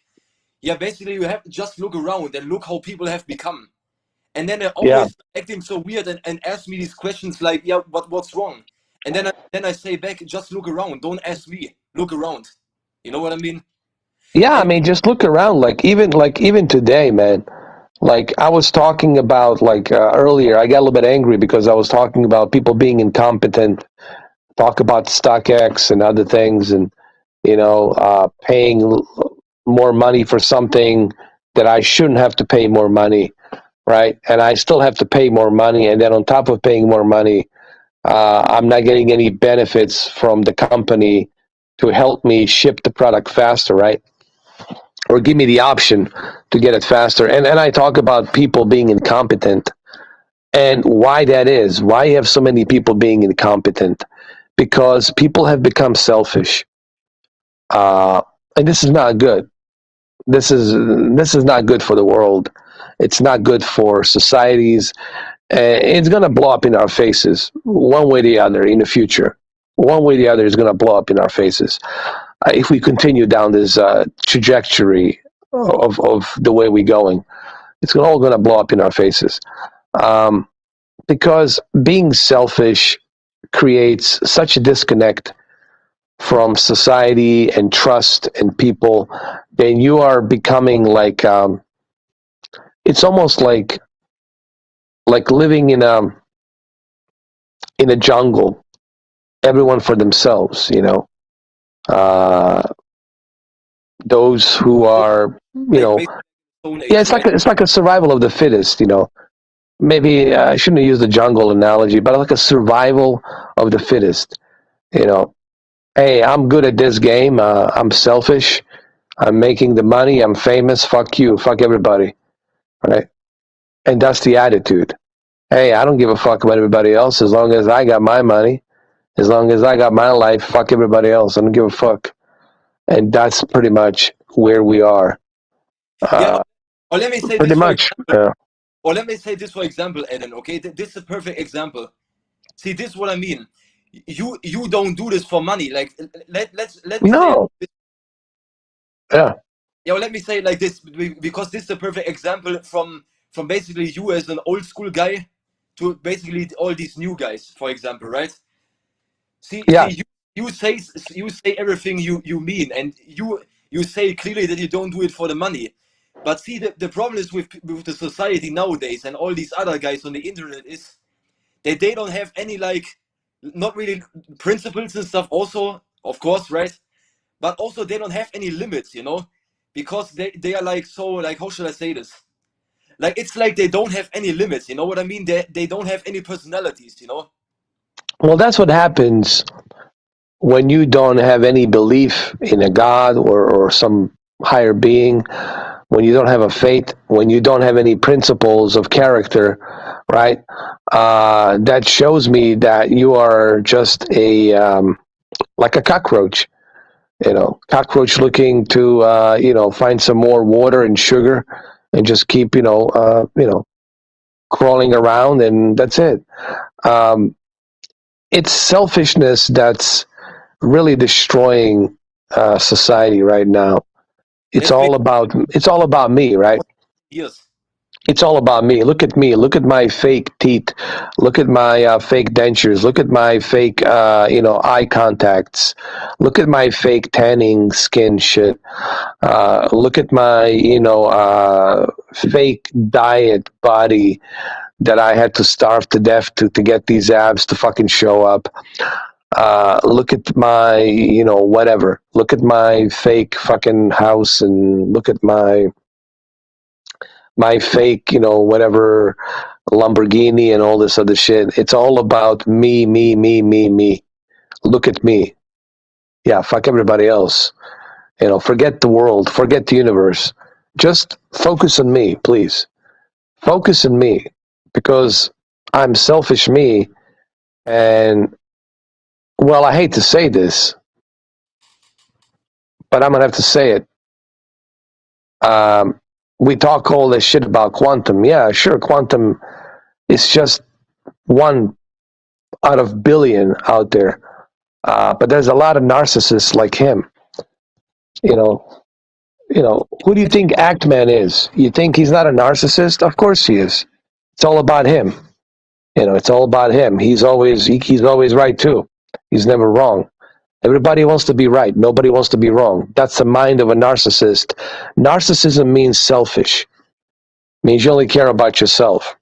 yeah, basically you have to just look around and look how people have become. And then they're always acting so weird and ask me these questions like, yeah, what's wrong? And then I say back, just look around. Don't ask me. Look around. You know what I mean? Yeah, I mean, just look around. Like even today, man. Like I was talking about earlier, I got a little bit angry because I was talking about people being incompetent. Talk about StockX and other things, and paying more money for something that I shouldn't have to pay more money, right? And I still have to pay more money, and then on top of paying more money, I'm not getting any benefits from the company to help me ship the product faster, right? Or give me the option to get it faster. And I talk about people being incompetent and why that is. Why you have so many people being incompetent? Because people have become selfish. And this is not good. This is not good for the world. It's not good for societies. It's going to blow up in our faces one way or the other in the future. One way or the other is going to blow up in our faces if we continue down this trajectory of the way we're going. It's all going to blow up in our faces because being selfish creates such a disconnect from society and trust and people. Then you are becoming like it's almost like living in a jungle, everyone for themselves, those who are, it's like a survival of the fittest, maybe I shouldn't use the jungle analogy, but like a survival of the fittest, hey, I'm good at this game. I'm selfish. I'm making the money. I'm famous. Fuck you. Fuck everybody. Right? And that's the attitude. Hey, I don't give a fuck about everybody else as long as I got my money. As long as I got my life, fuck everybody else. I don't give a fuck. And that's pretty much where we are. Yeah, or let me say Pretty this for much. example. Yeah. Or let me say this for example, Eden. Okay, this is a perfect example. See, this is what I mean. You don't do this for money. Like let's No. say. Yeah. Yeah, well, let me say it like this, because this is a perfect example from basically you as an old school guy to basically all these new guys, for example, right? See, Yeah. you say everything you mean, and you say clearly that you don't do it for the money. But see, the problem is with the society nowadays and all these other guys on the internet is that they don't have any, like, not really principles and stuff also, of course, right? But also they don't have any limits, you know, because they are like, so, like, how should I say this? Like, it's like they don't have any limits, you know what I mean? They don't have any personalities, you know? Well, that's what happens when you don't have any belief in a God or some higher being, when you don't have a faith, when you don't have any principles of character, right? That shows me that you are just like a cockroach, cockroach looking to, find some more water and sugar and just keep, crawling around, and that's it. Um, it's selfishness that's really destroying society right now. It's Has been all about me, right? years. It's all about me. Look at me. Look at my fake teeth. Look at my fake dentures. Look at my fake, eye contacts. Look at my fake tanning skin shit. Look at my, fake diet body that I had to starve to death to get these abs to fucking show up. Look at my, whatever. Look at my fake fucking house, and look at my fake, whatever, Lamborghini and all this other shit. It's all about me, me, me, me, me. Look at me. Yeah, fuck everybody else. Forget the world, forget the universe. Just focus on me, please. Focus on me, because I'm selfish me, and, well, I hate to say this, but I'm gonna have to say it. We talk all this shit about quantum. Yeah, sure, quantum is just one out of billion out there. But there's a lot of narcissists like him. Who do you think Actman is? You think he's not a narcissist? Of course he is. It's all about him. It's all about him. He's always right too. He's never wrong. Everybody wants to be right. Nobody wants to be wrong. That's the mind of a narcissist. Narcissism means selfish. Means you only care about yourself.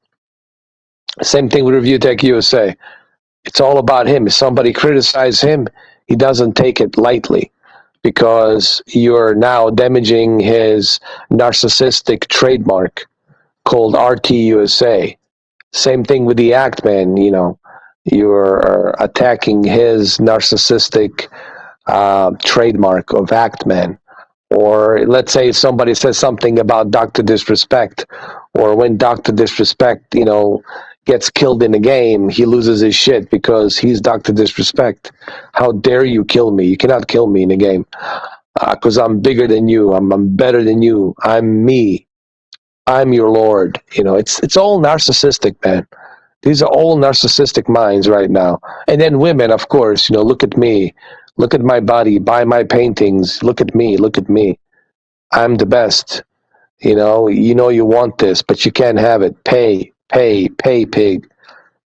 Same thing with Review Tech USA. It's all about him. If somebody criticizes him, he doesn't take it lightly, because you're now damaging his narcissistic trademark called RTUSA. Same thing with the Actman. You're attacking his narcissistic trademark of Actman. Or let's say somebody says something about Dr. Disrespect, or when Dr. Disrespect, gets killed in a game, he loses his shit because he's Dr. Disrespect. How dare you kill me? You cannot kill me in a game, because I'm bigger than you. I'm better than you. I'm me. I'm your lord. It's all narcissistic, man. These are all narcissistic minds right now. And then women, of course, look at me. Look at my body. Buy my paintings. Look at me. Look at me. I'm the best. You want this, but you can't have it. Pay, pig.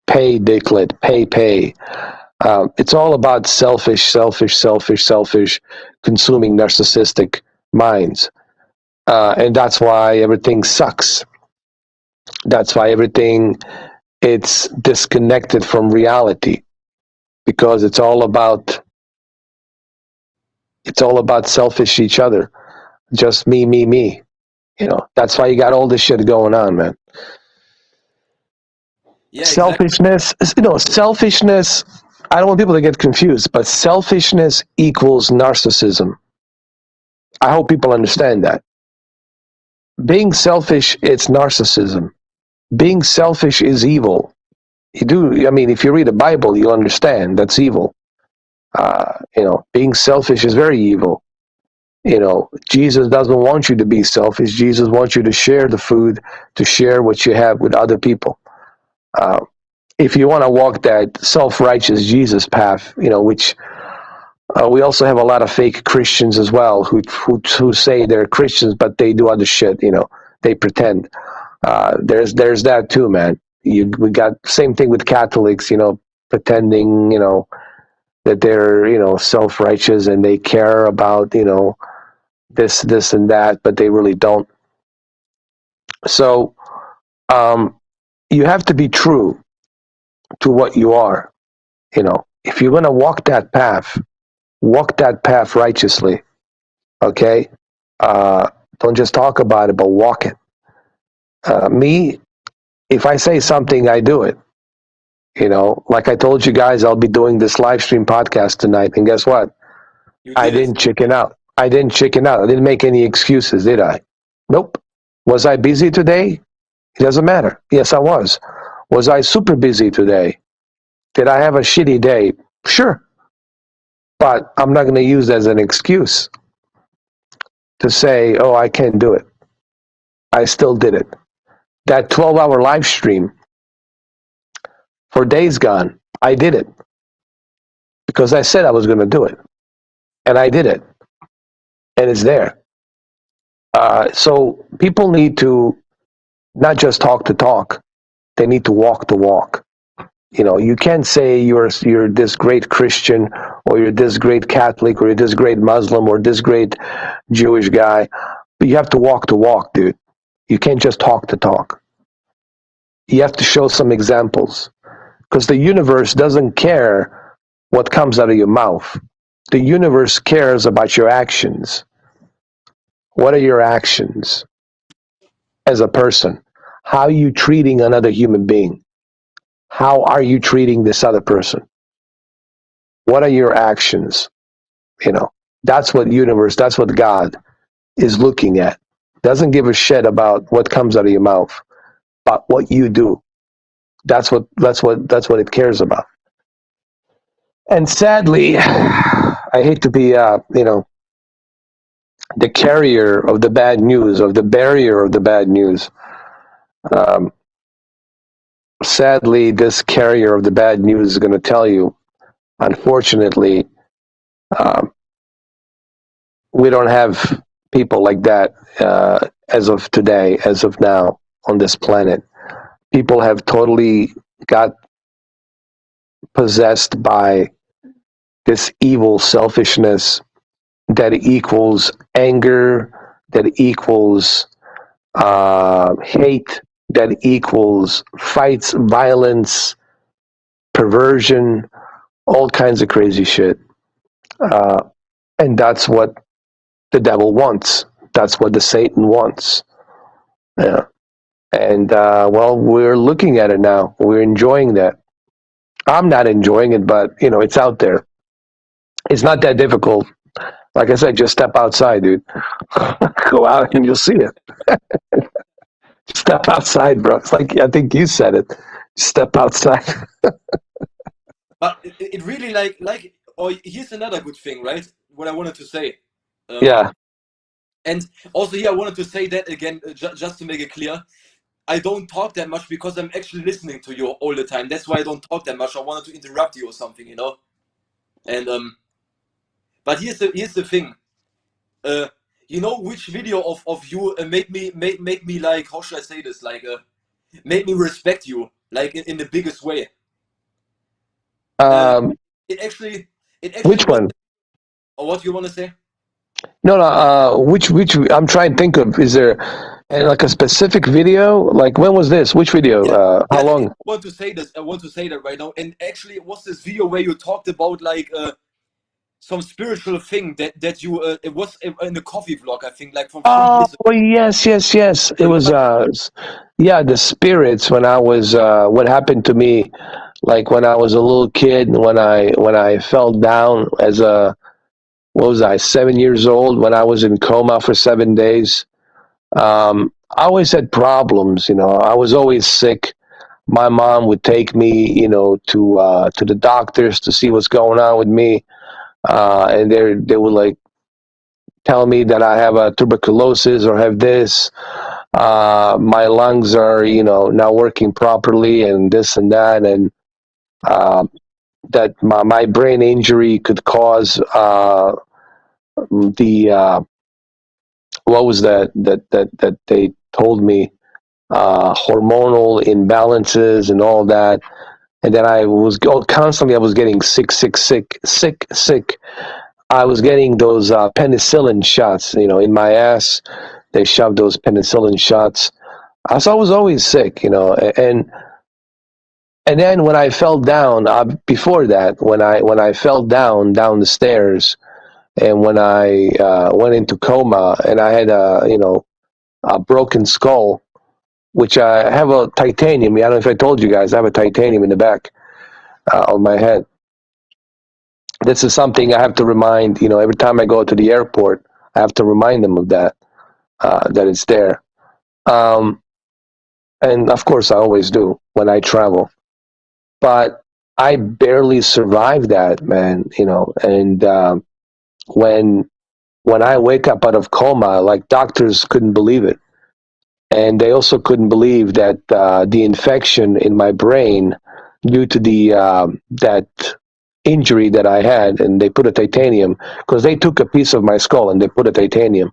Pay, dicklet. Pay. It's all about selfish, consuming narcissistic minds. And that's why everything sucks. That's why it's disconnected from reality, because it's all about selfish each other. Just me, me, me. That's why you got all this shit going on, man. Yeah, exactly. Selfishness, I don't want people to get confused, but selfishness equals narcissism. I hope people understand that. Being selfish, it's narcissism. Being selfish is evil. I mean, if you read the Bible, you'll understand that's evil. Being selfish is very evil. Jesus doesn't want you to be selfish. Jesus wants you to share the food, to share what you have with other people. If you want to walk that self-righteous Jesus path, which we also have a lot of fake Christians as well who say they're Christians, but they do other shit. They pretend. There's that too, man. We got same thing with Catholics. Pretending, that they're self-righteous and they care about this and that, but they really don't. So you have to be true to what you are. If you're going to walk that path righteously. Okay, don't just talk about it, but walk it. Me, if I say something, I do it. Like I told you guys, I'll be doing this live stream podcast tonight, and guess what? I didn't chicken out. I didn't make any excuses, did I? Nope. Was I busy today? It doesn't matter. Yes, I was. Was I super busy today? Did I have a shitty day? Sure. But I'm not going to use it as an excuse to say, oh, I can't do it. I still did it. That 12-hour live stream for Days Gone, I did it. Because I said I was going to do it. And I did it. And it's there. So people need to not just talk the talk. They need to walk the walk. You can't say you're this great Christian, or you're this great Catholic, or you're this great Muslim, or this great Jewish guy. But you have to walk the walk, dude. You can't just talk the talk. You have to show some examples. Because the universe doesn't care what comes out of your mouth. The universe cares about your actions. What are your actions as a person? How are you treating another human being? How are you treating this other person? What are your actions? That's what that's what God is looking at. Doesn't give a shit about what comes out of your mouth, but what you do. That's what it cares about. And sadly, I hate to be the carrier of the bad news, of the barrier of the bad news. Sadly, this carrier of the bad news is going to tell you, unfortunately, we don't have people like that as of today, as of now, on this planet. People have totally got possessed by this evil selfishness that equals anger, that equals hate, that equals fights, violence, perversion, all kinds of crazy shit. And that's what the devil wants. That's what the Satan wants. Yeah. And, we're looking at it now. We're enjoying that. I'm not enjoying it, but, it's out there. It's not that difficult. Like I said, just step outside, dude. Go out and you'll see it. Step outside, bro. It's like, I think you said it. Step outside. But it really here's another good thing, right? What I wanted to say. Yeah. And also here I wanted to say that again, just to make it clear. I don't talk that much because I'm actually listening to you all the time. That's why I don't talk that much. I wanted to interrupt you or something, And but here's the thing. Which video of you made me like, how should I say this? Like made me respect you, like in the biggest way. It actually which one? Or what you want to say? No. Which I'm trying to think of. Is there like a specific video? Like, when was this? Which video? How long? I want to say that right now. And actually, it was this video where you talked about like some spiritual thing that you it was in the coffee vlog, I think, like from 3 years ago. Yes. It was the spirits when I was what happened to me, like when I was a little kid, when I fell down as a what was I, 7 years old when I was in coma for 7 days. I always had problems, I was always sick. My mom would take me, to the doctors to see what's going on with me. And they would like tell me that I have a tuberculosis or have this. My lungs are, not working properly and this and that. And, that my brain injury could cause, the, what was that they told me, hormonal imbalances and all that. And then I was constantly, I was getting sick. I was getting those penicillin shots, in my ass. They shoved those penicillin shots. So I was always sick, and then when I fell down, before that, when I fell down the stairs, and when I went into coma, and I had a broken skull, which I have a titanium. I don't know if I told you guys, I have a titanium in the back of my head. This is something I have to remind, every time I go to the airport, I have to remind them of that, that it's there. And of course, I always do when I travel. But I barely survived that, man, and when I wake up out of coma, like doctors couldn't believe it. And they also couldn't believe that the infection in my brain, due to the that injury that I had, and they put a titanium, because they took a piece of my skull and they put a titanium.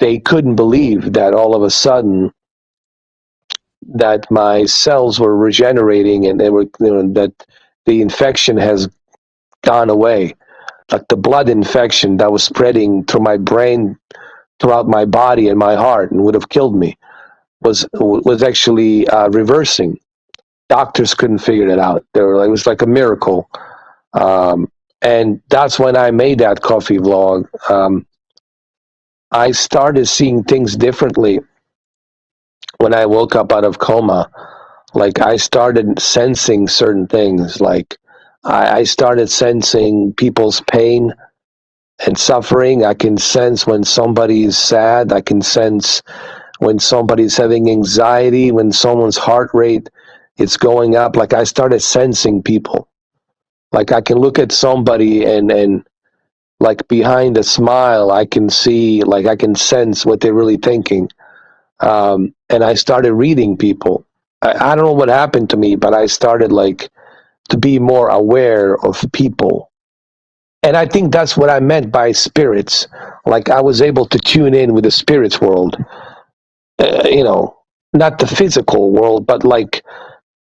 They couldn't believe that all of a sudden that my cells were regenerating, and they were, that the infection has gone away. Like the blood infection that was spreading through my brain, throughout my body and my heart, and would have killed me, was actually reversing. Doctors couldn't figure it out. It was like a miracle. And that's when I made that coffee vlog. I started seeing things differently when I woke up out of coma. Like I started sensing certain things. Like I started sensing people's pain and suffering. I can sense when somebody is sad. I can sense when somebody's having anxiety, when someone's heart rate is going up. Like I started sensing people. Like I can look at somebody and like behind a smile, I can see, like I can sense what they're really thinking. And I started reading people. I don't know what happened to me, but I started like to be more aware of people. And I think that's what I meant by spirits. Like I was able to tune in with the spirits world, not the physical world, but like,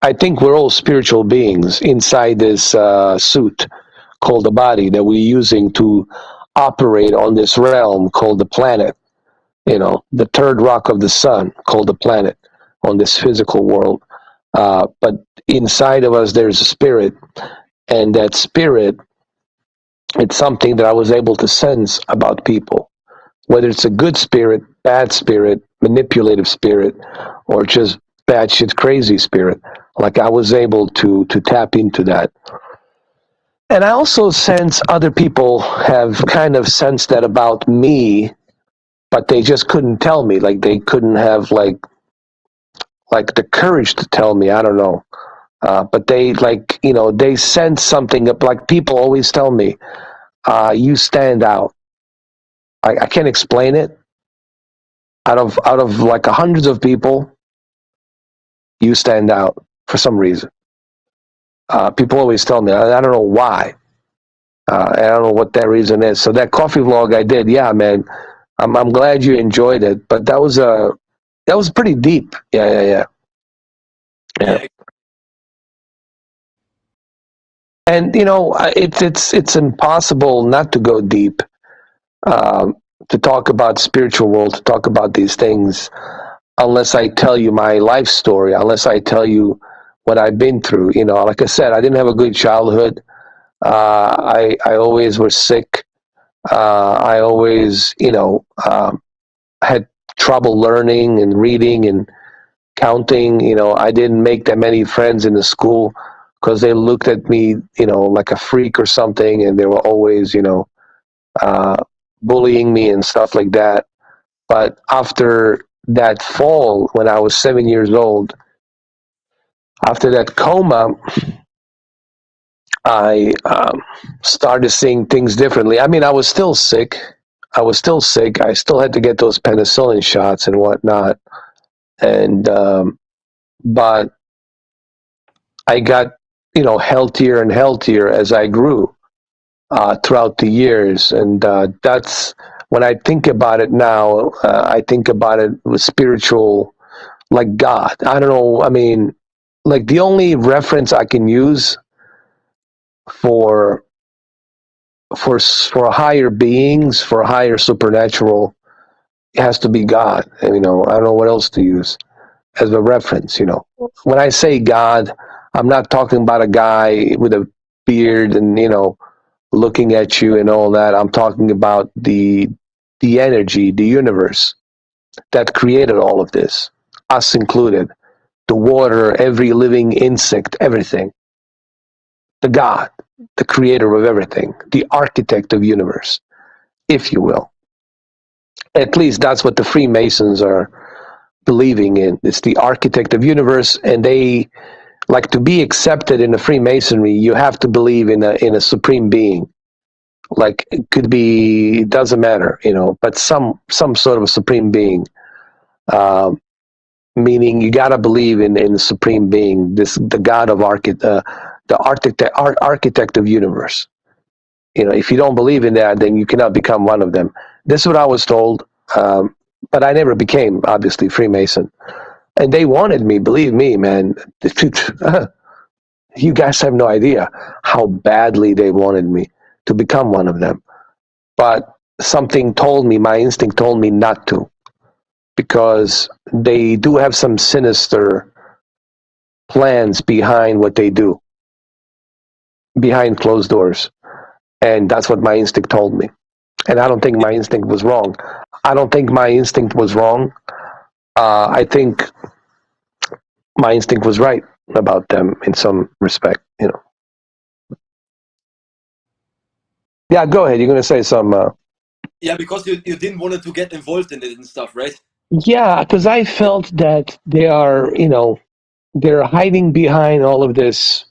I think we're all spiritual beings inside this suit called the body that we're using to operate on this realm called the planet. The third rock of the sun called the planet on this physical world. But inside of us, there's a spirit, and that spirit, it's something that I was able to sense about people, whether it's a good spirit, bad spirit, manipulative spirit, or just bad shit crazy spirit. Like I was able to tap into that. And I also sense other people have kind of sensed that about me, but they just couldn't tell me. Like they couldn't have like the courage to tell me. I don't know. But they they sense something. Like people always tell me, you stand out. I can't explain it. Out of like hundreds of people, you stand out for some reason. People always tell me. I don't know why. I don't know what that reason is. So that coffee vlog I did, yeah, man. I'm glad you enjoyed it. But that was pretty deep. Yeah. And it's impossible not to go deep, to talk about spiritual world, to talk about these things, unless I tell you my life story, unless I tell you what I've been through. Like I said, I didn't have a good childhood. I always was sick. I always, had trouble learning and reading and counting. I didn't make that many friends in the school. because they looked at me, like a freak or something, and they were always, bullying me and stuff like that. But after that fall, when I was 7 years old, after that coma, I started seeing things differently. I mean, I was still sick. I still had to get those penicillin shots and whatnot. And, but I got, healthier and healthier as I grew throughout the years. And that's when I think about it now, I think about it with spiritual, like God. I don't know. I mean, like the only reference I can use for higher beings, for higher supernatural, it has to be God. And, I don't know what else to use as a reference. When I say God, I'm not talking about a guy with a beard and looking at you and all that. I'm talking about the energy, the universe that created all of this, us included, the water, every living insect, everything. The God, the creator of everything, the architect of universe, if you will. At least that's what the Freemasons are believing in. It's the architect of universe, and they like to be accepted in the Freemasonry. You have to believe in a supreme being. Like it could be, it doesn't matter, but some sort of a supreme being. Meaning you got to believe in the supreme being, the God of the architect of universe. If you don't believe in that, then you cannot become one of them. This is what I was told, but I never became, obviously, Freemason. And they wanted me, believe me, man. You guys have no idea how badly they wanted me to become one of them. But something told me, my instinct told me not to, because they do have some sinister plans behind what they do, behind closed doors. And that's what my instinct told me. And I don't think my instinct was wrong. I think my instinct was right about them in some respect, Yeah, go ahead. You're going to say some... Yeah, because you didn't want to get involved in it and stuff, right? Yeah, because I felt that they are, they're hiding behind all of this,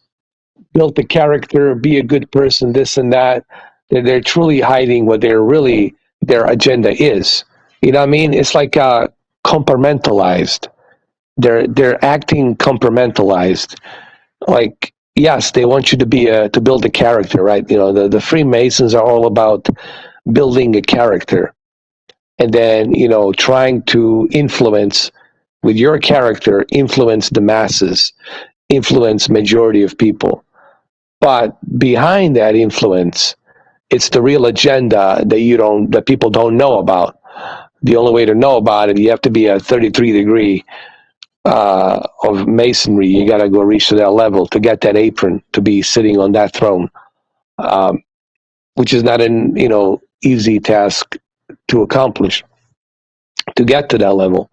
build the character, be a good person, this and that. They're truly hiding what their agenda is. You know what I mean? It's like compartmentalized. They're acting compartmentalized. Like, yes, they want you to build a character, right? The Freemasons are all about building a character, and then trying to influence with your character, influence the masses, influence majority of people. But behind that influence, it's the real agenda that people don't know about. The only way to know about it, you have to be a 33 degree of masonry. You got to go reach to that level to get that apron, to be sitting on that throne, which is not an easy task to accomplish, to get to that level,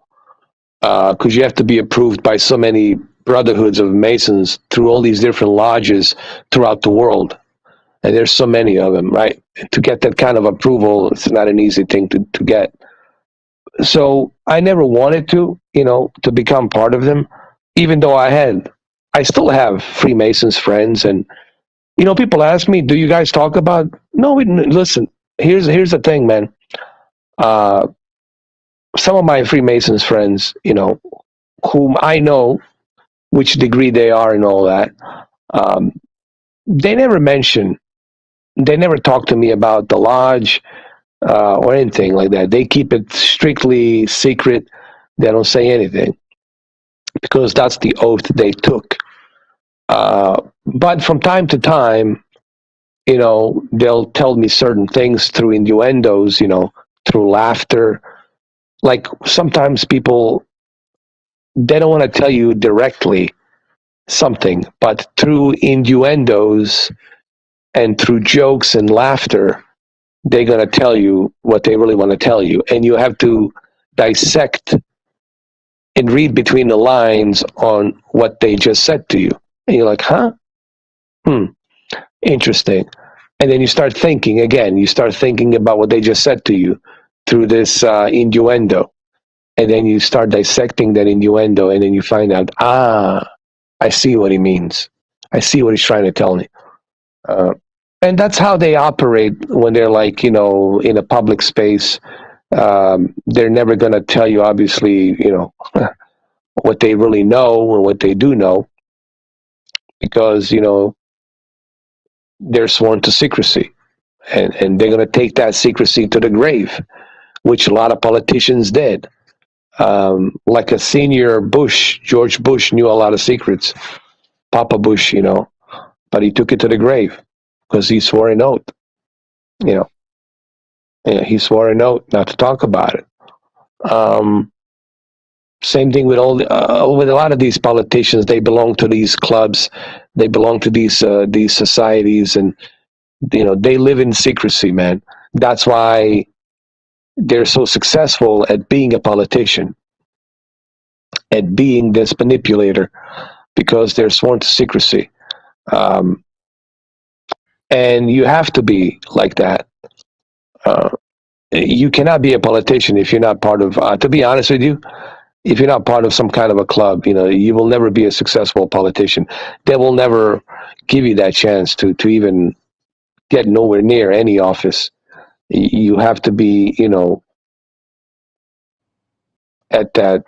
because you have to be approved by so many brotherhoods of Masons through all these different lodges throughout the world. And there's so many of them, right? To get that kind of approval, it's not an easy thing to get. So I never wanted to become part of them, even though I still have Freemasons friends. And, people ask me, do you guys talk about, no, listen, here's the thing, man. Some of my Freemasons friends, whom I know which degree they are and all that, they never talk to me about the lodge or anything like that. They keep it strictly secret. They don't say anything because that's the oath they took. But from time to time, they'll tell me certain things through innuendos, through laughter. Like sometimes people, they don't want to tell you directly something, but through innuendos and through jokes and laughter, they're going to tell you what they really want to tell you. And you have to dissect and read between the lines on what they just said to you. And you're like, huh? Interesting. And then you start thinking again. You start thinking about what they just said to you through this innuendo, and then you start dissecting that innuendo, and then you find out, I see what he means. I see what he's trying to tell me. And that's how they operate when they're like, in a public space. They're never going to tell you, obviously, what they really know or what they do know, because, they're sworn to secrecy. And they're going to take that secrecy to the grave, which a lot of politicians did. Like a senior Bush, George Bush knew a lot of secrets, Papa Bush, but he took it to the grave because he swore an oath. He swore an oath not to talk about it. Same thing with with a lot of these politicians. They belong to these clubs, they belong to these societies, and they live in secrecy, man. That's why they're so successful at being a politician, at being this manipulator, because they're sworn to secrecy. And you have to be like that. You cannot be a politician if you're not part of, to be honest with you, if you're not part of some kind of a club, you will never be a successful politician. They will never give you that chance to even get nowhere near any office. You have to be, at that,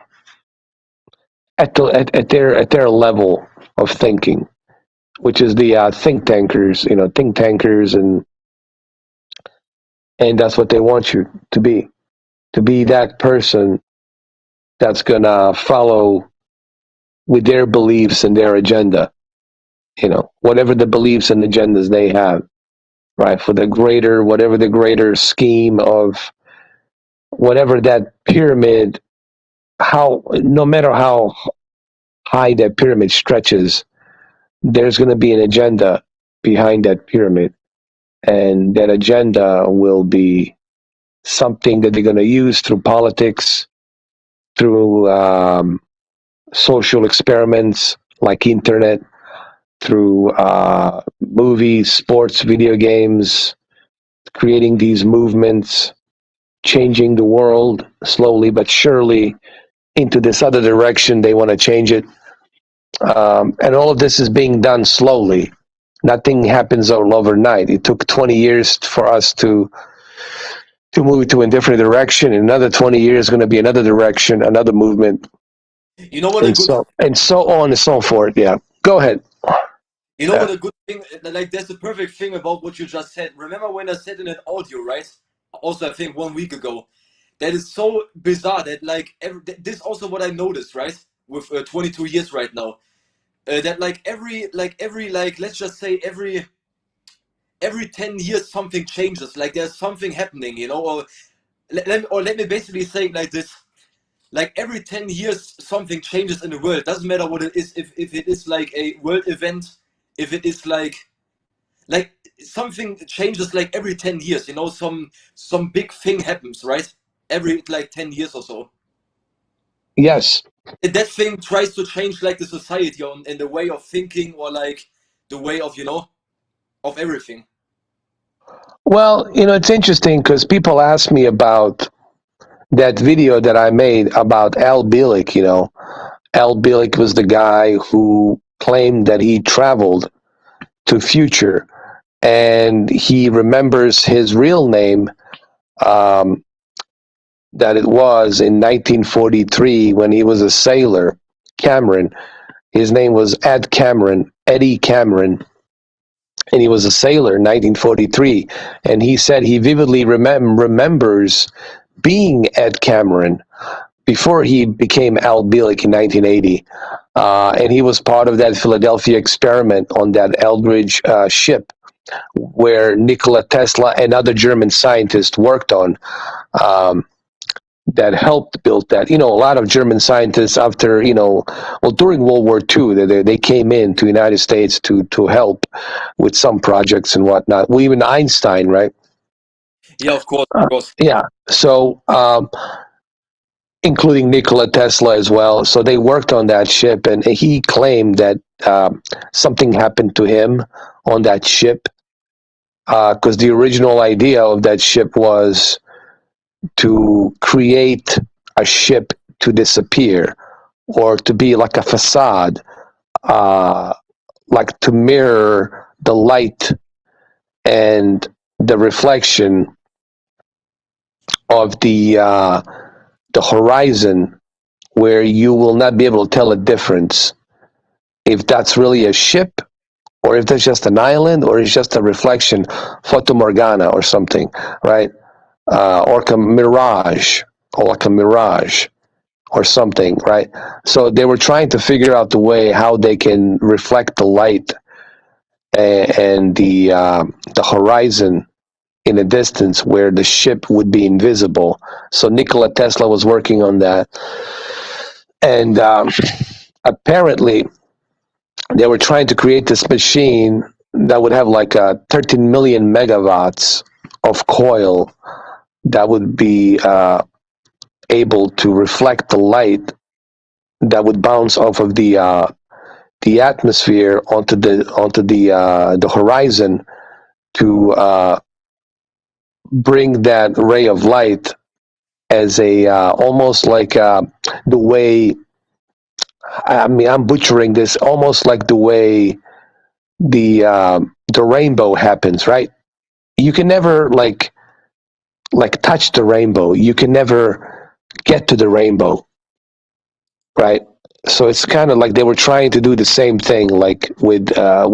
at their level of thinking, which is the think tankers, and that's what they want you to be that person that's gonna follow with their beliefs and their agenda, whatever the beliefs and agendas they have, right? For whatever the greater scheme of whatever that pyramid, no matter how high that pyramid stretches, there's going to be an agenda behind that pyramid. And that agenda will be something that they're going to use through politics, through social experiments like internet, through movies, sports, video games, creating these movements, changing the world slowly but surely into this other direction. They want to change it. And all of this is being done slowly. Nothing happens all overnight. It took 20 years for us to move to a different direction. In another 20 years, going to be another direction, another movement. You know what? And so on and so forth. Yeah. Go ahead. You know what a good thing, like there's a perfect thing about what you just said. Remember when I said in an audio, right? Also, I think 1 week ago, that is so bizarre that like this also what I noticed, right? With 22 years right now, that like every let's just say every 10 years something changes. Like there's something happening, or let me basically say it like this. Like every 10 years something changes in the world. Doesn't matter what it is. If it is like a world event, if it is like something changes like every 10 years, some big thing happens, right? Every like 10 years or so. Yes. And that thing tries to change like the society and the way of thinking, or like the way of, of everything. Well, it's interesting because people ask me about that video that I made about Al Bielek. Al Bielek was the guy who claimed that he traveled to future, and he remembers his real name, that it was in 1943 when he was a sailor, Cameron. His name was Eddie Cameron, and he was a sailor in 1943. And he said he vividly remembers being Ed Cameron before he became Al Bielek in 1980. And he was part of that Philadelphia experiment on that Eldridge ship where Nikola Tesla and other German scientists worked on, that helped build that. A lot of German scientists after, during World War II, they came into the United States to help with some projects and whatnot. Well, even Einstein, right? Yeah, of course. Yeah. So including Nikola Tesla as well. So they worked on that ship, and he claimed that something happened to him on that ship, because the original idea of that ship was to create a ship to disappear, or to be like a facade, like to mirror the light and the reflection of the horizon, where you will not be able to tell a difference if that's really a ship, or if that's just an island, or it's just a reflection, Fata Morgana or something, right? Or like a mirage, or something, right? So they were trying to figure out the way how they can reflect the light and the horizon in a distance where the ship would be invisible. So Nikola Tesla was working on that, and apparently they were trying to create this machine that would have like 13 million megawatts of coil that would be able to reflect the light that would bounce off of the atmosphere onto the horizon, to bring that ray of light as a almost like the way, I mean, I'm butchering this, almost like the way the rainbow happens, right? You can never like touch the rainbow. You can never get to the rainbow, right? So it's kind of like they were trying to do the same thing, like with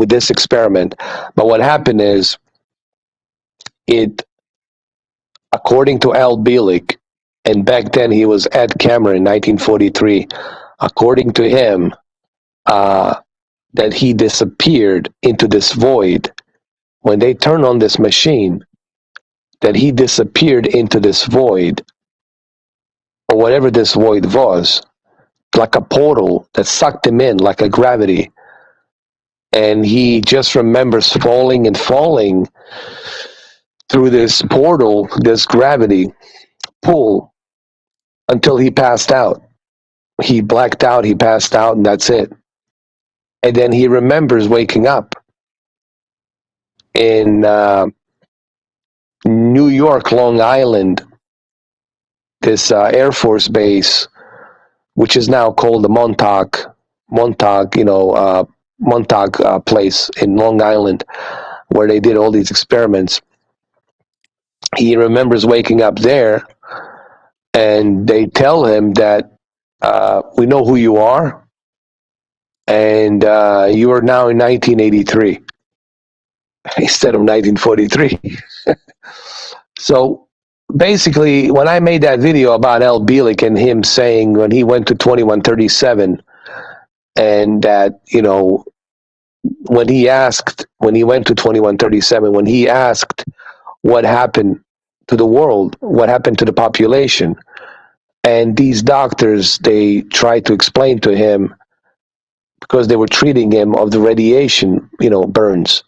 this experiment. But what happened is, it, according to Al Bielek, and back then he was Ed Cameron, 1943. According to him, that he disappeared into this void when they turned on this machine. That he disappeared into this void, or whatever this void was, like a portal that sucked him in, like a gravity. And he just remembers falling and falling through this portal, this gravity pull, until he passed out. He blacked out, he passed out, and that's it. And then he remembers waking up in New York, Long Island, this Air Force base, which is now called the Montauk, Montauk place in Long Island, where they did all these experiments. He remembers waking up there, and they tell him that we know who you are, and you are now in 1983 instead of 1943. So basically, when I made that video about Al Bielek and him saying when he went to 2137, and that, when he went to 2137, when he asked what happened to the world, what happened to the population, and these doctors, they tried to explain to him, because they were treating him of the radiation, burns.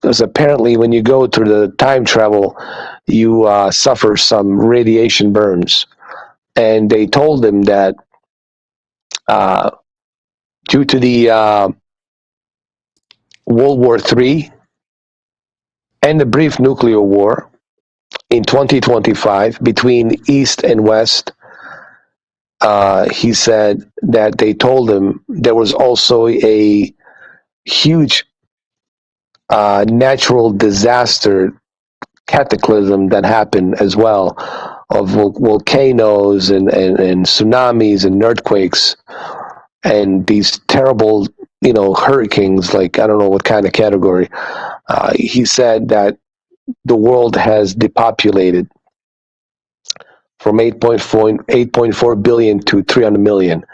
Because apparently when you go through the time travel, you suffer some radiation burns. And they told him that due to the World War III and the brief nuclear war in 2025 between East and West, he said that they told him there was also a huge natural disaster cataclysm that happened as well, of volcanoes and tsunamis and earthquakes and these terrible hurricanes, like I don't know what kind of category. He said that the world has depopulated from 8.4 billion to 300 million.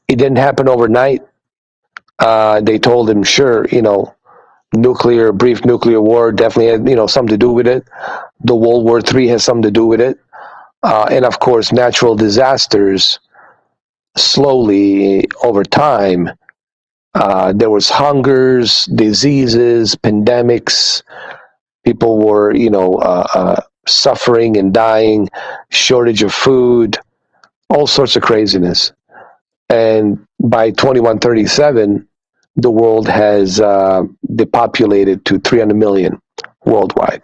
It didn't happen overnight. They told him, sure, brief nuclear war definitely had, something to do with it. The World War III has something to do with it. And of course, natural disasters, slowly over time, there was hungers, diseases, pandemics. People were, suffering and dying, shortage of food, all sorts of craziness. And by 2137, the world has depopulated to 300 million worldwide.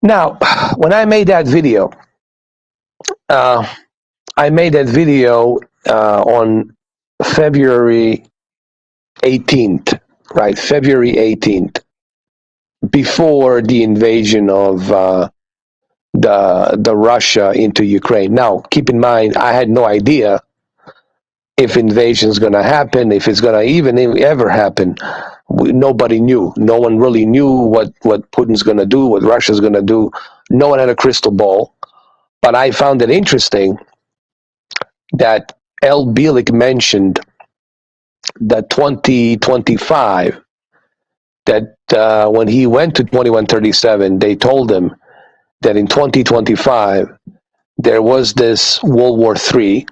Now, when I made that video, I made that video on February 18th, right? February 18th, before the invasion of the Russia into Ukraine. Now, keep in mind, I had no idea if invasion is going to happen, if it's going to even ever happen. Nobody knew. No one really knew what Putin's going to do, what Russia's going to do. No one had a crystal ball. But I found it interesting that Al Bielek mentioned that 2025, that when he went to 2137, they told him that in 2025, there was this World War III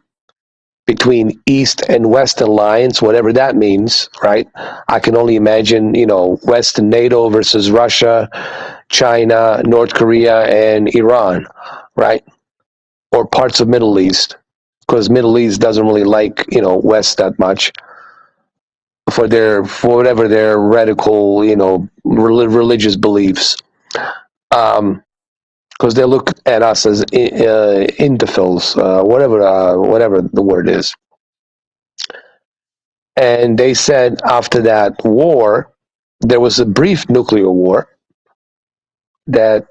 between East and West alliance, whatever that means, right? I can only imagine, West and NATO versus Russia, China, North Korea, and Iran, right? Or parts of Middle East, because Middle East doesn't really like, West that much for whatever their radical, religious beliefs. Because they look at us as infidels, whatever the word is. And they said after that war, there was a brief nuclear war that,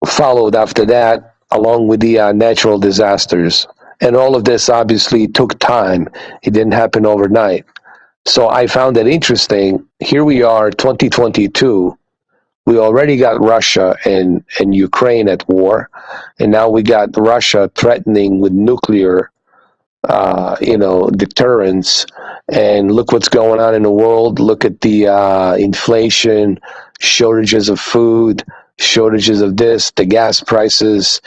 followed after that, along with the natural disasters. And all of this obviously took time. It didn't happen overnight. So I found it interesting. Here we are, 2022. We already got Russia and Ukraine at war, and now we got Russia threatening with nuclear, deterrence. And look what's going on in the world. Look at the inflation, shortages of food, shortages of this, the gas prices.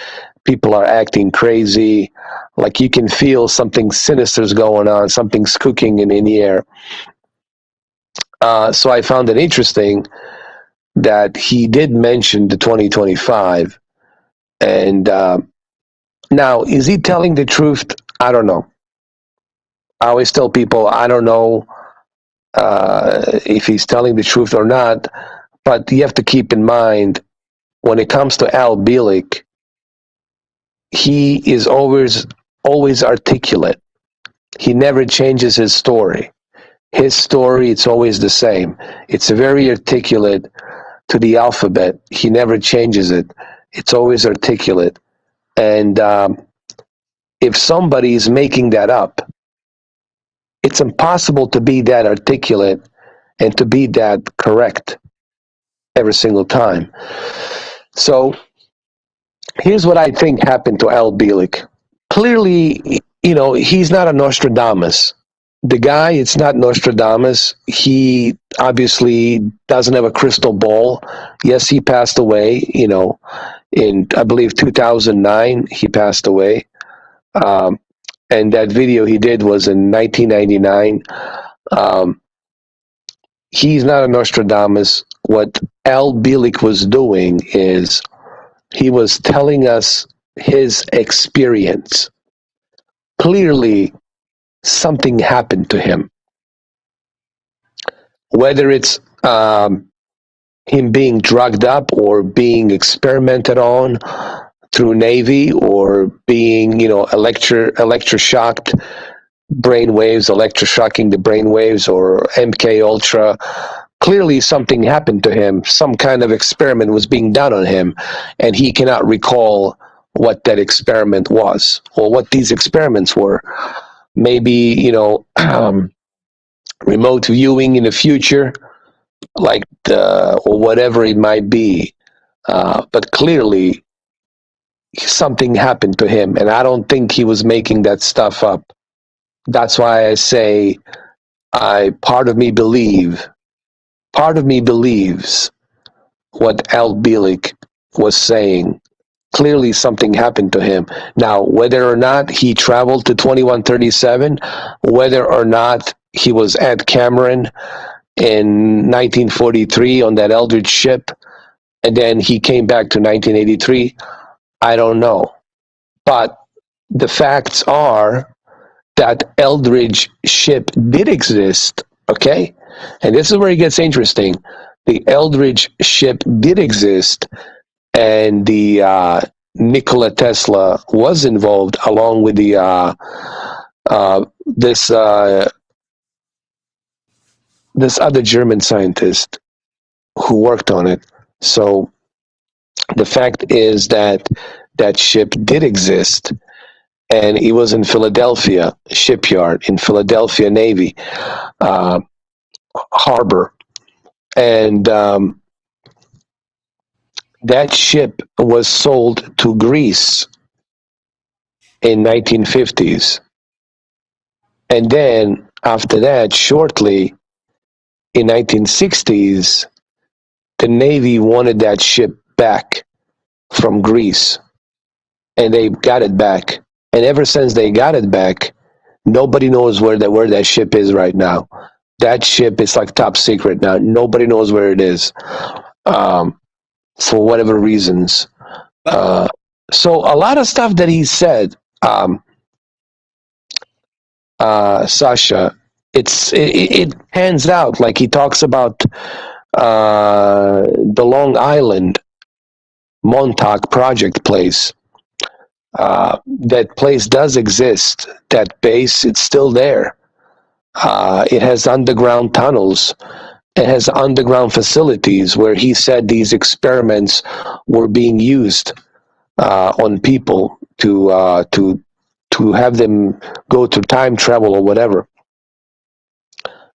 People are acting crazy. Like you can feel something sinister is going on, something's cooking in the air. So I found it interesting that he did mention the 2025. And now, is he telling the truth? I don't know. I always tell people, I don't know if he's telling the truth or not, but you have to keep in mind, when it comes to Al Bielek, he is always articulate. He never changes his story. His story, it's always the same. It's very articulate to the alphabet. He never changes it. It's always articulate. And if somebody is making that up, it's impossible to be that articulate and to be that correct every single time. So here's what I think happened to Al Bielek. Clearly, he's not a Nostradamus. The guy, it's not Nostradamus. He obviously doesn't have a crystal ball. Yes, he passed away, in, I believe, 2009, he passed away. And that video he did was in 1999. He's not a Nostradamus. What Al Bielek was doing is he was telling us his experience. Clearly, something happened to him. Whether it's him being drugged up or being experimented on through Navy, or being, electroshocked brainwaves, electroshocking the brainwaves, or MK Ultra. Clearly something happened to him. Some kind of experiment was being done on him, and he cannot recall what that experiment was or what these experiments were. Maybe, remote viewing in the future, like or whatever it might be. But clearly something happened to him, and I don't think he was making that stuff up. That's why I say part of me believes what Al Bielek was saying. Clearly something happened to him. Now, whether or not he traveled to 2137, whether or not he was at Cameron in 1943 on that Eldridge ship, and then he came back to 1983, I don't know. But the facts are that Eldridge ship did exist. Okay, and this is where it gets interesting. The Eldridge ship did exist, and the Nikola Tesla was involved along with the this other German scientist who worked on it. So the fact is that that ship did exist, and it was in Philadelphia shipyard, in Philadelphia Navy harbor, and that ship was sold to Greece in 1950s, and then after that, shortly in 1960s, the Navy wanted that ship back from Greece, and they got it back. And ever since they got it back, nobody knows where that ship is right now. That ship is like top secret now. Nobody knows where it is, for whatever reasons. So a lot of stuff that he said, Sasha, it pans out. Like he talks about the Long Island Montauk Project place. That place does exist. That base, it's still there. It has underground tunnels. It has underground facilities where he said these experiments were being used on people to have them go through time travel or whatever.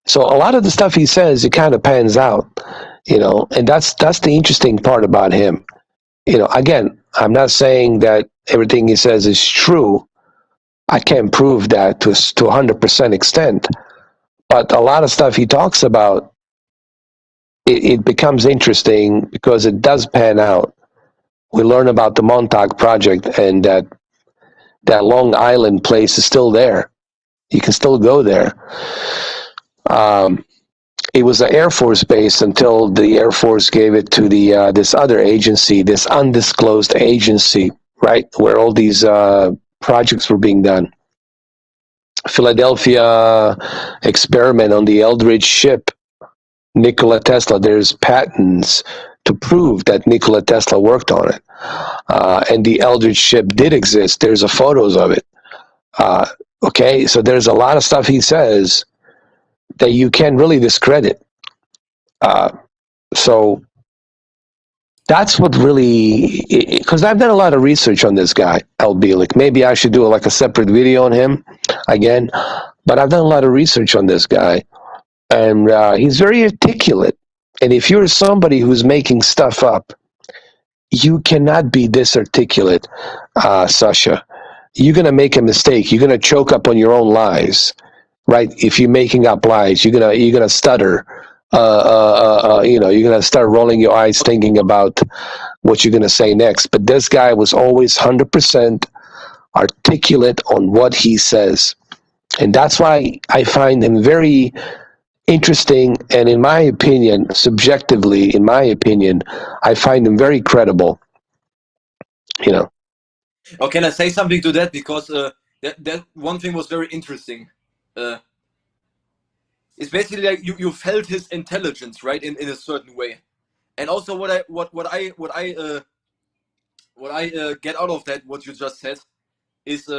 So a lot of the stuff he says, it kind of pans out, and that's the interesting part about him. Again, I'm not saying that everything he says is true. I can't prove that to 100% extent, but a lot of stuff he talks about, it becomes interesting because it does pan out. We learn about the Montauk Project, and that Long Island place is still there. You can still go there. It was an Air Force base until the Air Force gave it to this other agency, this undisclosed agency, right, where all these projects were being done. Philadelphia experiment on the Eldridge ship, Nikola Tesla. There's patents to prove that Nikola Tesla worked on it, and the Eldridge ship did exist. There's photos of it. Okay, so there's a lot of stuff he says that you can't really discredit. So that's what really, because I've done a lot of research on this guy, Al Bielek. Maybe I should do like a separate video on him again, but I've done a lot of research on this guy, and he's very articulate. And if you're somebody who's making stuff up, you cannot be this articulate, Sasha. You're going to make a mistake. You're going to choke up on your own lies. Right? If you're making up lies, you're gonna stutter. You're gonna start rolling your eyes, thinking about what you're gonna say next. But this guy was always 100% articulate on what he says, and that's why I find him very interesting. And in my opinion, subjectively, I find him very credible. Oh, can I say something to that? Because that one thing was very interesting. It's basically like you felt his intelligence, right, in a certain way, and also what I get out of that, what you just said, is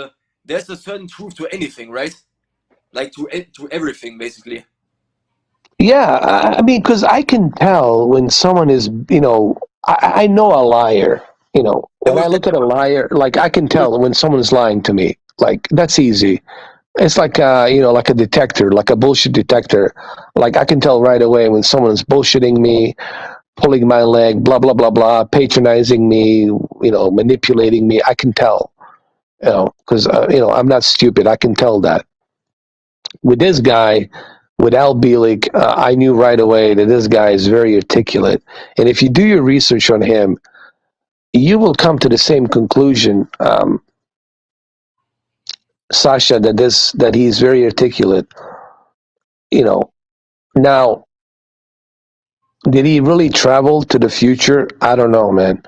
there's a certain truth to anything, right? Like to everything, basically. Yeah, I mean, because I can tell when someone is, I know a liar. When I look at a liar, like I can tell when someone's lying to me. Like that's easy. It's like like a detector, like a bullshit detector. Like I can tell right away when someone's bullshitting me, pulling my leg, blah blah blah blah, patronizing me, manipulating me. I can tell, because I'm not stupid. I can tell that. With this guy, with Al Bielek, I knew right away that this guy is very articulate, and if you do your research on him, you will come to the same conclusion. Sasha, that he's very articulate. Now, did he really travel to the future? I don't know, man.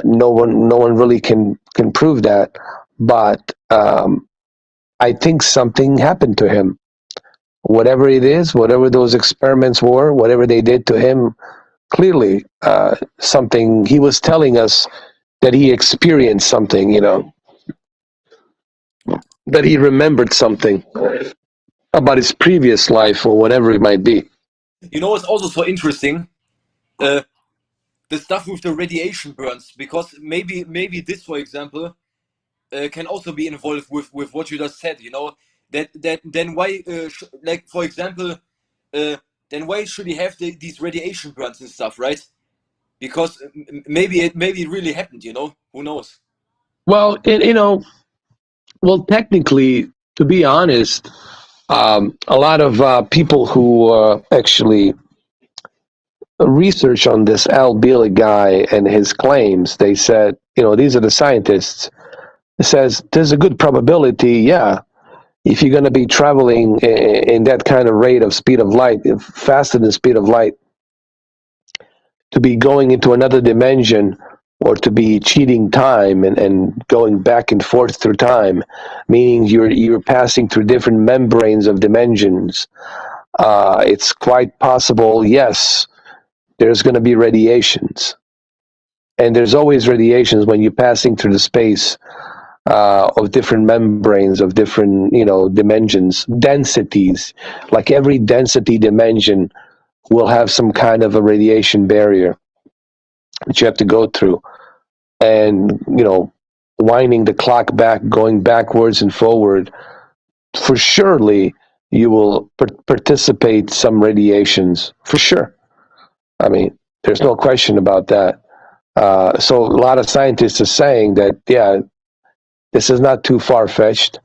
No one really can prove that. but I think something happened to him. Whatever it is, whatever those experiments were, whatever they did to him, clearly something. He was telling us that he experienced something, that he remembered something about his previous life or whatever it might be. You know, it's also so interesting, the stuff with the radiation burns, because maybe this, for example, can also be involved with what you just said. That then why, like for example, then why should he have these radiation burns and stuff, right? Because maybe it really happened. Who knows? Well, well, technically, to be honest, a lot of people who actually research on this Al Bielek guy and his claims, they said, these are the scientists. It says there's a good probability, yeah, if you're going to be traveling in that kind of rate of speed of light, faster than speed of light, to be going into another dimension or to be cheating time and going back and forth through time, meaning you're passing through different membranes of dimensions. It's quite possible, yes, there's going to be radiations. And there's always radiations when you're passing through the space of different membranes, of different, dimensions, densities. Like every density dimension will have some kind of a radiation barrier that you have to go through. And, winding the clock back, going backwards and forward, for surely you will participate some radiations, for sure. I mean, there's no question about that. So a lot of scientists are saying that, yeah, this is not too far-fetched,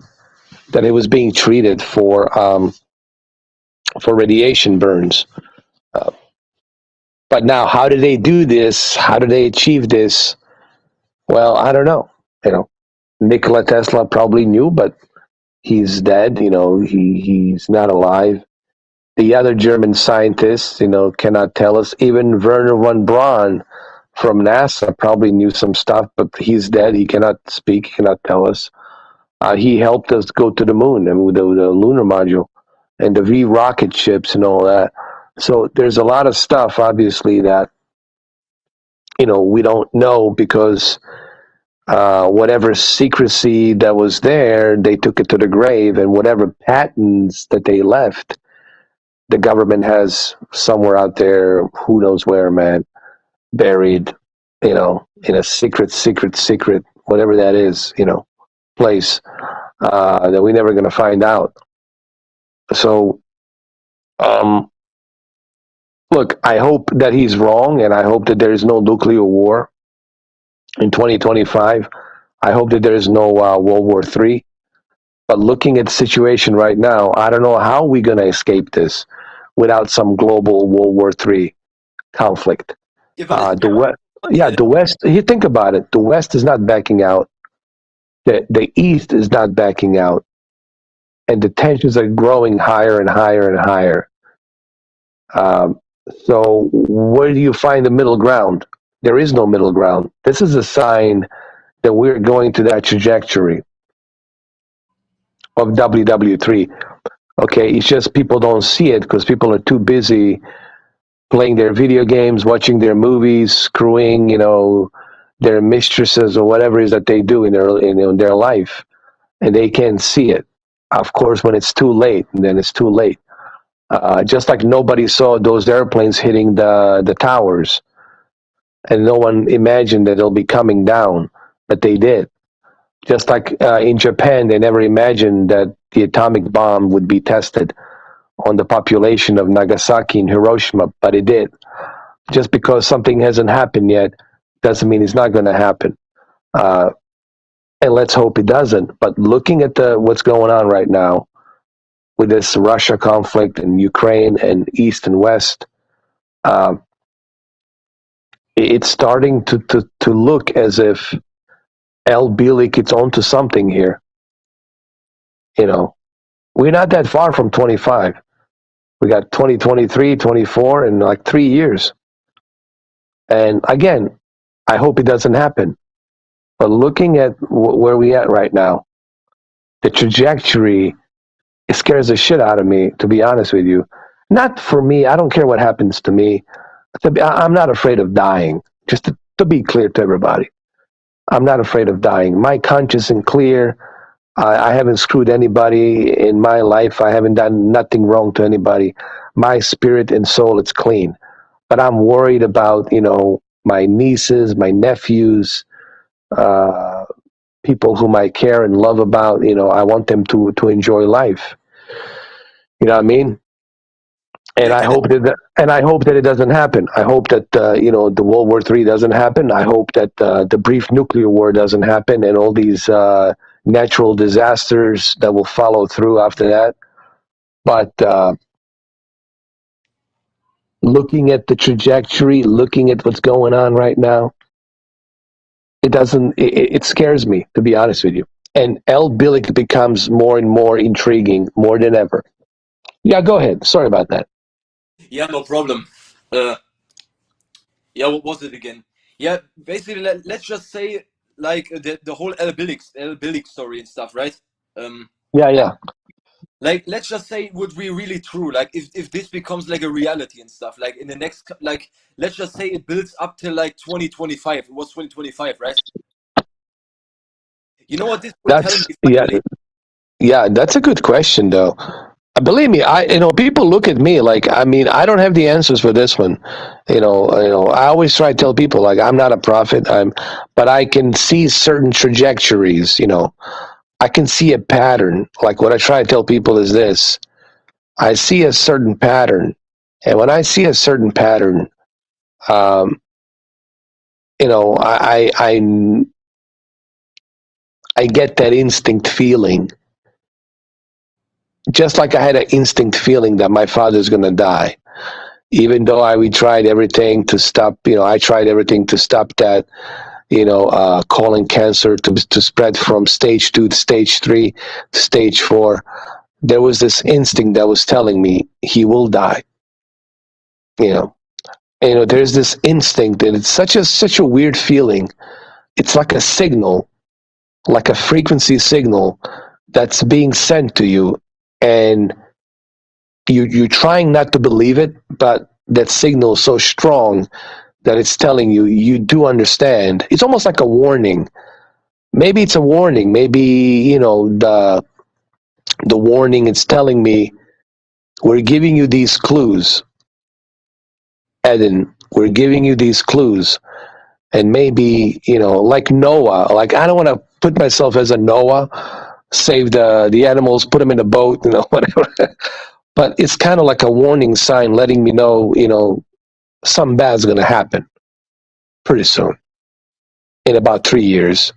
that it was being treated for radiation burns. But now, how do they do this? How do they achieve this? Well, I don't know. Nikola Tesla probably knew, but he's dead. He's not alive. The other German scientists, cannot tell us. Even Werner von Braun from NASA probably knew some stuff, but he's dead. He cannot speak. He cannot tell us. He helped us go to the moon and with the lunar module and the V rocket ships and all that. So there's a lot of stuff, obviously, that we don't know because whatever secrecy that was there, they took it to the grave, and whatever patents that they left, the government has somewhere out there, who knows where, man, buried, in a secret, whatever that is, place that we're never going to find out. So, look, I hope that he's wrong, and I hope that there is no nuclear war in 2025. I hope that there is no World War III. But looking at the situation right now, I don't know how we're going to escape this without some global World War III conflict. The West, you think about it, the West is not backing out. The East is not backing out. And the tensions are growing higher and higher and higher. So where do you find the middle ground? There is no middle ground. This is a sign that we're going to that trajectory of WW3. Okay, it's just people don't see it because people are too busy playing their video games, watching their movies, screwing, their mistresses or whatever it is that they do in their life, and they can't see it. Of course, when it's too late, then it's too late. Just like nobody saw those airplanes hitting the towers, and no one imagined that they'll be coming down, but they did. Just like in Japan, they never imagined that the atomic bomb would be tested on the population of Nagasaki and Hiroshima, but it did. Just because something hasn't happened yet doesn't mean it's not going to happen. And let's hope it doesn't. But looking at what's going on right now with this Russia conflict and Ukraine and East and West, it's starting to look as if Al Bielek is onto something here. We're not that far from 25. We got 2023, 24, in like 3 years. And again, I hope it doesn't happen. But looking at where we at right now, the trajectory, it scares the shit out of me, to be honest with you. Not for me. I don't care what happens to me. I'm not afraid of dying. Just to be clear to everybody, I'm not afraid of dying. My conscience is clear. I haven't screwed anybody in my life. I haven't done nothing wrong to anybody. My spirit and soul, it's clean. But I'm worried about, my nieces, my nephews, people whom I care and love about. I want them to enjoy life. You know what I mean? And I hope that it doesn't happen. I hope that the World War III doesn't happen. I hope that the brief nuclear war doesn't happen, and all these natural disasters that will follow through after that. But looking at the trajectory, looking at what's going on right now, it scares me, to be honest with you. And El Bilic becomes more and more intriguing, more than ever. Yeah, go ahead. Sorry about that. Yeah, no problem. Yeah, what was it again? Yeah, basically, let's just say like the whole El Bilic story and stuff, right? Yeah. Like, let's just say it would be really true. Like, if this becomes like a reality and stuff, like in the next, like, let's just say it builds up to like 2025. It was 2025, right? You know what this would tell me finally? Yeah, that's a good question, though. Believe me, people look at me like, I don't have the answers for this one. I always try to tell people, like, I'm not a prophet, but I can see certain trajectories. I can see a pattern. Like, what I try to tell people is this: I see a certain pattern, and when I see a certain pattern, I get that instinct feeling. Just like I had an instinct feeling that my father's going to die. Even though we tried everything to stop, I tried everything to stop that, colon cancer to spread from stage 2 to stage 3 to stage 4. There was this instinct that was telling me he will die. There's this instinct, and it's such a weird feeling. It's like a signal, like a frequency signal that's being sent to you, and you're trying not to believe it, but that signal is so strong that it's telling you do understand. It's almost like a warning. Maybe it's a warning. Maybe, the warning is telling me, we're giving you these clues, Eden. We're giving you these clues. And maybe, like Noah, like, I don't want to put myself as a Noah, save the animals, put them in a boat, whatever. But it's kind of like a warning sign letting me know, something bad's going to happen pretty soon, in about 3 years.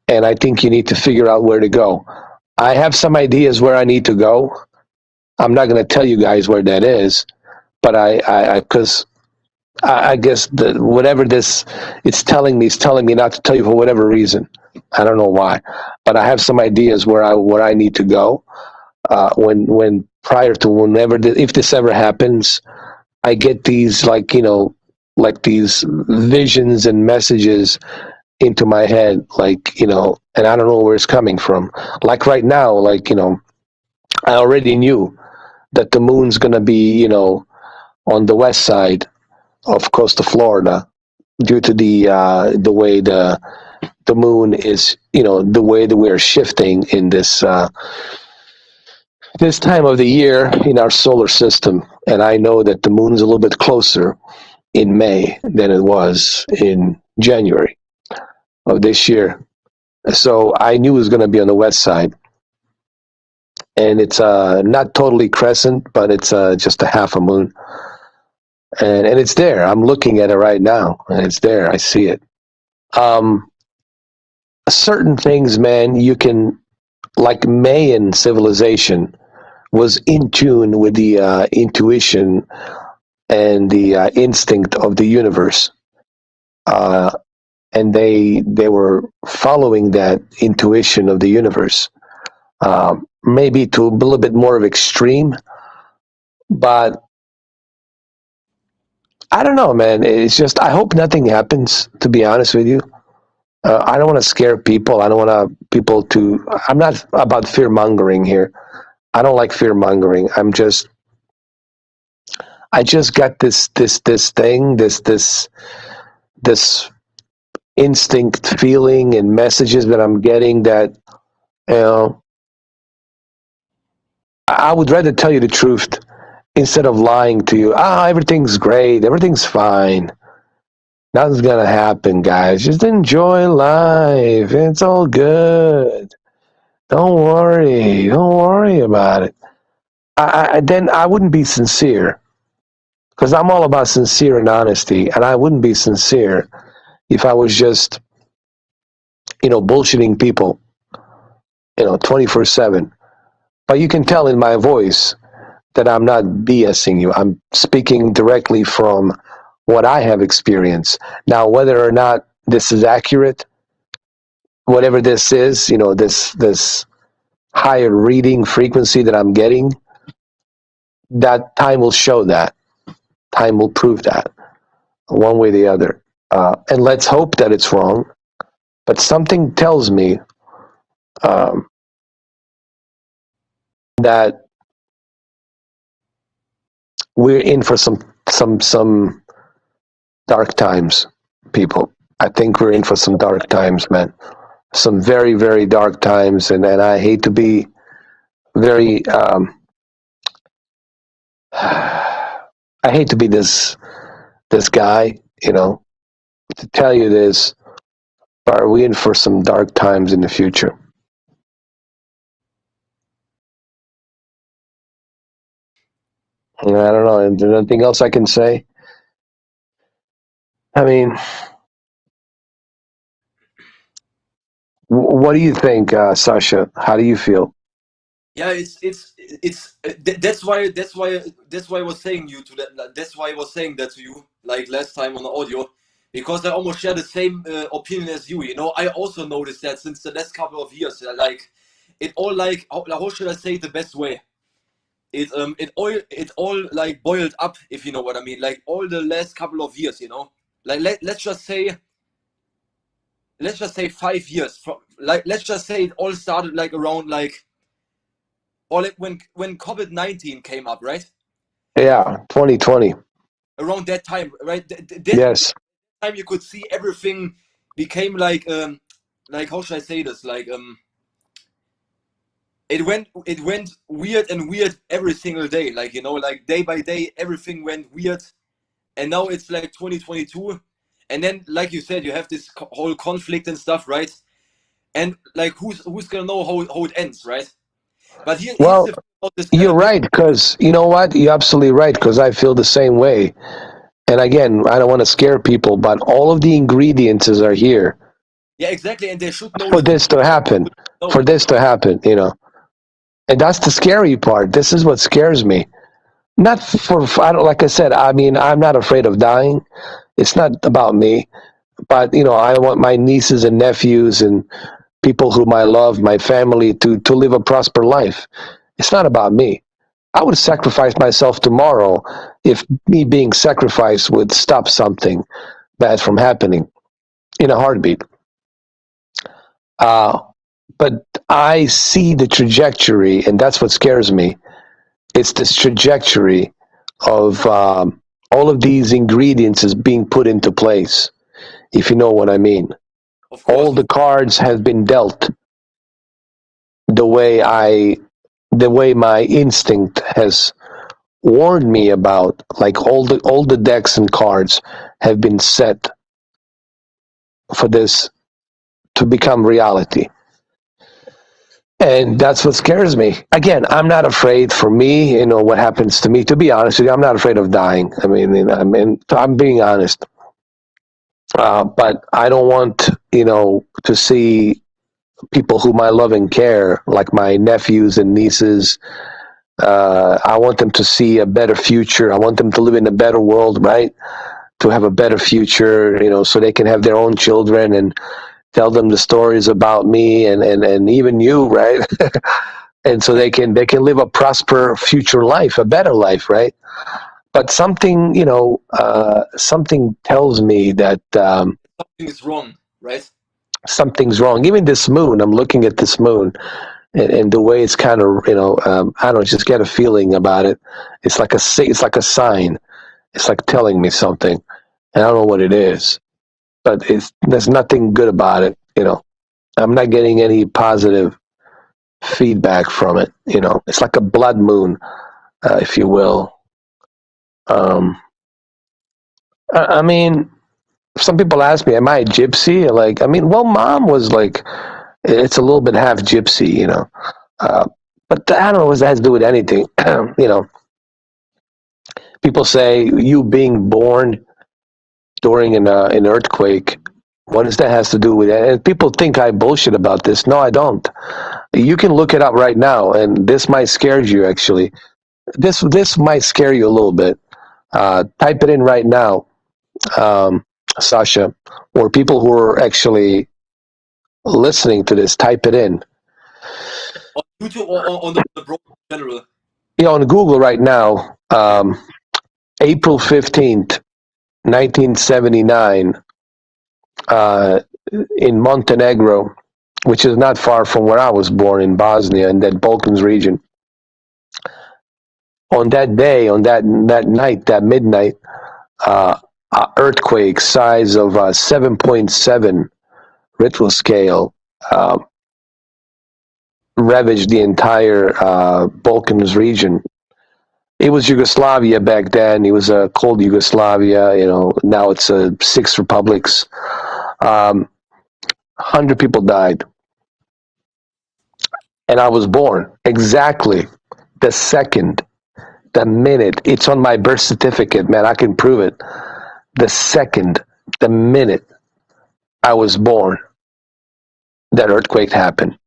And I think you need to figure out where to go. I have some ideas where I need to go. I'm not going to tell you guys where that is, but because I guess whatever it's telling me not to tell you for whatever reason. I don't know why, but I have some ideas where I need to go. When prior to whenever, if this ever happens, I get these like these visions and messages into my head, and I don't know where it's coming from. Like right now, I already knew that the moon's gonna be, on the west side of coast of Florida, due to the way the moon is, the way that we're shifting in this time of the year in our solar system. And I know that the moon's a little bit closer in May than it was in January of this year. So I knew it was going to be on the west side. And it's not totally crescent, but it's just a half a moon. And it's there. I'm looking at it right now, and it's there. I see it. Certain things, man, you can, like Mayan civilization was in tune with the intuition and the instinct of the universe. And they were following that intuition of the universe, maybe to a little bit more of extreme, but I don't know, man. It's just, I hope nothing happens, to be honest with you. I don't want to scare people. I don't want people to. I'm not about fear mongering here. I don't like fear mongering. I just got this thing, this instinct feeling and messages that I'm getting that, you know, I would rather tell you the truth instead of lying to you. Everything's great, everything's fine. Nothing's gonna happen, guys. Just enjoy life. It's all good. Don't worry about it. Then I wouldn't be sincere, because I'm all about sincere and honesty, and I wouldn't be sincere if I was just, bullshitting people, 24/7. But you can tell in my voice that I'm not BSing you. I'm speaking directly from what I have experienced. Now, whether or not this is accurate, whatever this is, this higher reading frequency that I'm getting, that time will show that. Time will prove that, one way or the other. And let's hope that it's wrong. But something tells me that we're in for some dark times, people. I think we're in for some dark times, man. Some very, very dark times, and I hate to be very. I hate to be this guy, to tell you this. But are we in for some dark times in the future? I don't know. Is there anything else I can say? I mean, what do you think, Sasha? How do you feel? Yeah, that's why I was saying you to that. That's why I was saying that to you like last time on the audio, because I almost share the same opinion as you. I also noticed that since the last couple of years, like it all like how should I say it the best way? It all like boiled up, if you know what I mean. Like all the last couple of years, like let's just say 5 years from, like let's just say it all started like around like, or like when COVID-19 came up, right? Yeah, 2020. Around that time, right? Yes. Time you could see everything became like how should I say this? Like it went weird and weird every single day. Like like day by day, everything went weird, and now it's like 2022, and then like you said, you have this whole conflict and stuff, right? And like who's gonna know how it ends, right? But well, you're right, because you know what? You're absolutely right, because I feel the same way. And again, I don't want to scare people, but all of the ingredients are here. Yeah, exactly, and they should know for this to happen. For this to happen, and that's the scary part. This is what scares me. Not I don't, like I said. I mean, I'm not afraid of dying. It's not about me, but I want my nieces and nephews and people whom I love, my family, to live a prosper life. It's not about me. I would sacrifice myself tomorrow if me being sacrificed would stop something bad from happening in a heartbeat. But I see the trajectory, and that's what scares me. It's this trajectory of all of these ingredients is being put into place, if you know what I mean. All the cards have been dealt the way my instinct has warned me about. Like all the decks and cards have been set for this to become reality. And that's what scares me. Again, I'm not afraid for me, what happens to me. To be honest with you, I'm not afraid of dying. I mean, I'm being honest. But I don't want, to see people whom I love and care, like my nephews and nieces. I want them to see a better future. I want them to live in a better world, right? To have a better future, so they can have their own children and tell them the stories about me and even you, right? And so they can live a prosper future life, a better life, right? But something, something tells me that something is wrong, right? something's wrong. Even this moon, I'm looking at this moon, and the way it's kind of, I don't know, just get a feeling about it. It's like it's like a sign. It's like telling me something, and I don't know what it is, but there's nothing good about it. I'm not getting any positive feedback from it. It's like a blood moon, if you will. I mean, some people ask me, "Am I a gypsy?" Like, I mean, well, Mom was like, it's a little bit half gypsy, but I don't know what that has to do with anything. People say you being born during an earthquake. What does that has to do with it? And people think I bullshit about this. No, I don't. You can look it up right now, and this might scare you. Actually, this might scare you a little bit. Type it in right now, Sasha, or people who are actually listening to this. Type it in. On YouTube or on the broadcast in general? On Google right now. April 15th, 1979. In Montenegro, which is not far from where I was born, in Bosnia, in that Balkans region. On that day, on that night, that midnight, earthquake size of 7.7 Richter scale ravaged the entire Balkans region. It was Yugoslavia back then. It was called Yugoslavia. Now it's 6 republics. 100 people died. And I was born exactly the second, the minute. It's on my birth certificate, man. I can prove it. The second, the minute I was born, that earthquake happened.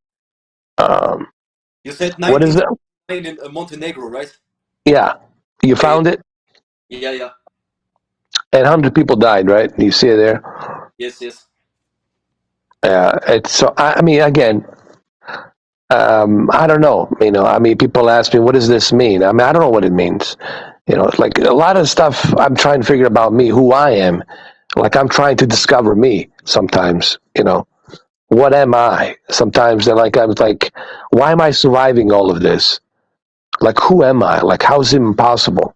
You said What is it? 1999 in Montenegro, right? Yeah. You found it? Yeah. And 100 people died, right? You see it there? Yes. It's so. I mean, again, I don't know. People ask me, "What does this mean?" I mean, I don't know what it means. It's like a lot of stuff. I'm trying to figure about me, who I am. Like I'm trying to discover me. Sometimes, what am I? Sometimes I was like, why am I surviving all of this? Like, who am I? Like, how is it impossible?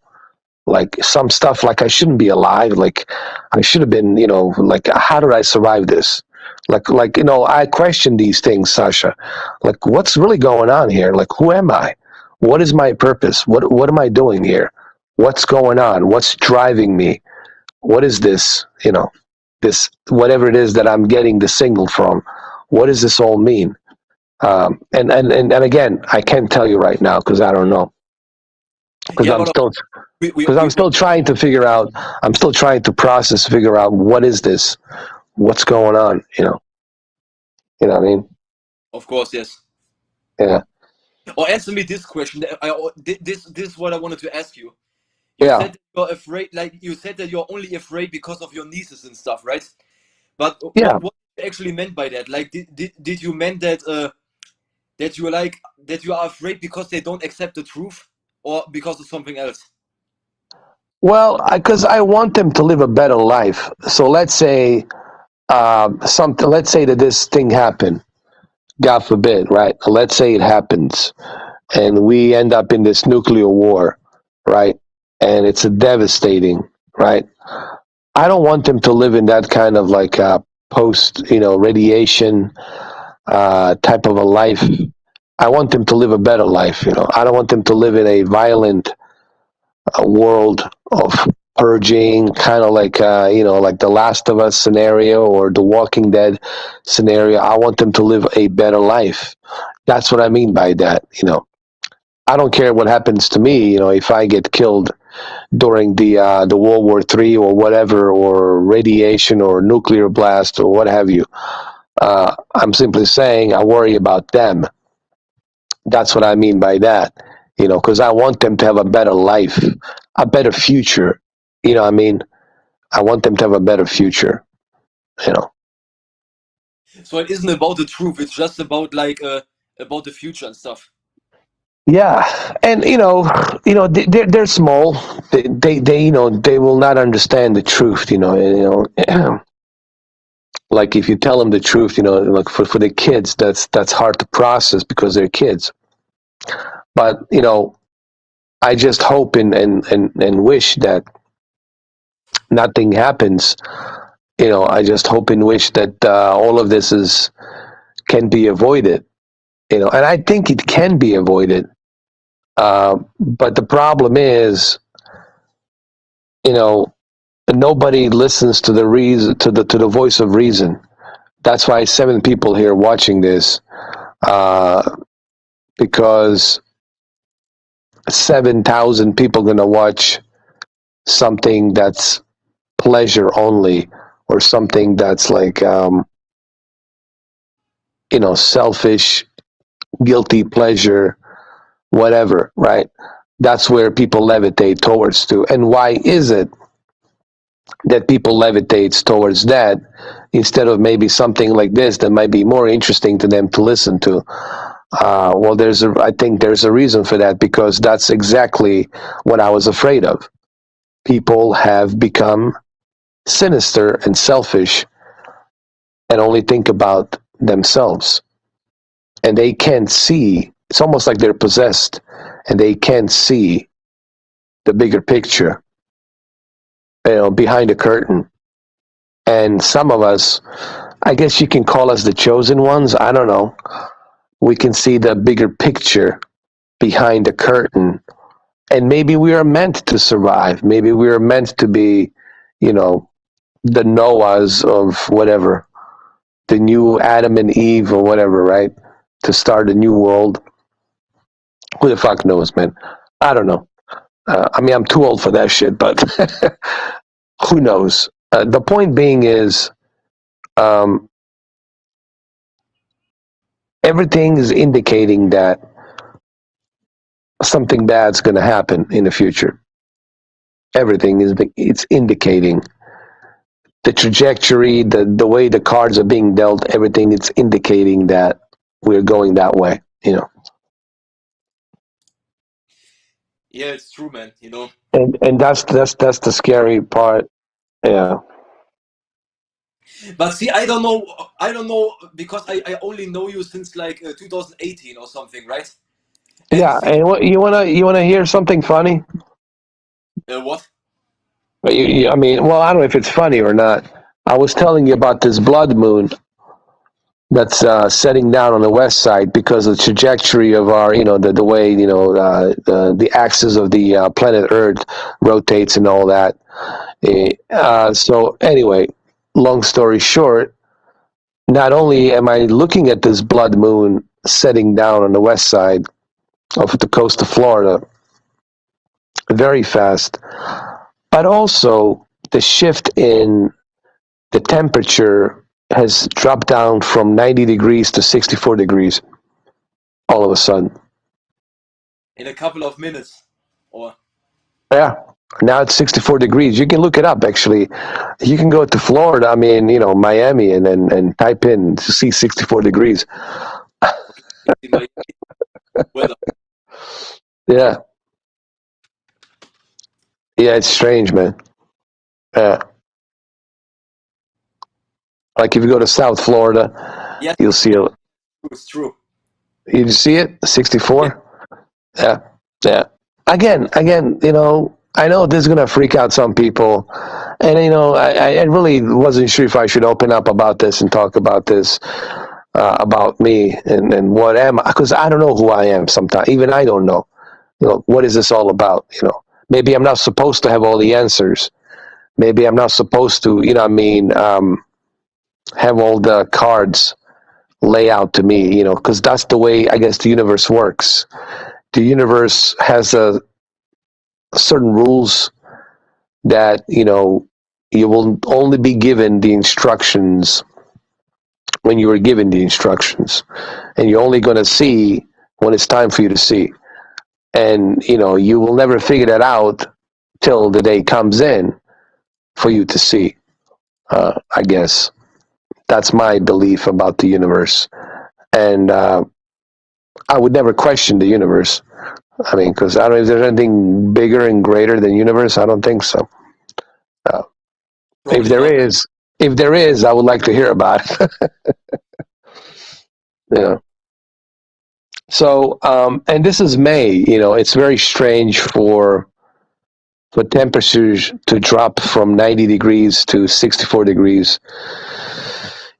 Like some stuff, like I shouldn't be alive. Like I should have been, like how did I survive this? Like I question these things, Sasha. Like what's really going on here? Like who am I? What is my purpose? What am I doing here? What's going on? What's driving me? What is this? This whatever it is that I'm getting the signal from. What does this all mean? And again, I can't tell you right now because I don't know. Because I'm still trying to figure out. I'm still trying to process, figure out what is this, what's going on. You know what I mean? Of course, yes. Yeah. Or answer me this question. This is what I wanted to ask you. You Yeah. said that you're afraid. Like you said that you're only afraid because of your nieces and stuff, right? But Yeah. what you actually meant by that? Like, did you mean that that you are afraid because they don't accept the truth, or because of something else? Well, because I want them to live a better life. So let's say something. Let's say that this thing happened. God forbid, right? Let's say it happens, and we end up in this nuclear war, right? And it's devastating, right? I don't want them to live in that kind of like post, radiation type of a life. I want them to live a better life. I don't want them to live in a violent world of purging, kind of like like the Last of Us scenario or the Walking Dead scenario. I want them to live a better life. That's what I mean by that. I don't care what happens to me. If I get killed during the World War III or whatever, or radiation or nuclear blast or what have you. I'm simply saying I worry about them. That's what I mean by that. Because I want them to have a better life, a better future. You know what I mean? I want them to have a better future. So it isn't about the truth. It's just about about the future and stuff. Yeah, and they're small. They will not understand the truth. like if you tell them the truth, like for the kids, that's hard to process because they're kids. But I just hope and wish that nothing happens. I just hope and wish that all of this can be avoided. And I think it can be avoided. But the problem is, nobody listens to the reason, to the voice of reason. That's why 7 people here watching this, because 7,000 people going to watch something that's pleasure only, or something that's like, selfish, guilty pleasure, whatever, right? That's where people levitate towards to. And why is it that people levitates towards that instead of maybe something like this that might be more interesting to them to listen to? Well, I think there's a reason for that, because that's exactly what I was afraid of. People have become sinister and selfish and only think about themselves. And they can't see, it's almost like they're possessed, and they can't see the bigger picture, behind the curtain. And some of us, I guess you can call us the chosen ones, I don't know. We can see the bigger picture behind the curtain. And maybe we are meant to survive. Maybe we are meant to be, the Noahs of whatever, the new Adam and Eve or whatever, right? To start a new world. Who the fuck knows, man? I don't know. I'm too old for that shit, but who knows? The point being is, everything is indicating that something bad's going to happen in the future. Everything it's indicating the trajectory, the way the cards are being dealt. Everything, it's indicating that we're going that way. Yeah, it's true, man. And that's the scary part. Yeah. But see, I don't know, because I only know you since like 2018 or something, right? And Yeah, see, and you wanna hear something funny? what? Well, I don't know if it's funny or not. I was telling you about this blood moon that's setting down on the west side because of the trajectory of our, the way, the axis of the planet Earth rotates and all that. So anyway, long story short, not only am I looking at this blood moon setting down on the west side of the coast of Florida very fast, but also the shift in the temperature has dropped down from 90 degrees to 64 degrees all of a sudden. In a couple of minutes, or? Yeah, now it's 64 degrees. You can look it up, actually. You can go to Florida, Miami, and type in to see 64 degrees. Weather. Yeah. Yeah, it's strange, man. Yeah. Like if you go to South Florida, Yeah, you'll see it. it's true. You see it? 64? Yeah. Yeah. Again, I know this is going to freak out some people. And, I really wasn't sure if I should open up about this and talk about this, about me and what am I, because I don't know who I am sometimes. Even I don't know, what is this all about? Maybe I'm not supposed to have all the answers. Maybe I'm not supposed to, have all the cards lay out to me, because that's the way I guess the universe works. The universe has certain rules that, you will only be given the instructions when you are given the instructions, and you're only going to see when it's time for you to see. And, you will never figure that out till the day comes in for you to see, I guess. That's my belief about the universe. And I would never question the universe. Because I don't know if there's anything bigger and greater than universe. I don't think so. If there if there is, I would like to hear about it. Yeah. So, and this is May. It's very strange for temperatures to drop from 90 degrees to 64 degrees.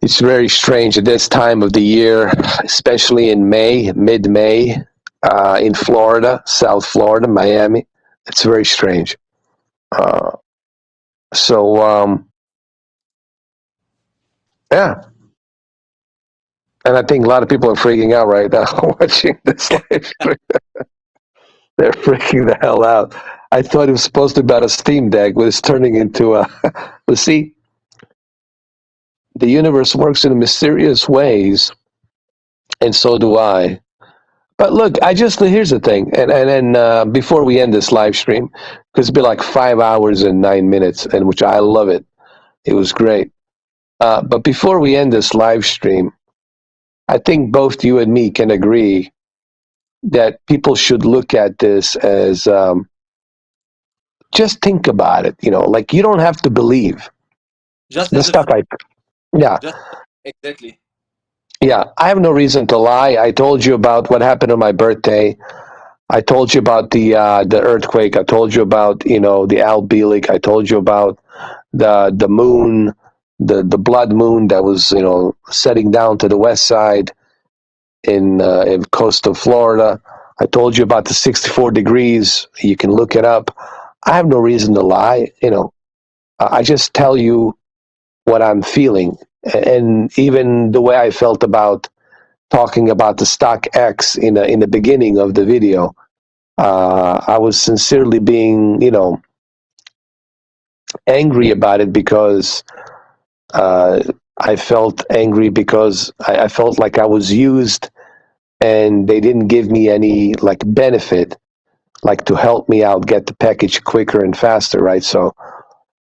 It's very strange at this time of the year, especially in May, mid-May, in Florida, South Florida, Miami. It's very strange. Yeah. And I think a lot of people are freaking out right now watching this live stream. They're freaking the hell out. I thought it was supposed to be about a Steam Deck, but it's turning into a... But see, the universe works in mysterious ways, and so do I. But look, here's the thing, and before we end this live stream, because it'll be like 5 hours and 9 minutes, and which I love it. It was great. But before we end this live stream, I think both you and me can agree that people should look at this as just think about it. Like you don't have to believe Just the as a stuff yeah. just exactly. Yeah, I have no reason to lie. I told you about what happened on my birthday. I told you about the earthquake. I told you about the Al Bielek. I told you about the moon, the blood moon that was setting down to the west side in coastal Florida. I told you about the 64 degrees. You can look it up. I have no reason to lie. I just tell you what I'm feeling, and even the way I felt about talking about the stock X in the beginning of the video. I was sincerely being, angry about it because I felt angry because I felt like I was used, and they didn't give me any like benefit, like to help me out get the package quicker and faster, right? So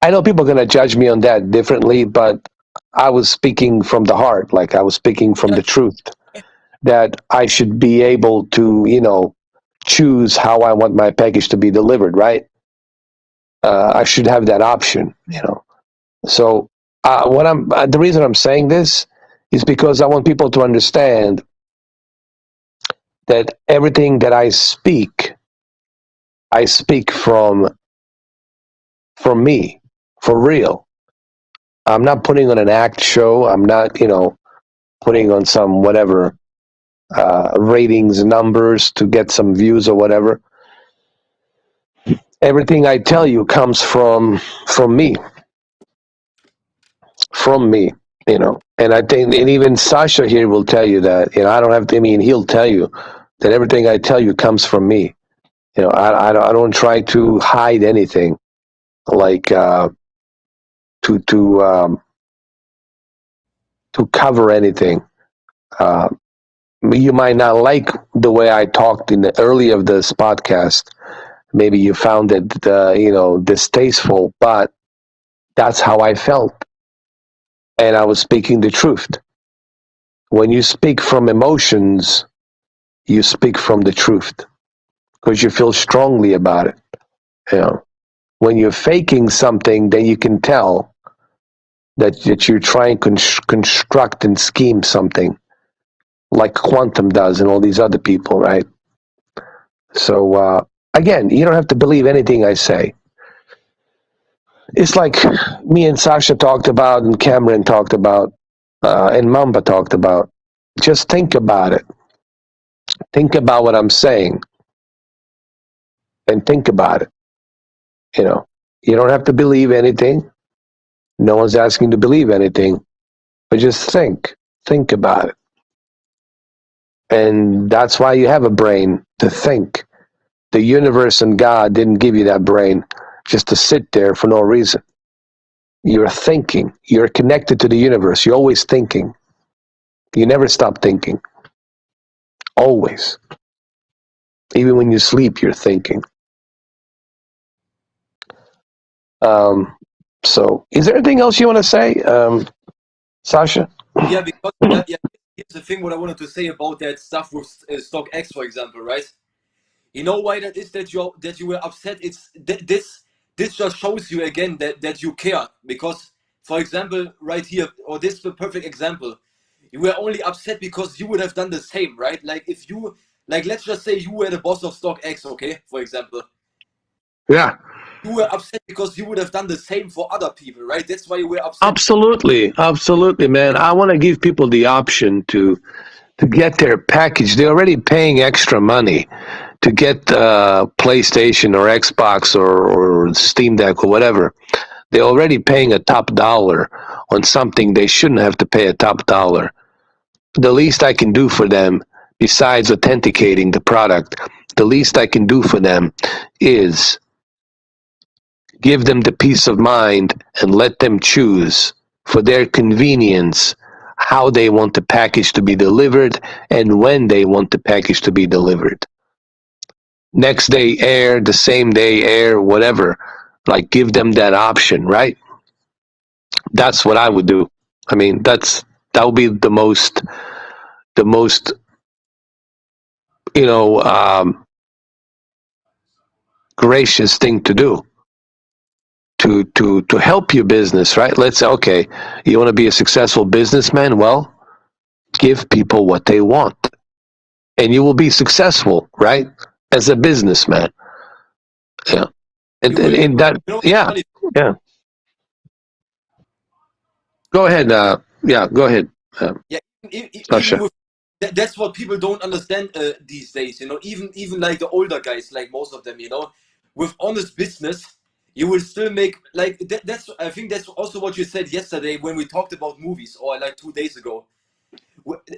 I know people are going to judge me on that differently, but I was speaking from the heart, like I was speaking from the truth, that I should be able to, choose how I want my package to be delivered, right? I should have that option, So the reason I'm saying this is because I want people to understand that everything that I speak from me, for real. I'm not putting on an act show. I'm not, putting on some whatever ratings numbers to get some views or whatever. Everything I tell you comes from me, And I think, and even Sasha here will tell you that. I don't have to. I mean, he'll tell you that everything I tell you comes from me. I don't try to hide anything, like to cover anything. You might not like the way I talked in the early of this podcast. Maybe you found it, distasteful, but that's how I felt, and I was speaking the truth. When you speak from emotions, you speak from the truth because you feel strongly about it. When you're faking something, then you can tell that you're trying to construct and scheme something, like Quantum does and all these other people, right? So again, you don't have to believe anything I say. It's like me and Sasha talked about, and Cameron talked about, and Mamba talked about. Just think about it. Think about what I'm saying, and think about it. You don't have to believe anything. No one's asking to believe anything, but just think about it. And that's why you have a brain, to think. The universe and God didn't give you that brain just to sit there for no reason. You're thinking. You're connected to the universe. You're always thinking. You never stop thinking. Always. Even when you sleep, you're thinking. So, is there anything else you want to say, Sasha? Yeah, because here's the thing. What I wanted to say about that stuff with StockX, for example, right? You know why that is that you were upset? It's this just shows you again that you care, because for example, right here, or this is the perfect example. You were only upset because you would have done the same, right? Like if you, like let's just say you were the boss of StockX, okay, for example. Yeah. You were upset because you would have done the same for other people, right? That's why you were upset. Absolutely, man. I want to give people the option to get their package. They're already paying extra money to get PlayStation or Xbox or Steam Deck or whatever. They're already paying a top dollar on something they shouldn't have to pay a top dollar. The least I can do for them, besides authenticating the product, the least I can do for them is give them the peace of mind and let them choose for their convenience how they want the package to be delivered and when they want the package to be delivered. Next day air, the same day air, whatever. Like give them that option, right? That's what I would do. I mean, that would be the most gracious thing to do to help your business, right? Let's say, okay, you want to be a successful businessman? Well, give people what they want, and you will be successful, right? As a businessman. Yeah. And that, yeah. Go ahead. Go ahead. Even with, that's what people don't understand these days. Even like the older guys, like most of them, with honest business, you will still make like that's. I think that's also what you said yesterday when we talked about movies, or like 2 days ago,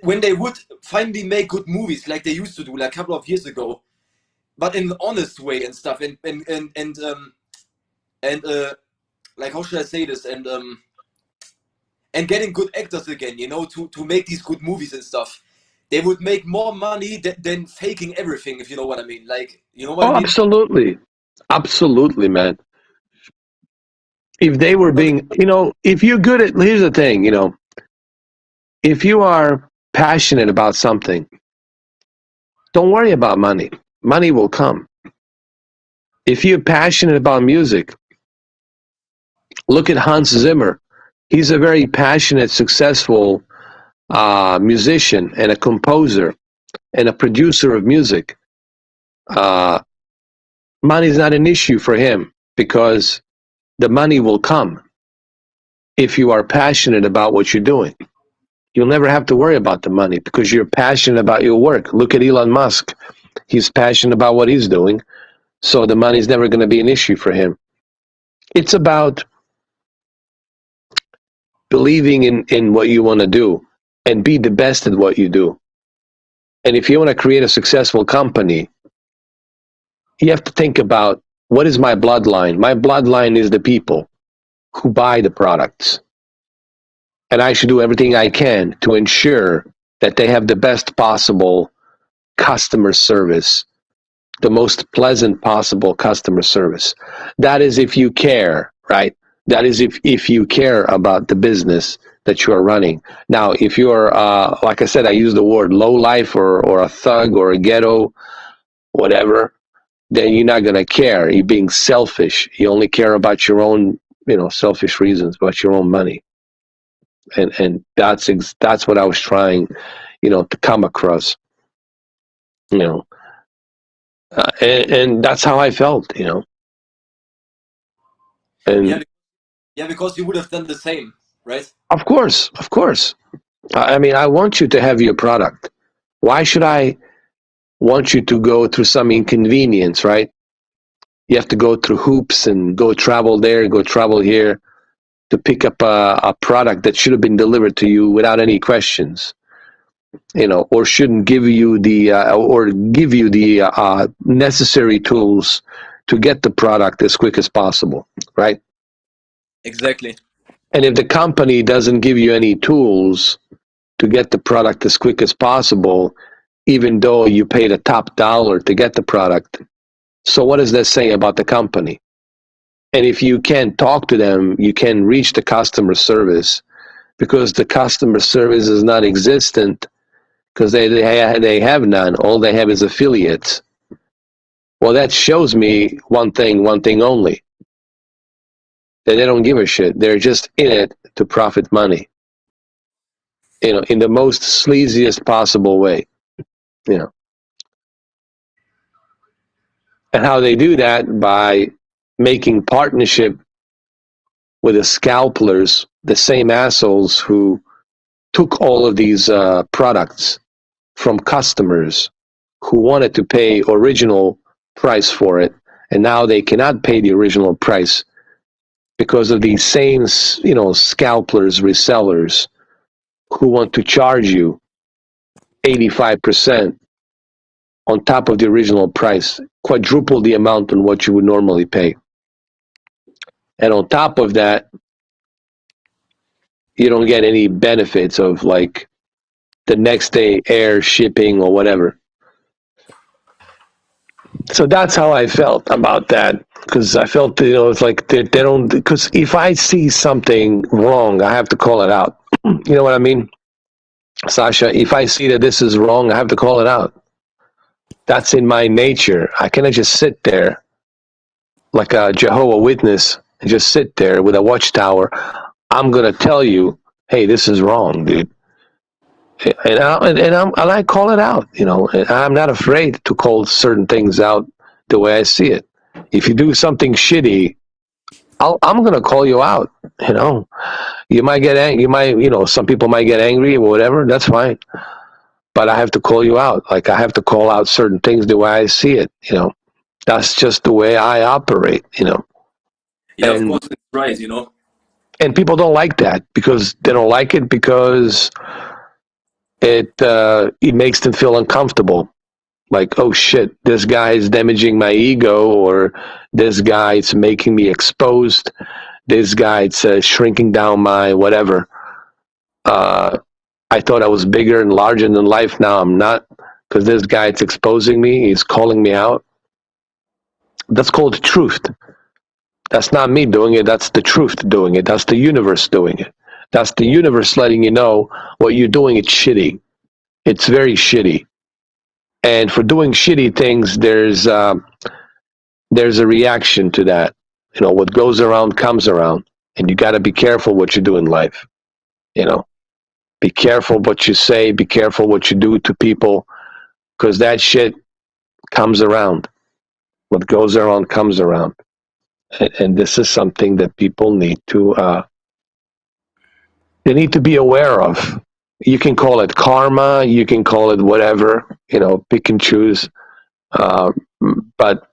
when they would finally make good movies like they used to do, like a couple of years ago, but in an honest way and stuff, and like how should I say this, and getting good actors again, to make these good movies and stuff. They would make more money than faking everything, if you know what I mean. Like, you know what I mean? Absolutely, man. If they were being, if you're good at, here's the thing, if you are passionate about something, don't worry about money. Money will come. If you're passionate about music, look at Hans Zimmer. He's a very passionate, successful musician and a composer and a producer of music. Money is not an issue for him because the money will come if you are passionate about what you're doing. You'll never have to worry about the money because you're passionate about your work. Look at Elon Musk. He's passionate about what he's doing, so the money is never going to be an issue for him. It's about believing in what you want to do and be the best at what you do. And if you want to create a successful company, you have to think about, what is my bloodline? My bloodline is the people who buy the products. And I should do everything I can to ensure that they have the best possible customer service, the most pleasant possible customer service. That is if you care, right? That is if you care about the business that you are running. Now, if you're, like I said, I use the word low life or a thug or a ghetto, whatever, then you're not going to care. You're being selfish. You only care about your own, selfish reasons, about your own money. And that's what I was trying, to come across, and that's how I felt, And yeah, because you would have done the same, right? Of course. I mean, I want you to have your product. Why should I want you to go through some inconvenience, right? You have to go through hoops and go travel there, go travel here to pick up a product that should have been delivered to you without any questions, or shouldn't give you the necessary tools to get the product as quick as possible, right? Exactly. And if the company doesn't give you any tools to get the product as quick as possible, even though you paid a top dollar to get the product, so what does that say about the company? And if you can't talk to them, you can reach the customer service, because the customer service is not existent because they have none. All they have is affiliates. Well, that shows me one thing only. that they don't give a shit. They're just in it to profit money. In the most sleaziest possible way. And how they do that by making partnership with the scalpers, the same assholes who took all of these products from customers who wanted to pay original price for it, and now they cannot pay the original price because of these same, scalpers, resellers who want to charge you 85% on top of the original price, quadruple the amount on what you would normally pay. And on top of that, you don't get any benefits of like the next day air shipping or whatever. So that's how I felt about that, because I felt, it's like they don't, because if I see something wrong, I have to call it out. You know what I mean? Sasha, if I see that this is wrong, I have to call it out. That's in my nature. I cannot just sit there like a Jehovah's Witness and just sit there with a watchtower. I'm going to tell you, hey, this is wrong, dude. And I call it out, I'm not afraid to call certain things out the way I see it. If you do something shitty, I'm going to call you out, You might get angry, some people might get angry or whatever, that's fine. But I have to call you out. Like, I have to call out certain things the way I see it, That's just the way I operate, Yeah, and, of course, it's right, And people don't like that because they don't like it because it makes them feel uncomfortable. Like, oh shit, this guy is damaging my ego, or this guy is making me exposed. This guy is shrinking down my whatever. I thought I was bigger and larger than life. Now I'm not, because this guy is exposing me. He's calling me out. That's called truth. That's not me doing it. That's the truth doing it. That's the universe doing it. That's the universe letting you know what you're doing. It's shitty. It's very shitty. And for doing shitty things, there's a reaction to that. What goes around comes around, and you got to be careful what you do in life. Be careful what you say. Be careful what you do to people, because that shit comes around. What goes around comes around, and this is something that people need to they need to be aware of. You can call it karma. You can call it whatever. Pick and choose. But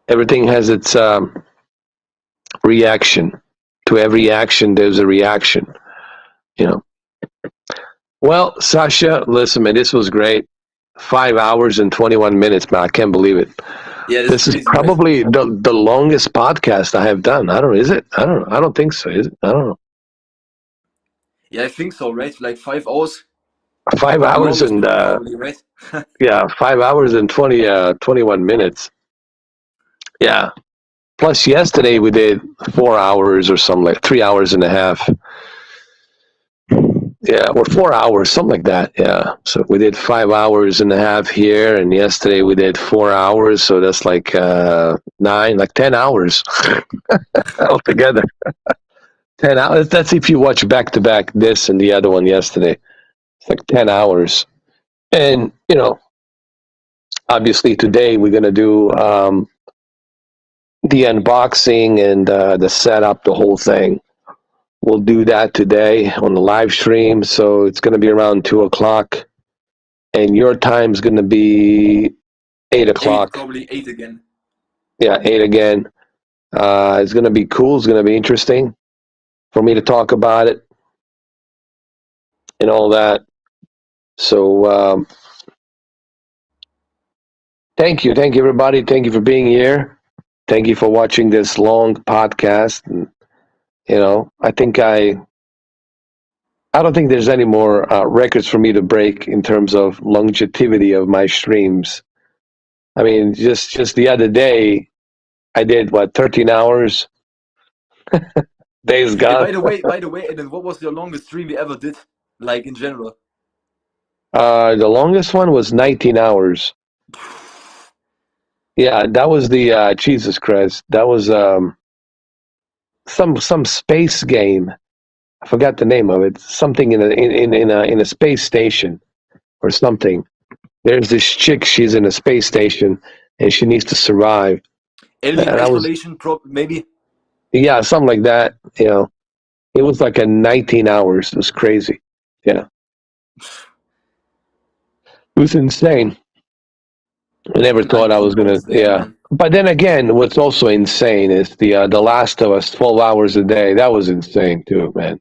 everything has its reaction. To every action, there's a reaction. Well, Sasha, listen, man, this was great. 5 hours and 21 minutes, man. I can't believe it. Yeah, this is probably the longest podcast I have done. I don't know. Is it? I don't know. I don't think so. Is it? I don't know. Yeah, I think so, right? Like 5 hours. 5 hours and probably, right? yeah, 5 hours and 21 minutes. Yeah. Plus yesterday we did 4 hours or something, like 3 hours and a half. Yeah, or 4 hours, something like that. Yeah. So we did 5 hours and a half here, and yesterday we did 4 hours. So that's like 10 hours altogether. 10 hours. That's if you watch back to back this and the other one yesterday. It's like 10 hours. And, obviously today we're going to do the unboxing and the setup, the whole thing. We'll do that today on the live stream. So it's going to be around 2 o'clock. And your time's going to be 8 o'clock. Probably 8 again. Yeah, 8 again. It's going to be cool. It's going to be interesting for me to talk about it and all that. So thank you. Thank you, everybody. Thank you for being here. Thank you for watching this long podcast. And, I don't think there's any more records for me to break in terms of longevity of my streams. I mean, just the other day, I did 13 hours. Days gone. By the way, and then what was your longest stream you ever did, like in general? The longest one was 19 hours. Yeah, that was the Jesus Christ. That was some space game. I forgot the name of it. Something in a space station or something. There's this chick. She's in a space station and she needs to survive. Alien And I was Isolation, maybe. yeah, something like that. You know, it was like a 19 hours. It was crazy. Yeah, it was insane. I never thought I was 19 gonna. hours there, Yeah, man. but then again, what's also insane is the Last of Us, 12 hours a day. That was insane too, man.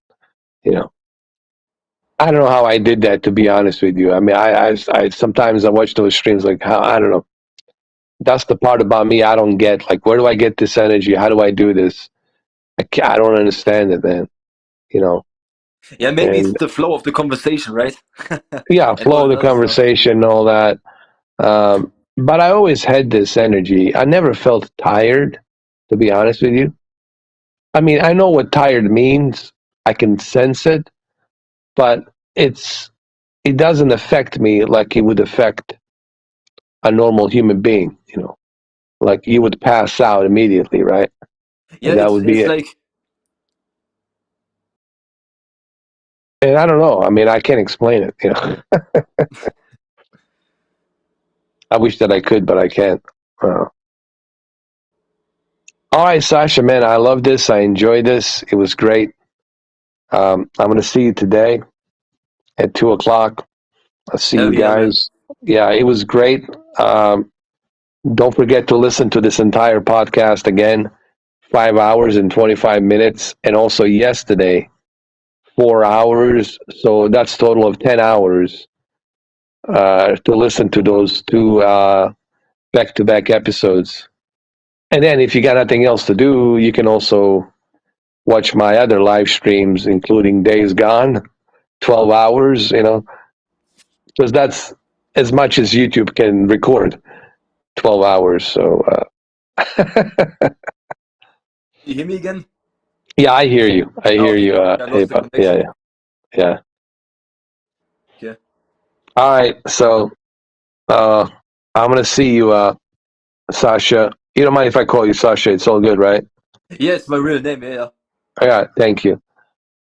You know, I don't know how I did that. To be honest with you, I mean, I sometimes I watch those streams like how I don't know. That's the part about me I don't get. Like, where do I get this energy? How do I do this? I don't understand it, man. You know, Yeah, maybe it's and the flow of the conversation, right? yeah, And flow all of the that stuff. conversation, and all that. But I always had this energy. I never felt tired, to be honest with you. I mean, I know what tired means. I can sense it, but it doesn't affect me like it would affect a normal human being. You know, like you would pass out immediately, right? Yeah, And that would be it's it. like, And I don't know. I mean, I can't explain it. You know, I wish that I could, but I can't. All right, Sasha, man, I love this. I enjoyed this. It was great. I'm going to see you today at 2:00. I'll see you hell yeah, man. guys. Yeah, it was great. Don't forget to listen to this entire podcast again, 5 hours and 25 minutes. And also yesterday, 4 hours. So that's total of 10 hours to listen to those two back-to-back episodes. And then if you got nothing else to do, you can also watch my other live streams, including Days Gone, 12 hours, you know, because that's as much as YouTube can record, 12 hours. So, You hear me again? yeah, I hear you. I hear Okay, you. I lost the Yeah, connection. yeah. Yeah. All right. So, I'm going to see you, Sasha. You don't mind if I call you Sasha? It's all good, right? Yeah, it's my real name. Yeah, Yeah, thank you.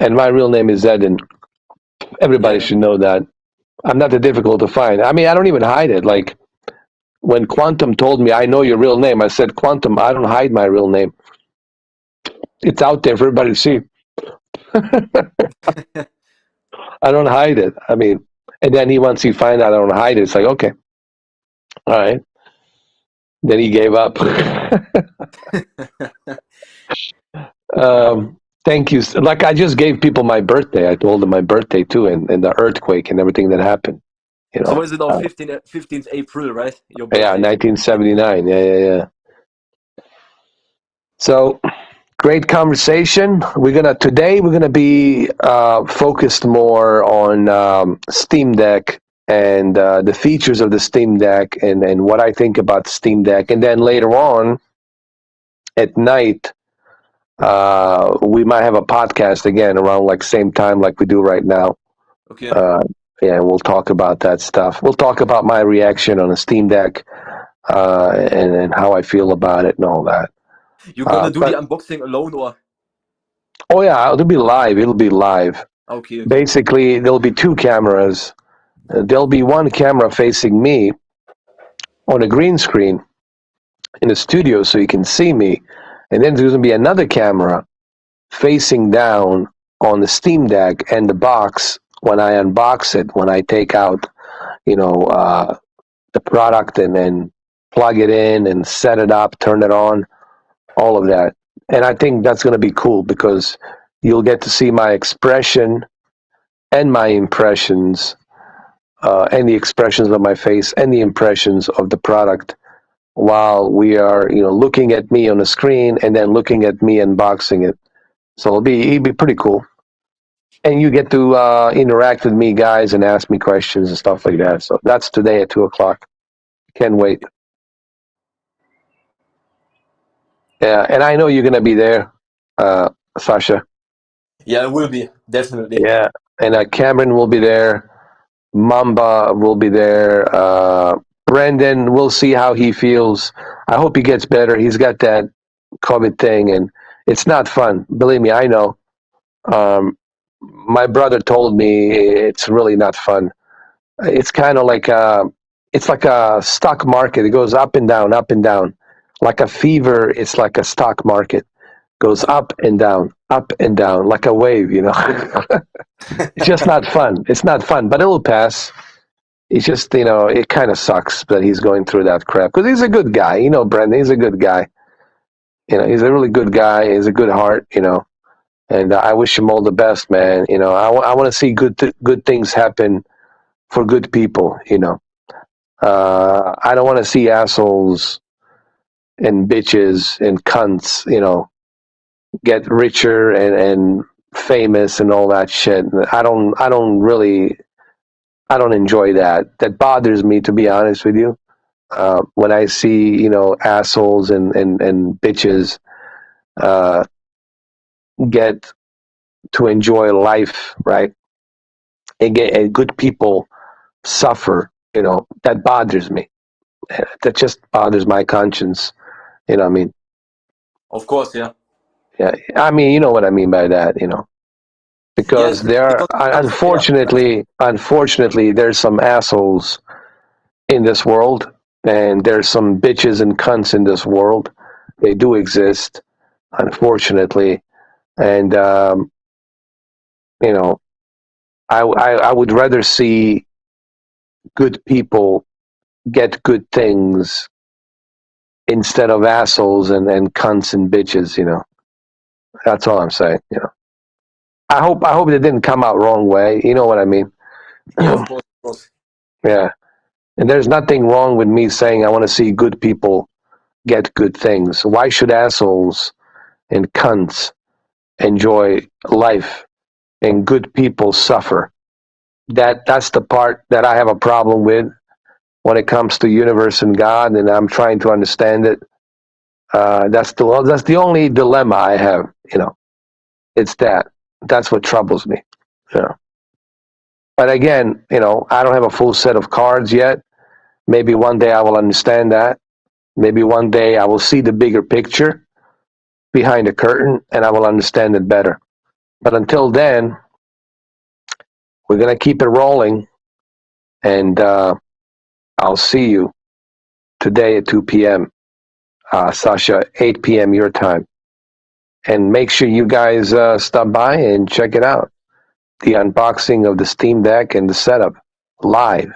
And my real name is Eden. Everybody yeah. should know that. I'm not that difficult to find. I mean, I don't even hide it. Like, when Quantum told me, I know your real name, I said, Quantum, I don't hide my real name. It's out there for everybody to see. I don't hide it. I mean, and then once he find out I don't hide it, it's like, okay, all right. Then he gave up. Thank you. Like, I just gave people my birthday. I told them my birthday too, and the earthquake and everything that happened. You So know, is it on 15th April, right? Your yeah, birthday. 1979. Yeah. So, great conversation. Today we're gonna be focused more on Steam Deck and the features of the Steam Deck and what I think about the Steam Deck. And then later on at night, we might have a podcast again around like same time like we do right now. Okay. Yeah, we'll talk about that stuff. We'll talk about my reaction on the Steam Deck and how I feel about it and all that. You're gonna do but- the unboxing alone, or? Oh yeah, it'll be live. It'll be live. Okay. Basically, there'll be two cameras. There'll be one camera facing me on a green screen in the studio so you can see me. And then there's going to be another camera facing down on the Steam Deck and the box when I unbox it, when I take out, the product and then plug it in and set it up, turn it on, all of that. And I think that's going to be cool because you'll get to see my expression and my impressions and the expressions of my face and the impressions of the product while we are, looking at me on the screen and then looking at me unboxing it. So it'll be pretty cool. And you get to interact with me, guys, and ask me questions and stuff like that. So that's today at 2:00. Can't wait. Yeah, and I know you're gonna be there, Sasha. Yeah, it will be definitely. Yeah, and Cameron will be there. Mamba will be there. Brendan, we'll see how he feels. I hope he gets better. He's got that COVID thing, and It's not fun. Believe me, I know. My brother told me it's really not fun. It's kind of like it's like a stock market. It goes up and down, up and down. Like a fever, it's like a stock market. Goes up and down, like a wave. It's just not fun. It's not fun, but it'll pass. It's just, it kind of sucks that he's going through that crap because he's a good guy. Brendan, he's a good guy. He's a really good guy. He's a good heart. And I wish him all the best, man. I want to see good things happen for good people. I don't want to see assholes and bitches and cunts, get richer and famous and all that shit. I don't enjoy that. That bothers me, to be honest with you. When I see, assholes and bitches get to enjoy life, right? And good people suffer, that bothers me. That just bothers my conscience. You know what I mean? Of course, yeah. Yeah. I mean, you know what I mean by that, because Yes, there are, because, unfortunately, there's some assholes in this world, and there's some bitches and cunts in this world. They do exist, unfortunately, and I would rather see good people get good things instead of assholes and cunts and bitches. That's all I'm saying. I hope it didn't come out wrong way. You know what I mean? yeah, of course. Yeah. And there's nothing wrong with me saying I want to see good people get good things. Why should assholes and cunts enjoy life and good people suffer? That's the part that I have a problem with when it comes to universe and God, and I'm trying to understand it. That's the only dilemma I have. It's that's what troubles me. But again, I don't have a full set of cards yet. Maybe one day I will understand that. Maybe one day I will see the bigger picture behind the curtain and I will understand it better. But until then, we're going to keep it rolling. And I'll see you today at 2 p.m. Sasha, 8 p.m. your time. And make sure you guys stop by and check it out. The unboxing of the Steam Deck and the setup live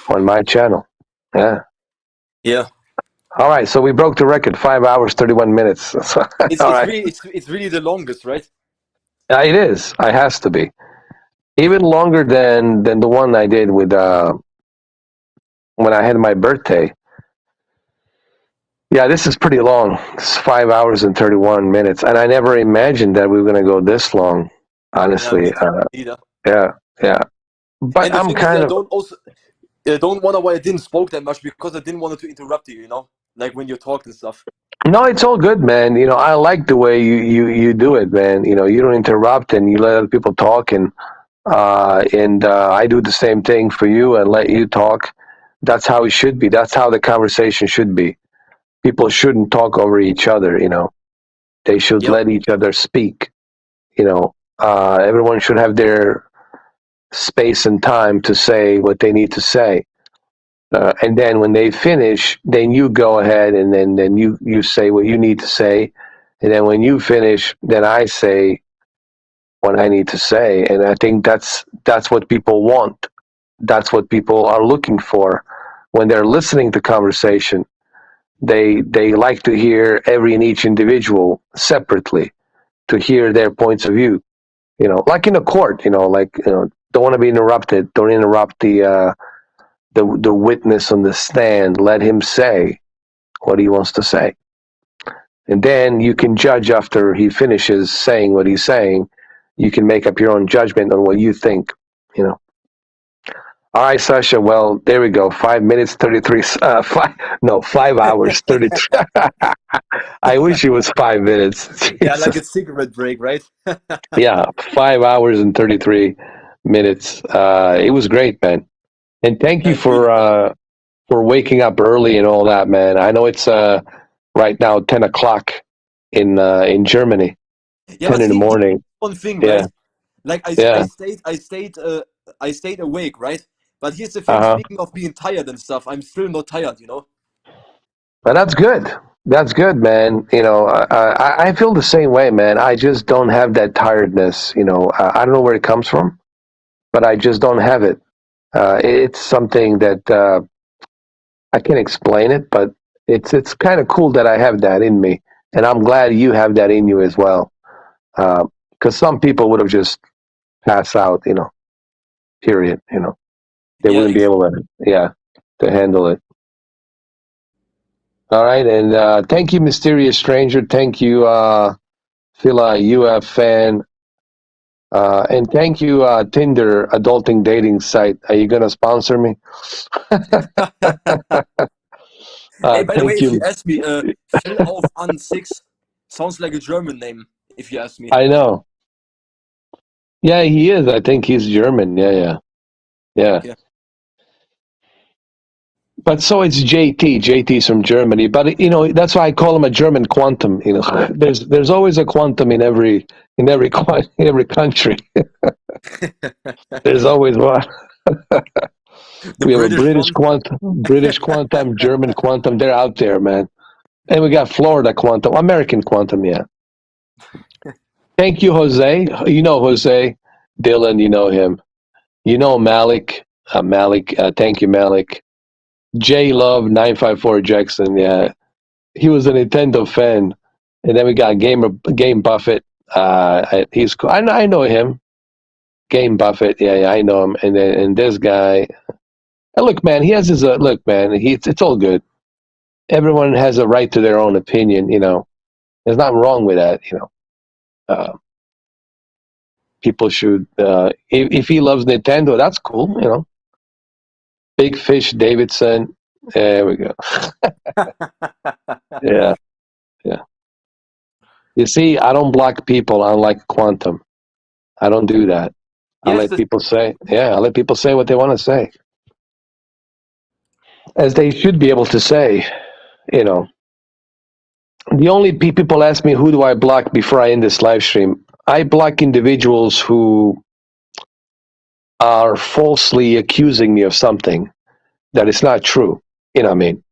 on my channel. Yeah. Yeah. All right, so we broke the record, 5 hours, 31 minutes. It's All right. it's really the longest, right? It is. It has to be. Even longer than the one I did with when I had my birthday. Yeah, this is pretty long. It's 5 hours and 31 minutes. And I never imagined that we were going to go this long, honestly. Yeah. But and the I'm thing kind is, of... don't wonder why I didn't spoke that much, because I didn't want to interrupt you, like when you talk and stuff. No, it's all good, man. I like the way you do it, man. You don't interrupt and you let other people talk, and I do the same thing for you and let you talk. That's how it should be. That's how the conversation should be. People shouldn't talk over each other, They should let each other speak, Everyone should have their space and time to say what they need to say. And then when they finish, then you go ahead and then you say what you need to say. And then when you finish, then I say what I need to say. And I think that's what people want. That's what people are looking for when they're listening to conversation. They like to hear every and each individual separately, to hear their points of view. Like in a court, don't want to be interrupted. Don't interrupt the witness on the stand. Let him say what he wants to say. And then you can judge after he finishes saying what he's saying. You can make up your own judgment on what you think, All right, Sasha. Well, there we go. 5 minutes, 33. 5 hours, 33. I wish it was 5 minutes. Yeah, like a cigarette break, right? Yeah, 5 hours and 33 minutes. It was great, man. And thank you for waking up early and all that, man. I know it's right now 10 o'clock in Germany, Yeah, 10 but in the see, morning. one thing, Yeah, right? Like yeah. I stayed awake, right? But here's the thing. Uh-huh. Speaking of being tired and stuff, I'm still not tired. You know. But that's good. That's good, man. You know, I feel the same way, man. I just don't have that tiredness. You know, I don't know where it comes from, but I just don't have it. It's something that I can't explain it, but it's kind of cool that I have that in me, and I'm glad you have that in you as well. Because some people would have just passed out. You know, period. You know, they Yeah. wouldn't be able to handle it. All right, and thank you, Mysterious Stranger. Thank you, Phila, UF fan. And thank you, Tinder, adulting dating site. Are you going to sponsor me? Hey, by the way, Thank if you you. ask me, Phil auf an 6 sounds like a German name. If you ask me. I know. Yeah, he is. I think he's German. Yeah. Okay. But so it's JT. JT's from Germany. But you know, that's why I call him a German quantum. You know, there's always a quantum in every every country. There's always one. The We have a British one. British quantum, German quantum. They're out there, man. And we got Florida quantum, American quantum. Yeah. Thank you, Jose. You know Jose, Dylan. You know him. You know Malik. Malik. Thank you, Malik. J Love 954 Jackson. Yeah, he was a Nintendo fan. And then we got Game Buffett. He's cool. I know him. Game Buffett. Yeah, I know him. And this guy. Look, man, he has his look, man. It's all good. Everyone has a right to their own opinion. You know, there's nothing wrong with that. You know, people should. If he loves Nintendo, that's cool. You know, Big Fish Davidson. There we go. Yeah. You see, I don't block people unlike Quantum. I don't do that. I Yes, let people say, I let people say what they want to say. As they should be able to say, you know. The only people ask me, who do I block before I end this live stream? I block individuals who are falsely accusing me of something that is not true. You know what I mean?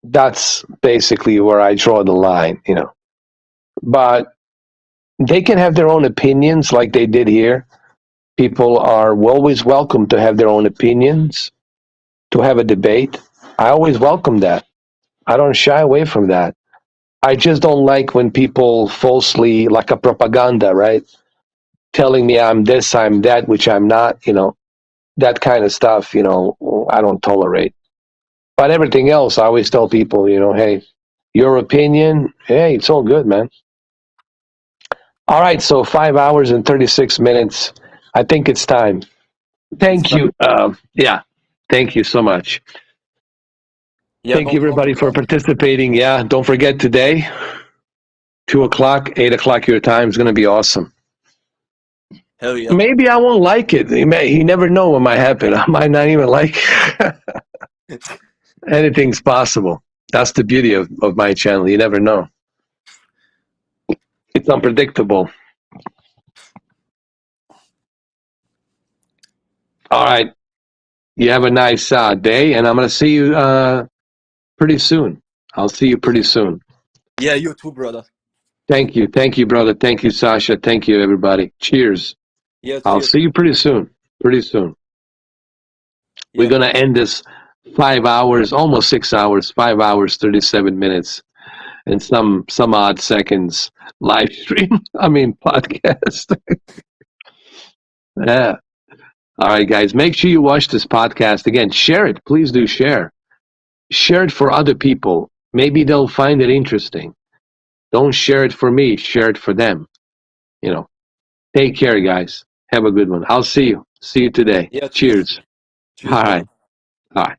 That's basically where I draw the line, you know. But they can have their own opinions like they did here. People are always welcome to have their own opinions, to have a debate. I always welcome that. I don't shy away from that. I just don't like when people falsely, like a propaganda, right? Telling me I'm this, I'm that, which I'm not, you know, that kind of stuff, you know, I don't tolerate. But everything else, I always tell people, you know, hey, your opinion, hey, it's all good, man. All right, so 5 hours and 36 minutes. I think it's time. Thank you. Thank you so much. Yeah, Thank no you, everybody, for problem. participating. Yeah, don't forget today, 2 o'clock, 8 o'clock your time is going to be awesome. Hell yeah. Maybe I won't like it. You never know what might happen. I might not even like it. Anything's possible. That's the beauty of my channel. You never know. It's unpredictable. All right. You have a nice day, and I'm going to see you pretty soon. I'll see you pretty soon. Yeah, you too, brother. Thank you. Thank you, brother. Thank you, Sasha. Thank you, everybody. Cheers. Yeah, I'll cheers. see you pretty soon. Pretty soon. Yeah. We're going to end this 5 hours, almost 6 hours, 5 hours, 37 minutes, and some odd seconds live stream. I mean, podcast. Yeah. All right, guys. Make sure you watch this podcast. Again, share it. Please do share. Share it for other people. Maybe they'll find it interesting. Don't share it for me. Share it for them. You know. Take care, guys. Have a good one. I'll see you. See you today. Yeah, Cheers. cheers. All right. All right.